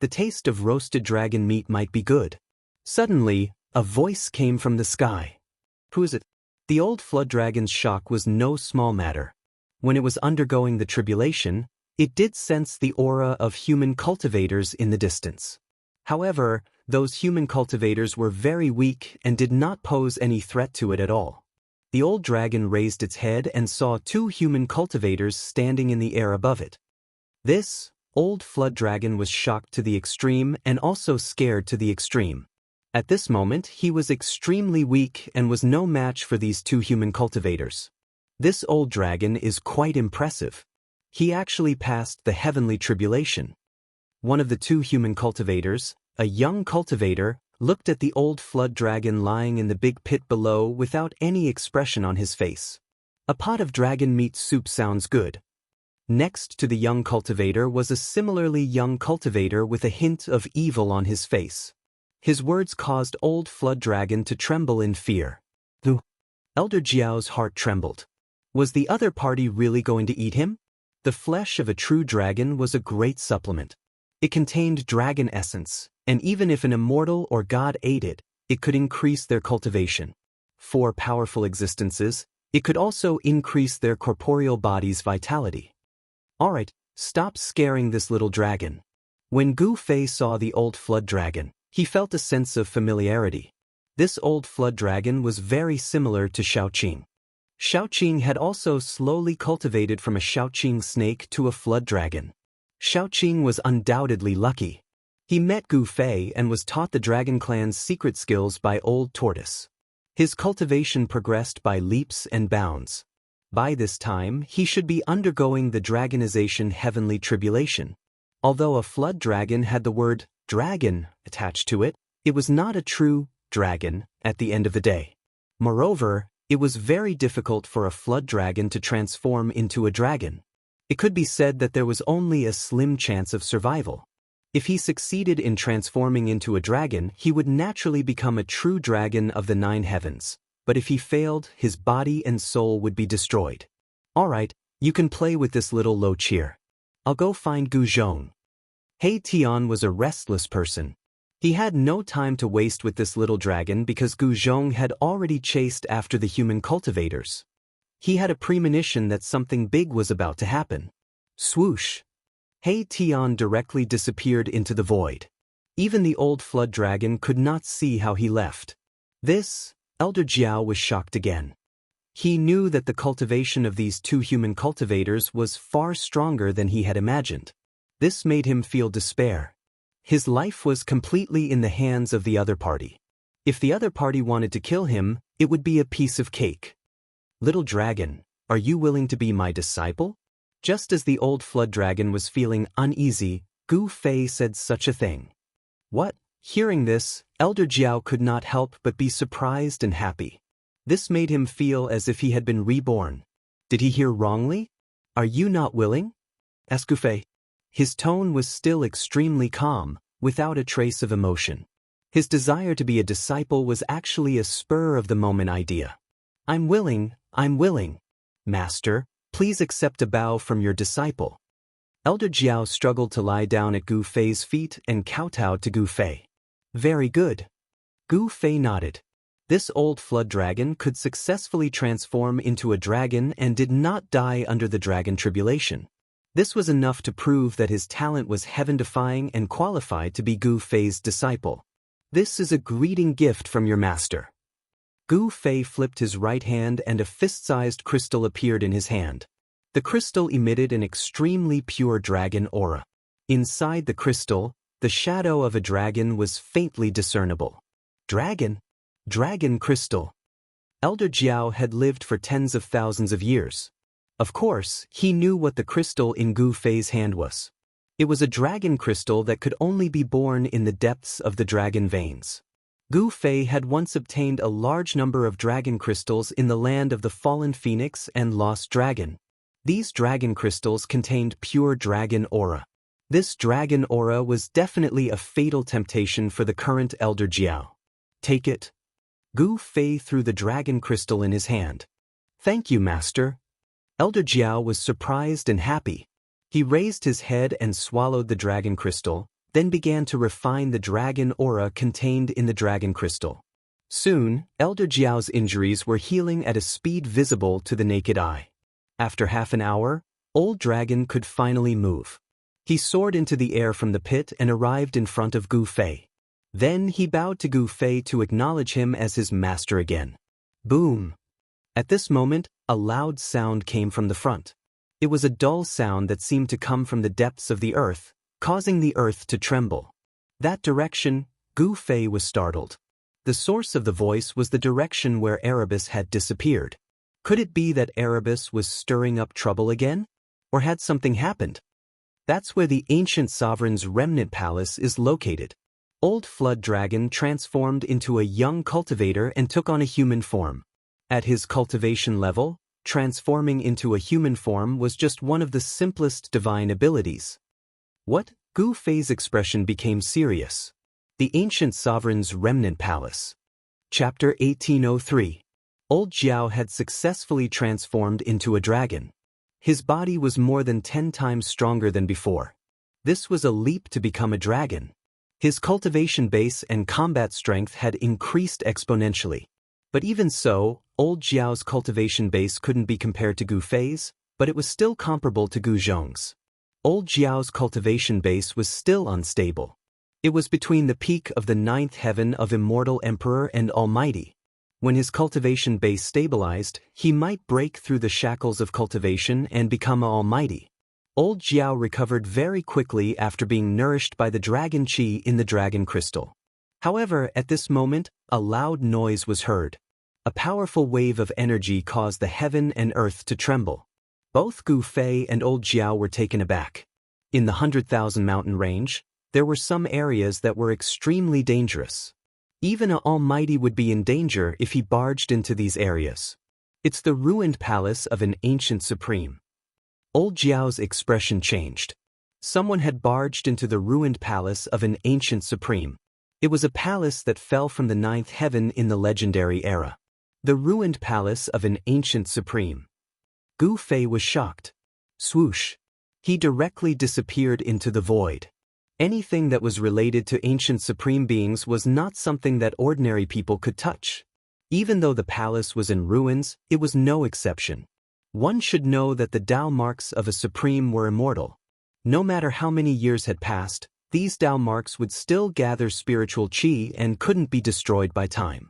The taste of roasted dragon meat might be good. Suddenly, a voice came from the sky. Who is it? The old flood dragon's shock was no small matter. When it was undergoing the tribulation, it did sense the aura of human cultivators in the distance. However, those human cultivators were very weak and did not pose any threat to it at all. The old dragon raised its head and saw two human cultivators standing in the air above it. This old flood dragon was shocked to the extreme and also scared to the extreme. At this moment, he was extremely weak and was no match for these two human cultivators. This old dragon is quite impressive. He actually passed the heavenly tribulation. One of the two human cultivators, a young cultivator, looked at the old flood dragon lying in the big pit below without any expression on his face. A pot of dragon meat soup sounds good. Next to the young cultivator was a similarly young cultivator with a hint of evil on his face. His words caused old flood dragon to tremble in fear. The Elder Jiao's heart trembled. Was the other party really going to eat him? The flesh of a true dragon was a great supplement. It contained dragon essence, and even if an immortal or god ate it, it could increase their cultivation. For powerful existences, it could also increase their corporeal body's vitality. Alright, stop scaring this little dragon. When Gu Fei saw the old flood dragon, he felt a sense of familiarity. This old flood dragon was very similar to Shaoqing. Shaoqing had also slowly cultivated from a Shaoqing snake to a flood dragon. Shaoqing was undoubtedly lucky. He met Gu Fei and was taught the Dragon Clan's secret skills by Old Tortoise. His cultivation progressed by leaps and bounds. By this time, he should be undergoing the dragonization heavenly tribulation. Although a flood dragon had the word dragon attached to it, it was not a true dragon at the end of the day. Moreover, it was very difficult for a flood dragon to transform into a dragon. It could be said that there was only a slim chance of survival. If he succeeded in transforming into a dragon, he would naturally become a true dragon of the 9 heavens. But if he failed, his body and soul would be destroyed. Alright, you can play with this little Lo Cheer. I'll go find Gu Zhong. He Tian was a restless person. He had no time to waste with this little dragon because Gu Zhong had already chased after the human cultivators. He had a premonition that something big was about to happen. Swoosh! He Tian directly disappeared into the void. Even the old flood dragon could not see how he left. This, Elder Jiao was shocked again. He knew that the cultivation of these two human cultivators was far stronger than he had imagined. This made him feel despair. His life was completely in the hands of the other party. If the other party wanted to kill him, it would be a piece of cake. Little dragon, Are you willing to be my disciple? Just as the old flood dragon was feeling uneasy, Gu Fei said such a thing. What? Hearing this, Elder Jiao could not help but be surprised and happy. This made him feel as if he had been reborn. Did he hear wrongly? Are you not willing? asked Gu Fei. His tone was still extremely calm, without a trace of emotion. His desire to be a disciple was actually a spur-of-the-moment idea. I'm willing, Master, please accept a bow from your disciple. Elder Jiao struggled to lie down at Gu Fei's feet and kowtowed to Gu Fei. Very good. Gu Fei nodded. This old flood dragon could successfully transform into a dragon and did not die under the dragon tribulation. This was enough to prove that his talent was heaven-defying and qualified to be Gu Fei's disciple. This is a greeting gift from your master. Gu Fei flipped his right hand and a fist-sized crystal appeared in his hand. The crystal emitted an extremely pure dragon aura. Inside the crystal, the shadow of a dragon was faintly discernible. Dragon crystal. Elder Jiao had lived for tens of thousands of years. Of course, he knew what the crystal in Gu Fei's hand was. It was a dragon crystal that could only be born in the depths of the dragon veins. Gu Fei had once obtained a large number of dragon crystals in the land of the fallen phoenix and lost dragon. These dragon crystals contained pure dragon aura. This dragon aura was definitely a fatal temptation for the current Elder Jiao. Take it. Gu Fei threw the dragon crystal in his hand. Thank you, Master. Elder Jiao was surprised and happy. He raised his head and swallowed the dragon crystal, then began to refine the dragon aura contained in the dragon crystal. Soon, Elder Jiao's injuries were healing at a speed visible to the naked eye. After half an hour, Old Dragon could finally move. He soared into the air from the pit and arrived in front of Gu Fei. Then he bowed to Gu Fei to acknowledge him as his master again. Boom! At this moment, a loud sound came from the front. It was a dull sound that seemed to come from the depths of the earth, causing the earth to tremble. That direction, Gu Fei was startled. The source of the voice was the direction where Erebus had disappeared. Could it be that Erebus was stirring up trouble again? Or had something happened? That's where the ancient sovereign's remnant palace is located. Old Flood Dragon transformed into a young cultivator and took on a human form. At his cultivation level, transforming into a human form was just one of the simplest divine abilities. What? Gu Fei's expression became serious. The ancient sovereign's remnant palace. Chapter 1803. Old Jiao had successfully transformed into a dragon. His body was more than 10 times stronger than before. This was a leap to become a dragon. His cultivation base and combat strength had increased exponentially. But even so, Old Jiao's cultivation base couldn't be compared to Gu Fei's, but it was still comparable to Gu Zhong's. Old Jiao's cultivation base was still unstable. It was between the peak of the 9th heaven of Immortal Emperor and Almighty. When his cultivation base stabilized, he might break through the shackles of cultivation and become Almighty. Old Jiao recovered very quickly after being nourished by the dragon chi in the dragon crystal. However, at this moment, a loud noise was heard. A powerful wave of energy caused the heaven and earth to tremble. Both Gu Fei and Old Jiao were taken aback. In the 100,000 mountain range, there were some areas that were extremely dangerous. Even an Almighty would be in danger if he barged into these areas. It's the ruined palace of an ancient supreme. Old Jiao's expression changed. Someone had barged into the ruined palace of an ancient supreme. It was a palace that fell from the 9th heaven in the legendary era. The ruined palace of an ancient supreme. Gu Fei was shocked. Swoosh! He directly disappeared into the void. Anything that was related to ancient supreme beings was not something that ordinary people could touch. Even though the palace was in ruins, it was no exception. One should know that the Tao marks of a supreme were immortal. No matter how many years had passed, these Tao marks would still gather spiritual qi and couldn't be destroyed by time.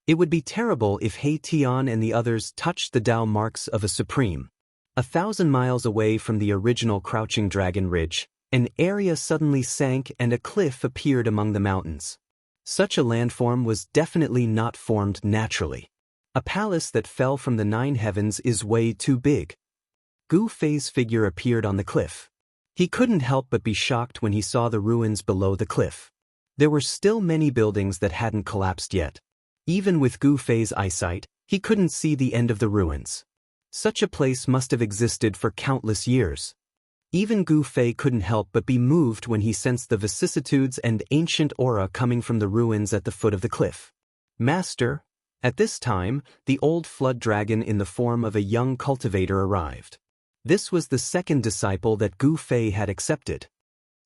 It would be terrible if He Tian and the others touched the Tao marks of a supreme. 1,000 miles away from the original Crouching Dragon Ridge, an area suddenly sank and a cliff appeared among the mountains. Such a landform was definitely not formed naturally. A palace that fell from the 9 heavens is way too big. Gu Fei's figure appeared on the cliff. He couldn't help but be shocked when he saw the ruins below the cliff. There were still many buildings that hadn't collapsed yet. Even with Gu Fei's eyesight, he couldn't see the end of the ruins. Such a place must have existed for countless years. Even Gu Fei couldn't help but be moved when he sensed the vicissitudes and ancient aura coming from the ruins at the foot of the cliff. Master, at this time, the old flood dragon in the form of a young cultivator arrived. This was the second disciple that Gu Fei had accepted.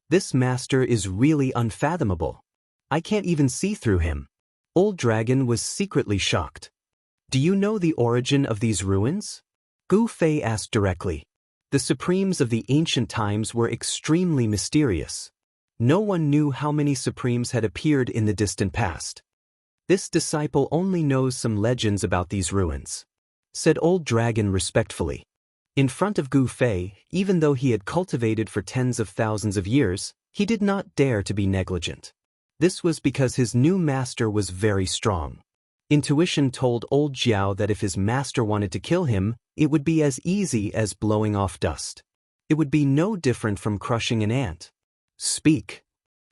This master is really unfathomable. I can't even see through him. Old Dragon was secretly shocked. Do you know the origin of these ruins? Gu Fei asked directly. The supremes of the ancient times were extremely mysterious. No one knew how many supremes had appeared in the distant past. This disciple only knows some legends about these ruins, said Old Dragon respectfully. In front of Gu Fei, even though he had cultivated for tens of thousands of years, he did not dare to be negligent. This was because his new master was very strong. Intuition told Old Jiao that if his master wanted to kill him, it would be as easy as blowing off dust. It would be no different from crushing an ant. Speak.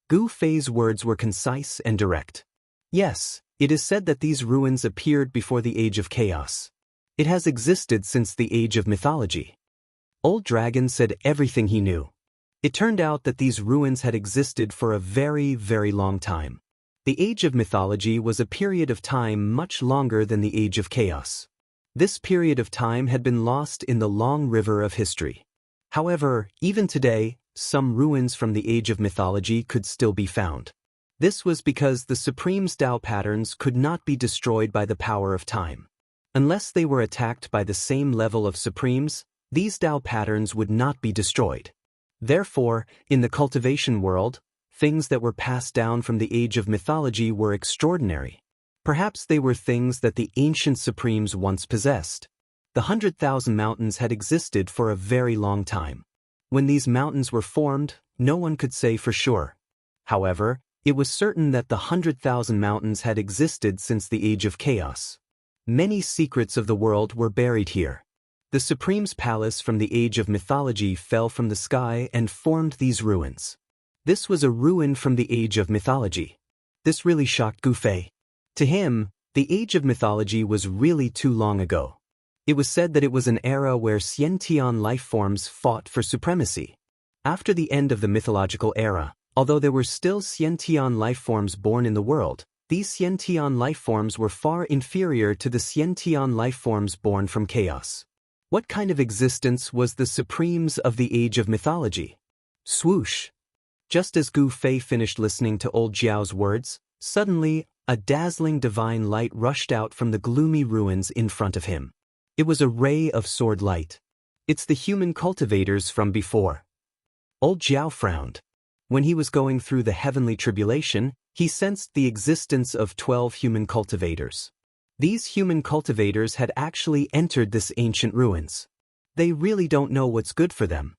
Gu Fei's words were concise and direct. Yes, it is said that these ruins appeared before the Age of Chaos. It has existed since the Age of Mythology. Old Dragon said everything he knew. It turned out that these ruins had existed for a very, very long time. The Age of Mythology was a period of time much longer than the Age of Chaos. This period of time had been lost in the long river of history. However, even today, some ruins from the Age of Mythology could still be found. This was because the Supreme's Tao patterns could not be destroyed by the power of time. Unless they were attacked by the same level of Supremes, these Tao patterns would not be destroyed. Therefore, in the cultivation world, things that were passed down from the Age of Mythology were extraordinary. Perhaps they were things that the ancient Supremes once possessed. The 100,000 mountains had existed for a very long time. When these mountains were formed, no one could say for sure. However, it was certain that the 100,000 mountains had existed since the Age of Chaos. Many secrets of the world were buried here. The Supreme's palace from the Age of Mythology fell from the sky and formed these ruins. This was a ruin from the Age of Mythology. This really shocked Gu Fei. To him, the Age of Mythology was really too long ago. It was said that it was an era where Xiantian life forms fought for supremacy. After the end of the mythological era, although there were still Xiantian life forms born in the world, these Xiantian life forms were far inferior to the Xiantian life forms born from chaos. What kind of existence was the Supremes of the Age of Mythology? Swoosh! Just as Gu Fei finished listening to Old Jiao's words, suddenly, a dazzling divine light rushed out from the gloomy ruins in front of him. It was a ray of sword light. It's the human cultivators from before. Old Jiao frowned. When he was going through the heavenly tribulation, he sensed the existence of 12 human cultivators. These human cultivators had actually entered this ancient ruins. They really don't know what's good for them.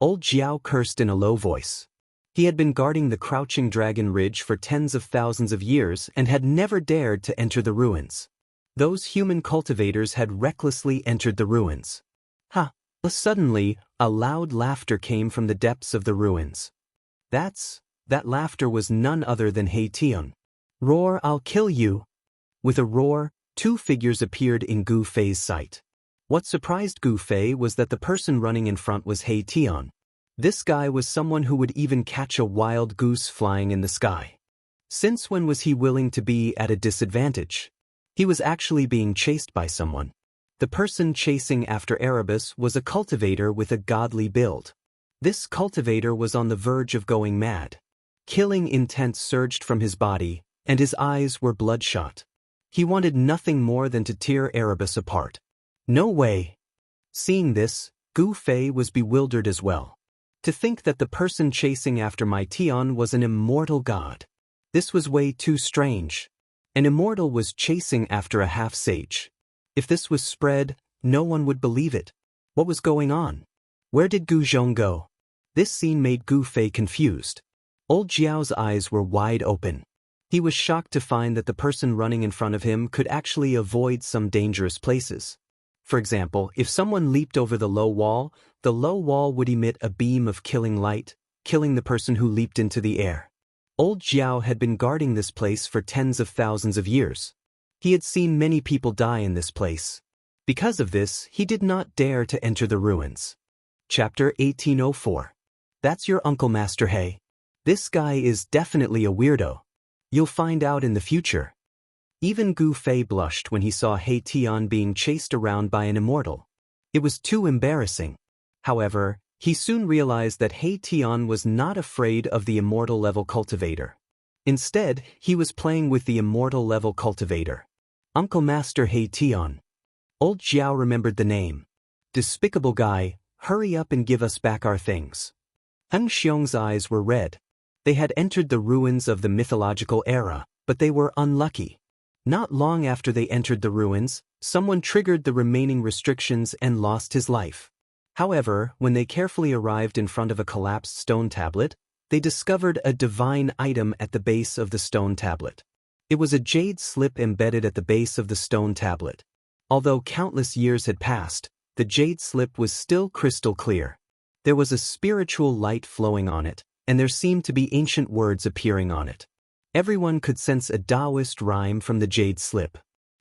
Old Jiao cursed in a low voice. He had been guarding the crouching dragon ridge for tens of thousands of years and had never dared to enter the ruins. Those human cultivators had recklessly entered the ruins. Ha! Suddenly, a loud laughter came from the depths of the ruins. That laughter was none other than He Tian. Roar, I'll kill you! With a roar, 2 figures appeared in Gu Fei's sight. What surprised Gu Fei was that the person running in front was He Tian. This guy was someone who would even catch a wild goose flying in the sky. Since when was he willing to be at a disadvantage? He was actually being chased by someone. The person chasing after Erebus was a cultivator with a godly build. This cultivator was on the verge of going mad. Killing intent surged from his body, and his eyes were bloodshot. He wanted nothing more than to tear Erebus apart. No way! Seeing this, Gu Fei was bewildered as well. To think that the person chasing after my Tian was an immortal god. This was way too strange. An immortal was chasing after a half-sage. If this was spread, no one would believe it. What was going on? Where did Gu Zhong go? This scene made Gu Fei confused. Old Jiao's eyes were wide open. He was shocked to find that the person running in front of him could actually avoid some dangerous places. For example, if someone leaped over the low wall would emit a beam of killing light, killing the person who leaped into the air. Old Jiao had been guarding this place for tens of thousands of years. He had seen many people die in this place. Because of this, he did not dare to enter the ruins. Chapter 1804. That's your Uncle Master He. This guy is definitely a weirdo. You'll find out in the future. Even Gu Fei blushed when he saw He Tian being chased around by an immortal. It was too embarrassing. However, he soon realized that He Tian was not afraid of the immortal level cultivator. Instead, he was playing with the immortal level cultivator. Uncle Master He Tian. Old Jiao remembered the name. Despicable guy, hurry up and give us back our things. Heng Xiong's eyes were red. They had entered the ruins of the mythological era, but they were unlucky. Not long after they entered the ruins, someone triggered the remaining restrictions and lost his life. However, when they carefully arrived in front of a collapsed stone tablet, they discovered a divine item at the base of the stone tablet. It was a jade slip embedded at the base of the stone tablet. Although countless years had passed, the jade slip was still crystal clear. There was a spiritual light flowing on it, and there seemed to be ancient words appearing on it. Everyone could sense a Taoist rhyme from the jade slip.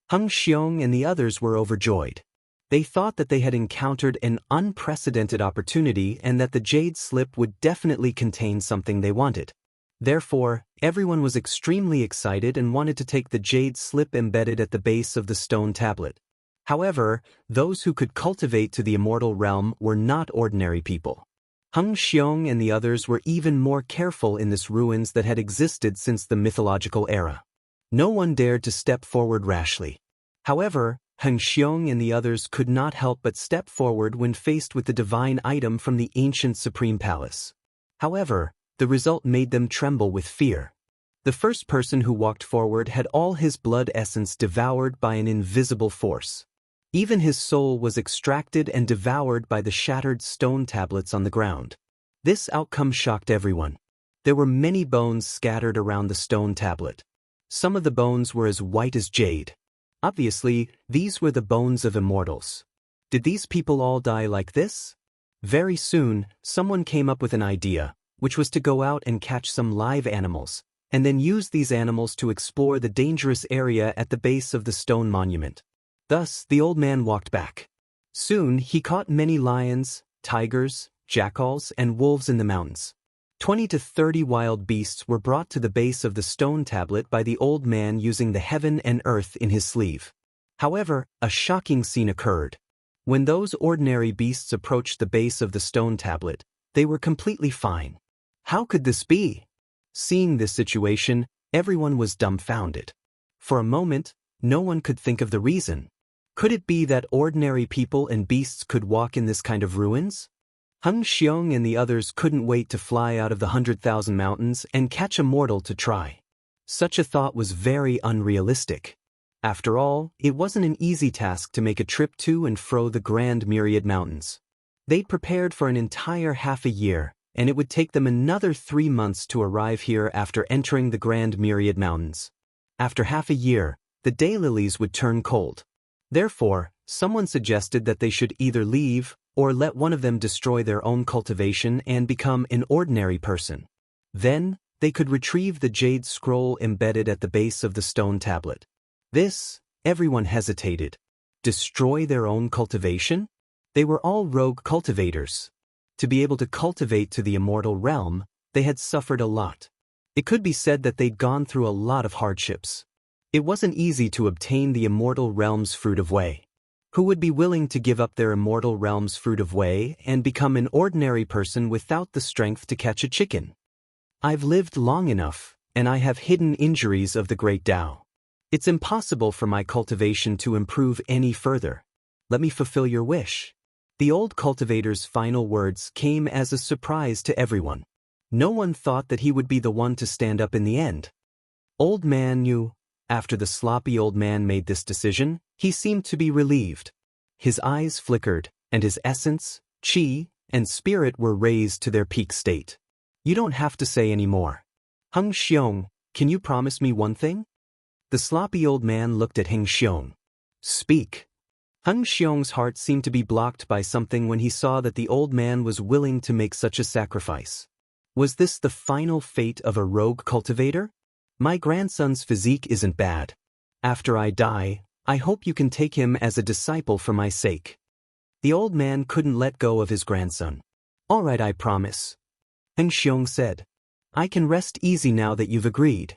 Heng Xiong and the others were overjoyed. They thought that they had encountered an unprecedented opportunity and that the jade slip would definitely contain something they wanted. Therefore, everyone was extremely excited and wanted to take the jade slip embedded at the base of the stone tablet. However, those who could cultivate to the immortal realm were not ordinary people. Heng Xiong and the others were even more careful in this ruins that had existed since the mythological era. No one dared to step forward rashly. However, Heng Xiong and the others could not help but step forward when faced with the divine item from the ancient Supreme Palace. However, the result made them tremble with fear. The first person who walked forward had all his blood essence devoured by an invisible force. Even his soul was extracted and devoured by the shattered stone tablets on the ground. This outcome shocked everyone. There were many bones scattered around the stone tablet. Some of the bones were as white as jade. Obviously, these were the bones of immortals. Did these people all die like this? Very soon, someone came up with an idea, which was to go out and catch some live animals, and then use these animals to explore the dangerous area at the base of the stone monument. Thus, the old man walked back. Soon, he caught many lions, tigers, jackals, and wolves in the mountains. 20 to 30 wild beasts were brought to the base of the stone tablet by the old man using the heaven and earth in his sleeve. However, a shocking scene occurred. When those ordinary beasts approached the base of the stone tablet, they were completely fine. How could this be? Seeing this situation, everyone was dumbfounded. For a moment, no one could think of the reason. Could it be that ordinary people and beasts could walk in this kind of ruins? Heng Xiong and the others couldn't wait to fly out of the 100,000 mountains and catch a mortal to try. Such a thought was very unrealistic. After all, it wasn't an easy task to make a trip to and fro the Grand Myriad Mountains. They'd prepared for an entire half a year, and it would take them another 3 months to arrive here after entering the Grand Myriad Mountains. After half a year, the daylilies would turn cold. Therefore, someone suggested that they should either leave or let one of them destroy their own cultivation and become an ordinary person. Then, they could retrieve the jade scroll embedded at the base of the stone tablet. This, everyone hesitated. Destroy their own cultivation? They were all rogue cultivators. To be able to cultivate to the immortal realm, they had suffered a lot. It could be said that they'd gone through a lot of hardships. It wasn't easy to obtain the immortal realm's fruit of Wei. Who would be willing to give up their immortal realm's fruit of Wei and become an ordinary person without the strength to catch a chicken? I've lived long enough, and I have hidden injuries of the great Tao. It's impossible for my cultivation to improve any further. Let me fulfill your wish. The old cultivator's final words came as a surprise to everyone. No one thought that he would be the one to stand up in the end. Old man knew. After the sloppy old man made this decision, he seemed to be relieved. His eyes flickered, and his essence, qi, and spirit were raised to their peak state. You don't have to say any more. Heng Xiong, can you promise me one thing? The sloppy old man looked at Heng Xiong. Speak. Heng Xiong's heart seemed to be blocked by something when he saw that the old man was willing to make such a sacrifice. Was this the final fate of a rogue cultivator? My grandson's physique isn't bad. After I die, I hope you can take him as a disciple for my sake. The old man couldn't let go of his grandson. All right, I promise. Heng Xiong said. I can rest easy now that you've agreed.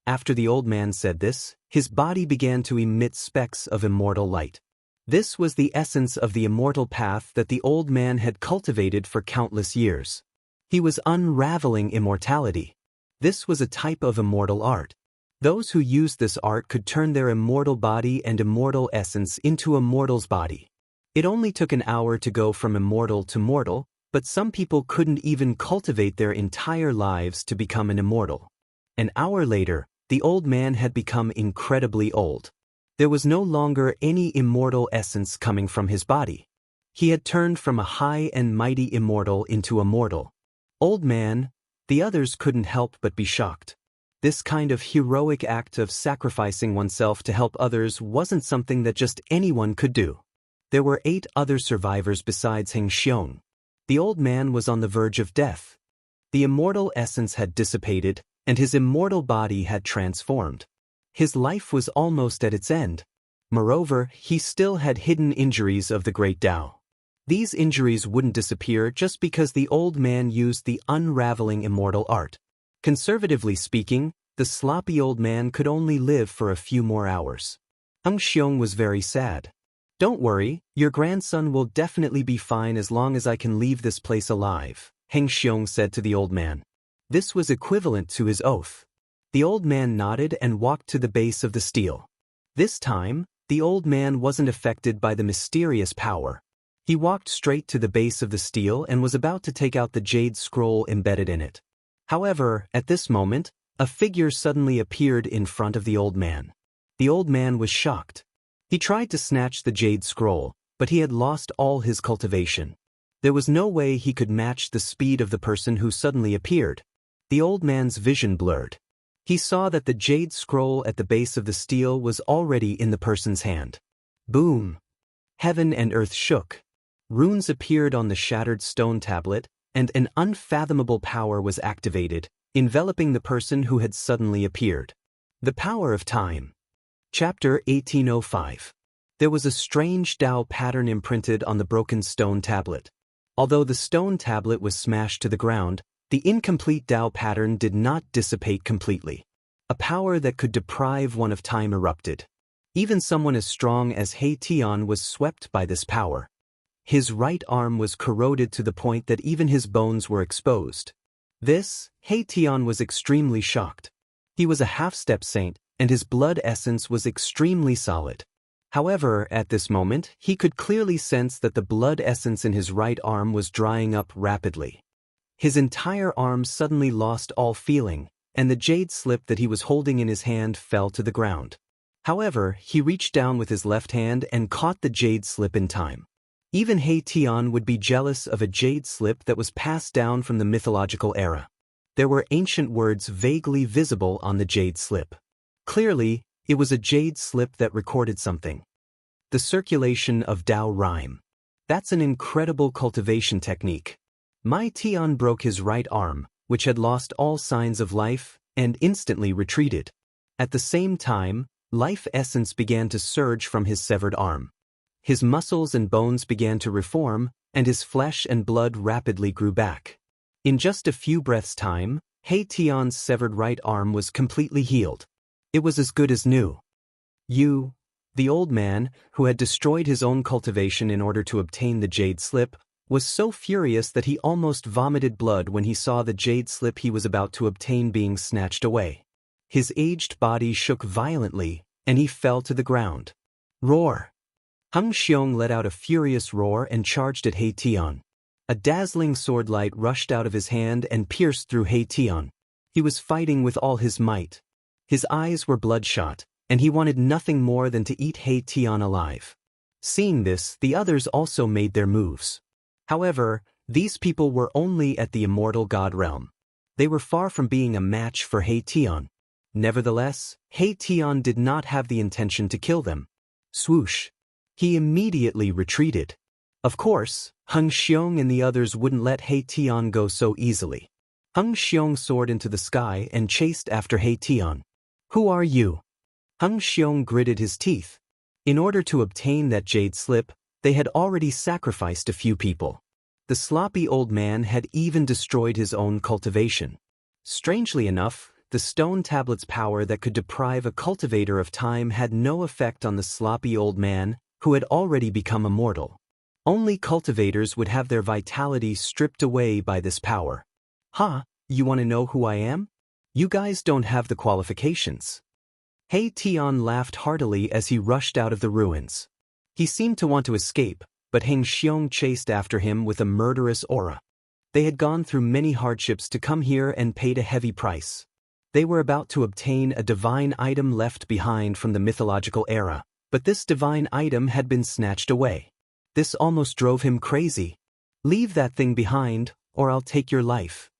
After the old man said this, his body began to emit specks of immortal light. This was the essence of the immortal path that the old man had cultivated for countless years. He was unraveling immortality. This was a type of immortal art. Those who used this art could turn their immortal body and immortal essence into a mortal's body. It only took an hour to go from immortal to mortal, but some people couldn't even cultivate their entire lives to become an immortal. An hour later, the old man had become incredibly old. There was no longer any immortal essence coming from his body. He had turned from a high and mighty immortal into a mortal. Old man, the others couldn't help but be shocked. This kind of heroic act of sacrificing oneself to help others wasn't something that just anyone could do. There were 8 other survivors besides Heng Xiong. The old man was on the verge of death. The immortal essence had dissipated, and his immortal body had transformed. His life was almost at its end. Moreover, he still had hidden injuries of the great Tao. These injuries wouldn't disappear just because the old man used the unraveling immortal art. Conservatively speaking, the sloppy old man could only live for a few more hours. Heng Xiong was very sad. Don't worry, your grandson will definitely be fine as long as I can leave this place alive, Heng Xiong said to the old man. This was equivalent to his oath. The old man nodded and walked to the base of the stele. This time, the old man wasn't affected by the mysterious power. He walked straight to the base of the stele and was about to take out the jade scroll embedded in it. However, at this moment, a figure suddenly appeared in front of the old man. The old man was shocked. He tried to snatch the jade scroll, but he had lost all his cultivation. There was no way he could match the speed of the person who suddenly appeared. The old man's vision blurred. He saw that the jade scroll at the base of the stele was already in the person's hand. Boom! Heaven and earth shook. Runes appeared on the shattered stone tablet, and an unfathomable power was activated, enveloping the person who had suddenly appeared. The Power of Time. Chapter 1805. There was a strange Tao pattern imprinted on the broken stone tablet. Although the stone tablet was smashed to the ground, the incomplete Tao pattern did not dissipate completely. A power that could deprive one of time erupted. Even someone as strong as He Tian was swept by this power. His right arm was corroded to the point that even his bones were exposed. This, He Tian was extremely shocked. He was a half-step saint, and his blood essence was extremely solid. However, at this moment, he could clearly sense that the blood essence in his right arm was drying up rapidly. His entire arm suddenly lost all feeling, and the jade slip that he was holding in his hand fell to the ground. However, he reached down with his left hand and caught the jade slip in time. Even He Tian would be jealous of a jade slip that was passed down from the mythological era. There were ancient words vaguely visible on the jade slip. Clearly, it was a jade slip that recorded something. The circulation of Tao rhyme. That's an incredible cultivation technique. Mai Tian broke his right arm, which had lost all signs of life, and instantly retreated. At the same time, life essence began to surge from his severed arm. His muscles and bones began to reform, and his flesh and blood rapidly grew back. In just a few breaths' time, He Tian's severed right arm was completely healed. It was as good as new. You, the old man, who had destroyed his own cultivation in order to obtain the jade slip, was so furious that he almost vomited blood when he saw the jade slip he was about to obtain being snatched away. His aged body shook violently, and he fell to the ground. Roar! Heng Xiong let out a furious roar and charged at He Tian. A dazzling sword light rushed out of his hand and pierced through He Tian. He was fighting with all his might. His eyes were bloodshot, and he wanted nothing more than to eat He Tian alive. Seeing this, the others also made their moves. However, these people were only at the immortal god realm. They were far from being a match for He Tian. Nevertheless, He Tian did not have the intention to kill them. Swoosh! He immediately retreated. Of course, Heng Xiong and the others wouldn't let He Tian go so easily. Heng Xiong soared into the sky and chased after He Tian. Who are you? Heng Xiong gritted his teeth. In order to obtain that jade slip, they had already sacrificed a few people. The sloppy old man had even destroyed his own cultivation. Strangely enough, the stone tablet's power that could deprive a cultivator of time had no effect on the sloppy old man, who had already become immortal. Only cultivators would have their vitality stripped away by this power. Ha, you want to know who I am? You guys don't have the qualifications. He Tian laughed heartily as he rushed out of the ruins. He seemed to want to escape, but Heng Xiong chased after him with a murderous aura. They had gone through many hardships to come here and paid a heavy price. They were about to obtain a divine item left behind from the mythological era, but this divine item had been snatched away. This almost drove him crazy. Leave that thing behind, or I'll take your life.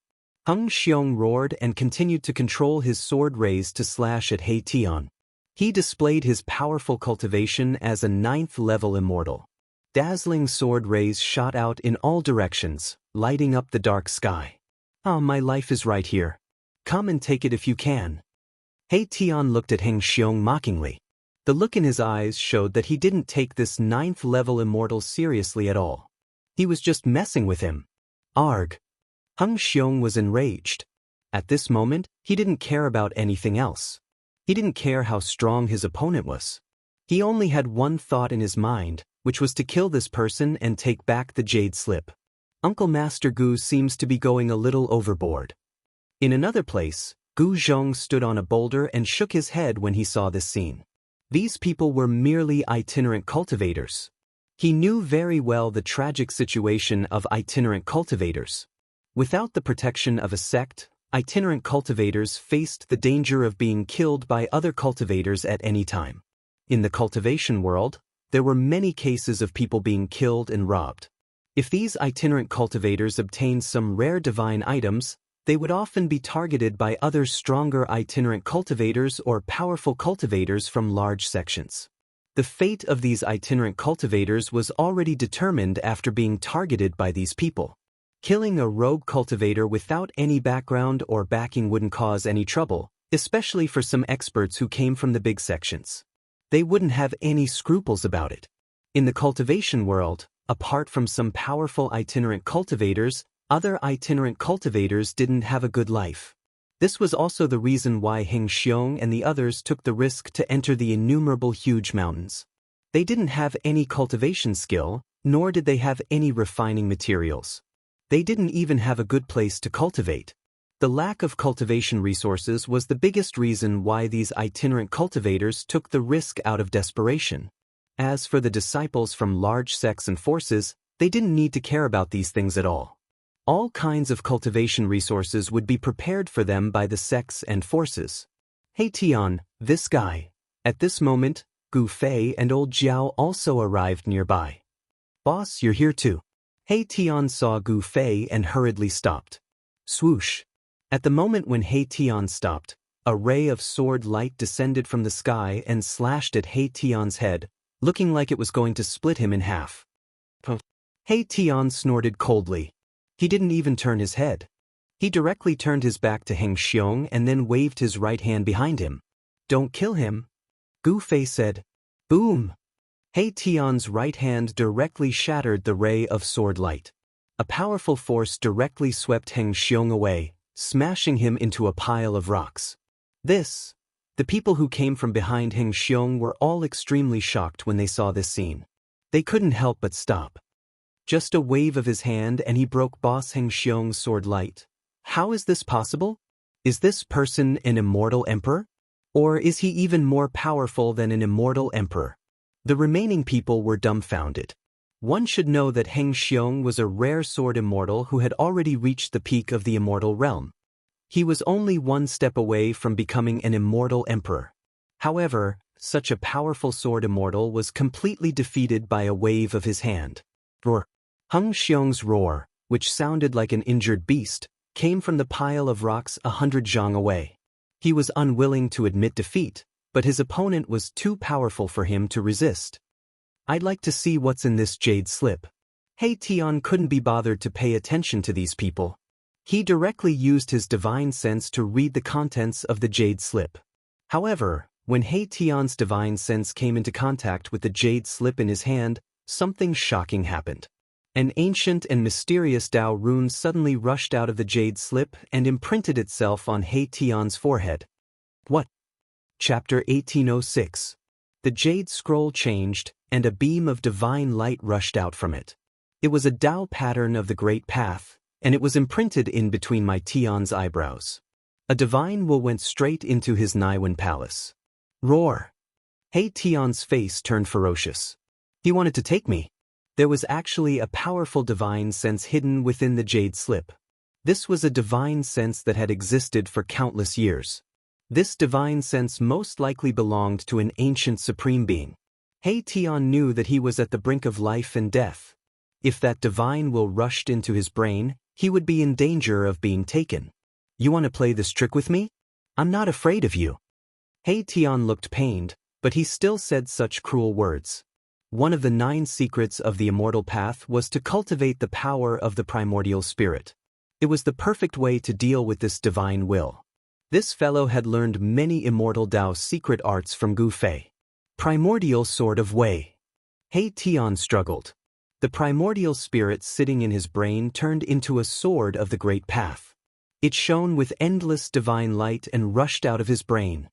Heng Xiong roared and continued to control his sword raised to slash at He Tian. He displayed his powerful cultivation as a 9th-level immortal. Dazzling sword rays shot out in all directions, lighting up the dark sky. Ah, my life is right here. Come and take it if you can. He Tian looked at Heng Xiong mockingly. The look in his eyes showed that he didn't take this 9th-level immortal seriously at all. He was just messing with him. Arg! Heng Xiong was enraged. At this moment, he didn't care about anything else. He didn't care how strong his opponent was. He only had one thought in his mind, which was to kill this person and take back the jade slip. Uncle Master Gu seems to be going a little overboard. In another place, Gu Zhong stood on a boulder and shook his head when he saw this scene. These people were merely itinerant cultivators. He knew very well the tragic situation of itinerant cultivators. Without the protection of a sect, itinerant cultivators faced the danger of being killed by other cultivators at any time. In the cultivation world, there were many cases of people being killed and robbed. If these itinerant cultivators obtained some rare divine items, they would often be targeted by other stronger itinerant cultivators or powerful cultivators from large sections. The fate of these itinerant cultivators was already determined after being targeted by these people. Killing a rogue cultivator without any background or backing wouldn't cause any trouble, especially for some experts who came from the big sections. They wouldn't have any scruples about it. In the cultivation world, apart from some powerful itinerant cultivators, other itinerant cultivators didn't have a good life. This was also the reason why Heng Xiong and the others took the risk to enter the innumerable huge mountains. They didn't have any cultivation skill, nor did they have any refining materials. They didn't even have a good place to cultivate. The lack of cultivation resources was the biggest reason why these itinerant cultivators took the risk out of desperation. As for the disciples from large sects and forces, they didn't need to care about these things at all. All kinds of cultivation resources would be prepared for them by the sects and forces. He Tian, this guy. At this moment, Gu Fei and old Jiao also arrived nearby. Boss, you're here too. He Tian saw Gu Fei and hurriedly stopped. Swoosh! At the moment when He Tian stopped, a ray of sword light descended from the sky and slashed at He Tian's head, looking like it was going to split him in half. He Tian snorted coldly. He didn't even turn his head. He directly turned his back to Heng Xiong and then waved his right hand behind him. Don't kill him. Gu Fei said. Boom! He Tian's right hand directly shattered the ray of sword light. A powerful force directly swept Heng Xiong away, smashing him into a pile of rocks. The people who came from behind Heng Xiong were all extremely shocked when they saw this scene. They couldn't help but stop. Just a wave of his hand and he broke Boss Heng Xiong's sword light. How is this possible? Is this person an immortal emperor? Or is he even more powerful than an immortal emperor? The remaining people were dumbfounded. One should know that Heng Xiong was a rare sword immortal who had already reached the peak of the immortal realm. He was only one step away from becoming an immortal emperor. However, such a powerful sword immortal was completely defeated by a wave of his hand. Roar! Heng Xiong's roar, which sounded like an injured beast, came from the pile of rocks 100 zhang away. He was unwilling to admit defeat, but his opponent was too powerful for him to resist. "I'd like to see what's in this jade slip." Tian couldn't be bothered to pay attention to these people. He directly used his divine sense to read the contents of the jade slip. However, when Tian's divine sense came into contact with the jade slip in his hand, something shocking happened. An ancient and mysterious Tao rune suddenly rushed out of the jade slip and imprinted itself on Tian's forehead. What? Chapter 1806. The jade scroll changed, and a beam of divine light rushed out from it. It was a Tao pattern of the Great Path, and it was imprinted in between my Tian's eyebrows. A divine will went straight into his Niwen palace. Roar! Tian's face turned ferocious. He wanted to take me. There was actually a powerful divine sense hidden within the jade slip. This was a divine sense that had existed for countless years. This divine sense most likely belonged to an ancient supreme being. Tian knew that he was at the brink of life and death. If that divine will rushed into his brain, he would be in danger of being taken. "You want to play this trick with me? I'm not afraid of you." Tian looked pained, but he still said such cruel words. One of the 9 secrets of the immortal path was to cultivate the power of the primordial spirit. It was the perfect way to deal with this divine will. This fellow had learned many immortal Tao secret arts from Gu Fei. Primordial sword of Wei. Tian struggled. The primordial spirit sitting in his brain turned into a sword of the great path. It shone with endless divine light and rushed out of his brain.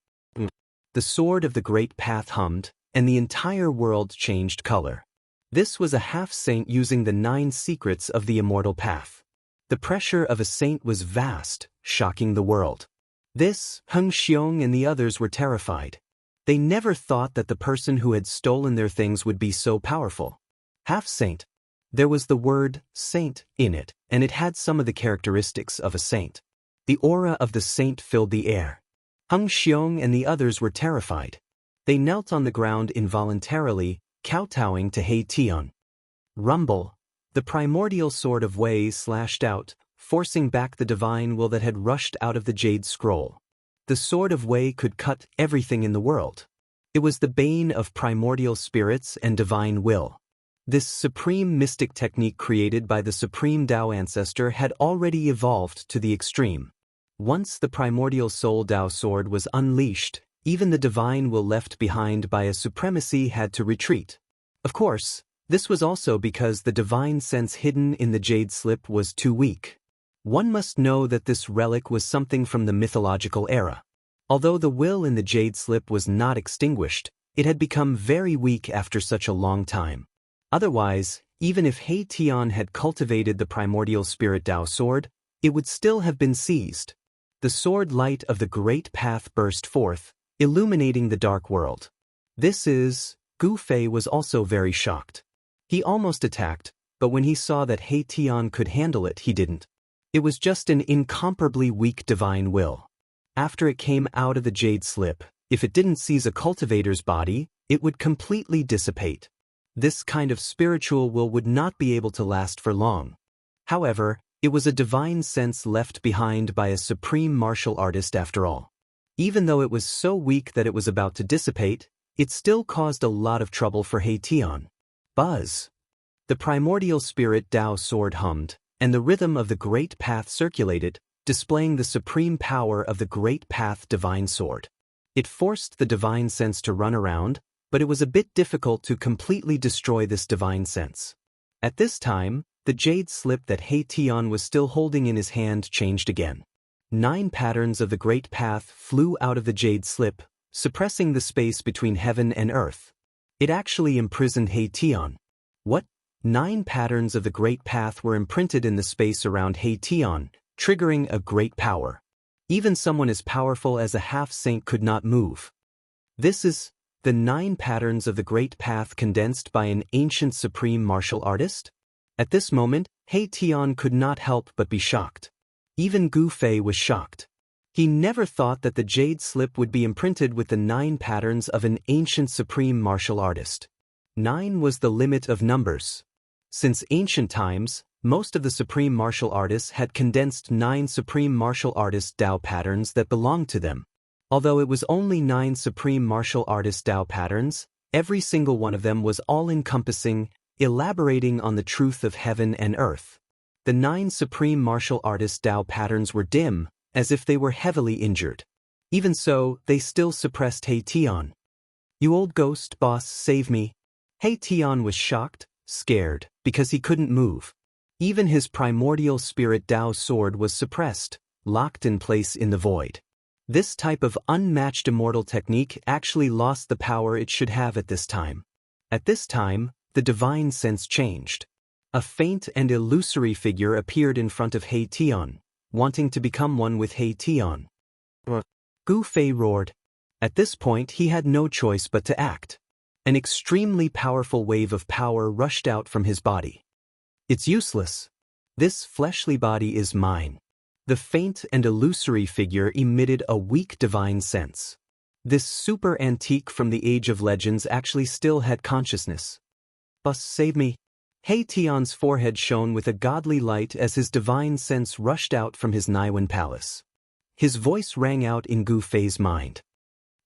The sword of the great path hummed, and the entire world changed color. This was a half-saint using the 9 secrets of the immortal path. The pressure of a saint was vast, shocking the world. This, Heng Xiong and the others were terrified. They never thought that the person who had stolen their things would be so powerful. Half-saint. There was the word saint in it, and it had some of the characteristics of a saint. The aura of the saint filled the air. Heng Xiong and the others were terrified. They knelt on the ground involuntarily, kowtowing to Tian. Rumble. The primordial sword of Wei slashed out, forcing back the divine will that had rushed out of the jade scroll. The sword of Wei could cut everything in the world. It was the bane of primordial spirits and divine will. This supreme mystic technique created by the supreme Tao ancestor had already evolved to the extreme. Once the primordial soul Tao sword was unleashed, even the divine will left behind by a supremacy had to retreat. Of course, this was also because the divine sense hidden in the jade slip was too weak. One must know that this relic was something from the mythological era. Although the will in the jade slip was not extinguished, it had become very weak after such a long time. Otherwise, even if Tian had cultivated the primordial spirit Tao sword, it would still have been seized. The sword light of the great path burst forth, illuminating the dark world. Gu Fei was also very shocked. He almost attacked, but when he saw that Tian could handle it, he didn't. It was just an incomparably weak divine will. After it came out of the jade slip, if it didn't seize a cultivator's body, it would completely dissipate. This kind of spiritual will would not be able to last for long. However, it was a divine sense left behind by a supreme martial artist after all. Even though it was so weak that it was about to dissipate, it still caused a lot of trouble for Tian. Buzz. The primordial spirit Tao sword hummed, and the rhythm of the great path circulated, displaying the supreme power of the great path divine sword. It forced the divine sense to run around, but it was a bit difficult to completely destroy this divine sense. At this time, the jade slip that Tian was still holding in his hand changed again. 9 patterns of the great path flew out of the jade slip, suppressing the space between heaven and earth. It actually imprisoned Tian. What? 9 patterns of the great path were imprinted in the space around Tian, triggering a great power. Even someone as powerful as a half-saint could not move. This is the 9 patterns of the great path condensed by an ancient supreme martial artist? At this moment, Tian could not help but be shocked. Even Gu Fei was shocked. He never thought that the jade slip would be imprinted with the 9 patterns of an ancient supreme martial artist. 9 was the limit of numbers. Since ancient times, most of the supreme martial artists had condensed 9 supreme martial artist Tao patterns that belonged to them. Although it was only 9 supreme martial artist Tao patterns, every single one of them was all-encompassing, elaborating on the truth of heaven and earth. The 9 supreme martial artist Tao patterns were dim, as if they were heavily injured. Even so, they still suppressed He Tian. "You old ghost, boss, save me." He Tian was shocked, scared, because he couldn't move. Even his primordial spirit Tao sword was suppressed, locked in place in the void. This type of unmatched immortal technique actually lost the power it should have at this time. At this time, the divine sense changed. A faint and illusory figure appeared in front of He Tian, wanting to become one with He Tian. Gu Fei roared. At this point he had no choice but to act. An extremely powerful wave of power rushed out from his body. "It's useless. This fleshly body is mine." The faint and illusory figure emitted a weak divine sense. This super antique from the Age of Legends actually still had consciousness. "Boss, save me." He Tian's forehead shone with a godly light as his divine sense rushed out from his Niwen palace. His voice rang out in Gu Fei's mind.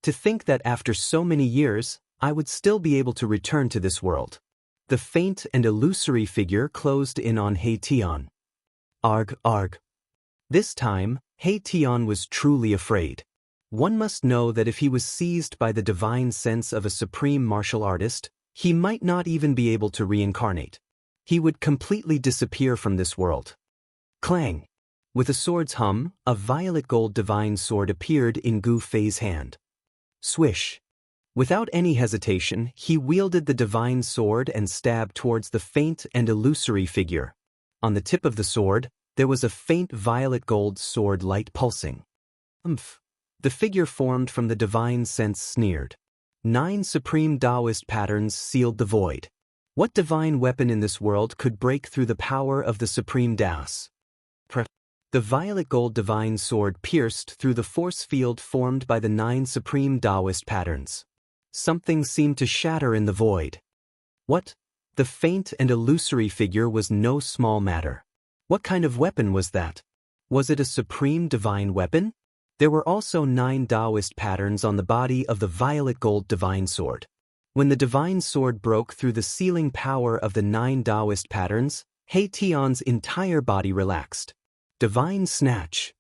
"To think that after so many years, I would still be able to return to this world." The faint and illusory figure closed in on He Tian. Arg, arg. This time, He Tian was truly afraid. One must know that if he was seized by the divine sense of a supreme martial artist, he might not even be able to reincarnate. He would completely disappear from this world. Clang! With a sword's hum, a violet gold divine sword appeared in Gu Fei's hand. Swish! Without any hesitation, he wielded the divine sword and stabbed towards the faint and illusory figure. On the tip of the sword, there was a faint violet gold sword light pulsing. "Umph." The figure formed from the divine sense sneered. 9 supreme Taoist patterns sealed the void. What divine weapon in this world could break through the power of the supreme Taos? The violet gold divine sword pierced through the force field formed by the 9 supreme Taoist patterns. Something seemed to shatter in the void. What? The faint and illusory figure was no small matter. What kind of weapon was that? Was it a supreme divine weapon? There were also 9 Taoist patterns on the body of the violet gold divine sword. When the divine sword broke through the sealing power of the 9 Taoist patterns, He Tian's entire body relaxed. Divine snatch.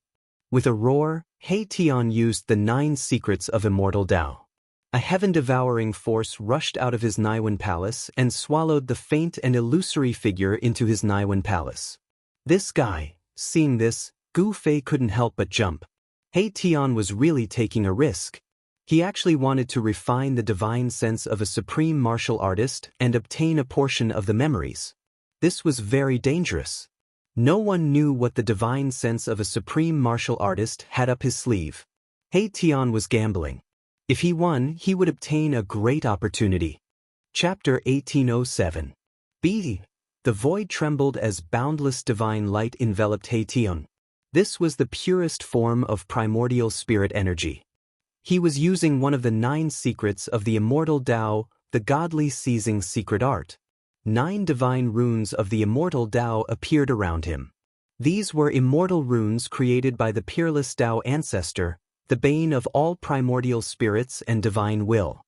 With a roar, He Tian used the 9 secrets of immortal Tao. A heaven-devouring force rushed out of his Niwen palace and swallowed the faint and illusory figure into his Niwen palace. This guy, seeing this, Gu Fei couldn't help but jump. He Tian was really taking a risk. He actually wanted to refine the divine sense of a supreme martial artist and obtain a portion of the memories. This was very dangerous. No one knew what the divine sense of a supreme martial artist had up his sleeve. He Tian was gambling. If he won, he would obtain a great opportunity. Chapter 1807. B. The void trembled as boundless divine light enveloped He Tian. This was the purest form of primordial spirit energy. He was using one of the 9 secrets of the immortal Tao, the godly seizing secret art. 9 divine runes of the immortal Tao appeared around him. These were immortal runes created by the peerless Tao ancestor, the bane of all primordial spirits and divine will.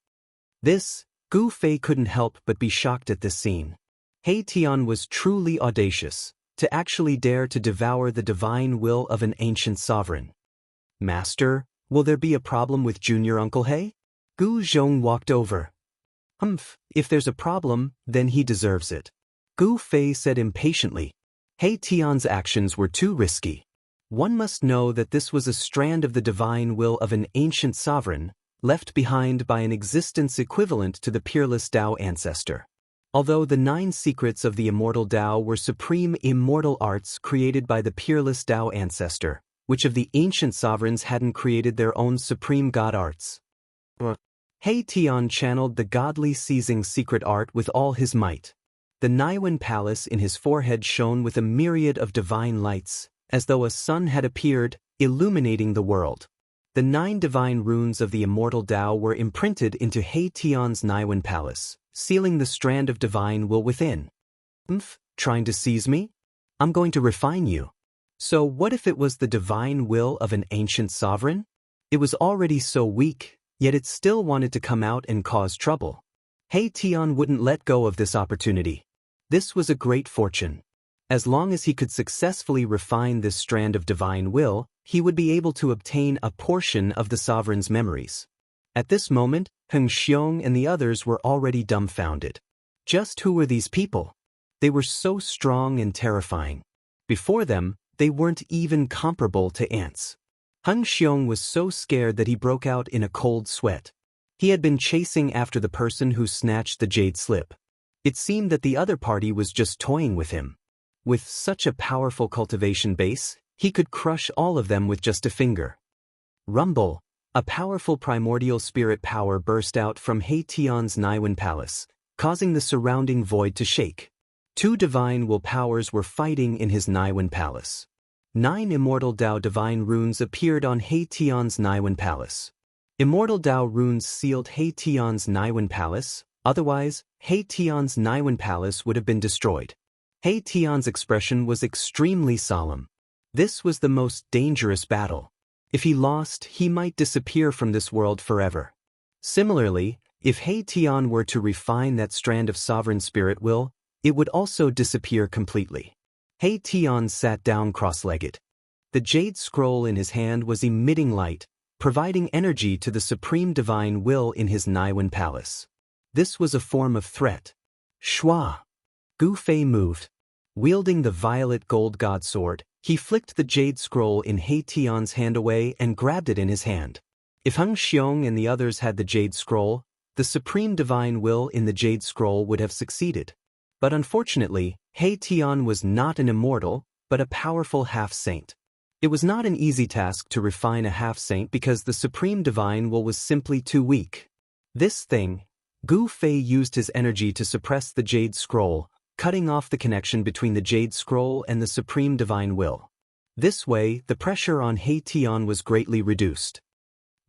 Gu Fei couldn't help but be shocked at this scene. He Tian was truly audacious, to actually dare to devour the divine will of an ancient sovereign. "Master, will there be a problem with Junior Uncle He?" Gu Zhong walked over. If there's a problem, then he deserves it," Gu Fei said impatiently. He Tian's actions were too risky. One must know that this was a strand of the divine will of an ancient sovereign, left behind by an existence equivalent to the peerless Tao ancestor. Although the 9 secrets of the immortal Tao were supreme immortal arts created by the peerless Tao ancestor, which of the ancient sovereigns hadn't created their own supreme god arts? He Tian channeled the godly seizing secret art with all his might. The Niwen palace in his forehead shone with a myriad of divine lights, as though a sun had appeared, illuminating the world. The 9 divine runes of the immortal Tao were imprinted into He Tian's Niwen palace, sealing the strand of divine will within. Trying to seize me? I'm going to refine you. So what if it was the divine will of an ancient sovereign? It was already so weak, yet it still wanted to come out and cause trouble. Tian wouldn't let go of this opportunity. This was a great fortune. As long as he could successfully refine this strand of divine will, he would be able to obtain a portion of the sovereign's memories. At this moment, Heng Xiong and the others were already dumbfounded. Just who were these people? They were so strong and terrifying. Before them, they weren't even comparable to ants. Heng Xiong was so scared that he broke out in a cold sweat. He had been chasing after the person who snatched the jade slip. It seemed that the other party was just toying with him. With such a powerful cultivation base, he could crush all of them with just a finger. Rumble, a powerful primordial spirit power burst out from Tian's Naiwen Palace, causing the surrounding void to shake. 2 divine will powers were fighting in his Naiwen Palace. 9 immortal Dao divine runes appeared on Tian's Naiwen Palace. Immortal Dao runes sealed Tian's Naiwen Palace, otherwise, Tian's Naiwen Palace would have been destroyed. Tian's expression was extremely solemn. This was the most dangerous battle. If he lost, he might disappear from this world forever. Similarly, if Tian were to refine that strand of sovereign spirit will, it would also disappear completely. Tian sat down cross-legged. The jade scroll in his hand was emitting light, providing energy to the supreme divine will in his Naiwen Palace. This was a form of threat. Shua! Gu Fei moved. Wielding the violet gold god sword, he flicked the jade scroll in Tian's hand away and grabbed it in his hand. If Heng Xiong and the others had the jade scroll, the supreme divine will in the jade scroll would have succeeded. But unfortunately, Tian was not an immortal, but a powerful half-saint. It was not an easy task to refine a half-saint because the supreme divine will was simply too weak. This thing, Gu Fei used his energy to suppress the jade scroll, cutting off the connection between the jade scroll and the supreme divine will. This way, the pressure on Tian was greatly reduced.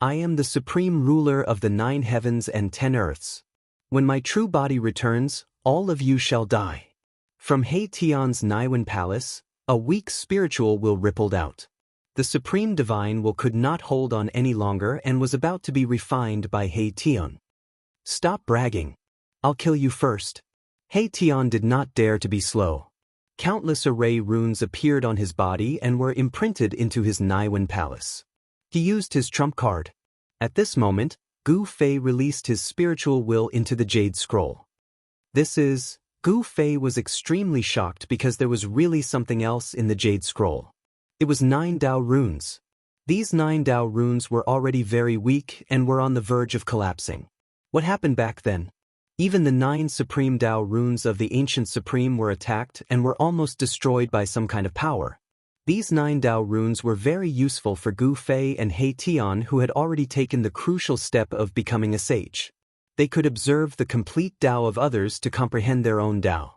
I am the supreme ruler of the 9 heavens and 10 earths. When my true body returns, all of you shall die. From Tian's Naiwen Palace, a weak spiritual will rippled out. The supreme divine will could not hold on any longer and was about to be refined by Tian. Stop bragging. I'll kill you first. Tian did not dare to be slow. Countless array runes appeared on his body and were imprinted into his Naiwen Palace. He used his trump card. At this moment, Gu Fei released his spiritual will into the jade scroll. Gu Fei was extremely shocked because there was really something else in the jade scroll. It was 9 Dao runes. These 9 Dao runes were already very weak and were on the verge of collapsing. What happened back then? Even the 9 supreme Dao runes of the ancient supreme were attacked and were almost destroyed by some kind of power. These 9 Dao runes were very useful for Gu Fei and Tian, who had already taken the crucial step of becoming a sage. They could observe the complete Dao of others to comprehend their own Dao.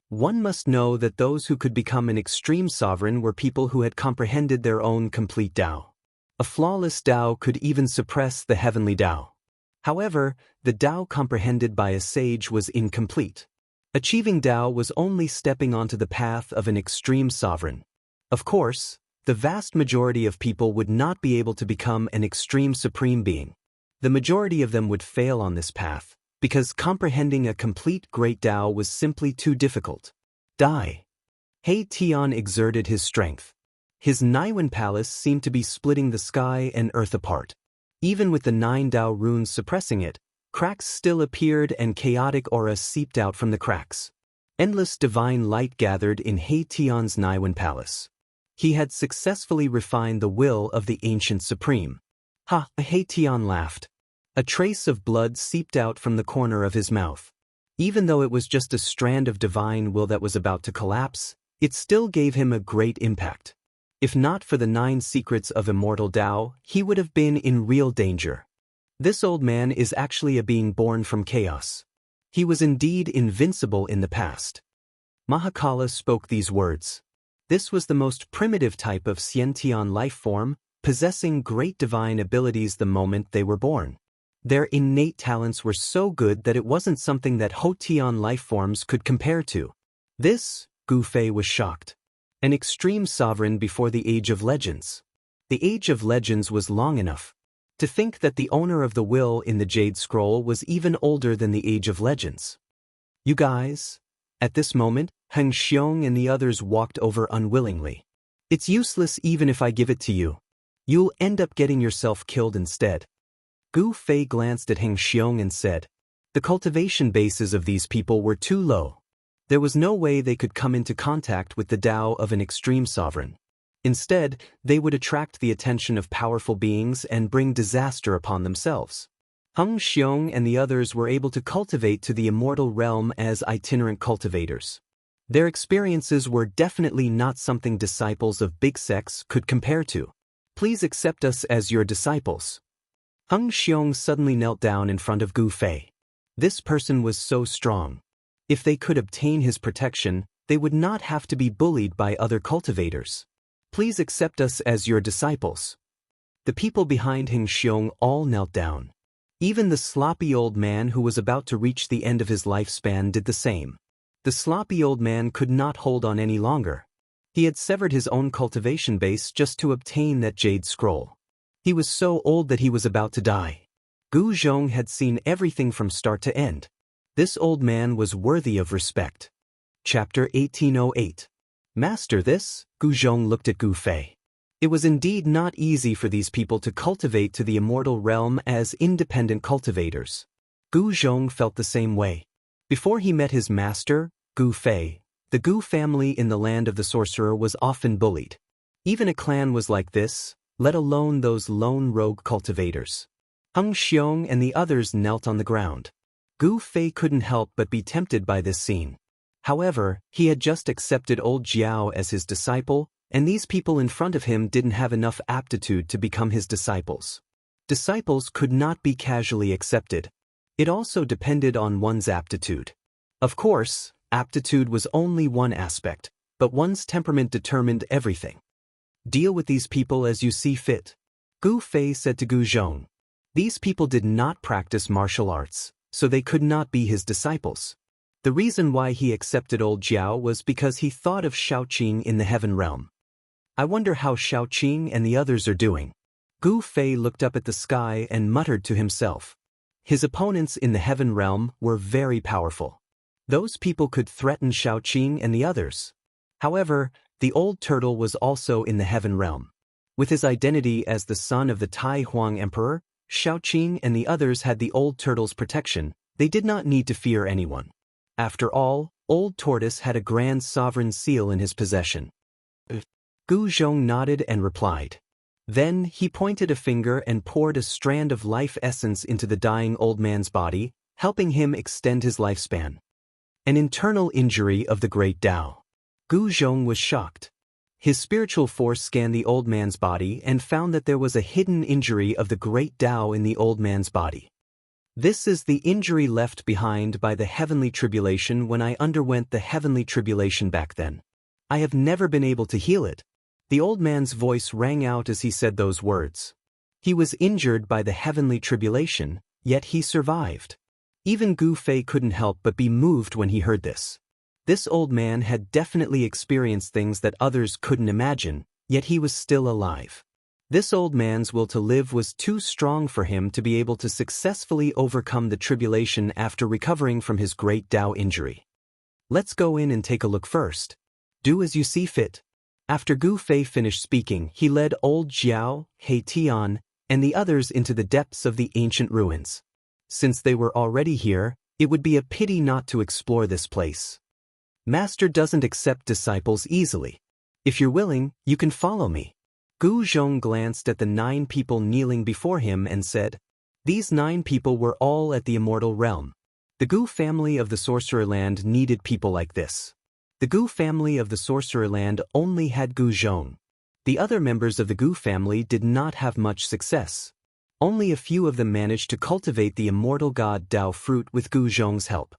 One must know that those who could become an extreme sovereign were people who had comprehended their own complete Dao. A flawless Dao could even suppress the heavenly Dao. However, the Dao comprehended by a sage was incomplete. Achieving Dao was only stepping onto the path of an extreme sovereign. Of course, the vast majority of people would not be able to become an extreme supreme being. The majority of them would fail on this path, because comprehending a complete great Dao was simply too difficult. Die. Tian exerted his strength. His Naiwen Palace seemed to be splitting the sky and earth apart. Even with the 9 Dao runes suppressing it, cracks still appeared and chaotic auras seeped out from the cracks. Endless divine light gathered in Tian's Naiwen Palace. He had successfully refined the will of the ancient supreme. Ha! Tian laughed. A trace of blood seeped out from the corner of his mouth. Even though it was just a strand of divine will that was about to collapse, it still gave him a great impact. If not for the 9 secrets of immortal Dao, he would have been in real danger. This old man is actually a being born from chaos. He was indeed invincible in the past. Mahakala spoke these words. This was the most primitive type of Xiantian life form, possessing great divine abilities the moment they were born. Their innate talents were so good that it wasn't something that Hotian life forms could compare to. This, Gu Fei was shocked. An extreme sovereign before the Age of Legends. The Age of Legends was long enough. To think that the owner of the will in the Jade Scroll was even older than the Age of Legends. You guys? At this moment, Heng Xiong and the others walked over unwillingly. It's useless even if I give it to you. You'll end up getting yourself killed instead. Gu Fei glanced at Heng Xiong and said, the cultivation bases of these people were too low. There was no way they could come into contact with the Tao of an extreme sovereign. Instead, they would attract the attention of powerful beings and bring disaster upon themselves. Heng Xiong and the others were able to cultivate to the immortal realm as itinerant cultivators. Their experiences were definitely not something disciples of big sects could compare to. Please accept us as your disciples. Heng Xiong suddenly knelt down in front of Gu Fei. This person was so strong. If they could obtain his protection, they would not have to be bullied by other cultivators. Please accept us as your disciples. The people behind Heng Xiong all knelt down. Even the sloppy old man who was about to reach the end of his lifespan did the same. The sloppy old man could not hold on any longer. He had severed his own cultivation base just to obtain that Jade Scroll. He was so old that he was about to die. Gu Zhong had seen everything from start to end. This old man was worthy of respect. Chapter 1808. Master this? Gu Zhong looked at Gu Fei. It was indeed not easy for these people to cultivate to the immortal realm as independent cultivators. Gu Zhong felt the same way. Before he met his master, Gu Fei, the Gu family in the land of the sorcerer was often bullied. Even a clan was like this, let alone those lone rogue cultivators. Heng Xiong and the others knelt on the ground. Gu Fei couldn't help but be tempted by this scene. However, he had just accepted old Jiao as his disciple, and these people in front of him didn't have enough aptitude to become his disciples. Disciples could not be casually accepted. It also depended on one's aptitude. Of course, aptitude was only one aspect, but one's temperament determined everything. Deal with these people as you see fit. Gu Fei said to Gu Zhong. These people did not practice martial arts, so they could not be his disciples. The reason why he accepted old Jiao was because he thought of Shaoqing in the heaven realm. I wonder how Shaoqing and the others are doing. Gu Fei looked up at the sky and muttered to himself. His opponents in the heaven realm were very powerful. Those people could threaten Shaoqing and the others. However, the old turtle was also in the heaven realm. With his identity as the son of the Tai Huang Emperor, Shaoqing and the others had the old turtle's protection. They did not need to fear anyone. After all, old tortoise had a grand sovereign seal in his possession. Gu Zhong nodded and replied. Then he pointed a finger and poured a strand of life essence into the dying old man's body, helping him extend his lifespan. An internal injury of the great Tao. Gu Zhong was shocked. His spiritual force scanned the old man's body and found that there was a hidden injury of the great Tao in the old man's body. This is the injury left behind by the heavenly tribulation when I underwent the heavenly tribulation back then. I have never been able to heal it. The old man's voice rang out as he said those words. He was injured by the heavenly tribulation, yet he survived. Even Gu Fei couldn't help but be moved when he heard this. This old man had definitely experienced things that others couldn't imagine, yet he was still alive. This old man's will to live was too strong for him to be able to successfully overcome the tribulation after recovering from his great Tao injury. Let's go in and take a look first. Do as you see fit. After Gu Fei finished speaking, he led old Jiao, He Tian, and the others into the depths of the ancient ruins. Since they were already here, it would be a pity not to explore this place. Master doesn't accept disciples easily. If you're willing, you can follow me. Gu Zhong glanced at the 9 people kneeling before him and said, these 9 people were all at the immortal realm. The Gu family of the Sorcerer Land needed people like this. The Gu family of the Sorcerer Land only had Gu Zhong. The other members of the Gu family did not have much success. Only a few of them managed to cultivate the immortal god Tao fruit with Gu Zhong's help.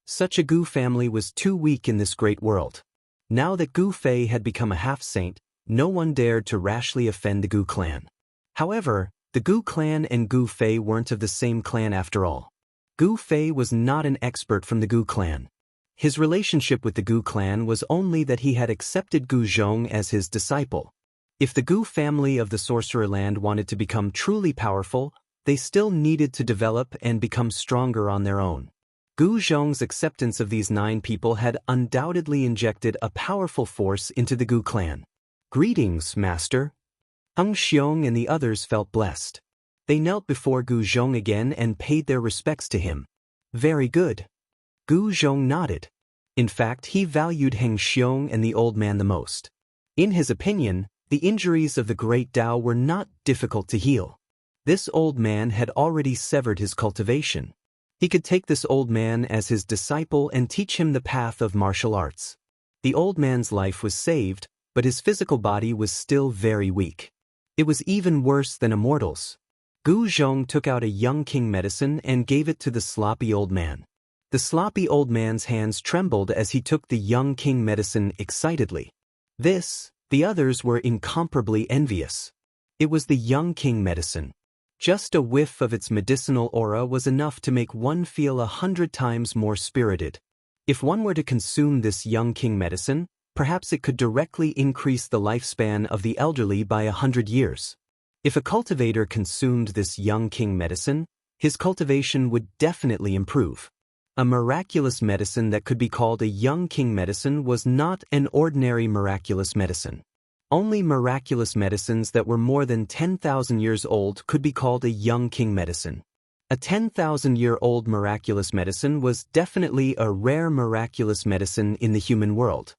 Such a Gu family was too weak in this great world. Now that Gu Fei had become a half-saint, no one dared to rashly offend the Gu clan. However, the Gu clan and Gu Fei weren't of the same clan after all. Gu Fei was not an expert from the Gu clan. His relationship with the Gu clan was only that he had accepted Gu Zhong as his disciple. If the Gu family of the Sorcerer Land wanted to become truly powerful, they still needed to develop and become stronger on their own. Gu Zhong's acceptance of these 9 people had undoubtedly injected a powerful force into the Gu clan. "Greetings, Master." Hung Xiong and the others felt blessed. They knelt before Gu Zhong again and paid their respects to him. "Very good." Gu Zhong nodded. In fact, he valued Heng Xiong and the old man the most. In his opinion, the injuries of the great Tao were not difficult to heal. This old man had already severed his cultivation. He could take this old man as his disciple and teach him the path of martial arts. The old man's life was saved, but his physical body was still very weak. It was even worse than a mortal's. Gu Zhong took out a young king medicine and gave it to the sloppy old man. The sloppy old man's hands trembled as he took the young king medicine excitedly. The others were incomparably envious. It was the young king medicine. Just a whiff of its medicinal aura was enough to make one feel 100 times more spirited. If one were to consume this young king medicine, perhaps it could directly increase the lifespan of the elderly by 100 years. If a cultivator consumed this young king medicine, his cultivation would definitely improve. A miraculous medicine that could be called a young king medicine was not an ordinary miraculous medicine. Only miraculous medicines that were more than 10,000 years old could be called a young king medicine. A 10,000-year-old miraculous medicine was definitely a rare miraculous medicine in the human world.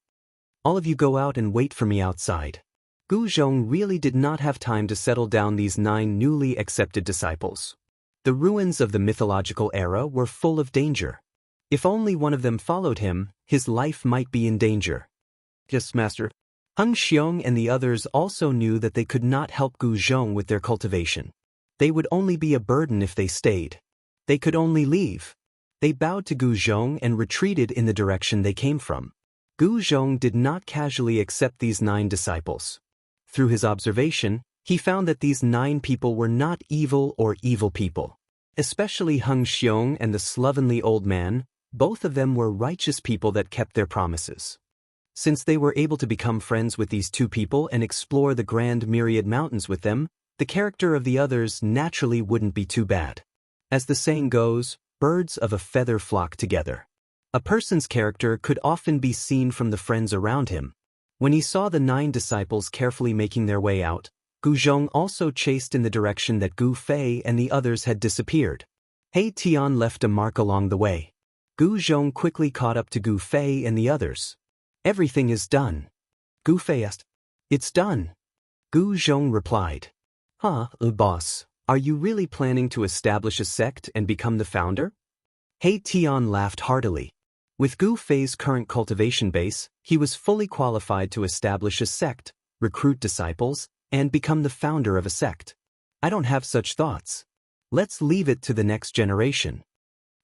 "All of you go out and wait for me outside." Gu Zhong really did not have time to settle down these 9 newly accepted disciples. The ruins of the mythological era were full of danger. If only one of them followed him, his life might be in danger. "Yes, Master." Hung Xiong and the others also knew that they could not help Gu Zhong with their cultivation. They would only be a burden if they stayed. They could only leave. They bowed to Gu Zhong and retreated in the direction they came from. Gu Zhong did not casually accept these 9 disciples. Through his observation, he found that these 9 people were not evil or evil people. Especially Hung Xiong and the slovenly old man, both of them were righteous people that kept their promises. Since they were able to become friends with these 2 people and explore the grand myriad mountains with them, the character of the others naturally wouldn't be too bad. As the saying goes, birds of a feather flock together. A person's character could often be seen from the friends around him. When he saw the 9 disciples carefully making their way out, Gu Zhong also chased in the direction that Gu Fei and the others had disappeared. He Tian left a mark along the way. Gu Zhong quickly caught up to Gu Fei and the others. "Everything is done." Gu Fei asked. "It's done." Gu Zhong replied. Boss, are you really planning to establish a sect and become the founder?" He Tian laughed heartily. With Gu Fei's current cultivation base, he was fully qualified to establish a sect, recruit disciples, and become the founder of a sect. "I don't have such thoughts. Let's leave it to the next generation."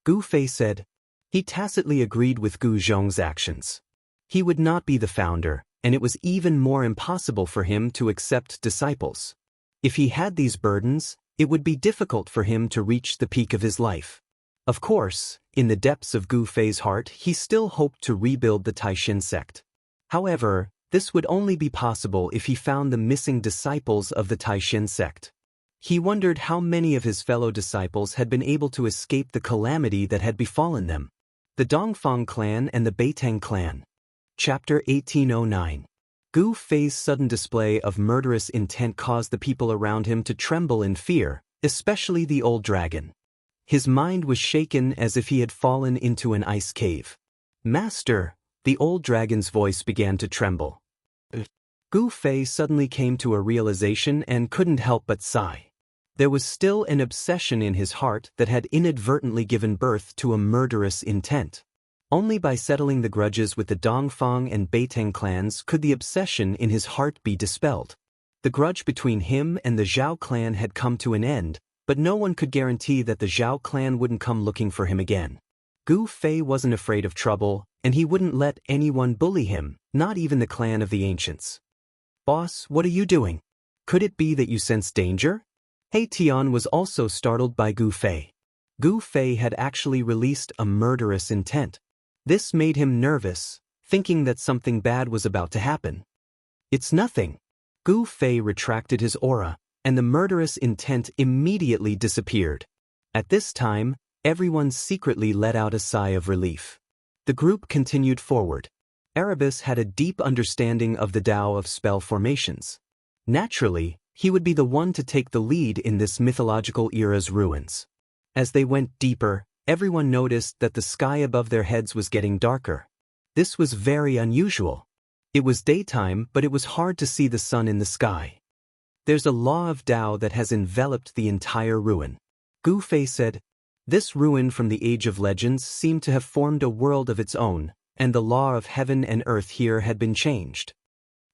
Gu Fei said. He tacitly agreed with Gu Zhong's actions. He would not be the founder, and it was even more impossible for him to accept disciples. If he had these burdens, it would be difficult for him to reach the peak of his life. Of course, in the depths of Gu Fei's heart, he still hoped to rebuild the Taishin sect. However, this would only be possible if he found the missing disciples of the Taishin sect. He wondered how many of his fellow disciples had been able to escape the calamity that had befallen them. The Dongfang clan and the Beitang clan. Chapter 1809. Gu Fei's sudden display of murderous intent caused the people around him to tremble in fear, especially the old dragon. His mind was shaken as if he had fallen into an ice cave. "Master," the old dragon's voice began to tremble. Gu Fei suddenly came to a realization and couldn't help but sigh. There was still an obsession in his heart that had inadvertently given birth to a murderous intent. Only by settling the grudges with the Dongfang and Beitang clans could the obsession in his heart be dispelled. The grudge between him and the Zhao clan had come to an end, but no one could guarantee that the Zhao clan wouldn't come looking for him again. Gu Fei wasn't afraid of trouble, and he wouldn't let anyone bully him, not even the clan of the ancients. "Boss, what are you doing? Could it be that you sense danger?" He Tian was also startled by Gu Fei. Gu Fei had actually released a murderous intent. This made him nervous, thinking that something bad was about to happen. "It's nothing." Gu Fei retracted his aura, and the murderous intent immediately disappeared. At this time, everyone secretly let out a sigh of relief. The group continued forward. Erebus had a deep understanding of the Tao of spell formations. Naturally, he would be the one to take the lead in this mythological era's ruins. As they went deeper, everyone noticed that the sky above their heads was getting darker. This was very unusual. It was daytime, but it was hard to see the sun in the sky. There's a law of Tao that has enveloped the entire ruin. Gu Fei said. This ruin from the Age of Legends seemed to have formed a world of its own, and the law of heaven and earth here had been changed.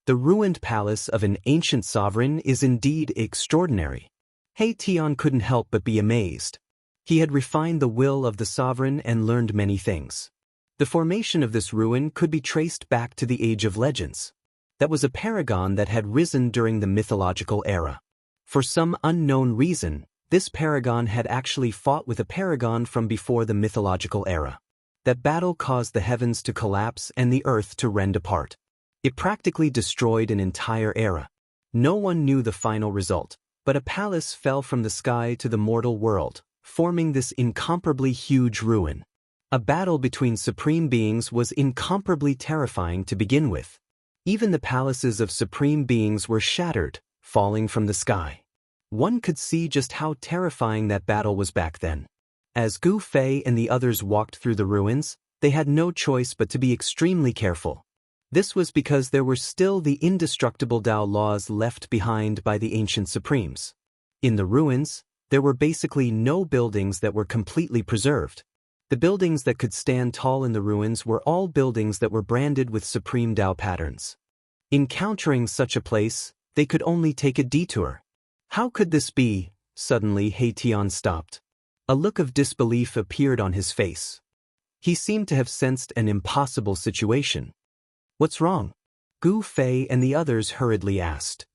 The ruined palace of an ancient sovereign is indeed extraordinary. He Tian couldn't help but be amazed. He had refined the will of the sovereign and learned many things. The formation of this ruin could be traced back to the Age of Legends. That was a paragon that had risen during the mythological era. For some unknown reason, this paragon had actually fought with a paragon from before the mythological era. That battle caused the heavens to collapse and the earth to rend apart. It practically destroyed an entire era. No one knew the final result, but a palace fell from the sky to the mortal world, forming this incomparably huge ruin. A battle between supreme beings was incomparably terrifying to begin with. Even the palaces of supreme beings were shattered, falling from the sky. One could see just how terrifying that battle was back then. As Gu Fei and the others walked through the ruins, they had no choice but to be extremely careful. This was because there were still the indestructible Tao laws left behind by the ancient supremes. In the ruins, there were basically no buildings that were completely preserved. The buildings that could stand tall in the ruins were all buildings that were branded with supreme Tao patterns. Encountering such a place, they could only take a detour. How could this be? Suddenly He Tian stopped. A look of disbelief appeared on his face. He seemed to have sensed an impossible situation. What's wrong? Gu Fei and the others hurriedly asked.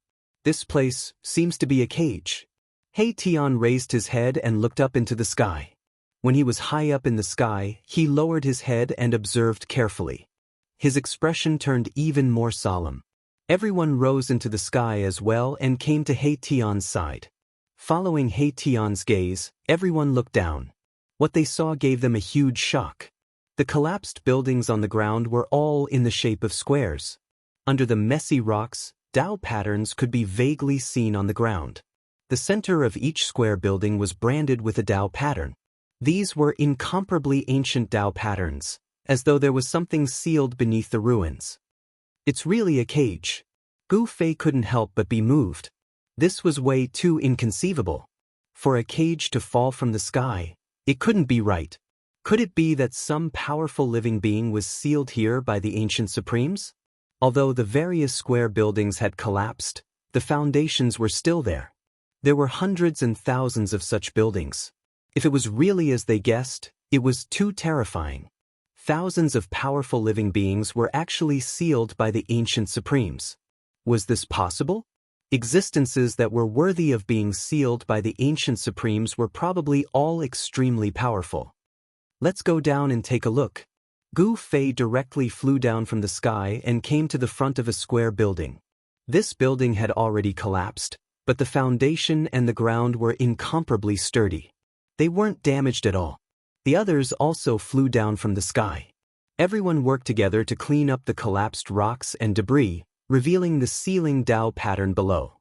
This place seems to be a cage. He Tian raised his head and looked up into the sky. When he was high up in the sky, he lowered his head and observed carefully. His expression turned even more solemn. Everyone rose into the sky as well and came to He Tian's side. Following He Tian's gaze, everyone looked down. What they saw gave them a huge shock. The collapsed buildings on the ground were all in the shape of squares. Under the messy rocks, Tao patterns could be vaguely seen on the ground. The center of each square building was branded with a Tao pattern. These were incomparably ancient Tao patterns, as though there was something sealed beneath the ruins. It's really a cage. Gu Fei couldn't help but be moved. This was way too inconceivable. For a cage to fall from the sky, it couldn't be right. Could it be that some powerful living being was sealed here by the ancient supremes? Although the various square buildings had collapsed, the foundations were still there. There were hundreds and thousands of such buildings. If it was really as they guessed, it was too terrifying. Thousands of powerful living beings were actually sealed by the ancient supremes. Was this possible? Existences that were worthy of being sealed by the ancient supremes were probably all extremely powerful. Let's go down and take a look. Gu Fei directly flew down from the sky and came to the front of a square building. This building had already collapsed, but the foundation and the ground were incomparably sturdy. They weren't damaged at all. The others also flew down from the sky. Everyone worked together to clean up the collapsed rocks and debris, revealing the sealing Tao pattern below.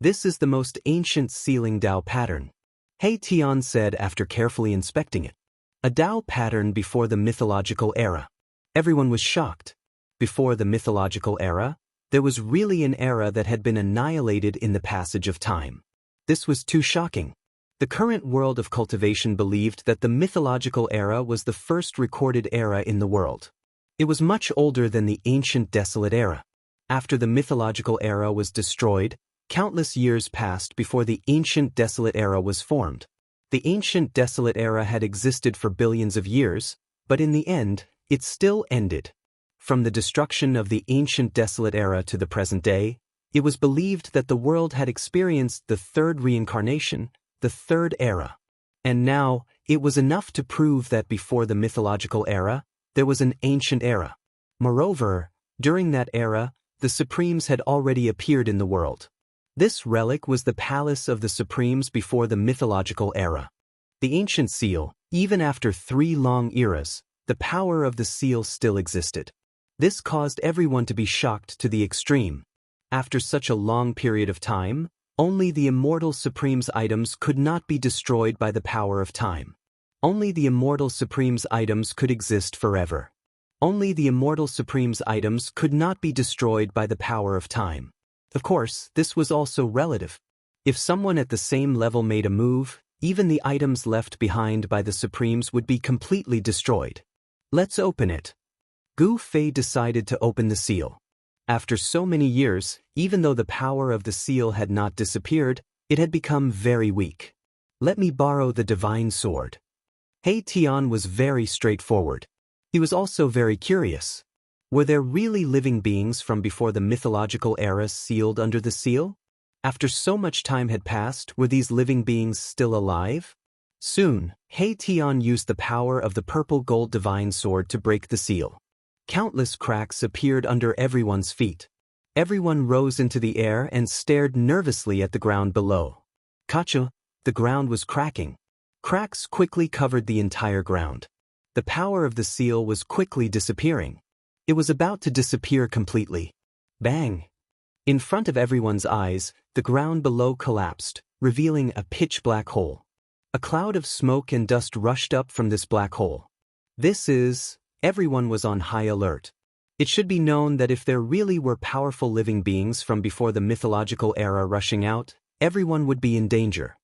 This is the most ancient sealing Tao pattern, He Tian said after carefully inspecting it. A Tao pattern before the mythological era. Everyone was shocked. Before the mythological era, there was really an era that had been annihilated in the passage of time. This was too shocking. The current world of cultivation believed that the mythological era was the first recorded era in the world. It was much older than the ancient desolate era. After the mythological era was destroyed, countless years passed before the ancient desolate era was formed. The ancient desolate era had existed for billions of years, but in the end, it still ended. From the destruction of the ancient desolate era to the present day, it was believed that the world had experienced the third reincarnation, the third era. And now, it was enough to prove that before the mythological era, there was an ancient era. Moreover, during that era, the Supremes had already appeared in the world. This relic was the palace of the Supremes before the mythological era. The ancient seal, even after 3 long eras, the power of the seal still existed. This caused everyone to be shocked to the extreme. After such a long period of time, only the immortal Supreme's items could not be destroyed by the power of time. Only the immortal Supreme's items could exist forever. Only the immortal Supreme's items could not be destroyed by the power of time. Of course, this was also relative. If someone at the same level made a move, even the items left behind by the Supremes would be completely destroyed. Let's open it. Gu Fei decided to open the seal. After so many years, even though the power of the seal had not disappeared, it had become very weak. Let me borrow the divine sword. He Tian was very straightforward. He was also very curious. Were there really living beings from before the mythological era sealed under the seal? After so much time had passed, were these living beings still alive? Soon, He Tian used the power of the purple gold divine sword to break the seal. Countless cracks appeared under everyone's feet. Everyone rose into the air and stared nervously at the ground below. Kacha, the ground was cracking. Cracks quickly covered the entire ground. The power of the seal was quickly disappearing. It was about to disappear completely. Bang! In front of everyone's eyes, the ground below collapsed, revealing a pitch-black hole. A cloud of smoke and dust rushed up from this black hole. Everyone was on high alert. It should be known that if there really were powerful living beings from before the mythological era rushing out, everyone would be in danger.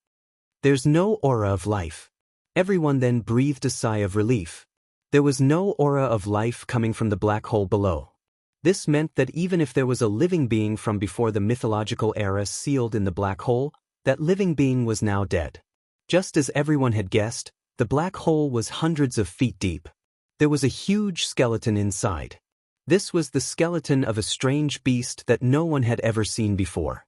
There's no aura of life. Everyone then breathed a sigh of relief. There was no aura of life coming from the black hole below. This meant that even if there was a living being from before the mythological era sealed in the black hole, that living being was now dead. Just as everyone had guessed, the black hole was hundreds of feet deep. There was a huge skeleton inside. This was the skeleton of a strange beast that no one had ever seen before.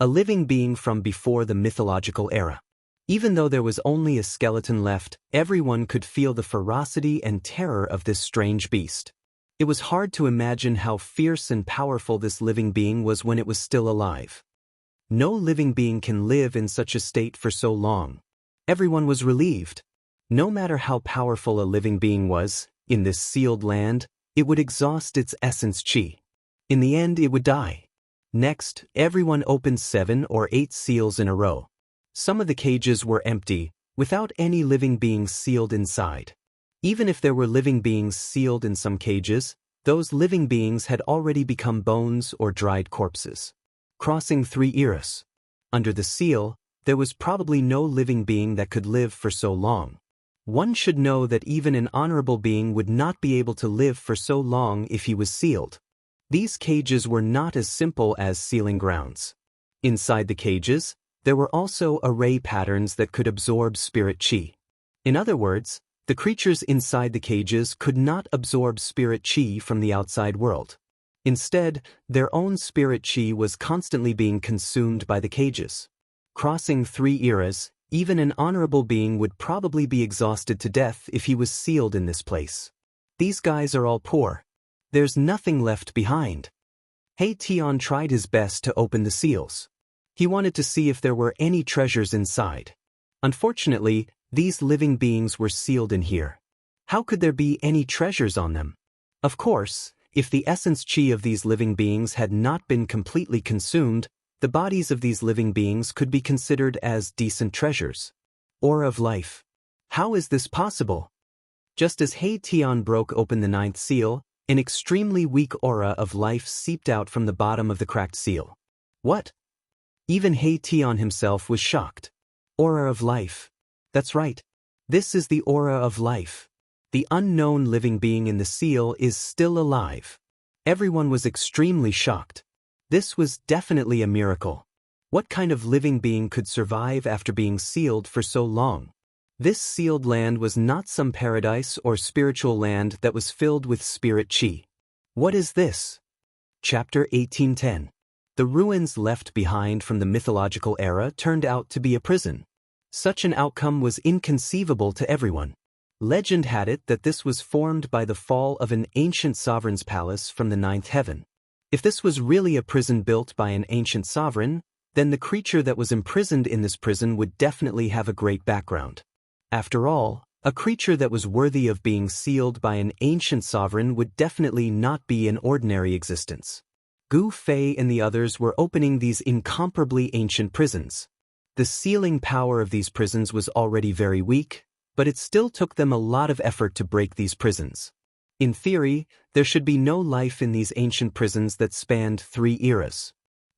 A living being from before the mythological era. Even though there was only a skeleton left, everyone could feel the ferocity and terror of this strange beast. It was hard to imagine how fierce and powerful this living being was when it was still alive. No living being can live in such a state for so long. Everyone was relieved. No matter how powerful a living being was, in this sealed land, it would exhaust its essence chi. In the end, it would die. Next, everyone opened 7 or 8 seals in a row. Some of the cages were empty, without any living beings sealed inside. Even if there were living beings sealed in some cages, those living beings had already become bones or dried corpses. Crossing 3 eras. Under the seal, there was probably no living being that could live for so long. One should know that even an honorable being would not be able to live for so long if he was sealed. These cages were not as simple as sealing grounds. Inside the cages, there were also array patterns that could absorb spirit chi. In other words, the creatures inside the cages could not absorb spirit chi from the outside world. Instead, their own spirit chi was constantly being consumed by the cages. Crossing 3 eras, even an honorable being would probably be exhausted to death if he was sealed in this place. These guys are all poor. There's nothing left behind. He Tian tried his best to open the seals. He wanted to see if there were any treasures inside. Unfortunately, these living beings were sealed in here. How could there be any treasures on them? Of course, if the essence chi of these living beings had not been completely consumed, the bodies of these living beings could be considered as decent treasures. Aura of life. How is this possible? Just as He Tian broke open the 9th seal, an extremely weak aura of life seeped out from the bottom of the cracked seal. What? Even He Tian himself was shocked. Aura of life. That's right. This is the aura of life. The unknown living being in the seal is still alive. Everyone was extremely shocked. This was definitely a miracle. What kind of living being could survive after being sealed for so long? This sealed land was not some paradise or spiritual land that was filled with spirit chi. What is this? Chapter 1810. The ruins left behind from the mythological era turned out to be a prison. Such an outcome was inconceivable to everyone. Legend had it that this was formed by the fall of an ancient sovereign's palace from the 9th heaven. If this was really a prison built by an ancient sovereign, then the creature that was imprisoned in this prison would definitely have a great background. After all, a creature that was worthy of being sealed by an ancient sovereign would definitely not be an ordinary existence. Gu Fei and the others were opening these incomparably ancient prisons. The sealing power of these prisons was already very weak, but it still took them a lot of effort to break these prisons. In theory, there should be no life in these ancient prisons that spanned 3 eras.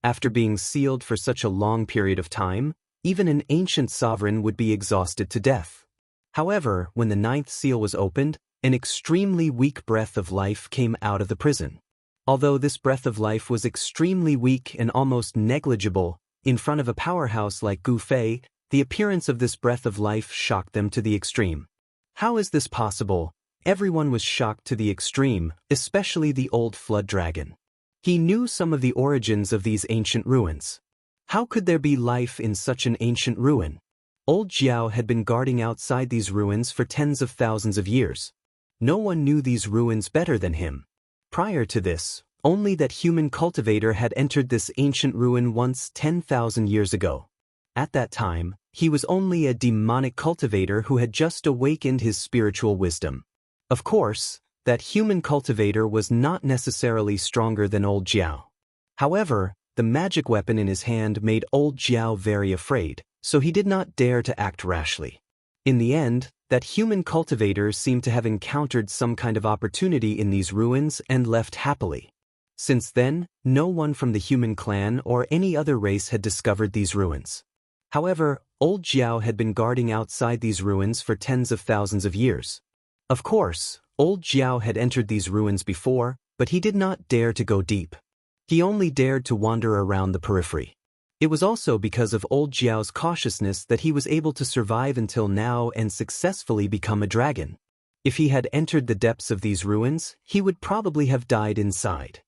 After being sealed for such a long period of time, even an ancient sovereign would be exhausted to death. However, when the 9th seal was opened, an extremely weak breath of life came out of the prison. Although this breath of life was extremely weak and almost negligible, in front of a powerhouse like Gu Fei, the appearance of this breath of life shocked them to the extreme. How is this possible? Everyone was shocked to the extreme, especially the old flood dragon. He knew some of the origins of these ancient ruins. How could there be life in such an ancient ruin? Old Jiao had been guarding outside these ruins for tens of thousands of years. No one knew these ruins better than him. Prior to this, only that human cultivator had entered this ancient ruin once 10,000 years ago. At that time, he was only a demonic cultivator who had just awakened his spiritual wisdom. Of course, that human cultivator was not necessarily stronger than old Jiao. However, the magic weapon in his hand made old Jiao very afraid, so he did not dare to act rashly. In the end, that human cultivator seemed to have encountered some kind of opportunity in these ruins and left happily. Since then, no one from the human clan or any other race had discovered these ruins. However, old Jiao had been guarding outside these ruins for tens of thousands of years. Of course, old Jiao had entered these ruins before, but he did not dare to go deep. He only dared to wander around the periphery. It was also because of old Jiao's cautiousness that he was able to survive until now and successfully become a dragon. If he had entered the depths of these ruins, he would probably have died inside.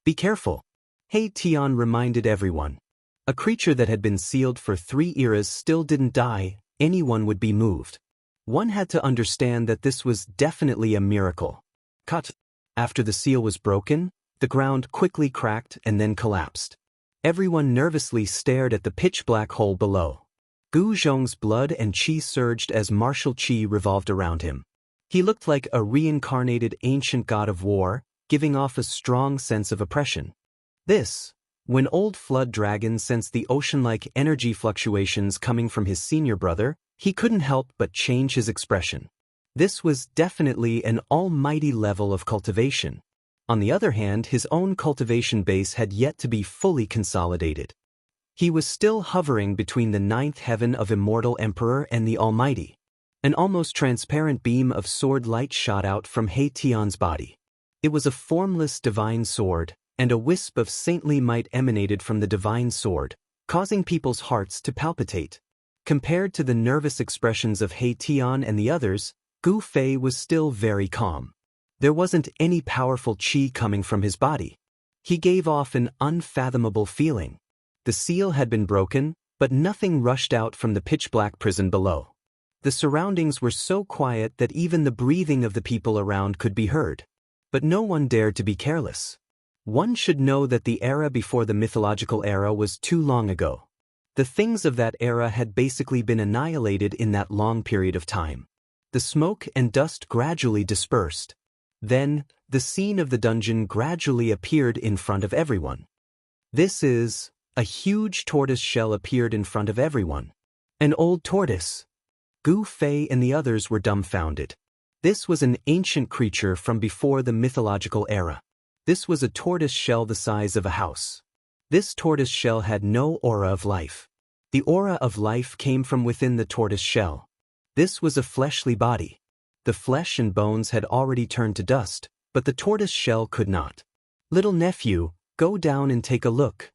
Be careful. He Tian reminded everyone. A creature that had been sealed for 3 eras still didn't die, anyone would be moved. One had to understand that this was definitely a miracle. Cut. After the seal was broken, the ground quickly cracked and then collapsed. Everyone nervously stared at the pitch-black hole below. Gu Zhong's blood and qi surged as martial qi revolved around him. He looked like a reincarnated ancient god of war, giving off a strong sense of oppression. When old flood dragon sensed the ocean-like energy fluctuations coming from his senior brother, he couldn't help but change his expression. This was definitely an almighty level of cultivation. On the other hand, his own cultivation base had yet to be fully consolidated. He was still hovering between the 9th heaven of Immortal Emperor and the Almighty. An almost transparent beam of sword light shot out from He Tian's body. It was a formless divine sword, and a wisp of saintly might emanated from the divine sword, causing people's hearts to palpitate. Compared to the nervous expressions of He Tian and the others, Gu Fei was still very calm. There wasn't any powerful qi coming from his body. He gave off an unfathomable feeling. The seal had been broken, but nothing rushed out from the pitch-black prison below. The surroundings were so quiet that even the breathing of the people around could be heard. But no one dared to be careless. One should know that the era before the mythological era was too long ago. The things of that era had basically been annihilated in that long period of time. The smoke and dust gradually dispersed. Then, the scene of the dungeon gradually appeared in front of everyone. A huge tortoise shell appeared in front of everyone. An old tortoise. Gu Fei and the others were dumbfounded. This was an ancient creature from before the mythological era. This was a tortoise shell the size of a house. This tortoise shell had no aura of life. The aura of life came from within the tortoise shell. This was a fleshly body. The flesh and bones had already turned to dust, but the tortoise shell could not. Little nephew, go down and take a look.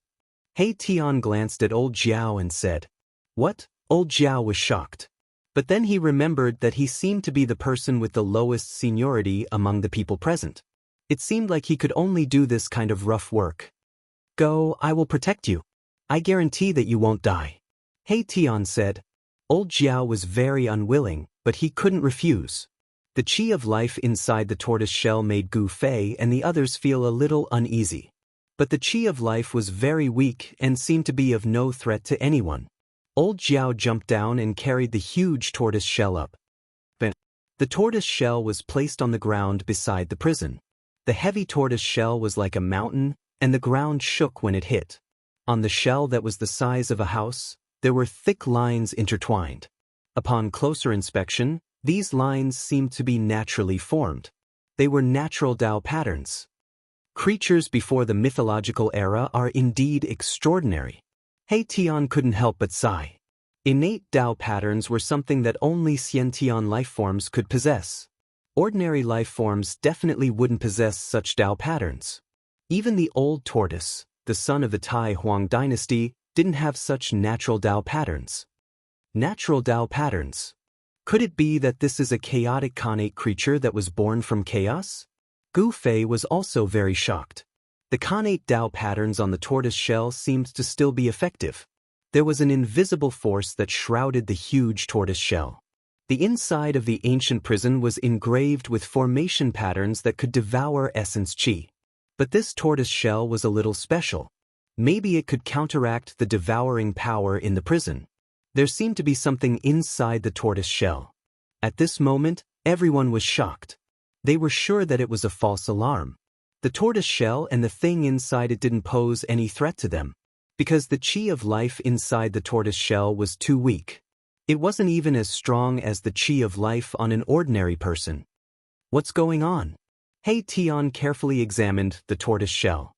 He Tian glanced at old Jiao and said, "What?" Old Jiao was shocked. But then he remembered that he seemed to be the person with the lowest seniority among the people present. It seemed like he could only do this kind of rough work. "Go, I will protect you. I guarantee that you won't die," He Tian said. Old Jiao was very unwilling, but he couldn't refuse. The qi of life inside the tortoise shell made Gu Fei and the others feel a little uneasy. But the chi of life was very weak and seemed to be of no threat to anyone. Old Jiao jumped down and carried the huge tortoise shell up. The tortoise shell was placed on the ground beside the prison. The heavy tortoise shell was like a mountain, and the ground shook when it hit. On the shell that was the size of a house, there were thick lines intertwined. Upon closer inspection, these lines seemed to be naturally formed. They were natural Tao patterns. Creatures before the mythological era are indeed extraordinary. He Tian couldn't help but sigh. Innate Tao patterns were something that only Xiantian life forms could possess. Ordinary life forms definitely wouldn't possess such Tao patterns. Even the old tortoise, the son of the Tai Huang dynasty, didn't have such natural Tao patterns. Natural Tao patterns. Could it be that this is a chaotic Khanate creature that was born from chaos? Gu Fei was also very shocked. The Khanate Tao patterns on the tortoise shell seemed to still be effective. There was an invisible force that shrouded the huge tortoise shell. The inside of the ancient prison was engraved with formation patterns that could devour essence chi. But this tortoise shell was a little special. Maybe it could counteract the devouring power in the prison. There seemed to be something inside the tortoise shell. At this moment, everyone was shocked. They were sure that it was a false alarm. The tortoise shell and the thing inside it didn't pose any threat to them, because the chi of life inside the tortoise shell was too weak. It wasn't even as strong as the chi of life on an ordinary person. What's going on? He Tian carefully examined the tortoise shell.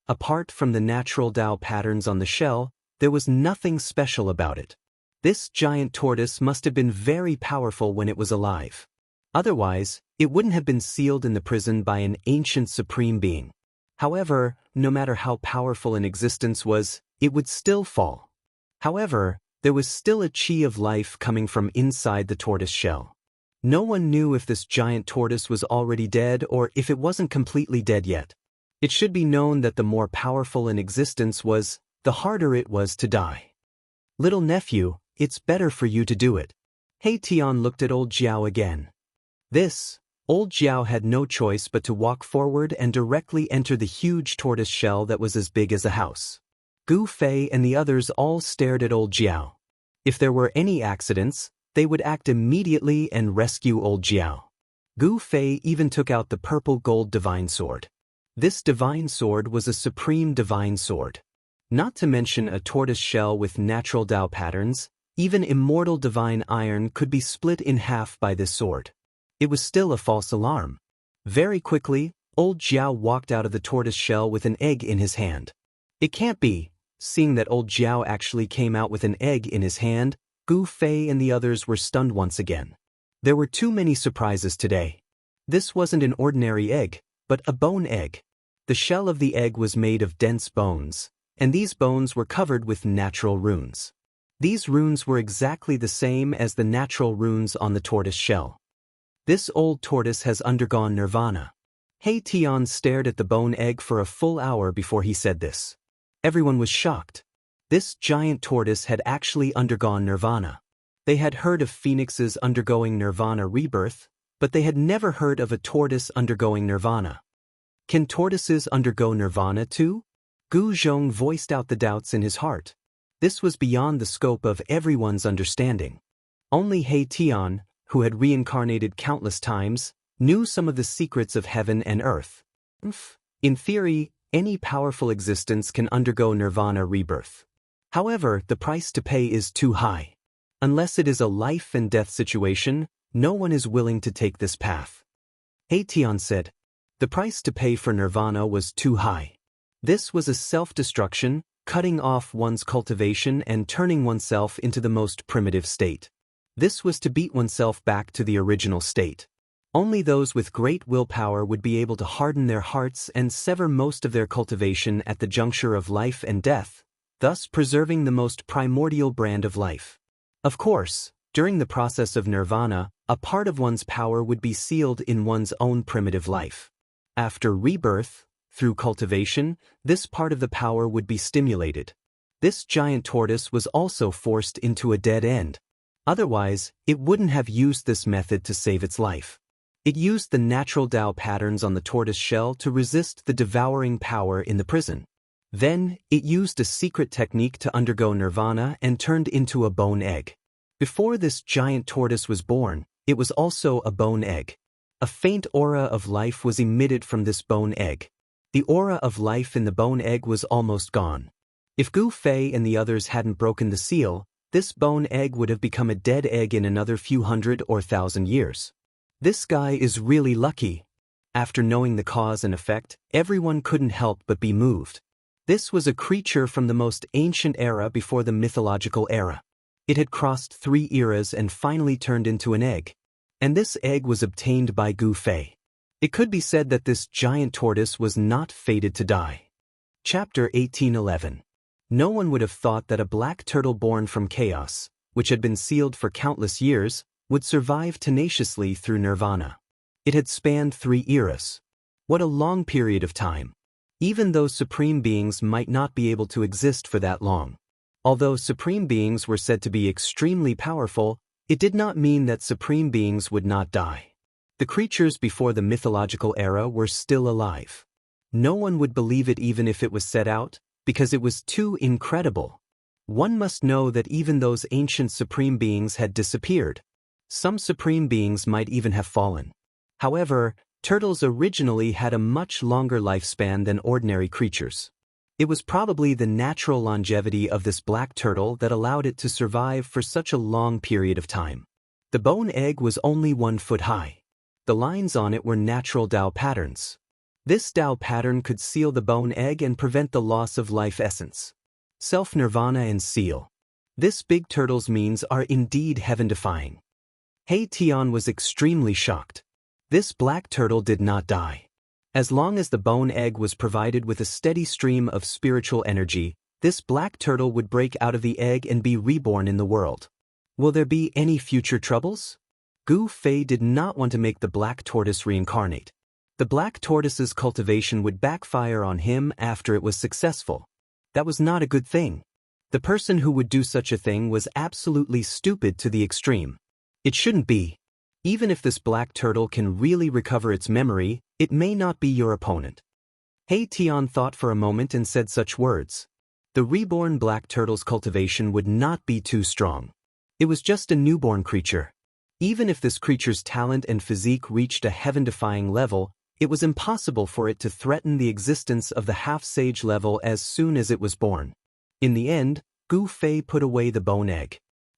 Apart from the natural Tao patterns on the shell, there was nothing special about it. This giant tortoise must have been very powerful when it was alive. Otherwise, it wouldn't have been sealed in the prison by an ancient supreme being. However, no matter how powerful an existence was, it would still fall. However, there was still a chi of life coming from inside the tortoise shell. No one knew if this giant tortoise was already dead or if it wasn't completely dead yet. It should be known that the more powerful an existence was, the harder it was to die. Little nephew, it's better for you to do it. He Tian looked at old Jiao again. Old Jiao had no choice but to walk forward and directly enter the huge tortoise shell that was as big as a house. Gu Fei and the others all stared at old Jiao. If there were any accidents, they would act immediately and rescue old Jiao. Gu Fei even took out the purple gold divine sword. This divine sword was a supreme divine sword. Not to mention a tortoise shell with natural Tao patterns, even immortal divine iron could be split in half by this sword. It was still a false alarm. Very quickly, old Jiao walked out of the tortoise shell with an egg in his hand. It can't be. Seeing that old Jiao actually came out with an egg in his hand, Gu Fei and the others were stunned once again. There were too many surprises today. This wasn't an ordinary egg, but a bone egg. The shell of the egg was made of dense bones, and these bones were covered with natural runes. These runes were exactly the same as the natural runes on the tortoise shell. This old tortoise has undergone nirvana. He Tian stared at the bone egg for a full hour before he said this. Everyone was shocked. This giant tortoise had actually undergone nirvana. They had heard of phoenixes undergoing nirvana rebirth, but they had never heard of a tortoise undergoing nirvana. Can tortoises undergo nirvana too? Gu Zhong voiced out the doubts in his heart. This was beyond the scope of everyone's understanding. Only He Tian, who had reincarnated countless times, knew some of the secrets of heaven and earth. In theory, any powerful existence can undergo nirvana rebirth. However, the price to pay is too high. Unless it is a life and death situation, no one is willing to take this path. He Tian said, the price to pay for nirvana was too high. This was a self-destruction, cutting off one's cultivation and turning oneself into the most primitive state. This was to beat oneself back to the original state. Only those with great willpower would be able to harden their hearts and sever most of their cultivation at the juncture of life and death, thus preserving the most primordial brand of life. Of course, during the process of nirvana, a part of one's power would be sealed in one's own primitive life. After rebirth, through cultivation, this part of the power would be stimulated. This giant tortoise was also forced into a dead end. Otherwise, it wouldn't have used this method to save its life. It used the natural Tao patterns on the tortoise shell to resist the devouring power in the prison. Then, it used a secret technique to undergo nirvana and turned into a bone egg. Before this giant tortoise was born, it was also a bone egg. A faint aura of life was emitted from this bone egg. The aura of life in the bone egg was almost gone. If Gu Fei and the others hadn't broken the seal, this bone egg would have become a dead egg in another few hundred or thousand years. This guy is really lucky. After knowing the cause and effect, everyone couldn't help but be moved. This was a creature from the most ancient era before the mythological era. It had crossed 3 eras and finally turned into an egg. And this egg was obtained by Gu Fei. It could be said that this giant tortoise was not fated to die. Chapter 1811. No one would have thought that a black turtle born from chaos, which had been sealed for countless years, would survive tenaciously through nirvana. It had spanned 3 eras. What a long period of time. Even though supreme beings might not be able to exist for that long. Although supreme beings were said to be extremely powerful, it did not mean that supreme beings would not die. The creatures before the mythological era were still alive. No one would believe it even if it was set out, because it was too incredible. One must know that even those ancient supreme beings had disappeared. Some supreme beings might even have fallen. However, turtles originally had a much longer lifespan than ordinary creatures. It was probably the natural longevity of this black turtle that allowed it to survive for such a long period of time. The bone egg was only 1 foot high. The lines on it were natural Tao patterns. This Tao pattern could seal the bone egg and prevent the loss of life essence. Self-nirvana and seal. This big turtle's means are indeed heaven-defying. Hei Tian was extremely shocked. This black turtle did not die. As long as the bone egg was provided with a steady stream of spiritual energy, this black turtle would break out of the egg and be reborn in the world. Will there be any future troubles? Gu Fei did not want to make the black tortoise reincarnate. The black tortoise's cultivation would backfire on him after it was successful. That was not a good thing. The person who would do such a thing was absolutely stupid to the extreme. It shouldn't be. Even if this black turtle can really recover its memory, it may not be your opponent. Hei Tian thought for a moment and said such words. The reborn black turtle's cultivation would not be too strong. It was just a newborn creature. Even if this creature's talent and physique reached a heaven-defying level, it was impossible for it to threaten the existence of the half-sage level as soon as it was born. In the end, Gu Fei put away the bone egg.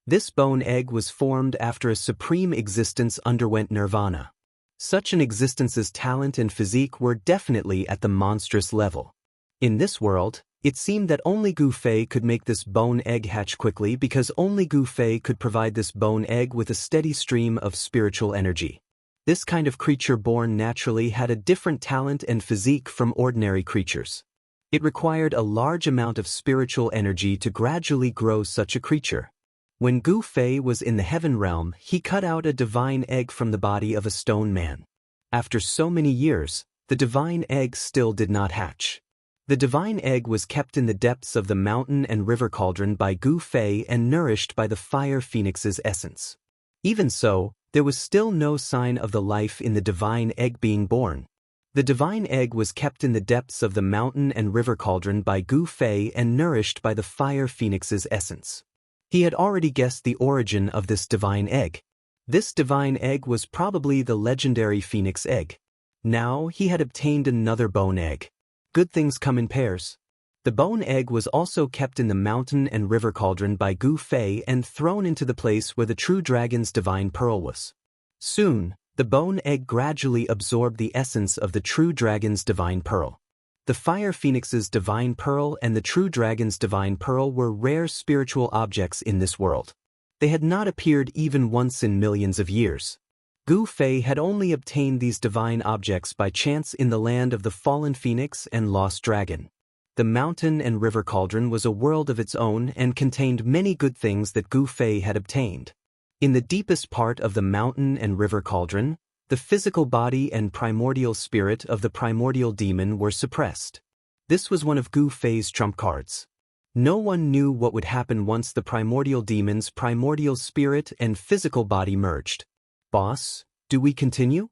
This bone egg was formed after a supreme existence underwent nirvana. Such an existence's talent and physique were definitely at the monstrous level. In this world, it seemed that only Gu Fei could make this bone egg hatch quickly because only Gu Fei could provide this bone egg with a steady stream of spiritual energy. This kind of creature born naturally had a different talent and physique from ordinary creatures. It required a large amount of spiritual energy to gradually grow such a creature. When Gu Fei was in the heaven realm, he cut out a divine egg from the body of a stone man. After so many years, the divine egg still did not hatch. The divine egg was kept in the depths of the mountain and river cauldron by Gu Fei and nourished by the fire phoenix's essence. Even so, there was still no sign of the life in the divine egg being born. The divine egg was kept in the depths of the mountain and river cauldron by Gu Fei and nourished by the fire phoenix's essence. He had already guessed the origin of this divine egg. This divine egg was probably the legendary phoenix egg. Now he had obtained another bone egg. Good things come in pairs. The bone egg was also kept in the mountain and river cauldron by Gu Fei and thrown into the place where the true dragon's divine pearl was. Soon, the bone egg gradually absorbed the essence of the true dragon's divine pearl. The fire phoenix's divine pearl and the true dragon's divine pearl were rare spiritual objects in this world. They had not appeared even once in millions of years. Gu Fei had only obtained these divine objects by chance in the land of the fallen phoenix and lost dragon. The mountain and river cauldron was a world of its own and contained many good things that Gu Fei had obtained. In the deepest part of the mountain and river cauldron, the physical body and primordial spirit of the primordial demon were suppressed. This was one of Gu Fei's trump cards. No one knew what would happen once the primordial demon's primordial spirit and physical body merged. Boss, do we continue?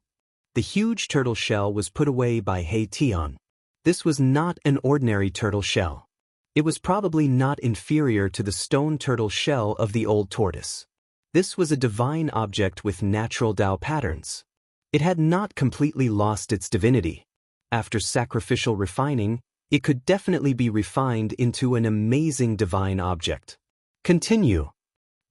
The huge turtle shell was put away by Hei Tian. This was not an ordinary turtle shell. It was probably not inferior to the stone turtle shell of the old tortoise. This was a divine object with natural Tao patterns. It had not completely lost its divinity. After sacrificial refining, it could definitely be refined into an amazing divine object. Continue.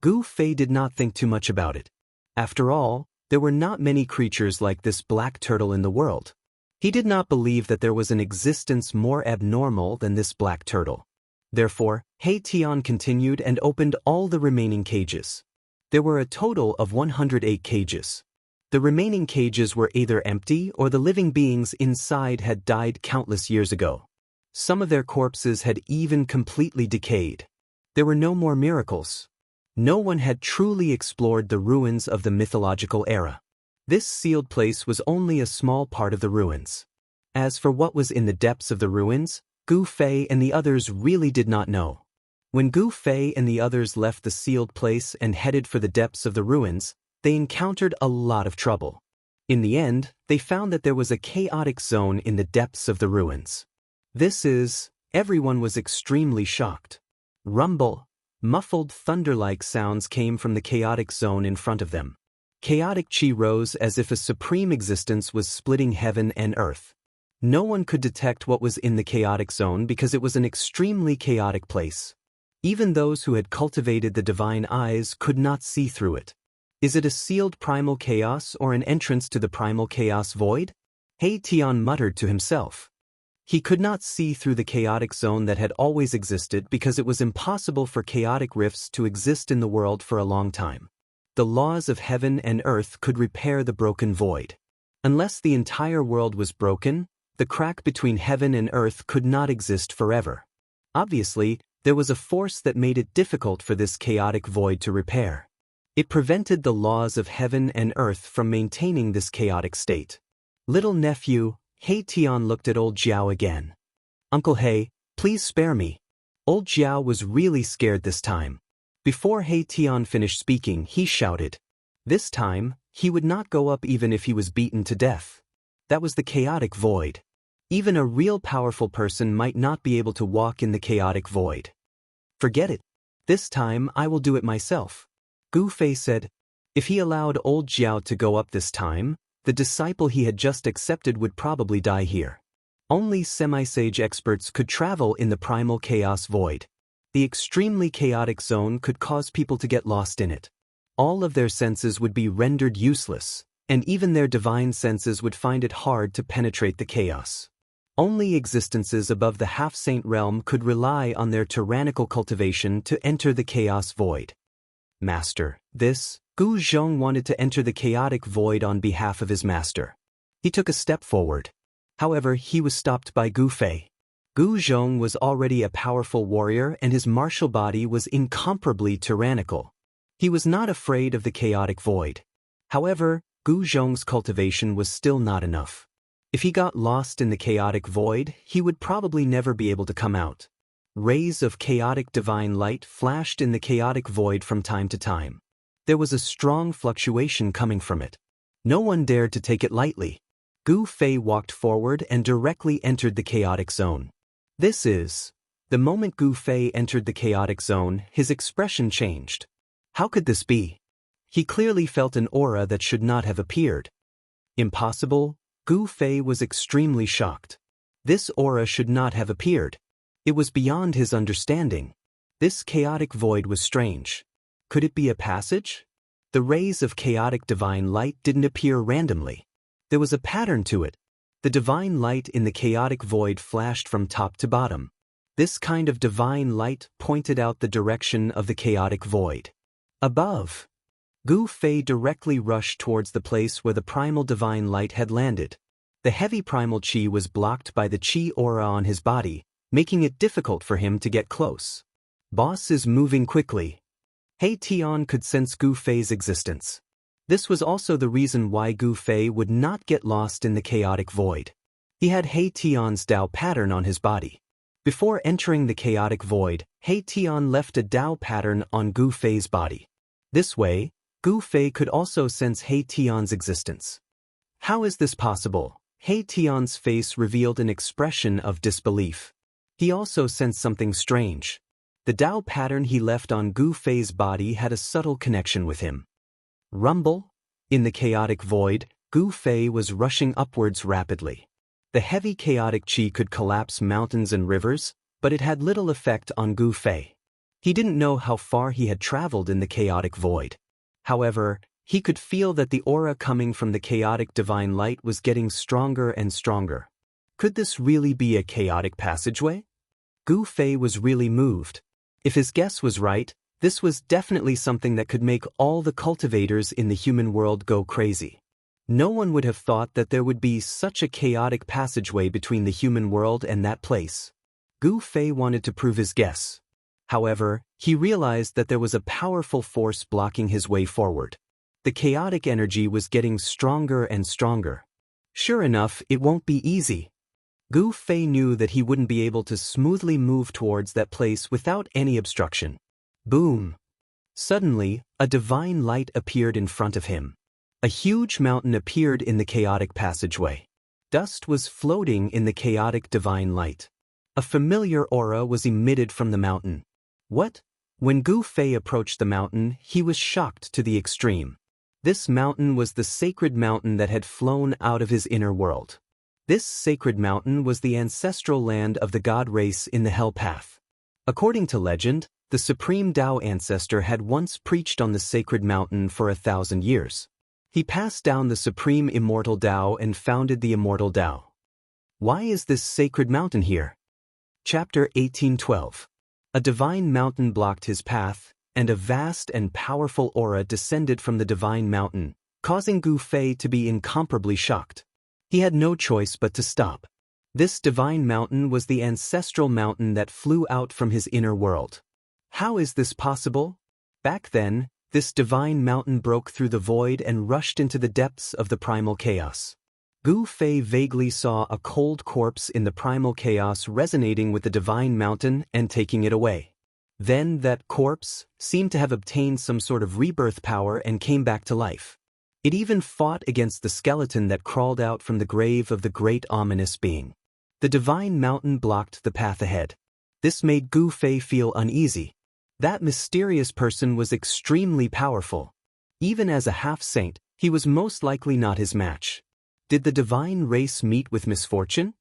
Gu Fei did not think too much about it. After all, there were not many creatures like this black turtle in the world. He did not believe that there was an existence more abnormal than this black turtle. Therefore, He Tian continued and opened all the remaining cages. There were a total of 108 cages. The remaining cages were either empty or the living beings inside had died countless years ago. Some of their corpses had even completely decayed. There were no more miracles. No one had truly explored the ruins of the mythological era. This sealed place was only a small part of the ruins. As for what was in the depths of the ruins, Gu Fei and the others really did not know. When Gu Fei and the others left the sealed place and headed for the depths of the ruins, they encountered a lot of trouble. In the end, they found that there was a chaotic zone in the depths of the ruins. Everyone was extremely shocked. Rumble, muffled thunder-like sounds came from the chaotic zone in front of them. Chaotic chi rose as if a supreme existence was splitting heaven and earth. No one could detect what was in the chaotic zone because it was an extremely chaotic place. Even those who had cultivated the divine eyes could not see through it. Is it a sealed primal chaos or an entrance to the primal chaos void? He Tian muttered to himself. He could not see through the chaotic zone that had always existed because it was impossible for chaotic rifts to exist in the world for a long time. The laws of heaven and earth could repair the broken void. Unless the entire world was broken, the crack between heaven and earth could not exist forever. Obviously, there was a force that made it difficult for this chaotic void to repair. It prevented the laws of heaven and earth from maintaining this chaotic state. Little nephew, He Tian looked at old Jiao again. Uncle He, please spare me. Old Jiao was really scared this time. Before He Tian finished speaking, he shouted. This time, he would not go up even if he was beaten to death. That was the chaotic void. Even a real powerful person might not be able to walk in the chaotic void. Forget it. This time I will do it myself. Gu Fei said. If he allowed old Jiao to go up this time, the disciple he had just accepted would probably die here. Only semi-sage experts could travel in the primal chaos void. The extremely chaotic zone could cause people to get lost in it. All of their senses would be rendered useless, and even their divine senses would find it hard to penetrate the chaos. Only existences above the half-saint realm could rely on their tyrannical cultivation to enter the chaos void. Master, Gu Zhong wanted to enter the chaotic void on behalf of his master. He took a step forward. However, he was stopped by Gu Fei. Gu Zhong was already a powerful warrior and his martial body was incomparably tyrannical. He was not afraid of the chaotic void. However, Gu Zhong's cultivation was still not enough. If he got lost in the chaotic void, he would probably never be able to come out. Rays of chaotic divine light flashed in the chaotic void from time to time. There was a strong fluctuation coming from it. No one dared to take it lightly. Gu Fei walked forward and directly entered the chaotic zone. The moment Gu Fei entered the chaotic zone, his expression changed. How could this be? He clearly felt an aura that should not have appeared. Impossible? Gu Fei was extremely shocked. This aura should not have appeared. It was beyond his understanding. This chaotic void was strange. Could it be a passage? The rays of chaotic divine light didn't appear randomly. There was a pattern to it. The divine light in the chaotic void flashed from top to bottom. This kind of divine light pointed out the direction of the chaotic void. Above. Gu Fei directly rushed towards the place where the primal divine light had landed. The heavy primal chi was blocked by the chi aura on his body, making it difficult for him to get close. Boss is moving quickly. He Tian could sense Gu Fei's existence. This was also the reason why Gu Fei would not get lost in the chaotic void. He had He Tian's Tao pattern on his body. Before entering the chaotic void, He Tian left a Tao pattern on Gu Fei's body. This way, Gu Fei could also sense He Tian's existence. How is this possible? He Tian's face revealed an expression of disbelief. He also sensed something strange. The Tao pattern he left on Gu Fei's body had a subtle connection with him. Rumble? In the chaotic void, Gu Fei was rushing upwards rapidly. The heavy chaotic qi could collapse mountains and rivers, but it had little effect on Gu Fei. He didn't know how far he had traveled in the chaotic void. However, he could feel that the aura coming from the chaotic divine light was getting stronger and stronger. Could this really be a chaotic passageway? Gu Fei was really moved. If his guess was right, this was definitely something that could make all the cultivators in the human world go crazy. No one would have thought that there would be such a chaotic passageway between the human world and that place. Gu Fei wanted to prove his guess. However, he realized that there was a powerful force blocking his way forward. The chaotic energy was getting stronger and stronger. Sure enough, it won't be easy. Gu Fei knew that he wouldn't be able to smoothly move towards that place without any obstruction. Boom! Suddenly, a divine light appeared in front of him. A huge mountain appeared in the chaotic passageway. Dust was floating in the chaotic divine light. A familiar aura was emitted from the mountain. What? When Gu Fei approached the mountain, he was shocked to the extreme. This mountain was the sacred mountain that had flown out of his inner world. This sacred mountain was the ancestral land of the god race in the Hell Path. According to legend, the supreme Tao ancestor had once preached on the sacred mountain for 1,000 years. He passed down the supreme immortal Tao and founded the immortal Tao. Why is this sacred mountain here? Chapter 1812. A divine mountain blocked his path, and a vast and powerful aura descended from the divine mountain, causing Gu Fei to be incomparably shocked. He had no choice but to stop. This divine mountain was the ancestral mountain that flew out from his inner world. How is this possible? Back then, this divine mountain broke through the void and rushed into the depths of the primal chaos. Gu Fei vaguely saw a cold corpse in the primal chaos resonating with the divine mountain and taking it away. Then that corpse seemed to have obtained some sort of rebirth power and came back to life. It even fought against the skeleton that crawled out from the grave of the great ominous being. The divine mountain blocked the path ahead. This made Gu Fei feel uneasy. That mysterious person was extremely powerful. Even as a half-saint, he was most likely not his match. Did the divine race meet with misfortune?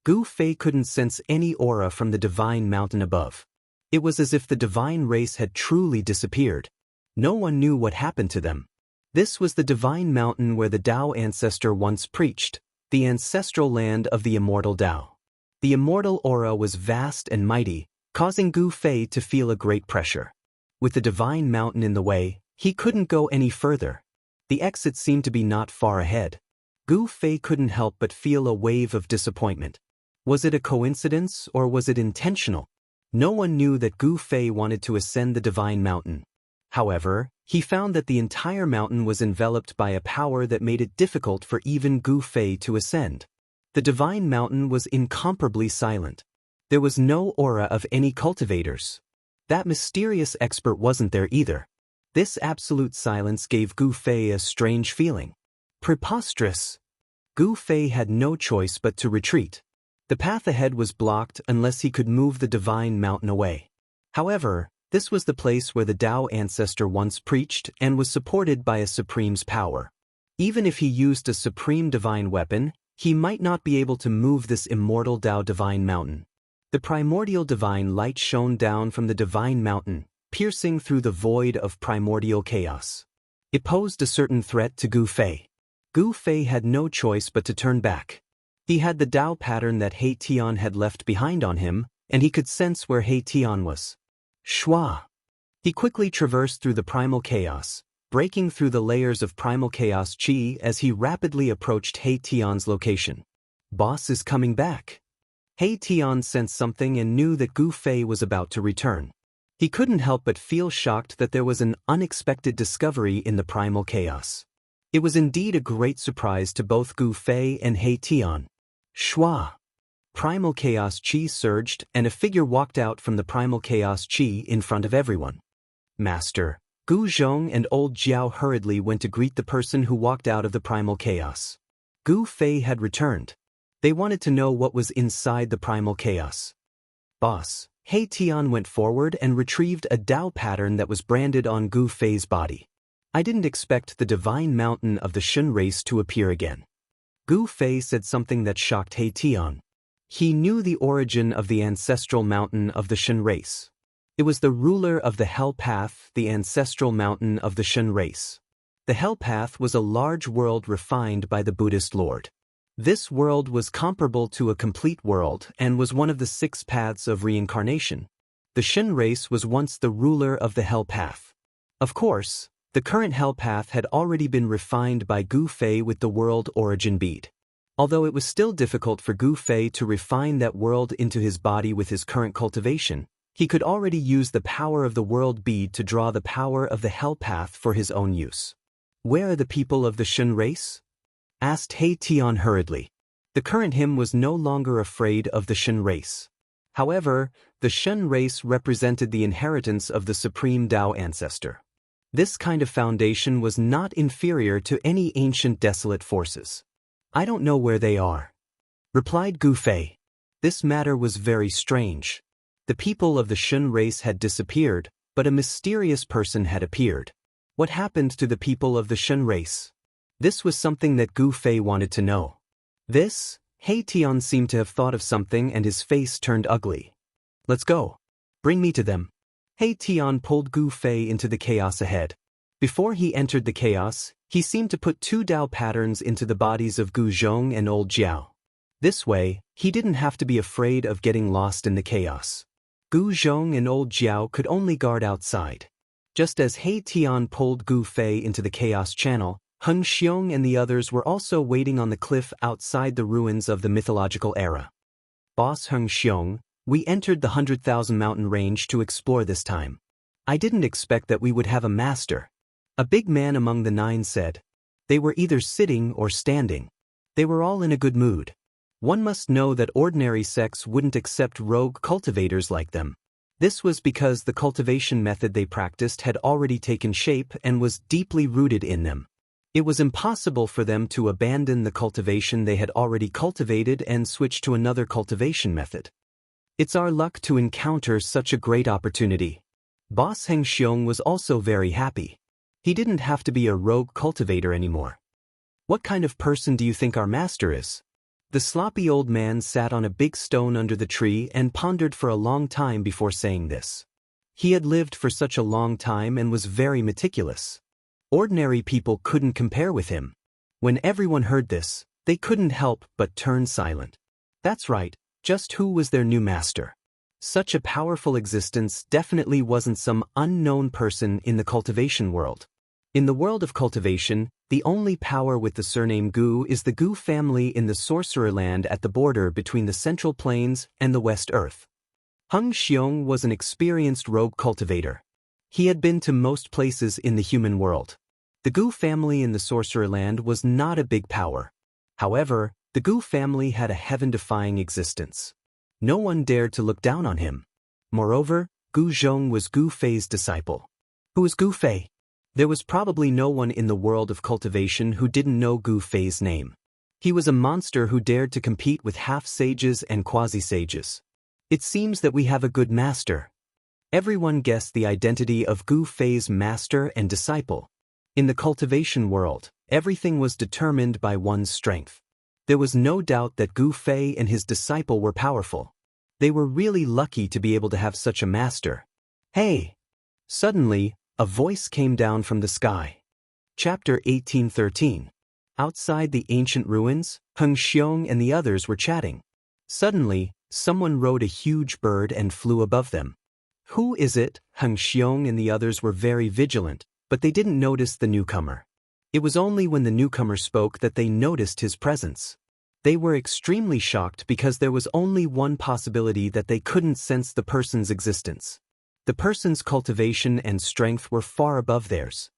Gu Fei couldn't sense any aura from the divine mountain above. It was as if the divine race had truly disappeared. No one knew what happened to them. This was the divine mountain where the Tao ancestor once preached, the ancestral land of the immortal Tao. The immortal aura was vast and mighty, causing Gu Fei to feel a great pressure. With the divine mountain in the way, he couldn't go any further. The exit seemed to be not far ahead. Gu Fei couldn't help but feel a wave of disappointment. Was it a coincidence or was it intentional? No one knew that Gu Fei wanted to ascend the divine mountain. However, he found that the entire mountain was enveloped by a power that made it difficult for even Gu Fei to ascend. The divine mountain was incomparably silent. There was no aura of any cultivators. That mysterious expert wasn't there either. This absolute silence gave Gu Fei a strange feeling. Preposterous. Gu Fei had no choice but to retreat. The path ahead was blocked unless he could move the divine mountain away. However, this was the place where the Tao ancestor once preached and was supported by a supreme's power. Even if he used a supreme divine weapon, he might not be able to move this immortal Tao divine mountain. The primordial divine light shone down from the divine mountain, piercing through the void of primordial chaos. It posed a certain threat to Gu Fei. Gu Fei had no choice but to turn back. He had the Tao pattern that He Tian had left behind on him, and he could sense where He Tian was. Shwa! He quickly traversed through the primal chaos, breaking through the layers of primal chaos chi as he rapidly approached He Tian's location. Boss is coming back. He Tian sensed something and knew that Gu Fei was about to return. He couldn't help but feel shocked that there was an unexpected discovery in the primal chaos. It was indeed a great surprise to both Gu Fei and He Tian. Shwa! Primal chaos chi surged and a figure walked out from the primal chaos chi in front of everyone. Master, Gu Zhong and old Jiao hurriedly went to greet the person who walked out of the primal chaos. Gu Fei had returned. They wanted to know what was inside the primal chaos. Boss, He Tian went forward and retrieved a Dao pattern that was branded on Gu Fei's body. I didn't expect the divine mountain of the Shun race to appear again. Gu Fei said something that shocked He Tian. He knew the origin of the ancestral mountain of the Shun race. It was the ruler of the Hell Path, the ancestral mountain of the Shun race. The Hell Path was a large world refined by the Buddhist Lord. This world was comparable to a complete world and was one of the 6 paths of reincarnation. The Shun race was once the ruler of the Hell Path. Of course, the current Hell Path had already been refined by Gu Fei with the world origin bead. Although it was still difficult for Gu Fei to refine that world into his body with his current cultivation, he could already use the power of the world bead to draw the power of the Hell Path for his own use. Where are the people of the Shun race? Asked He Tian hurriedly. The current him was no longer afraid of the Shun race. However, the Shun race represented the inheritance of the supreme Tao ancestor. This kind of foundation was not inferior to any ancient desolate forces. I don't know where they are, replied Gu Fei. This matter was very strange. The people of the Shun race had disappeared, but a mysterious person had appeared. What happened to the people of the Shun race? This was something that Gu Fei wanted to know. He Tian seemed to have thought of something and his face turned ugly. Let's go. Bring me to them. He Tian pulled Gu Fei into the chaos ahead. Before he entered the chaos, he seemed to put 2 Dao patterns into the bodies of Gu Zhong and Old Jiao. This way, he didn't have to be afraid of getting lost in the chaos. Gu Zhong and Old Jiao could only guard outside. Just as He Tian pulled Gu Fei into the chaos channel, Heng Xiong and the others were also waiting on the cliff outside the ruins of the mythological era. Boss Heng Xiong, we entered the 100,000 mountain range to explore this time. I didn't expect that we would have a master. A big man among the 9 said. They were either sitting or standing. They were all in a good mood. One must know that ordinary sects wouldn't accept rogue cultivators like them. This was because the cultivation method they practiced had already taken shape and was deeply rooted in them. It was impossible for them to abandon the cultivation they had already cultivated and switch to another cultivation method. It's our luck to encounter such a great opportunity. Boss Heng Xiong was also very happy. He didn't have to be a rogue cultivator anymore. What kind of person do you think our master is? The sloppy old man sat on a big stone under the tree and pondered for a long time before saying this. He had lived for such a long time and was very meticulous. Ordinary people couldn't compare with him. When everyone heard this, they couldn't help but turn silent. That's right, just who was their new master? Such a powerful existence definitely wasn't some unknown person in the cultivation world. In the world of cultivation, the only power with the surname Gu is the Gu family in the sorcerer land at the border between the Central Plains and the West Earth. Heng Xiong was an experienced rogue cultivator. He had been to most places in the human world. The Gu family in the sorcerer land was not a big power. However, the Gu family had a heaven-defying existence. No one dared to look down on him. Moreover, Gu Zhong was Gu Fei's disciple. Who is Gu Fei? There was probably no one in the world of cultivation who didn't know Gu Fei's name. He was a monster who dared to compete with half-sages and quasi-sages. It seems that we have a good master. Everyone guessed the identity of Gu Fei's master and disciple. In the cultivation world, everything was determined by one's strength. There was no doubt that Gu Fei and his disciple were powerful. They were really lucky to be able to have such a master. Hey! Suddenly, a voice came down from the sky. Chapter 1813. Outside the ancient ruins, Heng Xiong and the others were chatting. Suddenly, someone rode a huge bird and flew above them. Who is it? Heng Xiong and the others were very vigilant, but they didn't notice the newcomer. It was only when the newcomer spoke that they noticed his presence. They were extremely shocked because there was only one possibility that they couldn't sense the person's existence. The person's cultivation and strength were far above theirs.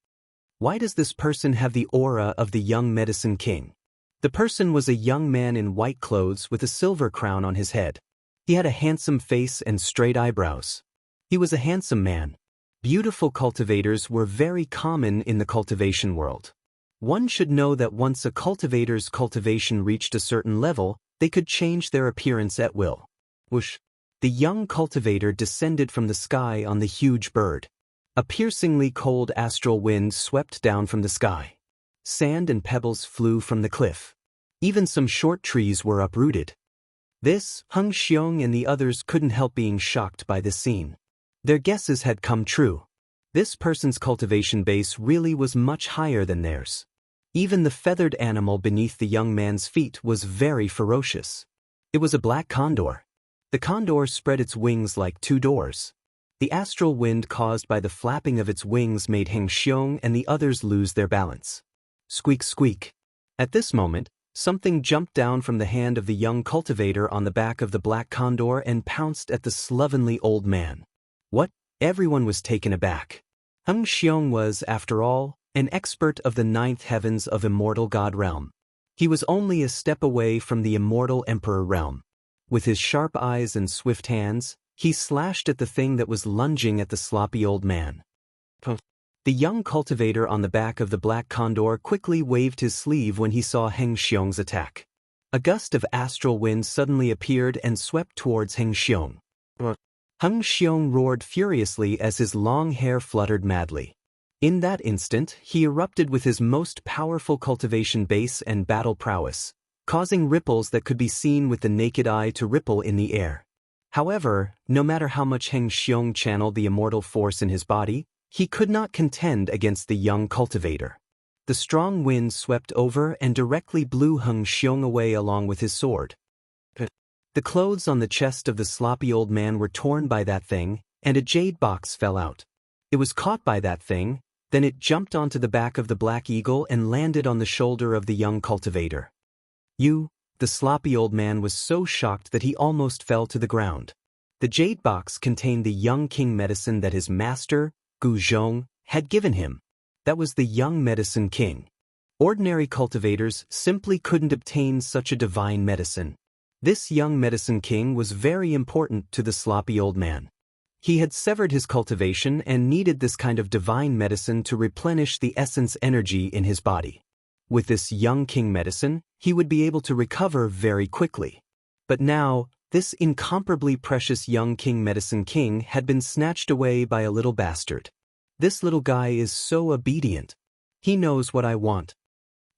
Why does this person have the aura of the young medicine king? The person was a young man in white clothes with a silver crown on his head. He had a handsome face and straight eyebrows. He was a handsome man. Beautiful cultivators were very common in the cultivation world. One should know that once a cultivator's cultivation reached a certain level, they could change their appearance at will. Whoosh! The young cultivator descended from the sky on the huge bird. A piercingly cold astral wind swept down from the sky. Sand and pebbles flew from the cliff. Even some short trees were uprooted. This, Heng Xiong and the others couldn't help being shocked by this scene. Their guesses had come true. This person's cultivation base really was much higher than theirs. Even the feathered animal beneath the young man's feet was very ferocious. It was a black condor. The condor spread its wings like two doors. The astral wind caused by the flapping of its wings made Heng Xiong and the others lose their balance. Squeak, squeak. At this moment, something jumped down from the hand of the young cultivator on the back of the black condor and pounced at the slovenly old man. What? Everyone was taken aback. Heng Xiong was, after all, an expert of the ninth heavens of immortal god realm. He was only a step away from the immortal emperor realm. With his sharp eyes and swift hands, he slashed at the thing that was lunging at the sloppy old man. The young cultivator on the back of the black condor quickly waved his sleeve when he saw Heng Xiong's attack. A gust of astral wind suddenly appeared and swept towards Heng Xiong. Heng Xiong roared furiously as his long hair fluttered madly. In that instant, he erupted with his most powerful cultivation base and battle prowess, causing ripples that could be seen with the naked eye to ripple in the air. However, no matter how much Heng Xiong channeled the immortal force in his body, he could not contend against the young cultivator. The strong wind swept over and directly blew Heng Xiong away along with his sword. The clothes on the chest of the sloppy old man were torn by that thing, and a jade box fell out. It was caught by that thing, then it jumped onto the back of the black eagle and landed on the shoulder of the young cultivator. The sloppy old man was so shocked that he almost fell to the ground. The jade box contained the young king medicine that his master, Gu Zhong, had given him. That was the young medicine king. Ordinary cultivators simply couldn't obtain such a divine medicine. This young medicine king was very important to the sloppy old man. He had severed his cultivation and needed this kind of divine medicine to replenish the essence energy in his body. With this young king medicine, he would be able to recover very quickly. But now, this incomparably precious young king medicine king had been snatched away by a little bastard. This little guy is so obedient. He knows what I want.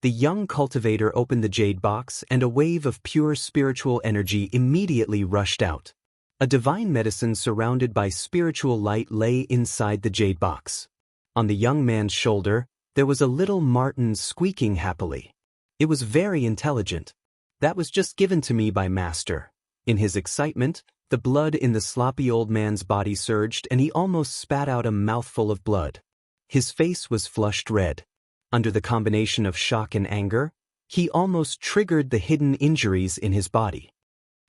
The young cultivator opened the jade box and a wave of pure spiritual energy immediately rushed out. A divine medicine surrounded by spiritual light lay inside the jade box. On the young man's shoulder, there was a little marten squeaking happily. It was very intelligent. That was just given to me by Master. In his excitement, the blood in the sloppy old man's body surged and he almost spat out a mouthful of blood. His face was flushed red. Under the combination of shock and anger, he almost triggered the hidden injuries in his body.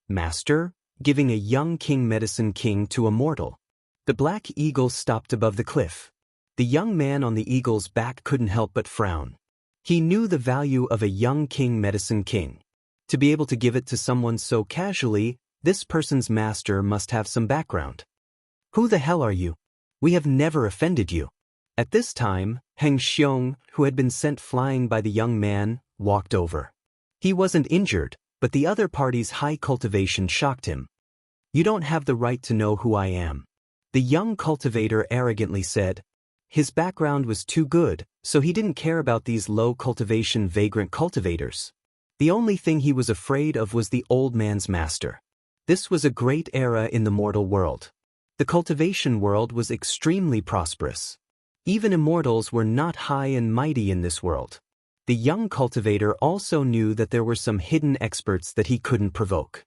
Master, giving a young king medicine king to a mortal. The black eagle stopped above the cliff. The young man on the eagle's back couldn't help but frown. He knew the value of a young king medicine king. To be able to give it to someone so casually, this person's master must have some background. Who the hell are you? We have never offended you. At this time, Heng Xiong, who had been sent flying by the young man, walked over. He wasn't injured, but the other party's high cultivation shocked him. You don't have the right to know who I am. The young cultivator arrogantly said. His background was too good, so he didn't care about these low cultivation vagrant cultivators. The only thing he was afraid of was the old man's master. This was a great era in the mortal world. The cultivation world was extremely prosperous. Even immortals were not high and mighty in this world. The young cultivator also knew that there were some hidden experts that he couldn't provoke.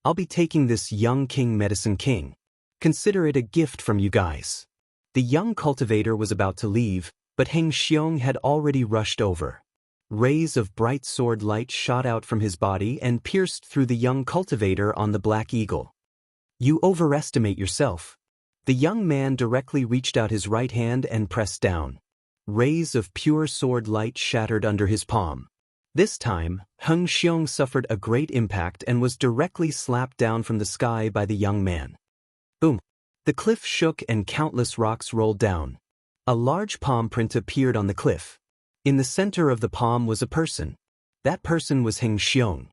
I'll be taking this young king medicine king. Consider it a gift from you guys. The young cultivator was about to leave, but Heng Xiong had already rushed over. Rays of bright sword light shot out from his body and pierced through the young cultivator on the black eagle. You overestimate yourself. The young man directly reached out his right hand and pressed down. Rays of pure sword light shattered under his palm. This time, Heng Xiong suffered a great impact and was directly slapped down from the sky by the young man. Boom! The cliff shook and countless rocks rolled down. A large palm print appeared on the cliff. In the center of the palm was a person. That person was Heng Xiong.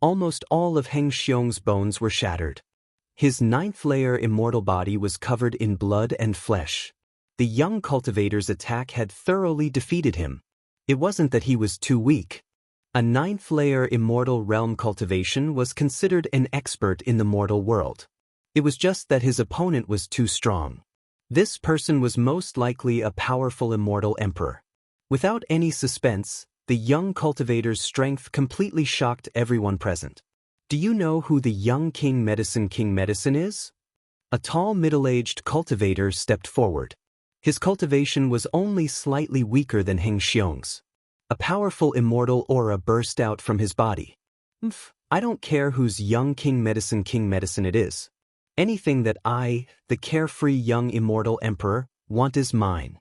Almost all of Heng Xiong's bones were shattered. His ninth-layer immortal body was covered in blood and flesh. The young cultivator's attack had thoroughly defeated him. It wasn't that he was too weak. A ninth-layer immortal realm cultivation was considered an expert in the mortal world. It was just that his opponent was too strong. This person was most likely a powerful immortal emperor. Without any suspense, the young cultivator's strength completely shocked everyone present. Do you know who the young King Medicine is? A tall middle-aged cultivator stepped forward. His cultivation was only slightly weaker than Heng Xiong's. A powerful immortal aura burst out from his body. I don't care whose young King Medicine it is. Anything that I, the carefree young immortal emperor, want is mine.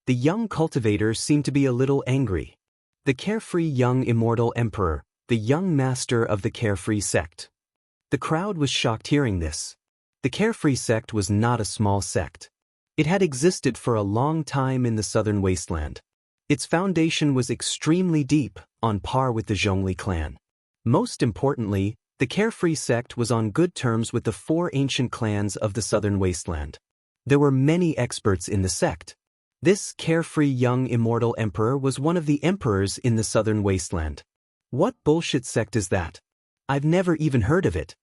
The young cultivator seemed to be a little angry. The carefree young immortal emperor, the young master of the carefree sect. The crowd was shocked hearing this. The carefree sect was not a small sect. It had existed for a long time in the southern wasteland. Its foundation was extremely deep, on par with the Zhongli clan. Most importantly, the carefree sect was on good terms with the 4 ancient clans of the southern wasteland. There were many experts in the sect. This carefree young immortal emperor was one of the emperors in the southern wasteland. What bullshit sect is that? I've never even heard of it.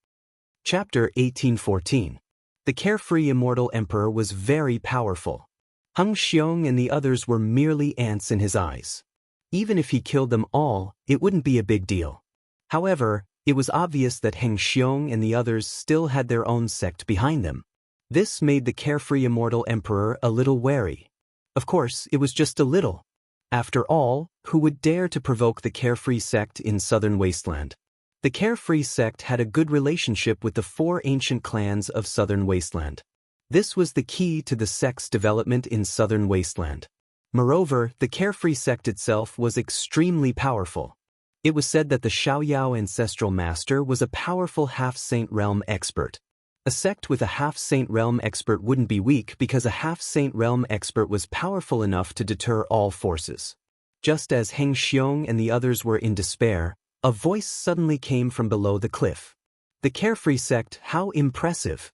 Chapter 1814. The carefree immortal emperor was very powerful. Heng Xiong and the others were merely ants in his eyes. Even if he killed them all, it wouldn't be a big deal. However, it was obvious that Heng Xiong and the others still had their own sect behind them. This made the carefree immortal emperor a little wary. Of course, it was just a little. After all, who would dare to provoke the carefree sect in southern wasteland? The carefree sect had a good relationship with the 4 ancient clans of southern wasteland. This was the key to the sect's development in southern wasteland. Moreover, the carefree sect itself was extremely powerful. It was said that the Xiaoyao ancestral master was a powerful half-saint realm expert. A sect with a half-saint realm expert wouldn't be weak because a half-saint realm expert was powerful enough to deter all forces. Just as Heng Xiong and the others were in despair, a voice suddenly came from below the cliff. The carefree sect, how impressive!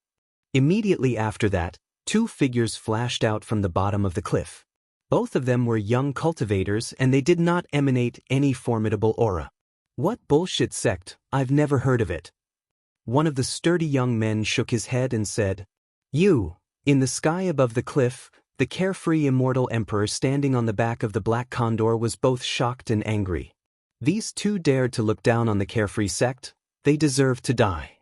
Immediately after that, 2 figures flashed out from the bottom of the cliff. Both of them were young cultivators and they did not emanate any formidable aura. What bullshit sect, I've never heard of it. One of the sturdy young men shook his head and said, "You." In the sky above the cliff, the carefree immortal emperor standing on the back of the black condor was both shocked and angry. These 2 dared to look down on the carefree sect. They deserved to die.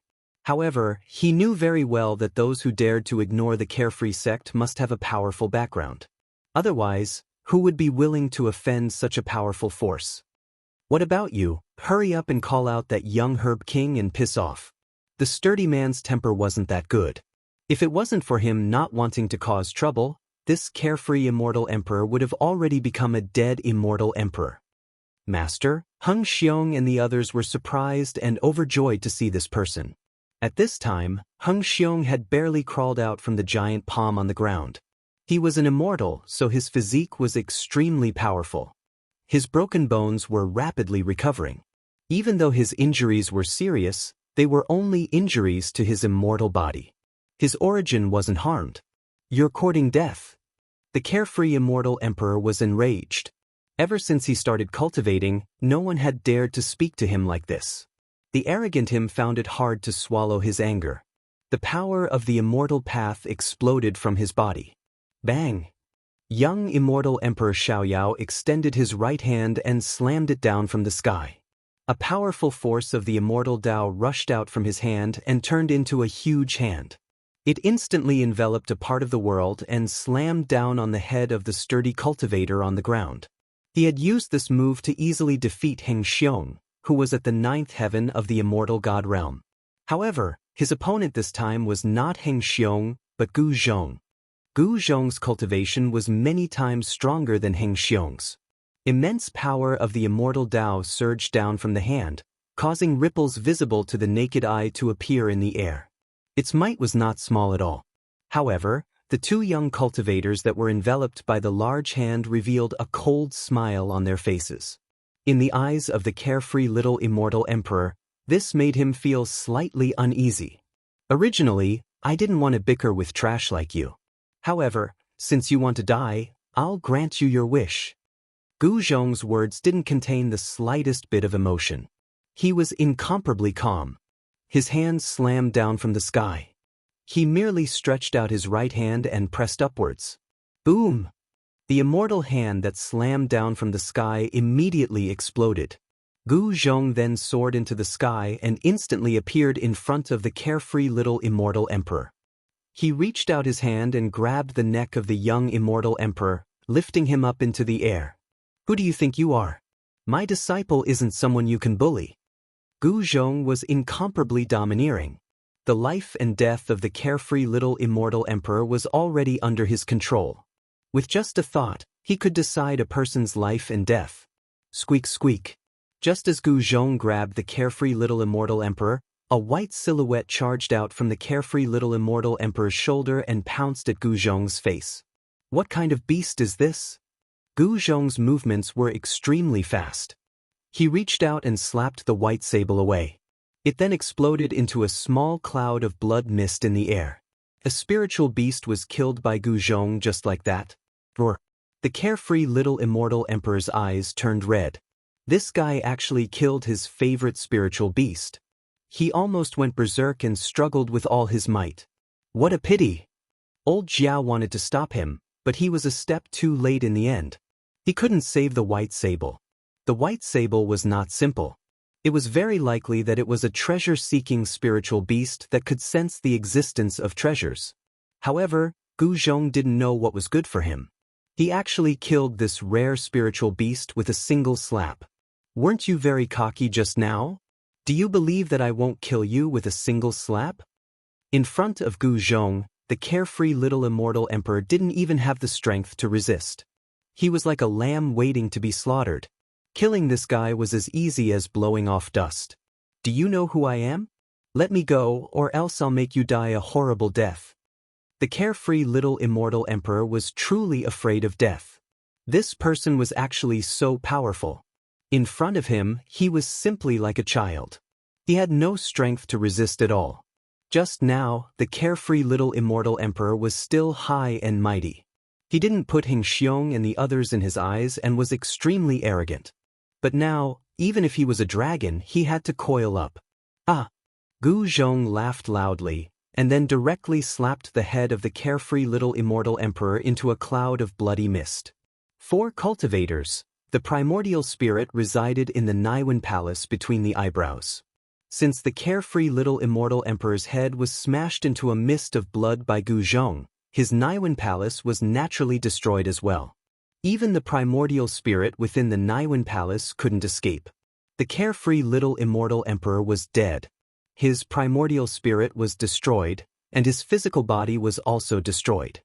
However, he knew very well that those who dared to ignore the carefree sect must have a powerful background. Otherwise, who would be willing to offend such a powerful force? What about you? Hurry up and call out that young herb king and piss off. The sturdy man's temper wasn't that good. If it wasn't for him not wanting to cause trouble, this carefree immortal emperor would have already become a dead immortal emperor. Master, Heng Xiong and the others were surprised and overjoyed to see this person. At this time, Heng Xiong had barely crawled out from the giant palm on the ground. He was an immortal, so his physique was extremely powerful. His broken bones were rapidly recovering. Even though his injuries were serious, they were only injuries to his immortal body. His origin wasn't harmed. You're courting death. The carefree immortal emperor was enraged. Ever since he started cultivating, no one had dared to speak to him like this. The arrogant him found it hard to swallow his anger. The power of the immortal path exploded from his body. Bang! Young immortal Emperor Xiaoyao extended his right hand and slammed it down from the sky. A powerful force of the immortal Tao rushed out from his hand and turned into a huge hand. It instantly enveloped a part of the world and slammed down on the head of the sturdy cultivator on the ground. He had used this move to easily defeat Heng Xiong, who was at the 9th heaven of the immortal god realm. However, his opponent this time was not Heng Xiong, but Gu Zhong. Gu Zhong's cultivation was many times stronger than Heng Xiong's. Immense power of the immortal Tao surged down from the hand, causing ripples visible to the naked eye to appear in the air. Its might was not small at all. However, The two young cultivators that were enveloped by the large hand revealed a cold smile on their faces. In the eyes of the carefree little immortal emperor, this made him feel slightly uneasy. Originally, I didn't want to bicker with trash like you. However, since you want to die, I'll grant you your wish. Gu Zhong's words didn't contain the slightest bit of emotion. He was incomparably calm. His hands slammed down from the sky. He merely stretched out his right hand and pressed upwards. Boom! The immortal hand that slammed down from the sky immediately exploded. Gu Zhong then soared into the sky and instantly appeared in front of the carefree little immortal emperor. He reached out his hand and grabbed the neck of the young immortal emperor, lifting him up into the air. Who do you think you are? My disciple isn't someone you can bully. Gu Zhong was incomparably domineering. The life and death of the carefree little immortal emperor was already under his control. With just a thought, he could decide a person's life and death. Squeak squeak. Just as Gu Zhong grabbed the carefree little immortal emperor, a white silhouette charged out from the carefree little immortal emperor's shoulder and pounced at Gu Zhong's face. What kind of beast is this? Gu Zhong's movements were extremely fast. He reached out and slapped the white sable away. It then exploded into a small cloud of blood mist in the air. A spiritual beast was killed by Gu Zhong just like that. Roar! The carefree little immortal emperor's eyes turned red. This guy actually killed his favorite spiritual beast. He almost went berserk and struggled with all his might. What a pity! Old Jiao wanted to stop him, but he was a step too late in the end. He couldn't save the white sable. The white sable was not simple. It was very likely that it was a treasure-seeking spiritual beast that could sense the existence of treasures. However, Gu Zhong didn't know what was good for him. He actually killed this rare spiritual beast with a single slap. Weren't you very cocky just now? Do you believe that I won't kill you with a single slap? In front of Gu Zhong, the carefree little immortal emperor didn't even have the strength to resist. He was like a lamb waiting to be slaughtered. Killing this guy was as easy as blowing off dust. Do you know who I am? Let me go, or else I'll make you die a horrible death. The carefree little immortal emperor was truly afraid of death. This person was actually so powerful. In front of him, he was simply like a child. He had no strength to resist at all. Just now, the carefree little immortal emperor was still high and mighty. He didn't put Hing Xiong and the others in his eyes and was extremely arrogant. But now, even if he was a dragon, he had to coil up. Ah! Gu Zhong laughed loudly, and then directly slapped the head of the carefree little immortal emperor into a cloud of bloody mist. 4 cultivators. The primordial spirit resided in the Naiwen palace between the eyebrows. Since the carefree little immortal emperor's head was smashed into a mist of blood by Gu Zhong, his Naiwen palace was naturally destroyed as well. Even the primordial spirit within the Naiwen palace couldn't escape. The carefree little immortal emperor was dead. His primordial spirit was destroyed, and his physical body was also destroyed.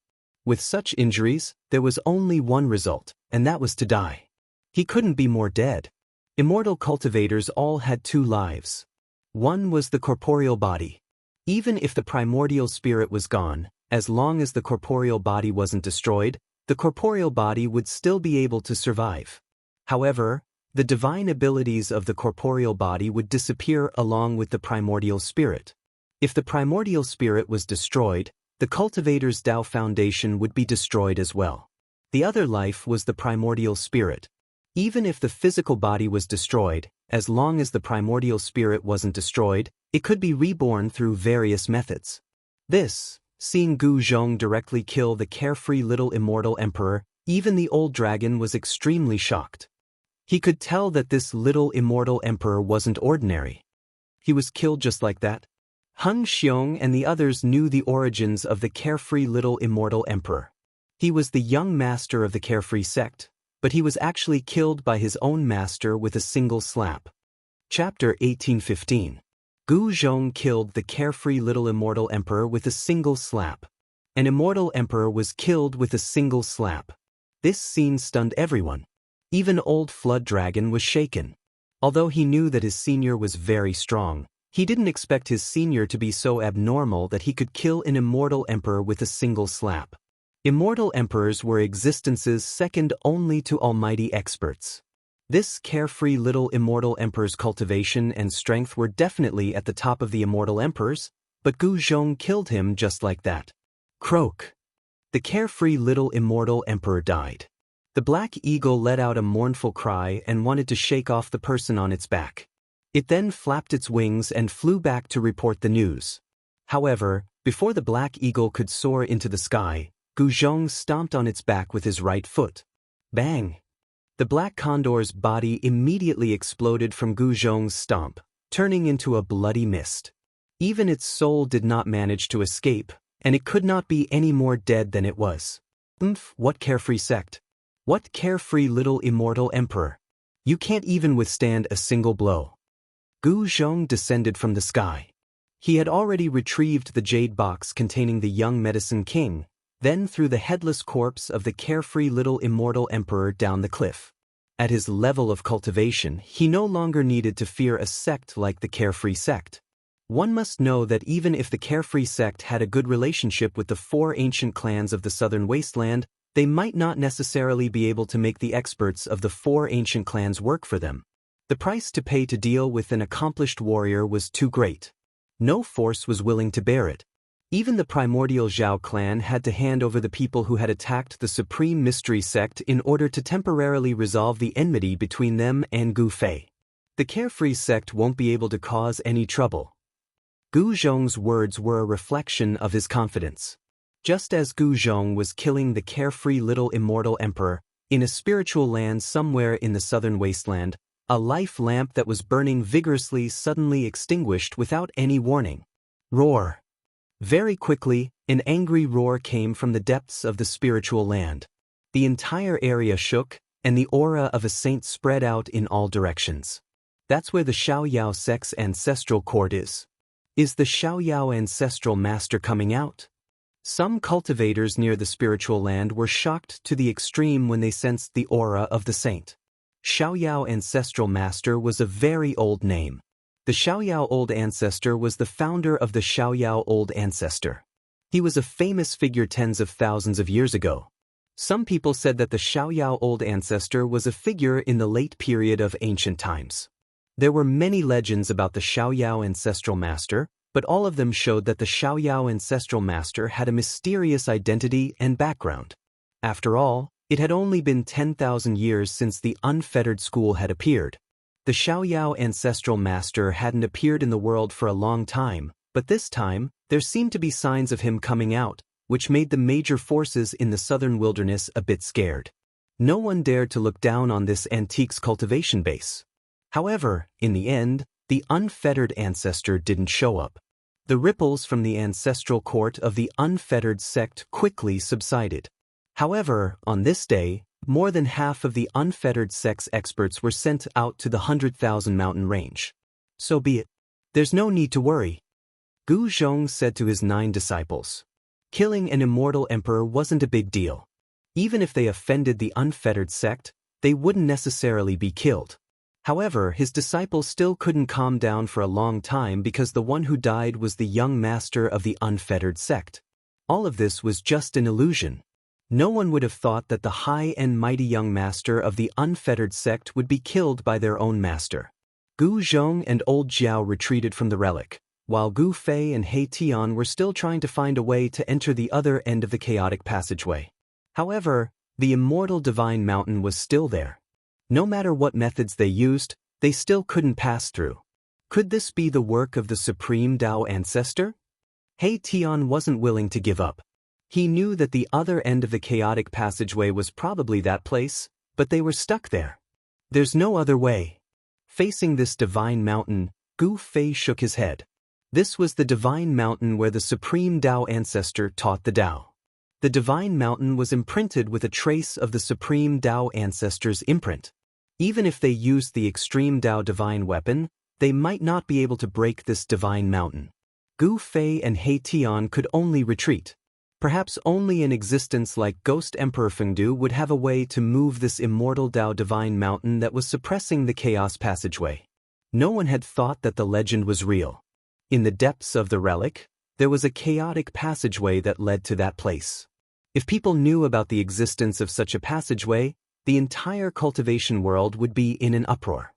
With such injuries, there was only one result, and that was to die. He couldn't be more dead. Immortal cultivators all had 2 lives. One was the corporeal body. Even if the primordial spirit was gone, as long as the corporeal body wasn't destroyed, the corporeal body would still be able to survive. However, the divine abilities of the corporeal body would disappear along with the primordial spirit. If the primordial spirit was destroyed, the cultivator's Tao foundation would be destroyed as well. The other life was the primordial spirit. Even if the physical body was destroyed, as long as the primordial spirit wasn't destroyed, it could be reborn through various methods. Seeing Gu Zhong directly kill the carefree little immortal emperor, even the old dragon was extremely shocked. He could tell that this little immortal emperor wasn't ordinary. He was killed just like that. Hung Xiong and the others knew the origins of the carefree little immortal emperor. He was the young master of the carefree sect, but he was actually killed by his own master with a single slap. Chapter 1815. Gu Zhong killed the carefree little immortal emperor with a single slap. An immortal emperor was killed with a single slap. This scene stunned everyone. Even old Flood Dragon was shaken. Although he knew that his senior was very strong, He didn't expect his senior to be so abnormal that he could kill an immortal emperor with a single slap. Immortal emperors were existences second only to almighty experts. This carefree little immortal emperor's cultivation and strength were definitely at the top of the immortal emperors, but Gu Zhong killed him just like that. Croak. The carefree little immortal emperor died. The black eagle let out a mournful cry and wanted to shake off the person on its back. It then flapped its wings and flew back to report the news. However, before the black eagle could soar into the sky, Gu Zhong stomped on its back with his right foot. Bang! The black condor's body immediately exploded from Gu Zhong's stomp, turning into a bloody mist. Even its soul did not manage to escape, and it could not be any more dead than it was. What carefree sect? What carefree little immortal emperor? You can't even withstand a single blow. Gu Zhong descended from the sky. He had already retrieved the jade box containing the young medicine king, then threw the headless corpse of the carefree little immortal emperor down the cliff. At his level of cultivation, he no longer needed to fear a sect like the carefree sect. One must know that even if the carefree sect had a good relationship with the 4 ancient clans of the southern wasteland, they might not necessarily be able to make the experts of the 4 ancient clans work for them. The price to pay to deal with an accomplished warrior was too great. No force was willing to bear it. Even the primordial Zhao clan had to hand over the people who had attacked the Supreme Mystery Sect in order to temporarily resolve the enmity between them and Gu Fei. The carefree sect won't be able to cause any trouble. Gu Zhong's words were a reflection of his confidence. Just as Gu Zhong was killing the carefree little immortal emperor, in a spiritual land somewhere in the southern wasteland, a life lamp that was burning vigorously suddenly extinguished without any warning. Roar! Very quickly, an angry roar came from the depths of the spiritual land. The entire area shook, and the aura of a saint spread out in all directions. That's where the Xiaoyao sect's ancestral court is. Is the Xiaoyao ancestral master coming out? Some cultivators near the spiritual land were shocked to the extreme when they sensed the aura of the saint. Xiaoyao Ancestral Master was a very old name. The Xiaoyao Old Ancestor was the founder of the Xiaoyao Old Ancestor. He was a famous figure tens of thousands of years ago. Some people said that the Xiaoyao Old Ancestor was a figure in the late period of ancient times. There were many legends about the Xiaoyao Ancestral Master, but all of them showed that the Xiaoyao Ancestral Master had a mysterious identity and background. After all, it had only been 10,000 years since the unfettered school had appeared. The Xiaoyao Ancestral Master hadn't appeared in the world for a long time, but this time, there seemed to be signs of him coming out, which made the major forces in the southern wilderness a bit scared. No one dared to look down on this antique's cultivation base. However, in the end, the unfettered ancestor didn't show up. The ripples from the ancestral court of the unfettered sect quickly subsided. However, on this day, more than half of the unfettered sect's experts were sent out to the 100,000 mountain range. So be it. There's no need to worry. Gu Zhong said to his 9 disciples. Killing an immortal emperor wasn't a big deal. Even if they offended the unfettered sect, they wouldn't necessarily be killed. However, his disciples still couldn't calm down for a long time because the one who died was the young master of the unfettered sect. All of this was just an illusion. No one would have thought that the high and mighty young master of the unfettered sect would be killed by their own master. Gu Zhong and old Jiao retreated from the relic, while Gu Fei and He Tian were still trying to find a way to enter the other end of the chaotic passageway. However, the immortal divine mountain was still there. No matter what methods they used, they still couldn't pass through. Could this be the work of the Supreme Tao Ancestor? He Tian wasn't willing to give up. He knew that the other end of the chaotic passageway was probably that place, but they were stuck there. There's no other way. Facing this divine mountain, Gu Fei shook his head. This was the divine mountain where the Supreme Tao Ancestor taught the Tao. The divine mountain was imprinted with a trace of the Supreme Tao Ancestor's imprint. Even if they used the extreme Tao divine weapon, they might not be able to break this divine mountain. Gu Fei and He Tian could only retreat. Perhaps only an existence like Ghost Emperor Fengdu would have a way to move this immortal Tao divine mountain that was suppressing the chaos passageway. No one had thought that the legend was real. In the depths of the relic, there was a chaotic passageway that led to that place. If people knew about the existence of such a passageway, the entire cultivation world would be in an uproar.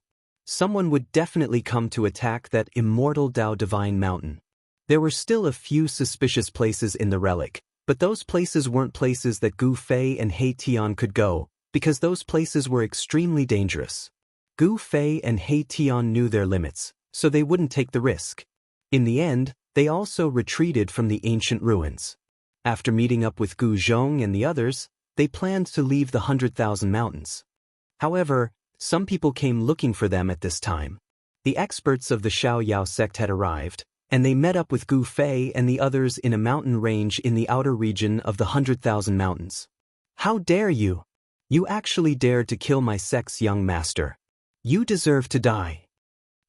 Someone would definitely come to attack that immortal Tao Divine Mountain. There were still a few suspicious places in the relic, but those places weren't places that Gu Fei and He Tian could go, because those places were extremely dangerous. Gu Fei and He Tian knew their limits, so they wouldn't take the risk. In the end, they also retreated from the ancient ruins. After meeting up with Gu Zhong and the others, they planned to leave the 100,000 Mountains. However, some people came looking for them at this time. The experts of the Xiao Yao sect had arrived, and they met up with Gu Fei and the others in a mountain range in the outer region of the 100,000 Mountains. "How dare you? You actually dared to kill my sect's young master. You deserve to die,"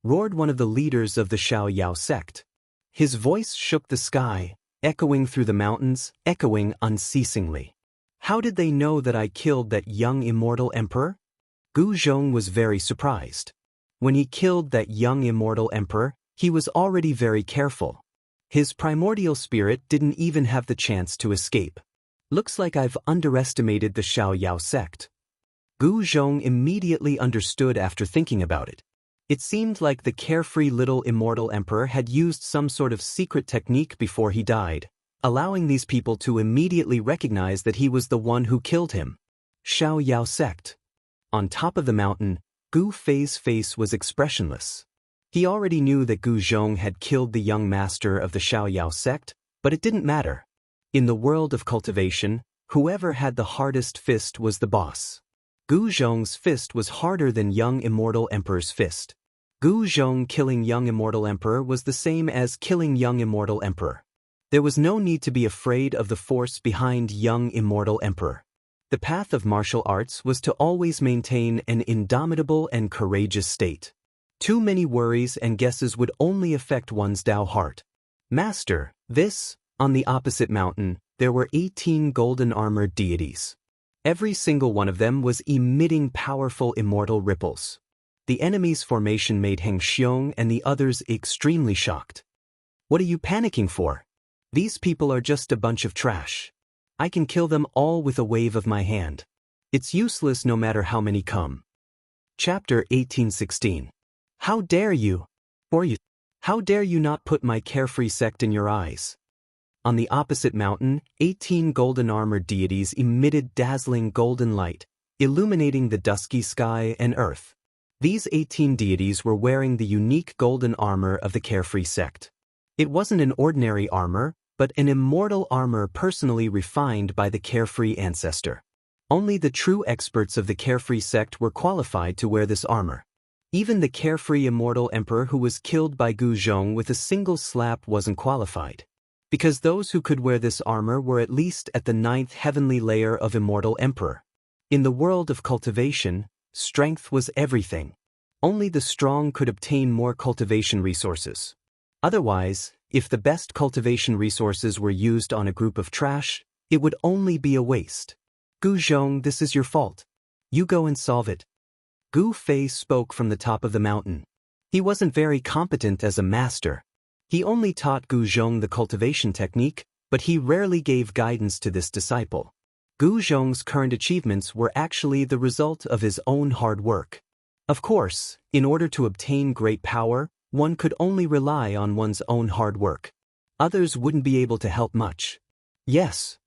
roared one of the leaders of the Xiao Yao sect. His voice shook the sky, echoing through the mountains, echoing unceasingly. "How did they know that I killed that young immortal emperor?" Gu Zhong was very surprised. When he killed that young immortal emperor, he was already very careful. His primordial spirit didn't even have the chance to escape. "Looks like I've underestimated the Xiao Yao sect." Gu Zhong immediately understood after thinking about it. It seemed like the carefree little immortal emperor had used some sort of secret technique before he died, allowing these people to immediately recognize that he was the one who killed him. Xiao Yao sect. On top of the mountain, Gu Fei's face was expressionless. He already knew that Gu Zhong had killed the young master of the Xiao Yao sect, but it didn't matter. In the world of cultivation, whoever had the hardest fist was the boss. Gu Zhong's fist was harder than young immortal emperor's fist. Gu Zhong killing young immortal emperor was the same as killing young immortal emperor. There was no need to be afraid of the force behind young immortal emperor. The path of martial arts was to always maintain an indomitable and courageous state. Too many worries and guesses would only affect one's Tao heart. "Master, this," on the opposite mountain, there were 18 golden armored deities. Every single one of them was emitting powerful immortal ripples. The enemy's formation made Heng Xiong and the others extremely shocked. "What are you panicking for? These people are just a bunch of trash. I can kill them all with a wave of my hand. It's useless no matter how many come." Chapter 18:16. How dare you? How dare you not put my carefree sect in your eyes? On the opposite mountain, 18 golden armored deities emitted dazzling golden light, illuminating the dusky sky and earth. These 18 deities were wearing the unique golden armor of the carefree sect. It wasn't an ordinary armor, but an immortal armor personally refined by the carefree ancestor. Only the true experts of the carefree sect were qualified to wear this armor. Even the carefree immortal emperor who was killed by Gu Zhong with a single slap wasn't qualified. Because those who could wear this armor were at least at the 9th heavenly layer of immortal emperor. In the world of cultivation, strength was everything. Only the strong could obtain more cultivation resources. Otherwise, if the best cultivation resources were used on a group of trash, it would only be a waste. "Gu Zhong, this is your fault. You go and solve it." Gu Fei spoke from the top of the mountain. He wasn't very competent as a master. He only taught Gu Zhong the cultivation technique, but he rarely gave guidance to this disciple. Gu Zhong's current achievements were actually the result of his own hard work. Of course, in order to obtain great power, one could only rely on one's own hard work. Others wouldn't be able to help much. "Yes."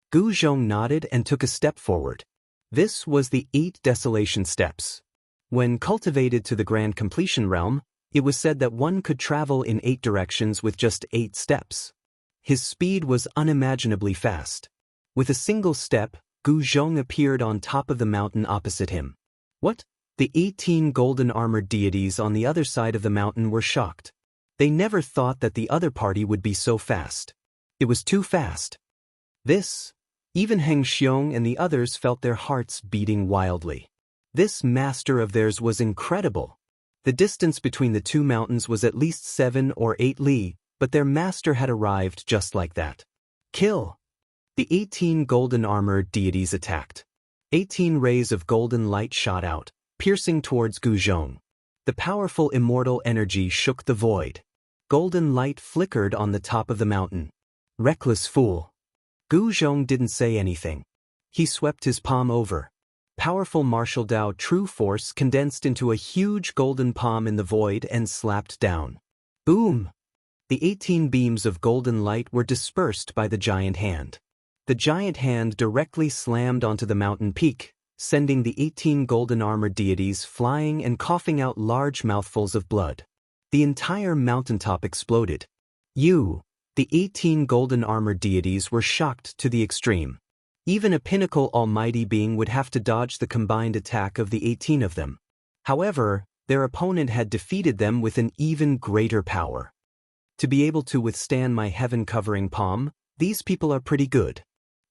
Gu Zhong nodded and took a step forward. This was the 8 desolation steps. When cultivated to the grand completion realm, it was said that one could travel in 8 directions with just 8 steps. His speed was unimaginably fast. With a single step, Gu Zhong appeared on top of the mountain opposite him. What? The 18 golden armored deities on the other side of the mountain were shocked. They never thought that the other party would be so fast. It was too fast. Even Heng Xiong and the others felt their hearts beating wildly. This master of theirs was incredible. The distance between the 2 mountains was at least 7 or 8 li, but their master had arrived just like that. "Kill!" The 18 golden armored deities attacked. 18 rays of golden light shot out, piercing towards Gu Zhong. The powerful immortal energy shook the void. Golden light flickered on the top of the mountain. Reckless fool. Gu Zhong didn't say anything. He swept his palm over. Powerful martial Dao true force condensed into a huge golden palm in the void and slapped down. Boom! The 18 beams of golden light were dispersed by the giant hand. The giant hand directly slammed onto the mountain peak, sending the 18 golden armored deities flying and coughing out large mouthfuls of blood. The entire mountaintop exploded. The 18 golden armored deities were shocked to the extreme. Even a pinnacle almighty being would have to dodge the combined attack of the 18 of them. However, their opponent had defeated them with an even greater power. To be able to withstand my heaven-covering palm, these people are pretty good.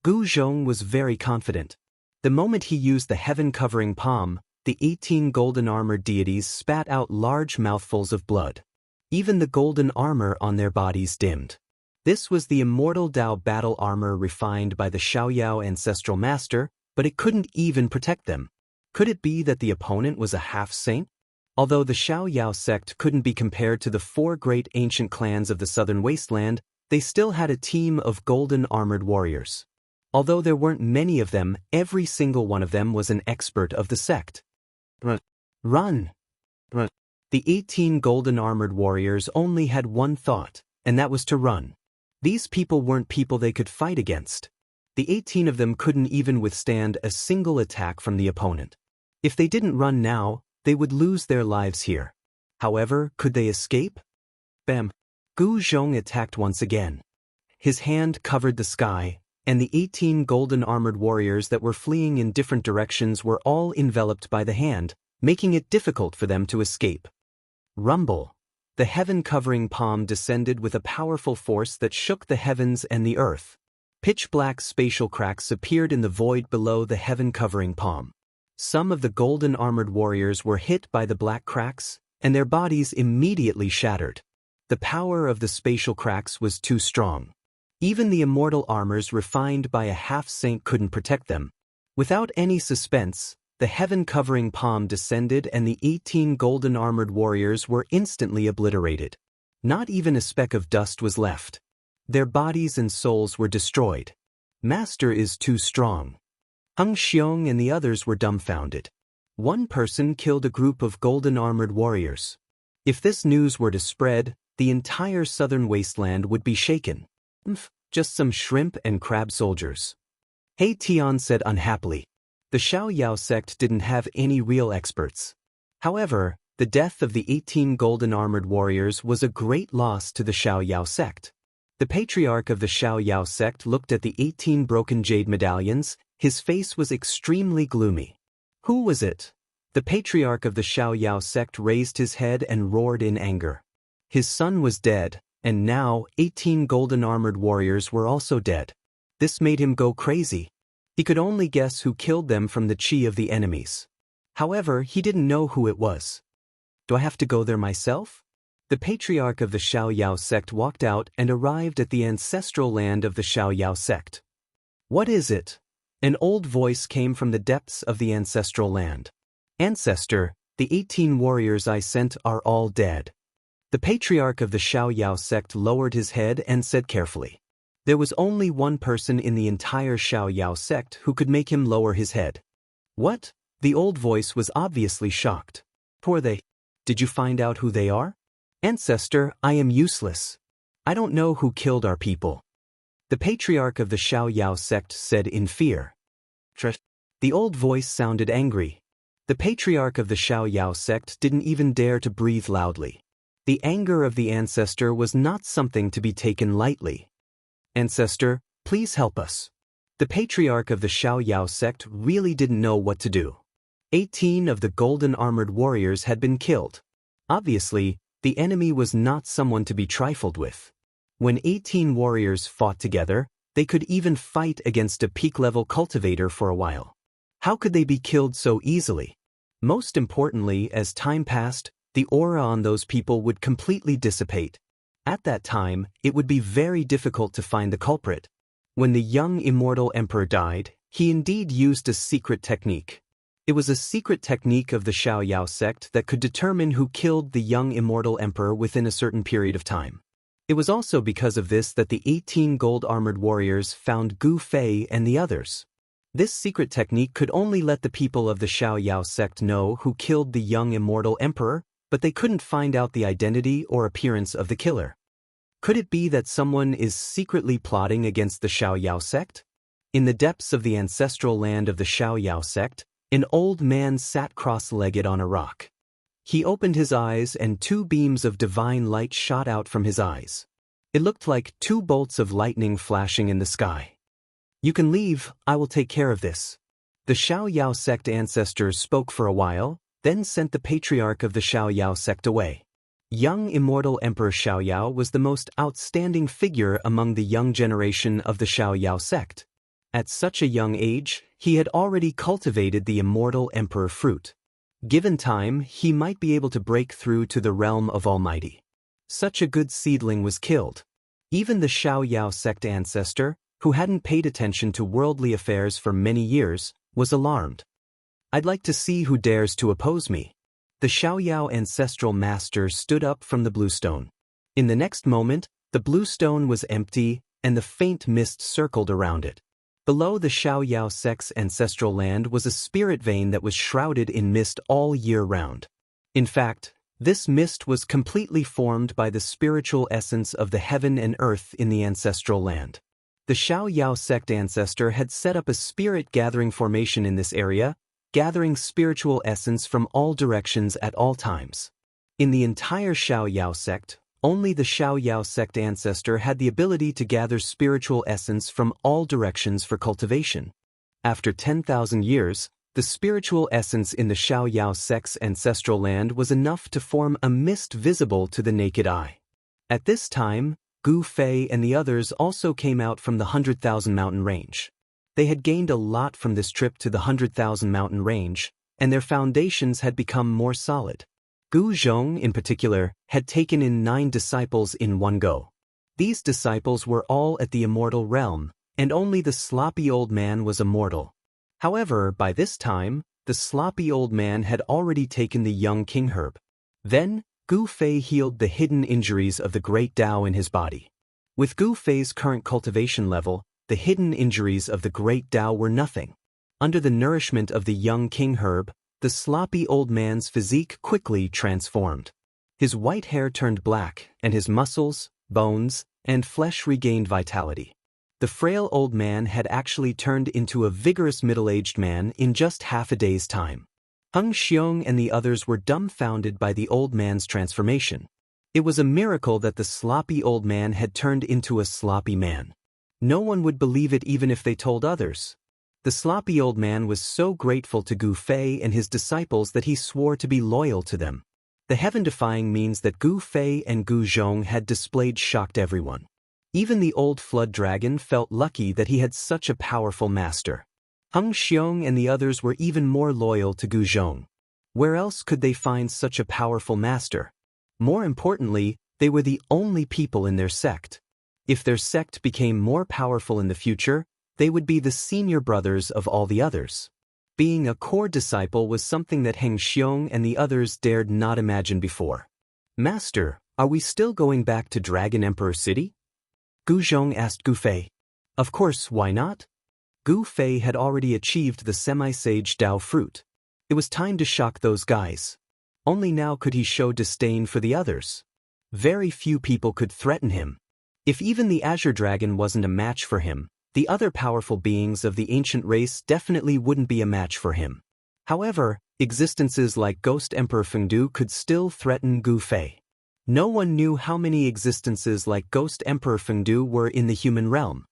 Gu Zhong was very confident. The moment he used the heaven-covering palm, the 18 golden armored deities spat out large mouthfuls of blood. Even the golden armor on their bodies dimmed. This was the immortal Dao battle armor refined by the Xiaoyao ancestral master, but it couldn't even protect them. Could it be that the opponent was a half-saint? Although the Xiaoyao sect couldn't be compared to the 4 great ancient clans of the southern wasteland, they still had a team of golden armored warriors. Although there weren't many of them, every single one of them was an expert of the sect. Run! The 18 golden armored warriors only had one thought, and that was to run. These people weren't people they could fight against. The 18 of them couldn't even withstand a single attack from the opponent. If they didn't run now, they would lose their lives here. However, could they escape? Bam! Gu Zhong attacked once again. His hand covered the sky, and the 18 golden armored warriors that were fleeing in different directions were all enveloped by the hand, making it difficult for them to escape. Rumble! The heaven-covering palm descended with a powerful force that shook the heavens and the earth. Pitch-black spatial cracks appeared in the void below the heaven-covering palm. Some of the golden armored warriors were hit by the black cracks, and their bodies immediately shattered. The power of the spatial cracks was too strong. Even the immortal armors refined by a half-saint couldn't protect them. Without any suspense, the heaven-covering palm descended and the 18 golden armored warriors were instantly obliterated. Not even a speck of dust was left. Their bodies and souls were destroyed. Master is too strong. Hung Xiong and the others were dumbfounded. One person killed a group of golden armored warriors. If this news were to spread, the entire southern wasteland would be shaken. Just some shrimp and crab soldiers. He Tian said unhappily. The Xiaoyao sect didn't have any real experts. However, the death of the 18 golden armored warriors was a great loss to the Xiaoyao sect. The patriarch of the Xiaoyao sect looked at the 18 broken jade medallions. His face was extremely gloomy. Who was it? The patriarch of the Xiaoyao sect raised his head and roared in anger. His son was dead, and now 18 golden armored warriors were also dead. This made him go crazy. He could only guess who killed them from the chi of the enemies. However, he didn't know who it was. Do I have to go there myself? The patriarch of the Xiaoyao sect walked out and arrived at the ancestral land of the Xiaoyao sect. What is it? An old voice came from the depths of the ancestral land. Ancestor, the 18 warriors I sent are all dead. The patriarch of the Xiaoyao sect lowered his head and said carefully. There was only one person in the entire Xiaoyao sect who could make him lower his head. What? The old voice was obviously shocked. Who are they? Did you find out who they are? Ancestor, I am useless. I don't know who killed our people. The patriarch of the Xiaoyao sect said in fear. The old voice sounded angry. The patriarch of the Xiaoyao sect didn't even dare to breathe loudly. The anger of the ancestor was not something to be taken lightly. Ancestor, please help us. The patriarch of the Xiaoyao sect really didn't know what to do. 18 of the golden armored warriors had been killed. Obviously, the enemy was not someone to be trifled with. When 18 warriors fought together, they could even fight against a peak-level cultivator for a while. How could they be killed so easily? Most importantly, as time passed, the aura on those people would completely dissipate. At that time, it would be very difficult to find the culprit. When the young immortal emperor died, he indeed used a secret technique. It was a secret technique of the Xiaoyao sect that could determine who killed the young immortal emperor within a certain period of time. It was also because of this that the 18 gold-armored warriors found Gu Fei and the others. This secret technique could only let the people of the Xiaoyao sect know who killed the young immortal emperor, but they couldn't find out the identity or appearance of the killer. Could it be that someone is secretly plotting against the Xiaoyao sect? In the depths of the ancestral land of the Xiaoyao sect, an old man sat cross-legged on a rock. He opened his eyes and 2 beams of divine light shot out from his eyes. It looked like 2 bolts of lightning flashing in the sky. "You can leave, I will take care of this." The Xiaoyao sect ancestors spoke for a while, then sent the patriarch of the Xiaoyao sect away. Young immortal Emperor Xiaoyao was the most outstanding figure among the young generation of the Xiaoyao sect. At such a young age, he had already cultivated the immortal emperor fruit. Given time, he might be able to break through to the realm of Almighty. Such a good seedling was killed. Even the Xiaoyao sect ancestor, who hadn't paid attention to worldly affairs for many years, was alarmed. "I'd like to see who dares to oppose me." The Xiaoyao ancestral master stood up from the blue stone. In the next moment, the blue stone was empty, and the faint mist circled around it. Below the Xiaoyao sect's ancestral land was a spirit vein that was shrouded in mist all year round. In fact, this mist was completely formed by the spiritual essence of the heaven and earth in the ancestral land. The Xiaoyao sect ancestor had set up a spirit gathering formation in this area, gathering spiritual essence from all directions at all times. In the entire Xiaoyao sect, only the Xiaoyao sect ancestor had the ability to gather spiritual essence from all directions for cultivation. After 10,000 years, the spiritual essence in the Xiaoyao sect's ancestral land was enough to form a mist visible to the naked eye. At this time, Gu Fei and the others also came out from the 100,000 mountain range. They had gained a lot from this trip to the 100,000 mountain range, and their foundations had become more solid. Gu Zhong, in particular, had taken in 9 disciples in one go. These disciples were all at the immortal realm, and only the sloppy old man was immortal. However, by this time, the sloppy old man had already taken the young king herb. Then, Gu Fei healed the hidden injuries of the great Tao in his body. With Gu Fei's current cultivation level, the hidden injuries of the great Tao were nothing. Under the nourishment of the young king herb, the sloppy old man's physique quickly transformed. His white hair turned black, and his muscles, bones, and flesh regained vitality. The frail old man had actually turned into a vigorous middle-aged man in just half a day's time. Heng Xiong and the others were dumbfounded by the old man's transformation. It was a miracle that the sloppy old man had turned into a sloppy man. No one would believe it even if they told others. The sloppy old man was so grateful to Gu Fei and his disciples that he swore to be loyal to them. The heaven-defying means that Gu Fei and Gu Zhong had displayed shocked everyone. Even the old flood dragon felt lucky that he had such a powerful master. Heng Xiong and the others were even more loyal to Gu Zhong. Where else could they find such a powerful master? More importantly, they were the only people in their sect. If their sect became more powerful in the future, they would be the senior brothers of all the others. Being a core disciple was something that Heng Xiong and the others dared not imagine before. "Master, are we still going back to Dragon Emperor City?" Gu Zhong asked Gu Fei. "Of course, why not?" Gu Fei had already achieved the semi-sage Dao fruit. It was time to shock those guys. Only now could he show disdain for the others. Very few people could threaten him. If even the Azure Dragon wasn't a match for him, the other powerful beings of the ancient race definitely wouldn't be a match for him. However, existences like Ghost Emperor Fengdu could still threaten Gu Fei. No one knew how many existences like Ghost Emperor Fengdu were in the human realm.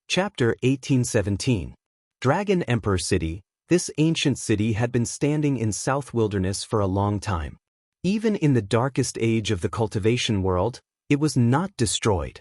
Chapter 1817. Dragon Emperor City. This ancient city had been standing in South Wilderness for a long time. Even in the darkest age of the cultivation world, it was not destroyed.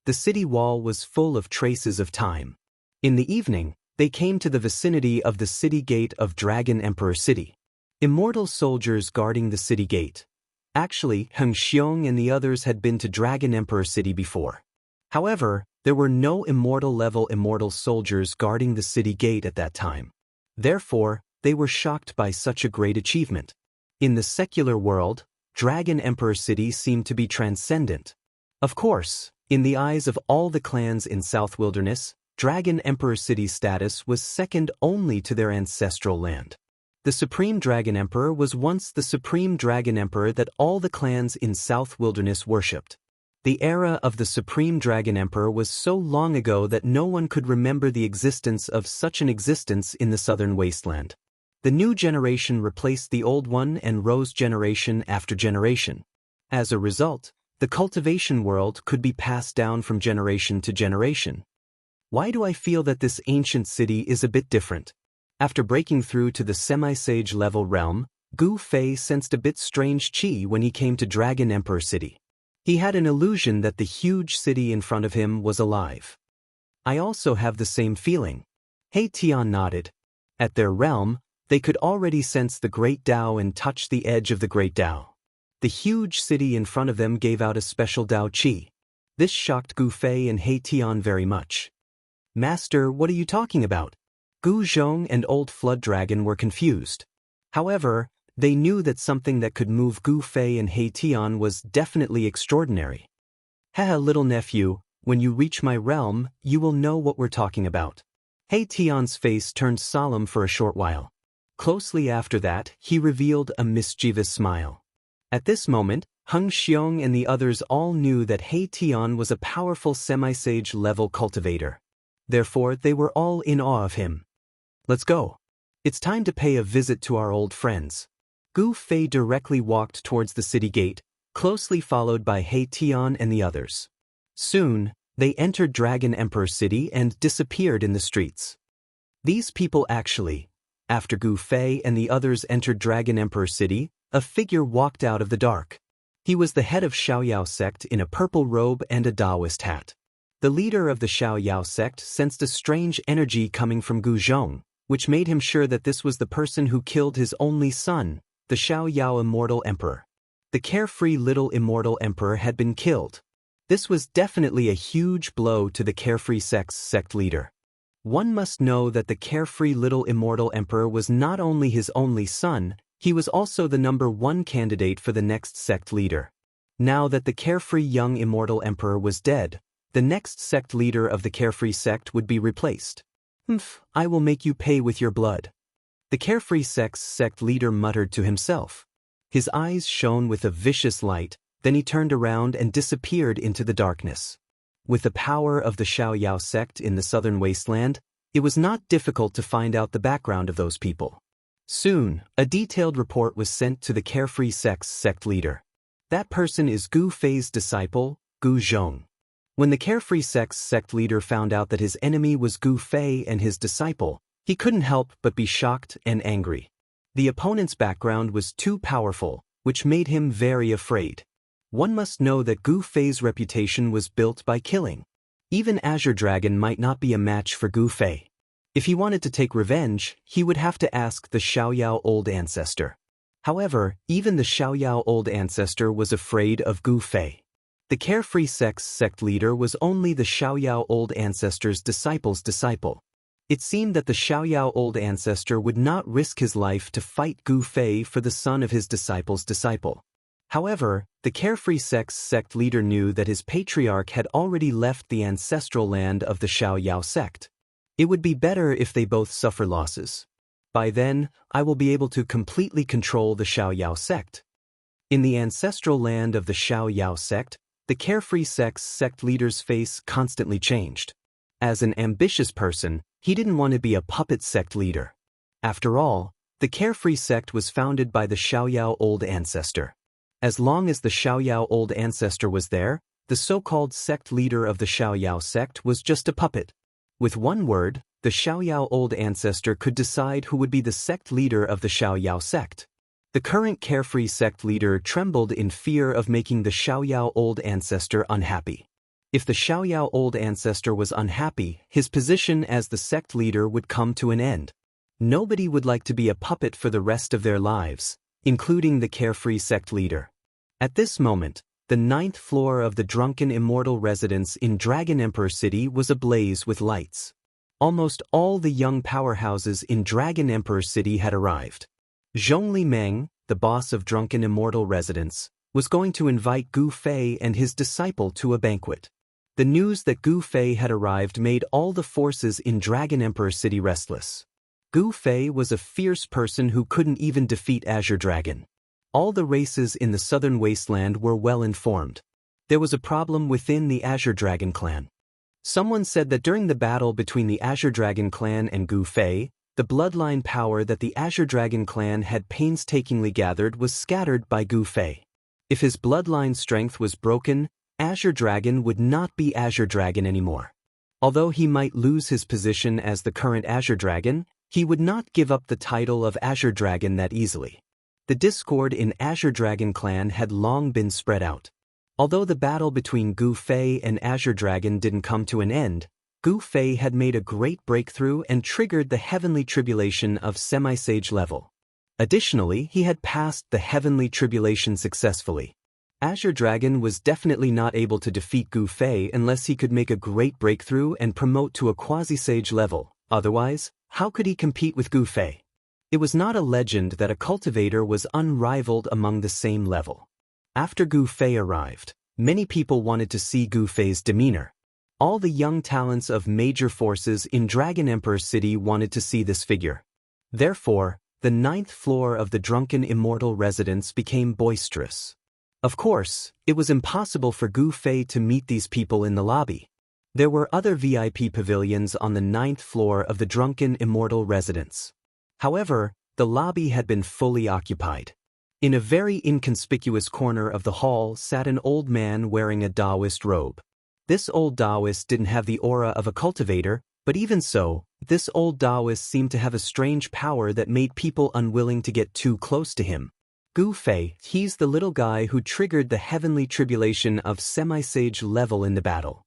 The city wall was full of traces of time. In the evening, they came to the vicinity of the city gate of Dragon Emperor City. Immortal soldiers guarding the city gate. Actually, Heng Xiong and the others had been to Dragon Emperor City before. However, there were no immortal-level immortal soldiers guarding the city gate at that time. Therefore, they were shocked by such a great achievement. In the secular world, Dragon Emperor City seemed to be transcendent. Of course, in the eyes of all the clans in South Wilderness, Dragon Emperor City's status was second only to their ancestral land. The Supreme Dragon Emperor was once the Supreme Dragon Emperor that all the clans in South Wilderness worshipped. The era of the Supreme Dragon Emperor was so long ago that no one could remember the existence of such an existence in the southern wasteland. The new generation replaced the old one and rose generation after generation. As a result, the cultivation world could be passed down from generation to generation. Why do I feel that this ancient city is a bit different? After breaking through to the semi-sage level realm, Gu Fei sensed a bit strange qi when he came to Dragon Emperor City. He had an illusion that the huge city in front of him was alive. I also have the same feeling. He Tian nodded. At their realm, they could already sense the Great Tao and touch the edge of the Great Tao. The huge city in front of them gave out a special Tao qi. This shocked Gu Fei and He Tian very much. Master, what are you talking about? Gu Zhong and Old Flood Dragon were confused. However, they knew that something that could move Gu Fei and He Tian was definitely extraordinary. Haha, little nephew, when you reach my realm, you will know what we're talking about. He Tian's face turned solemn for a short while. Closely after that, he revealed a mischievous smile. At this moment, Heng Xiong and the others all knew that He Tian was a powerful semi-sage level cultivator. Therefore, they were all in awe of him. Let's go. It's time to pay a visit to our old friends. Gu Fei directly walked towards the city gate, closely followed by He Tian and the others. Soon, they entered Dragon Emperor City and disappeared in the streets. These people actually, after Gu Fei and the others entered Dragon Emperor City, a figure walked out of the dark. He was the head of Xiaoyao sect in a purple robe and a Taoist hat. The leader of the Xiaoyao sect sensed a strange energy coming from Gu Zhong, which made him sure that this was the person who killed his only son, the Xiaoyao Immortal Emperor. The carefree little Immortal Emperor had been killed. This was definitely a huge blow to the carefree sect's sect leader. One must know that the carefree little Immortal Emperor was not only his only son, he was also the #1 candidate for the next sect leader. Now that the carefree young Immortal Emperor was dead, the next sect leader of the carefree sect would be replaced. I will make you pay with your blood. The carefree sect's sect leader muttered to himself. His eyes shone with a vicious light, then he turned around and disappeared into the darkness. With the power of the Xiaoyao sect in the southern wasteland, it was not difficult to find out the background of those people. Soon, a detailed report was sent to the carefree sect's sect leader. That person is Gu Fei's disciple, Gu Zhong. When the carefree sect's sect leader found out that his enemy was Gu Fei and his disciple, he couldn't help but be shocked and angry. The opponent's background was too powerful, which made him very afraid. One must know that Gu Fei's reputation was built by killing. Even Azure Dragon might not be a match for Gu Fei. If he wanted to take revenge, he would have to ask the Xiaoyao Old Ancestor. However, even the Xiaoyao Old Ancestor was afraid of Gu Fei. The carefree sect's sect leader was only the Xiaoyao Old Ancestor's disciple's disciple. It seemed that the Xiaoyao Old Ancestor would not risk his life to fight Gu Fei for the son of his disciple's disciple. However, the carefree sect's sect leader knew that his patriarch had already left the ancestral land of the Xiaoyao sect. It would be better if they both suffer losses. By then, I will be able to completely control the Xiaoyao sect. In the ancestral land of the Xiaoyao sect, the carefree sect's sect leader's face constantly changed. As an ambitious person, he didn't want to be a puppet sect leader. After all, the carefree sect was founded by the Xiaoyao Old Ancestor. As long as the Xiaoyao Old Ancestor was there, the so-called sect leader of the Xiaoyao sect was just a puppet. With one word, the Xiaoyao Old Ancestor could decide who would be the sect leader of the Xiaoyao sect. The current carefree sect leader trembled in fear of making the Xiaoyao Old Ancestor unhappy. If the Xiaoyao Old Ancestor was unhappy, his position as the sect leader would come to an end. Nobody would like to be a puppet for the rest of their lives, including the carefree sect leader. At this moment, the 9th floor of the drunken immortal residence in Dragon Emperor City was ablaze with lights. Almost all the young powerhouses in Dragon Emperor City had arrived. Zhongli Meng, the boss of Drunken Immortal Residence, was going to invite Gu Fei and his disciple to a banquet. The news that Gu Fei had arrived made all the forces in Dragon Emperor City restless. Gu Fei was a fierce person who couldn't even defeat Azure Dragon. All the races in the southern wasteland were well informed. There was a problem within the Azure Dragon clan. Someone said that during the battle between the Azure Dragon clan and Gu Fei, the bloodline power that the Azure Dragon clan had painstakingly gathered was scattered by Gu Fei. If his bloodline strength was broken, Azure Dragon would not be Azure Dragon anymore. Although he might lose his position as the current Azure Dragon, he would not give up the title of Azure Dragon that easily. The discord in Azure Dragon clan had long been spread out. Although the battle between Gu Fei and Azure Dragon didn't come to an end, Gu Fei had made a great breakthrough and triggered the Heavenly Tribulation of Semi-Sage level. Additionally, he had passed the Heavenly Tribulation successfully. Azure Dragon was definitely not able to defeat Gu Fei unless he could make a great breakthrough and promote to a quasi-sage level. Otherwise, how could he compete with Gu Fei? It was not a legend that a cultivator was unrivaled among the same level. After Gu Fei arrived, many people wanted to see Gu Fei's demeanor. All the young talents of major forces in Dragon Emperor City wanted to see this figure. Therefore, the 9th floor of the Drunken Immortal Residence became boisterous. Of course, it was impossible for Gu Fei to meet these people in the lobby. There were other VIP pavilions on the 9th floor of the Drunken Immortal Residence. However, the lobby had been fully occupied. In a very inconspicuous corner of the hall sat an old man wearing a Taoist robe. This old Taoist didn't have the aura of a cultivator, but even so, this old Taoist seemed to have a strange power that made people unwilling to get too close to him. Gu Fei, he's the little guy who triggered the Heavenly Tribulation of Semi-Sage level in the battle.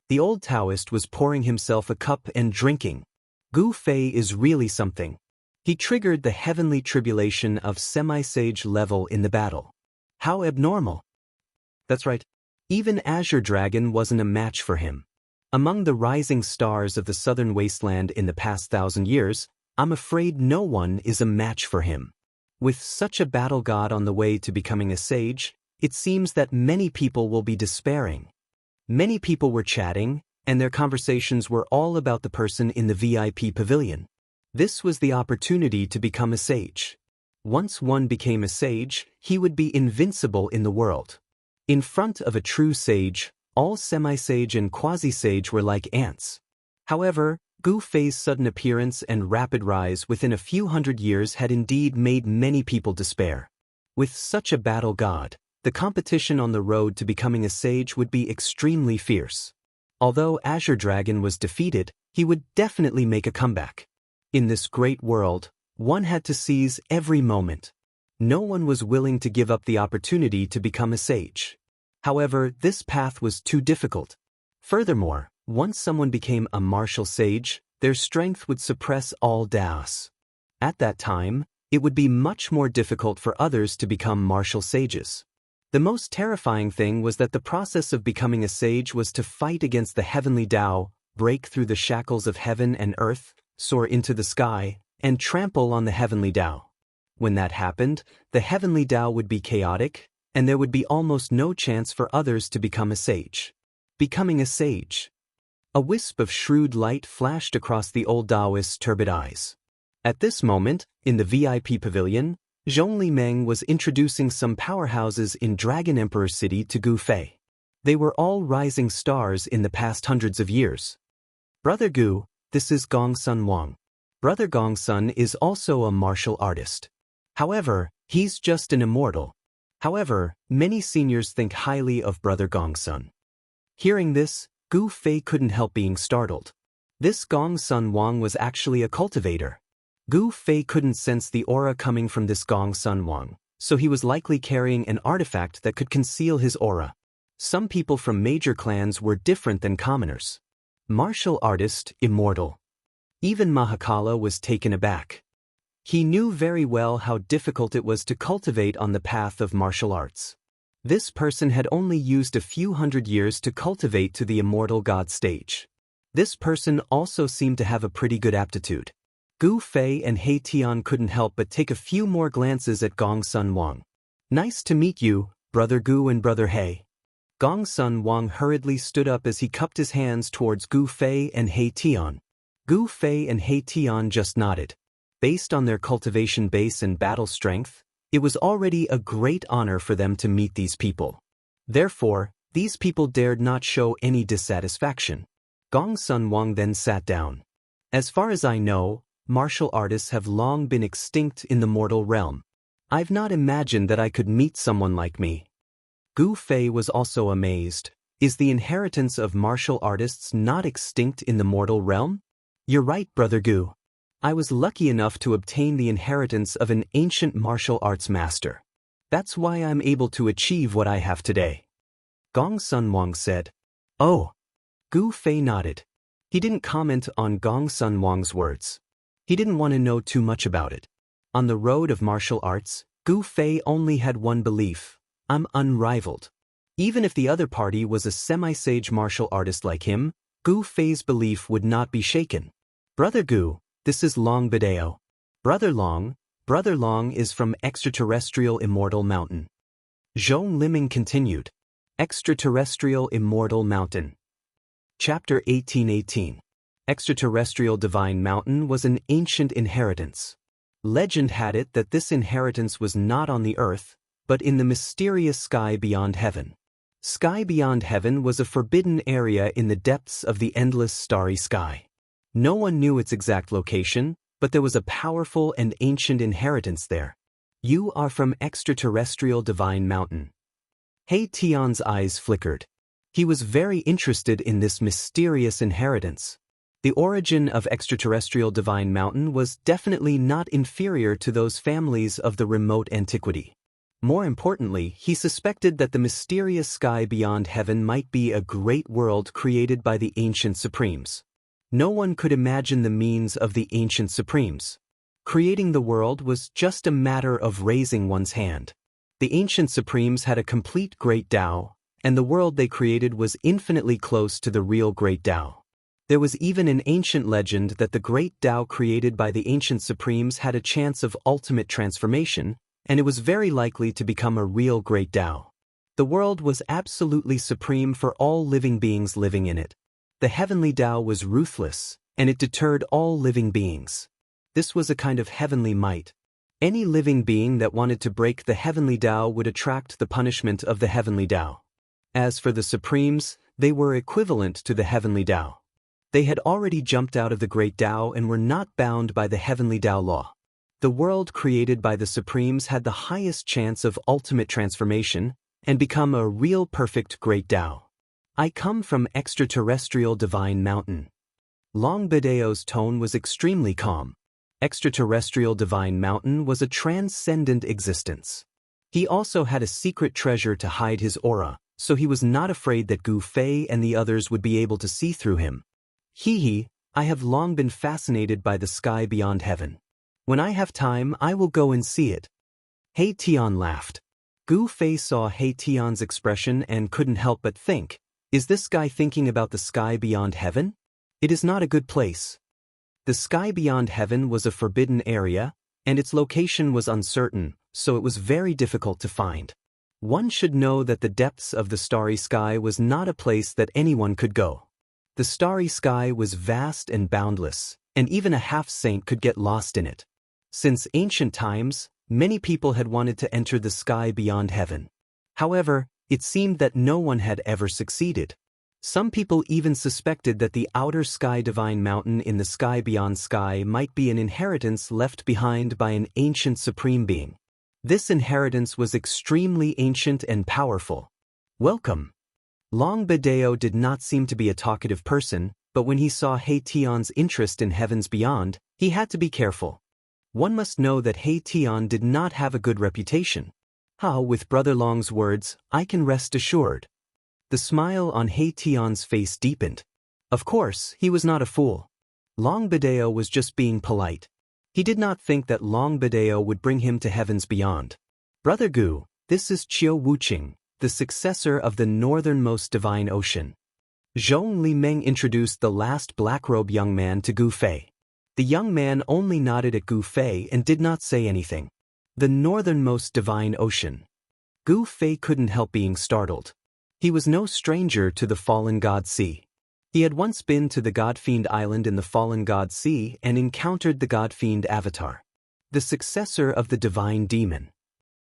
The old Taoist was pouring himself a cup and drinking. Gu Fei is really something. He triggered the Heavenly Tribulation of Semi-Sage level in the battle. How abnormal. That's right. Even Azure Dragon wasn't a match for him. Among the rising stars of the southern wasteland in the past 1,000 years, I'm afraid no one is a match for him. With such a battle god on the way to becoming a sage, it seems that many people will be despairing. Many people were chatting, and their conversations were all about the person in the VIP pavilion. This was the opportunity to become a sage. Once one became a sage, he would be invincible in the world. In front of a true sage, all semi-sage and quasi-sage were like ants. However, Gu Fei's sudden appearance and rapid rise within a few hundred years had indeed made many people despair. With such a battle god, the competition on the road to becoming a sage would be extremely fierce. Although Azure Dragon was defeated, he would definitely make a comeback. In this great world, one had to seize every moment. No one was willing to give up the opportunity to become a sage. However, this path was too difficult. Furthermore, once someone became a martial sage, their strength would suppress all Daos. At that time, it would be much more difficult for others to become martial sages. The most terrifying thing was that the process of becoming a sage was to fight against the heavenly Tao, break through the shackles of heaven and earth, soar into the sky, and trample on the heavenly Tao. When that happened, the heavenly Tao would be chaotic, and there would be almost no chance for others to become a sage. Becoming a sage. A wisp of shrewd light flashed across the old Taoist's turbid eyes. At this moment, in the VIP pavilion, Zhongli Meng was introducing some powerhouses in Dragon Emperor City to Gu Fei. They were all rising stars in the past hundreds of years. Brother Gu, this is Gongsun Wang. Brother Gongsun is also a martial artist. However, he's just an immortal. However, many seniors think highly of Brother Gongsun. Hearing this, Gu Fei couldn't help being startled. This Gongsun Wang was actually a cultivator. Gu Fei couldn't sense the aura coming from this Gongsun Wang, so he was likely carrying an artifact that could conceal his aura. Some people from major clans were different than commoners. Martial artist, immortal. Even Mahakala was taken aback. He knew very well how difficult it was to cultivate on the path of martial arts. This person had only used a few hundred years to cultivate to the immortal god stage. This person also seemed to have a pretty good aptitude. Gu Fei and He Tian couldn't help but take a few more glances at Gong Sun Wang. Nice to meet you, Brother Gu and Brother He. Gong Sun Wang hurriedly stood up as he cupped his hands towards Gu Fei and He Tian. Gu Fei and He Tian just nodded. Based on their cultivation base and battle strength, it was already a great honor for them to meet these people. Therefore, these people dared not show any dissatisfaction. Gong Sun Wang then sat down. As far as I know, martial artists have long been extinct in the mortal realm. I've not imagined that I could meet someone like me. Gu Fei was also amazed. Is the inheritance of martial artists not extinct in the mortal realm? You're right, Brother Gu. I was lucky enough to obtain the inheritance of an ancient martial arts master. That's why I'm able to achieve what I have today. Gong Sun Wang said. Oh. Gu Fei nodded. He didn't comment on Gong Sun Wang's words. He didn't want to know too much about it. On the road of martial arts, Gu Fei only had one belief. I'm unrivaled. Even if the other party was a semi-sage martial artist like him, Gu Fei's belief would not be shaken. Brother Gu, this is Long Bideo. Brother Long is from Extraterrestrial Immortal Mountain. Zhong Liming continued. Extraterrestrial Immortal Mountain. Chapter 1818. Extraterrestrial Divine Mountain was an ancient inheritance. Legend had it that this inheritance was not on the earth, but in the mysterious sky beyond heaven. Sky beyond heaven was a forbidden area in the depths of the endless starry sky. No one knew its exact location, but there was a powerful and ancient inheritance there. You are from Extraterrestrial Divine Mountain. He Tian's eyes flickered. He was very interested in this mysterious inheritance. The origin of Extraterrestrial Divine Mountain was definitely not inferior to those families of the remote antiquity. More importantly, he suspected that the mysterious sky beyond heaven might be a great world created by the ancient supremes. No one could imagine the means of the ancient supremes. Creating the world was just a matter of raising one's hand. The ancient supremes had a complete great Tao, and the world they created was infinitely close to the real great Tao. There was even an ancient legend that the great Tao created by the ancient supremes had a chance of ultimate transformation, and it was very likely to become a real great Tao. The world was absolutely supreme for all living beings living in it. The heavenly Tao was ruthless, and it deterred all living beings. This was a kind of heavenly might. Any living being that wanted to break the heavenly Tao would attract the punishment of the heavenly Tao. As for the supremes, they were equivalent to the heavenly Tao. They had already jumped out of the great Tao and were not bound by the heavenly Tao law. The world created by the supremes had the highest chance of ultimate transformation and become a real perfect great Tao. I come from Extraterrestrial Divine Mountain. Long Bideo's tone was extremely calm. Extraterrestrial Divine Mountain was a transcendent existence. He also had a secret treasure to hide his aura, so he was not afraid that Gu Fei and the others would be able to see through him. I have long been fascinated by the sky beyond heaven. When I have time, I will go and see it. He Tian laughed. Gu Fei saw He Tian's expression and couldn't help but think, is this guy thinking about the sky beyond heaven? It is not a good place. The sky beyond heaven was a forbidden area, and its location was uncertain, so it was very difficult to find. One should know that the depths of the starry sky was not a place that anyone could go. The starry sky was vast and boundless, and even a half-saint could get lost in it. Since ancient times, many people had wanted to enter the sky beyond heaven. However, it seemed that no one had ever succeeded. Some people even suspected that the outer sky divine mountain in the sky beyond sky might be an inheritance left behind by an ancient supreme being. This inheritance was extremely ancient and powerful. Welcome. Long Bideo did not seem to be a talkative person, but when he saw He Tian's interest in heavens beyond, he had to be careful. One must know that He Tian did not have a good reputation. With Brother Long's words, I can rest assured. The smile on He Tian's face deepened. Of course, he was not a fool. Long Bideo was just being polite. He did not think that Long Bideo would bring him to heavens beyond. Brother Gu, this is Chiu Wuqing, the successor of the northernmost divine ocean. Zhong Li Meng introduced the last black-robed young man to Gu Fei. The young man only nodded at Gu Fei and did not say anything. The northernmost divine ocean. Gu Fei couldn't help being startled. He was no stranger to the fallen god sea. He had once been to the God-Fiend Island in the fallen god sea and encountered the God-Fiend avatar, the successor of the divine demon.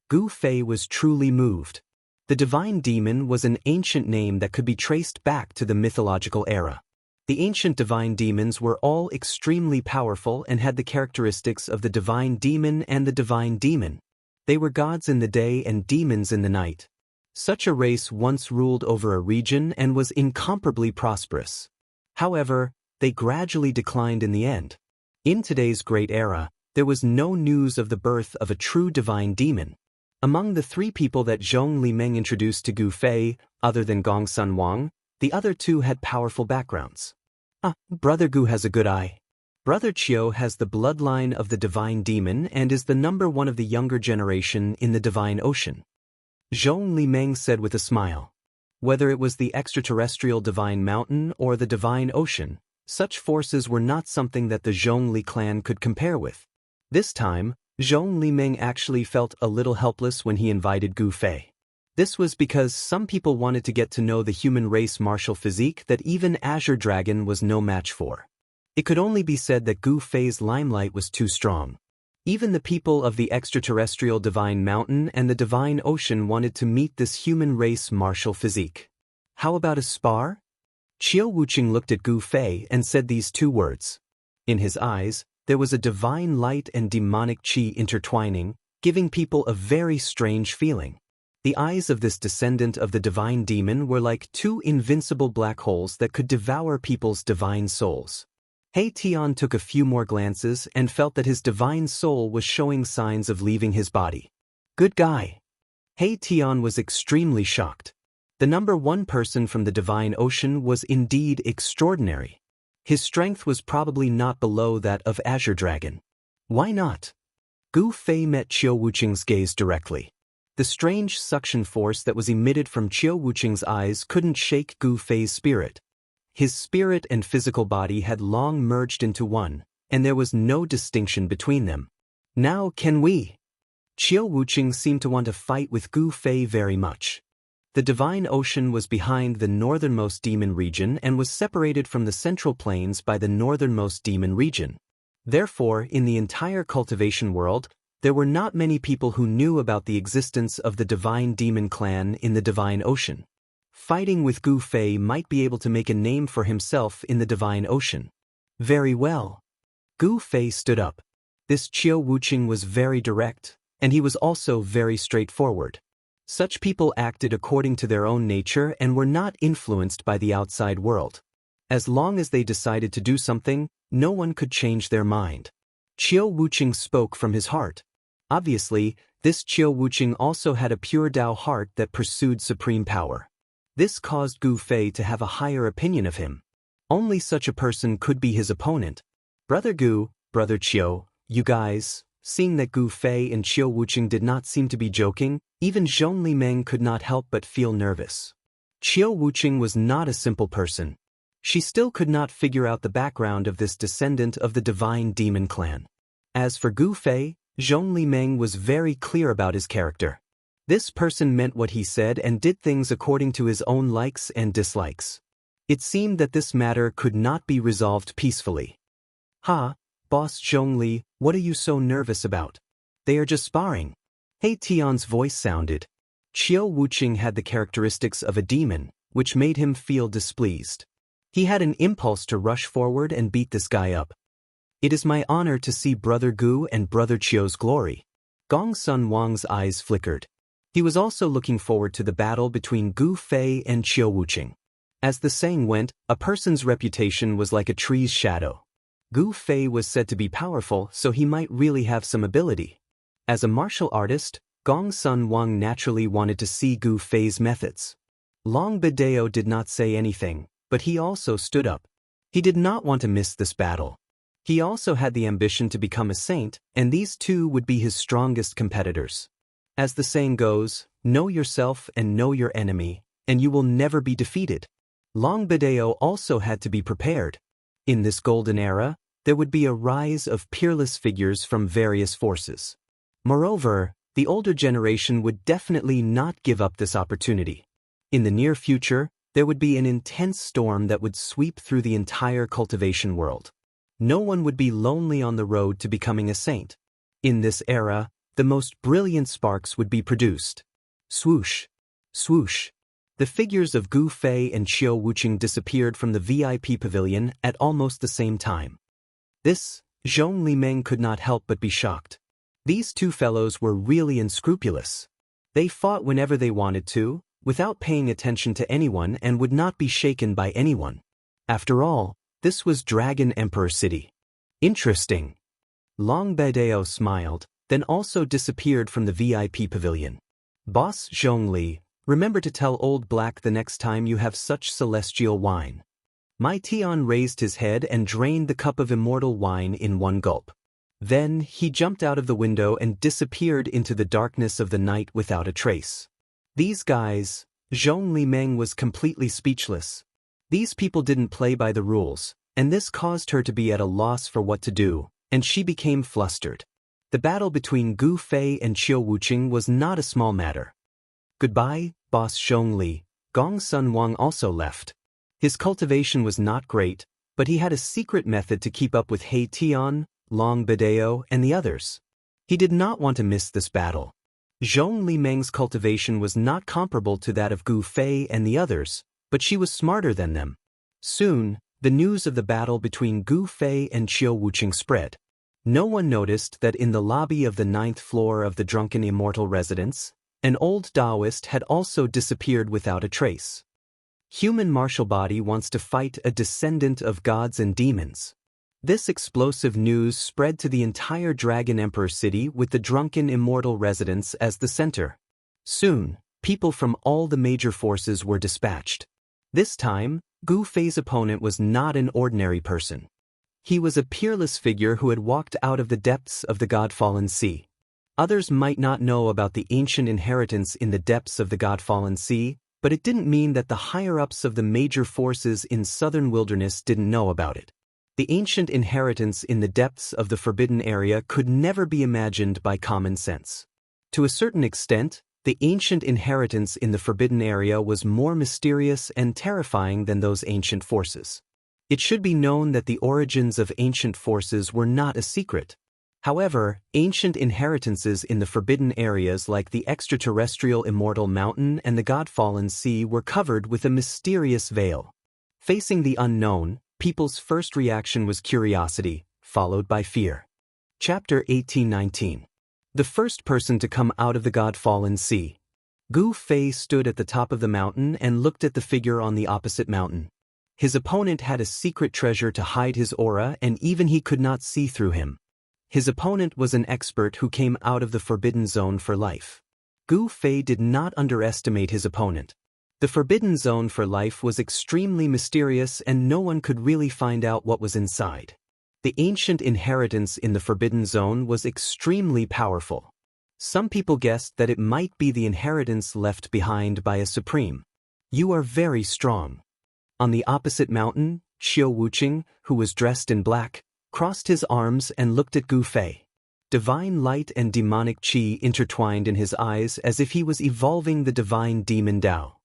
Gu Fei was truly moved. The divine demon was an ancient name that could be traced back to the mythological era. The ancient divine demons were all extremely powerful and had the characteristics of the divine demon and the divine demon. They were gods in the day and demons in the night. Such a race once ruled over a region and was incomparably prosperous. However, they gradually declined in the end. In today's great era, there was no news of the birth of a true divine demon. Among the three people that Zhong Li Meng introduced to Gu Fei, other than Gong Sun Wang, the other two had powerful backgrounds. Brother Gu has a good eye. Brother Qiu has the bloodline of the divine demon and is the number one of the younger generation in the divine ocean. Zhong Li Meng said with a smile. Whether it was the extraterrestrial divine mountain or the divine ocean, such forces were not something that the Zhong Li clan could compare with. This time, Zhong Li Meng actually felt a little helpless when he invited Gu Fei. This was because some people wanted to get to know the human race martial physique that even Azure Dragon was no match for. It could only be said that Gu Fei's limelight was too strong. Even the people of the extraterrestrial divine mountain and the divine ocean wanted to meet this human race martial physique. How about a spar? Qiu Wuqing looked at Gu Fei and said these two words. In his eyes, there was a divine light and demonic qi intertwining, giving people a very strange feeling. The eyes of this descendant of the divine demon were like two invincible black holes that could devour people's divine souls. He Tian took a few more glances and felt that his divine soul was showing signs of leaving his body. Good guy. He Tian was extremely shocked. The number one person from the divine ocean was indeed extraordinary. His strength was probably not below that of Azure Dragon. Why not? Gu Fei met Qiu Wuqing's gaze directly. The strange suction force that was emitted from Qiu Wuqing's eyes couldn't shake Gu Fei's spirit. His spirit and physical body had long merged into one, and there was no distinction between them. Now can we? Qiu Wuqing seemed to want to fight with Gu Fei very much. The divine ocean was behind the northernmost demon region and was separated from the central plains by the northernmost demon region. Therefore, in the entire cultivation world, there were not many people who knew about the existence of the divine demon clan in the divine ocean. Fighting with Gu Fei might be able to make a name for himself in the divine ocean. Very well. Gu Fei stood up. This Qiu Wuqing was very direct, and he was also very straightforward. Such people acted according to their own nature and were not influenced by the outside world. As long as they decided to do something, no one could change their mind. Qiu Wuqing spoke from his heart. Obviously, this Qiu Wuqing also had a pure Tao heart that pursued supreme power. This caused Gu Fei to have a higher opinion of him. Only such a person could be his opponent. Brother Gu, Brother Qiu, you guys. Seeing that Gu Fei and Qiu Wuqing did not seem to be joking, even Zhong Li Meng could not help but feel nervous. Qiu Wuqing was not a simple person. She still could not figure out the background of this descendant of the divine demon clan. As for Gu Fei, Zhong Li Meng was very clear about his character. This person meant what he said and did things according to his own likes and dislikes. It seemed that this matter could not be resolved peacefully. Boss Zhong Li, what are you so nervous about? They are just sparring. He Tian's voice sounded. Qiu Wuqing had the characteristics of a demon, which made him feel displeased. He had an impulse to rush forward and beat this guy up. It is my honor to see Brother Gu and Brother Qiu's glory. Gong Sun Wang's eyes flickered. He was also looking forward to the battle between Gu Fei and Qiu Wuqing. As the saying went, a person's reputation was like a tree's shadow. Gu Fei was said to be powerful, so he might really have some ability. As a martial artist, Gong Sun Wang naturally wanted to see Gu Fei's methods. Long Bideo did not say anything, but he also stood up. He did not want to miss this battle. He also had the ambition to become a saint, and these two would be his strongest competitors. As the saying goes, know yourself and know your enemy, and you will never be defeated. Long Bideo also had to be prepared. In this golden era, there would be a rise of peerless figures from various forces. Moreover, the older generation would definitely not give up this opportunity. In the near future, there would be an intense storm that would sweep through the entire cultivation world. No one would be lonely on the road to becoming a saint. In this era, the most brilliant sparks would be produced. Swoosh! Swoosh! The figures of Gu Fei and Qiu Wuqing disappeared from the VIP pavilion at almost the same time. This, Zhong Limeng could not help but be shocked. These two fellows were really unscrupulous. They fought whenever they wanted to, without paying attention to anyone, and would not be shaken by anyone. After all, this was Dragon Emperor City. Interesting. Long Bideo smiled, then also disappeared from the VIP pavilion. Boss Zhongli, remember to tell Old Black the next time you have such celestial wine. Mai Tian raised his head and drained the cup of immortal wine in one gulp. Then he jumped out of the window and disappeared into the darkness of the night without a trace. These guys, Zhong Limeng was completely speechless. These people didn't play by the rules, and this caused her to be at a loss for what to do, and she became flustered. The battle between Gu Fei and Qiu Wuqing was not a small matter. Goodbye, Boss Zhongli. Gong Sun Wang also left. His cultivation was not great, but he had a secret method to keep up with He Tian, Long Bideo, and the others. He did not want to miss this battle. Zhong Limeng's cultivation was not comparable to that of Gu Fei and the others, but she was smarter than them. Soon, the news of the battle between Gu Fei and Qiu Wuqing spread. No one noticed that in the lobby of the 9th floor of the Drunken Immortal residence, an old Taoist had also disappeared without a trace. Human martial body wants to fight a descendant of gods and demons. This explosive news spread to the entire Dragon Emperor City with the Drunken Immortal residence as the center. Soon, people from all the major forces were dispatched. This time, Gu Fei's opponent was not an ordinary person. He was a peerless figure who had walked out of the depths of the God-fallen sea. Others might not know about the ancient inheritance in the depths of the God-fallen sea, but it didn't mean that the higher-ups of the major forces in southern wilderness didn't know about it. The ancient inheritance in the depths of the forbidden area could never be imagined by common sense. To a certain extent, the ancient inheritance in the forbidden area was more mysterious and terrifying than those ancient forces. It should be known that the origins of ancient forces were not a secret. However, ancient inheritances in the forbidden areas like the extraterrestrial Immortal Mountain and the God-fallen Sea were covered with a mysterious veil. Facing the unknown, people's first reaction was curiosity, followed by fear. Chapter 1819. The first person to come out of the God-fallen sea. Gu Fei stood at the top of the mountain and looked at the figure on the opposite mountain. His opponent had a secret treasure to hide his aura, and even he could not see through him. His opponent was an expert who came out of the forbidden zone for life. Gu Fei did not underestimate his opponent. The forbidden zone for life was extremely mysterious and no one could really find out what was inside. The ancient inheritance in the forbidden zone was extremely powerful. Some people guessed that it might be the inheritance left behind by a supreme. You are very strong. On the opposite mountain, Qiu Wuqing, who was dressed in black, crossed his arms and looked at Gu Fei. Divine light and demonic qi intertwined in his eyes as if he was evolving the divine demon Tao.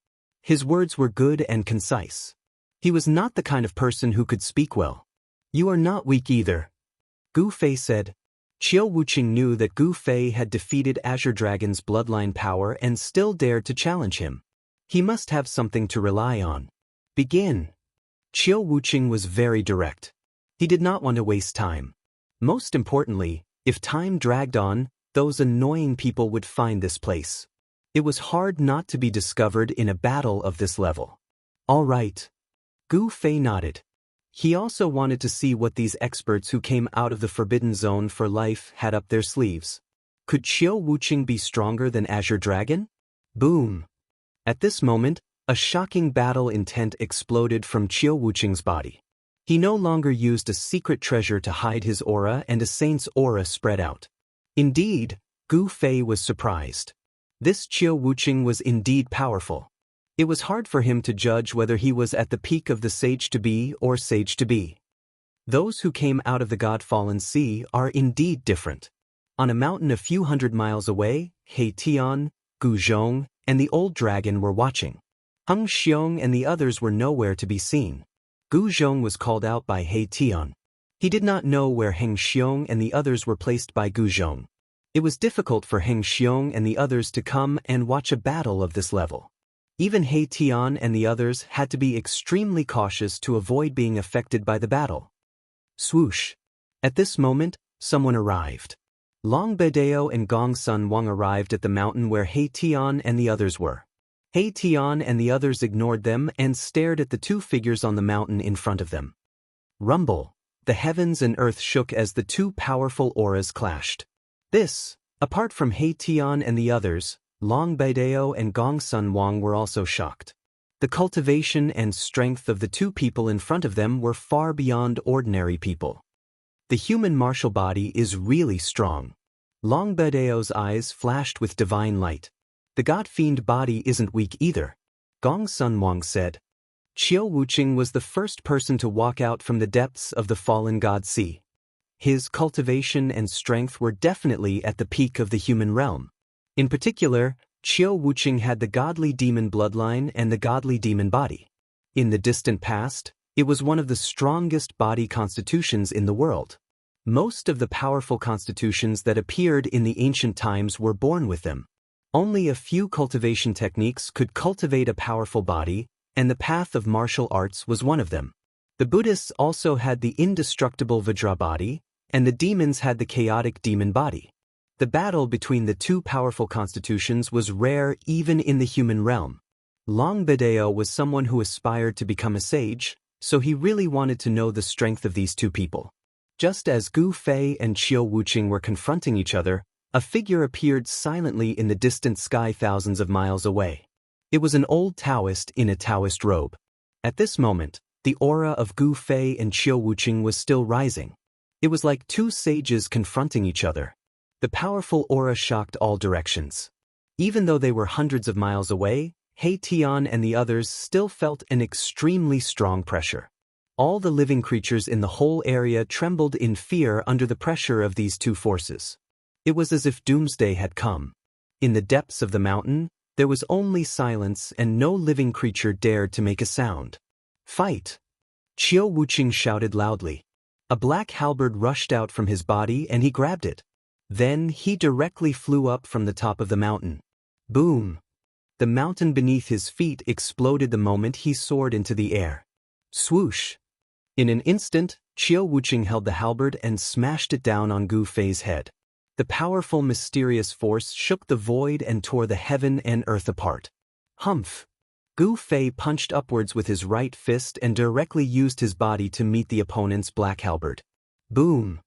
His words were good and concise. He was not the kind of person who could speak well. You are not weak either, Gu Fei said. Qiu Wuqing knew that Gu Fei had defeated Azure Dragon's bloodline power and still dared to challenge him. He must have something to rely on. Begin. Qiu Wuqing was very direct. He did not want to waste time. Most importantly, if time dragged on, those annoying people would find this place. It was hard not to be discovered in a battle of this level. All right. Gu Fei nodded. He also wanted to see what these experts who came out of the forbidden zone for life had up their sleeves. Could Qiu Wuqing be stronger than Azure Dragon? Boom. At this moment, a shocking battle intent exploded from Qiu Wuqing's body. He no longer used a secret treasure to hide his aura, and a saint's aura spread out. Indeed, Gu Fei was surprised. This Qiu Wuqing was indeed powerful. It was hard for him to judge whether he was at the peak of the sage-to-be or sage-to-be. Those who came out of the God-fallen sea are indeed different. On a mountain a few hundred miles away, He Tian, Gu Zhong, and the old dragon were watching. Heng Xiong and the others were nowhere to be seen. Gu Zhong was called out by He Tian. He did not know where Heng Xiong and the others were placed by Gu Zhong. It was difficult for Heng Xiong and the others to come and watch a battle of this level. Even He Tian and the others had to be extremely cautious to avoid being affected by the battle. Swoosh! At this moment, someone arrived. Long Bedeo and Gong Sun Wang arrived at the mountain where He Tian and the others were. He Tian and the others ignored them and stared at the two figures on the mountain in front of them. Rumble! The heavens and earth shook as the two powerful auras clashed. This, apart from He Tian and the others, Long Bedeo and Gong Sun Wang were also shocked. The cultivation and strength of the two people in front of them were far beyond ordinary people. The human martial body is really strong. Long Bedeo's eyes flashed with divine light. The god-fiend body isn't weak either. Gong Sun Wang said. Qiu Wuqing was the first person to walk out from the depths of the fallen god sea. His cultivation and strength were definitely at the peak of the human realm. In particular, Qiu Wuqing had the godly demon bloodline and the godly demon body. In the distant past, it was one of the strongest body constitutions in the world. Most of the powerful constitutions that appeared in the ancient times were born with them. Only a few cultivation techniques could cultivate a powerful body, and the path of martial arts was one of them. The Buddhists also had the indestructible Vajra body, and the demons had the chaotic demon body. The battle between the two powerful constitutions was rare even in the human realm. Long Bedeo was someone who aspired to become a sage, so he really wanted to know the strength of these two people. Just as Gu Fei and Qiu Wuqing were confronting each other, a figure appeared silently in the distant sky thousands of miles away. It was an old Taoist in a Taoist robe. At this moment, the aura of Gu Fei and Qiu Wuqing was still rising. It was like two sages confronting each other. The powerful aura shocked all directions. Even though they were hundreds of miles away, He Tian and the others still felt an extremely strong pressure. All the living creatures in the whole area trembled in fear under the pressure of these two forces. It was as if doomsday had come. In the depths of the mountain, there was only silence and no living creature dared to make a sound. Fight! Qiu Wuqing shouted loudly. A black halberd rushed out from his body and he grabbed it. Then he directly flew up from the top of the mountain. Boom! The mountain beneath his feet exploded the moment he soared into the air. Swoosh! In an instant, Qiu Wuqing held the halberd and smashed it down on Gu Fei's head. The powerful mysterious force shook the void and tore the heaven and earth apart. Humph! Gu Fei punched upwards with his right fist and directly used his body to meet the opponent's black halberd. Boom!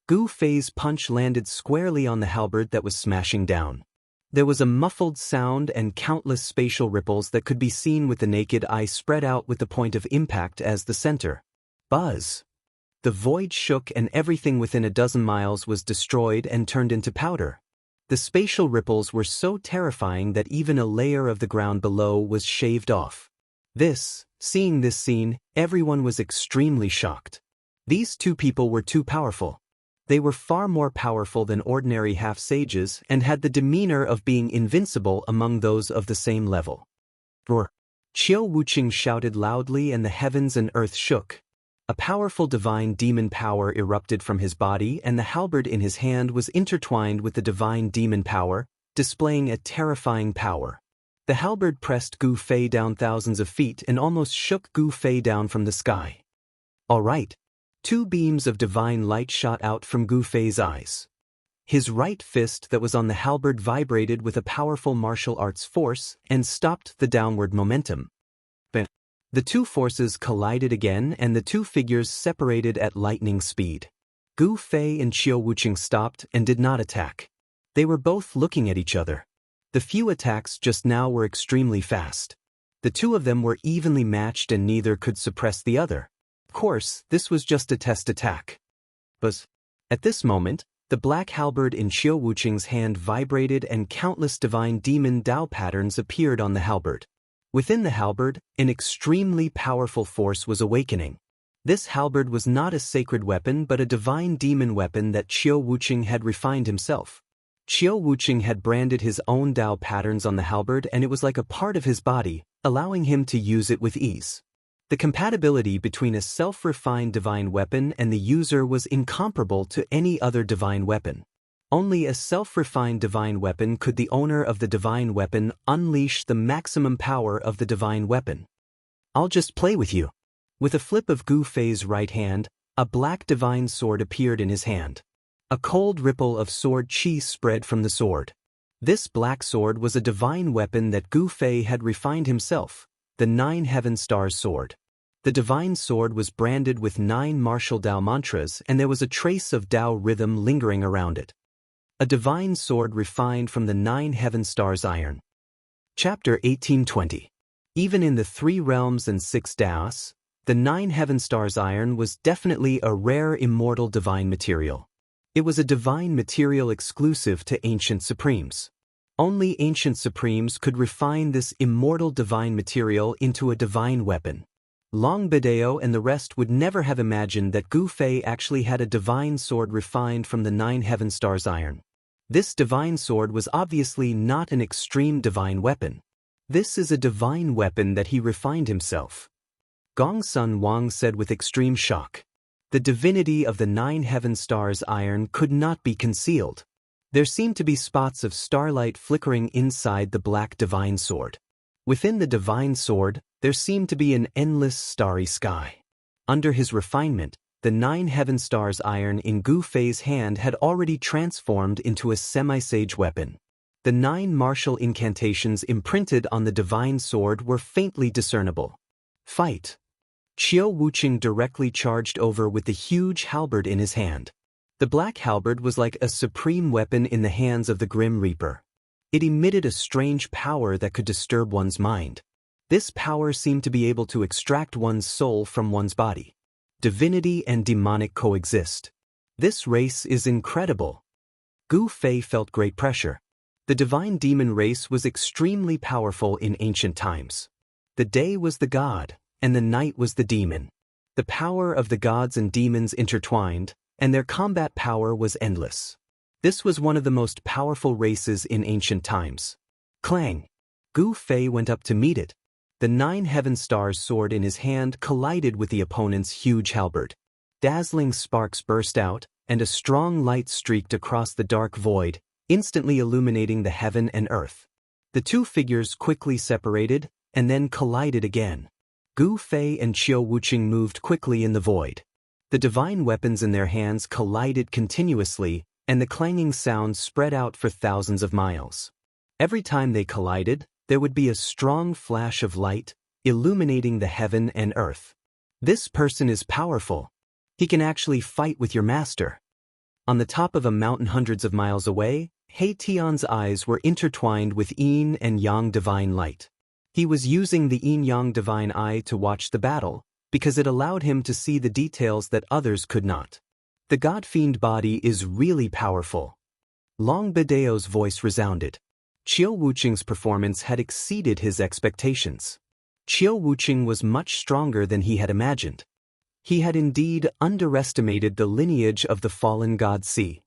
Gu Fei's punch landed squarely on the halberd that was smashing down. There was a muffled sound and countless spatial ripples that could be seen with the naked eye spread out with the point of impact as the center. Buzz! The void shook and everything within a dozen miles was destroyed and turned into powder. The spatial ripples were so terrifying that even a layer of the ground below was shaved off. Seeing this scene, everyone was extremely shocked. These two people were too powerful. They were far more powerful than ordinary half-sages and had the demeanor of being invincible among those of the same level. Roar! Qiu Wuqing shouted loudly and the heavens and earth shook. A powerful divine demon power erupted from his body and the halberd in his hand was intertwined with the divine demon power, displaying a terrifying power. The halberd pressed Gu Fei down thousands of feet and almost shook Gu Fei down from the sky. All right. Two beams of divine light shot out from Gu Fei's eyes. His right fist that was on the halberd vibrated with a powerful martial arts force and stopped the downward momentum. The two forces collided again and the two figures separated at lightning speed. Gu Fei and Qiu Wuqing stopped and did not attack. They were both looking at each other. The few attacks just now were extremely fast. The two of them were evenly matched and neither could suppress the other. Of course, this was just a test attack. But at this moment, the black halberd in Qiu Wuqing's hand vibrated and countless divine demon Dao patterns appeared on the halberd. Within the halberd, an extremely powerful force was awakening. This halberd was not a sacred weapon but a divine demon weapon that Qiu Wuqing had refined himself. Qiu Wuqing had branded his own Dao patterns on the halberd, and it was like a part of his body, allowing him to use it with ease. The compatibility between a self-refined divine weapon and the user was incomparable to any other divine weapon. Only a self-refined divine weapon could the owner of the divine weapon unleash the maximum power of the divine weapon. "I'll just play with you." With a flip of Gu Fei's right hand, a black divine sword appeared in his hand. A cold ripple of sword qi spread from the sword. This black sword was a divine weapon that Gu Fei had refined himself, the 9 Heaven Stars sword. The divine sword was branded with 9 martial Dao mantras, and there was a trace of Dao rhythm lingering around it. A divine sword refined from the 9 Heaven Stars iron. Chapter 1820. Even in the 3 realms and 6 Daos, the 9 Heaven Stars iron was definitely a rare immortal divine material. It was a divine material exclusive to ancient supremes. Only ancient supremes could refine this immortal divine material into a divine weapon. Long Bideo and the rest would never have imagined that Gu Fei actually had a divine sword refined from the 9 Heaven Stars iron. This divine sword was obviously not an extreme divine weapon. This is a divine weapon that he refined himself. Gong Sun Wang said with extreme shock. The divinity of the 9 Heaven Stars iron could not be concealed. There seemed to be spots of starlight flickering inside the black divine sword. Within the divine sword, there seemed to be an endless starry sky. Under his refinement, the 9 Heaven Stars iron in Gu Fei's hand had already transformed into a semi-sage weapon. The 9 martial incantations imprinted on the divine sword were faintly discernible. Fight! Qiu Wuqing directly charged over with the huge halberd in his hand. The black halberd was like a supreme weapon in the hands of the Grim Reaper. It emitted a strange power that could disturb one's mind. This power seemed to be able to extract one's soul from one's body. Divinity and demonic coexist. This race is incredible. Gu Fei felt great pressure. The divine demon race was extremely powerful in ancient times. The day was the god, and the night was the demon. The power of the gods and demons intertwined, and their combat power was endless. This was one of the most powerful races in ancient times. Clang! Gu Fei went up to meet it. The 9 Heaven Stars sword in his hand collided with the opponent's huge halberd. Dazzling sparks burst out, and a strong light streaked across the dark void, instantly illuminating the heaven and earth. The two figures quickly separated, and then collided again. Gu Fei and Qiu Wuqing moved quickly in the void. The divine weapons in their hands collided continuously, and the clanging sound spread out for thousands of miles. Every time they collided, there would be a strong flash of light, illuminating the heaven and earth. This person is powerful. He can actually fight with your master. On the top of a mountain hundreds of miles away, He Tian's eyes were intertwined with Yin and Yang divine light. He was using the Yin-Yang divine eye to watch the battle, because it allowed him to see the details that others could not. The God-fiend body is really powerful. Long Bideo's voice resounded. Qiu Wuqing's performance had exceeded his expectations. Qiu Wuqing was much stronger than he had imagined. He had indeed underestimated the lineage of the fallen god Si.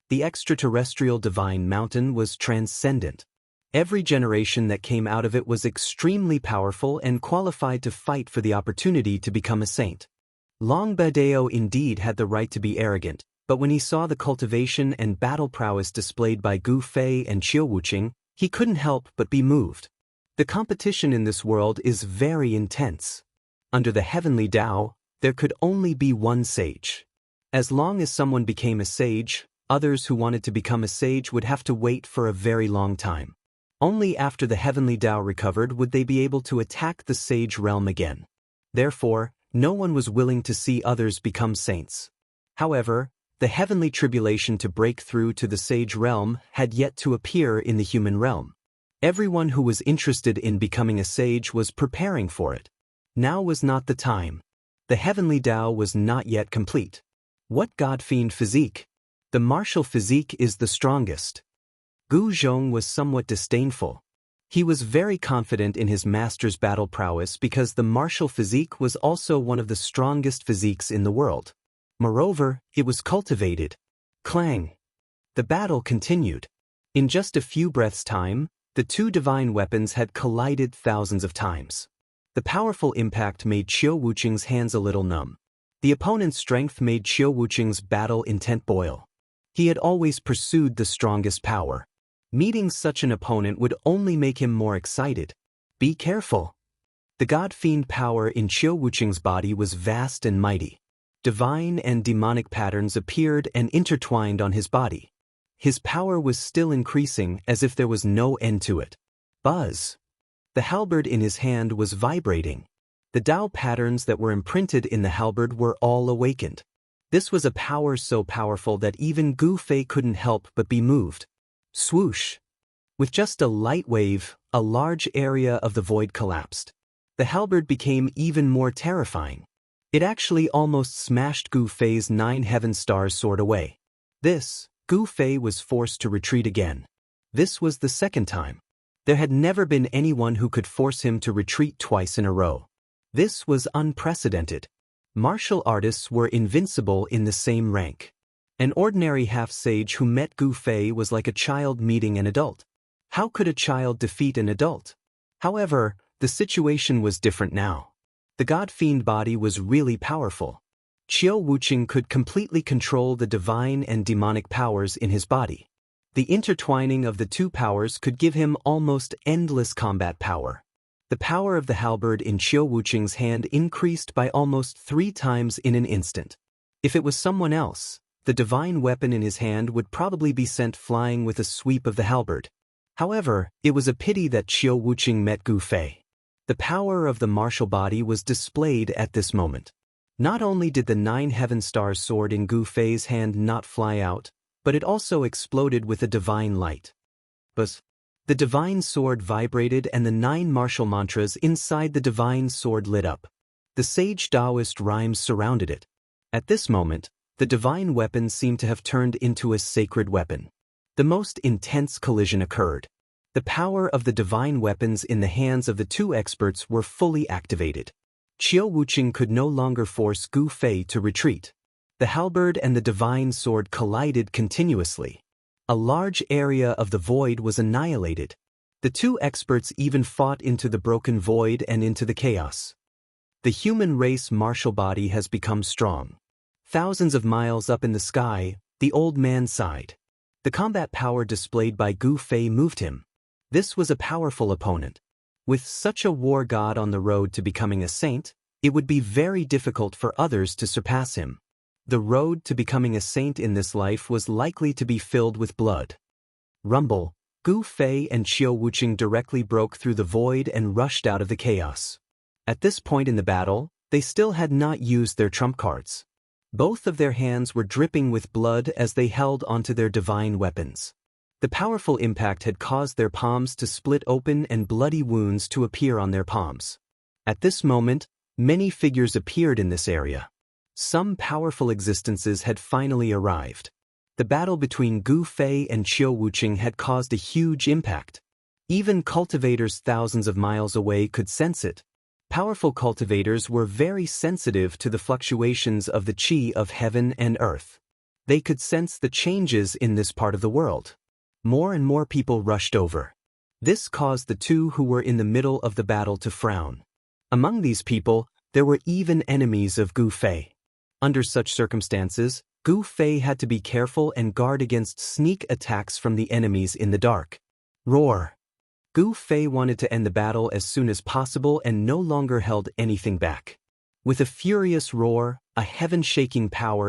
The extraterrestrial divine mountain was transcendent. Every generation that came out of it was extremely powerful and qualified to fight for the opportunity to become a saint. Long Bideo indeed had the right to be arrogant, but when he saw the cultivation and battle prowess displayed by Gu Fei and Qiu Wuqing, he couldn't help but be moved. The competition in this world is very intense. Under the heavenly Tao, there could only be one sage. As long as someone became a sage, others who wanted to become a sage would have to wait for a very long time. Only after the heavenly Tao recovered would they be able to attack the sage realm again. Therefore, no one was willing to see others become saints. However, the heavenly tribulation to break through to the sage realm had yet to appear in the human realm. Everyone who was interested in becoming a sage was preparing for it. Now was not the time. The heavenly Tao was not yet complete. What god-fiend physique? The martial physique is the strongest. Gu Zhong was somewhat disdainful. He was very confident in his master's battle prowess because the martial physique was also one of the strongest physiques in the world. Moreover, it was cultivated. Clang! The battle continued. In just a few breaths' time, the two divine weapons had collided thousands of times. The powerful impact made Qiu Wuqing's hands a little numb. The opponent's strength made Qiu Wuqing's battle intent boil. He had always pursued the strongest power. Meeting such an opponent would only make him more excited. Be careful. The god-fiend power in Qiu Wuqing's body was vast and mighty. Divine and demonic patterns appeared and intertwined on his body. His power was still increasing as if there was no end to it. Buzz! The halberd in his hand was vibrating. The Dao patterns that were imprinted in the halberd were all awakened. This was a power so powerful that even Gu Fei couldn't help but be moved. Swoosh! With just a light wave, a large area of the void collapsed. The halberd became even more terrifying. It actually almost smashed Gu Fei's 9 heaven stars sword away. Gu Fei was forced to retreat again. This was the second time. There had never been anyone who could force him to retreat twice in a row. This was unprecedented. Martial artists were invincible in the same rank. An ordinary half-sage who met Gu Fei was like a child meeting an adult. How could a child defeat an adult? However, the situation was different now. The god-fiend body was really powerful. Qiu Wuqing could completely control the divine and demonic powers in his body. The intertwining of the two powers could give him almost endless combat power. The power of the halberd in Qiu Wuqing's hand increased by almost 3 times in an instant. If it was someone else, the divine weapon in his hand would probably be sent flying with a sweep of the halberd. However, it was a pity that Qiu Wuqing met Gu Fei. The power of the martial body was displayed at this moment. Not only did the 9 heaven star sword in Gu Fei's hand not fly out, but it also exploded with a divine light. Buzz! The divine sword vibrated and the 9 martial mantras inside the divine sword lit up. The sage Taoist rhymes surrounded it. At this moment, the divine weapon seemed to have turned into a sacred weapon. The most intense collision occurred. The power of the divine weapons in the hands of the two experts were fully activated. Qiu Wuqing could no longer force Gu Fei to retreat. The halberd and the divine sword collided continuously. A large area of the void was annihilated. The two experts even fought into the broken void and into the chaos. The human race martial body has become strong. Thousands of miles up in the sky, the old man sighed. The combat power displayed by Gu Fei moved him. This was a powerful opponent. With such a war god on the road to becoming a saint, it would be very difficult for others to surpass him. The road to becoming a saint in this life was likely to be filled with blood. Rumble! Gu Fei and Qiu Wuqing directly broke through the void and rushed out of the chaos. At this point in the battle, they still had not used their trump cards. Both of their hands were dripping with blood as they held onto their divine weapons. The powerful impact had caused their palms to split open and bloody wounds to appear on their palms. At this moment, many figures appeared in this area. Some powerful existences had finally arrived. The battle between Gu Fei and Qiu Wuqing had caused a huge impact. Even cultivators thousands of miles away could sense it. Powerful cultivators were very sensitive to the fluctuations of the qi of heaven and earth. They could sense the changes in this part of the world. More and more people rushed over. This caused the two who were in the middle of the battle to frown. Among these people, there were even enemies of Gu Fei. Under such circumstances, Gu Fei had to be careful and guard against sneak attacks from the enemies in the dark. Roar! Gu Fei wanted to end the battle as soon as possible and no longer held anything back. With a furious roar, a heaven-shaking power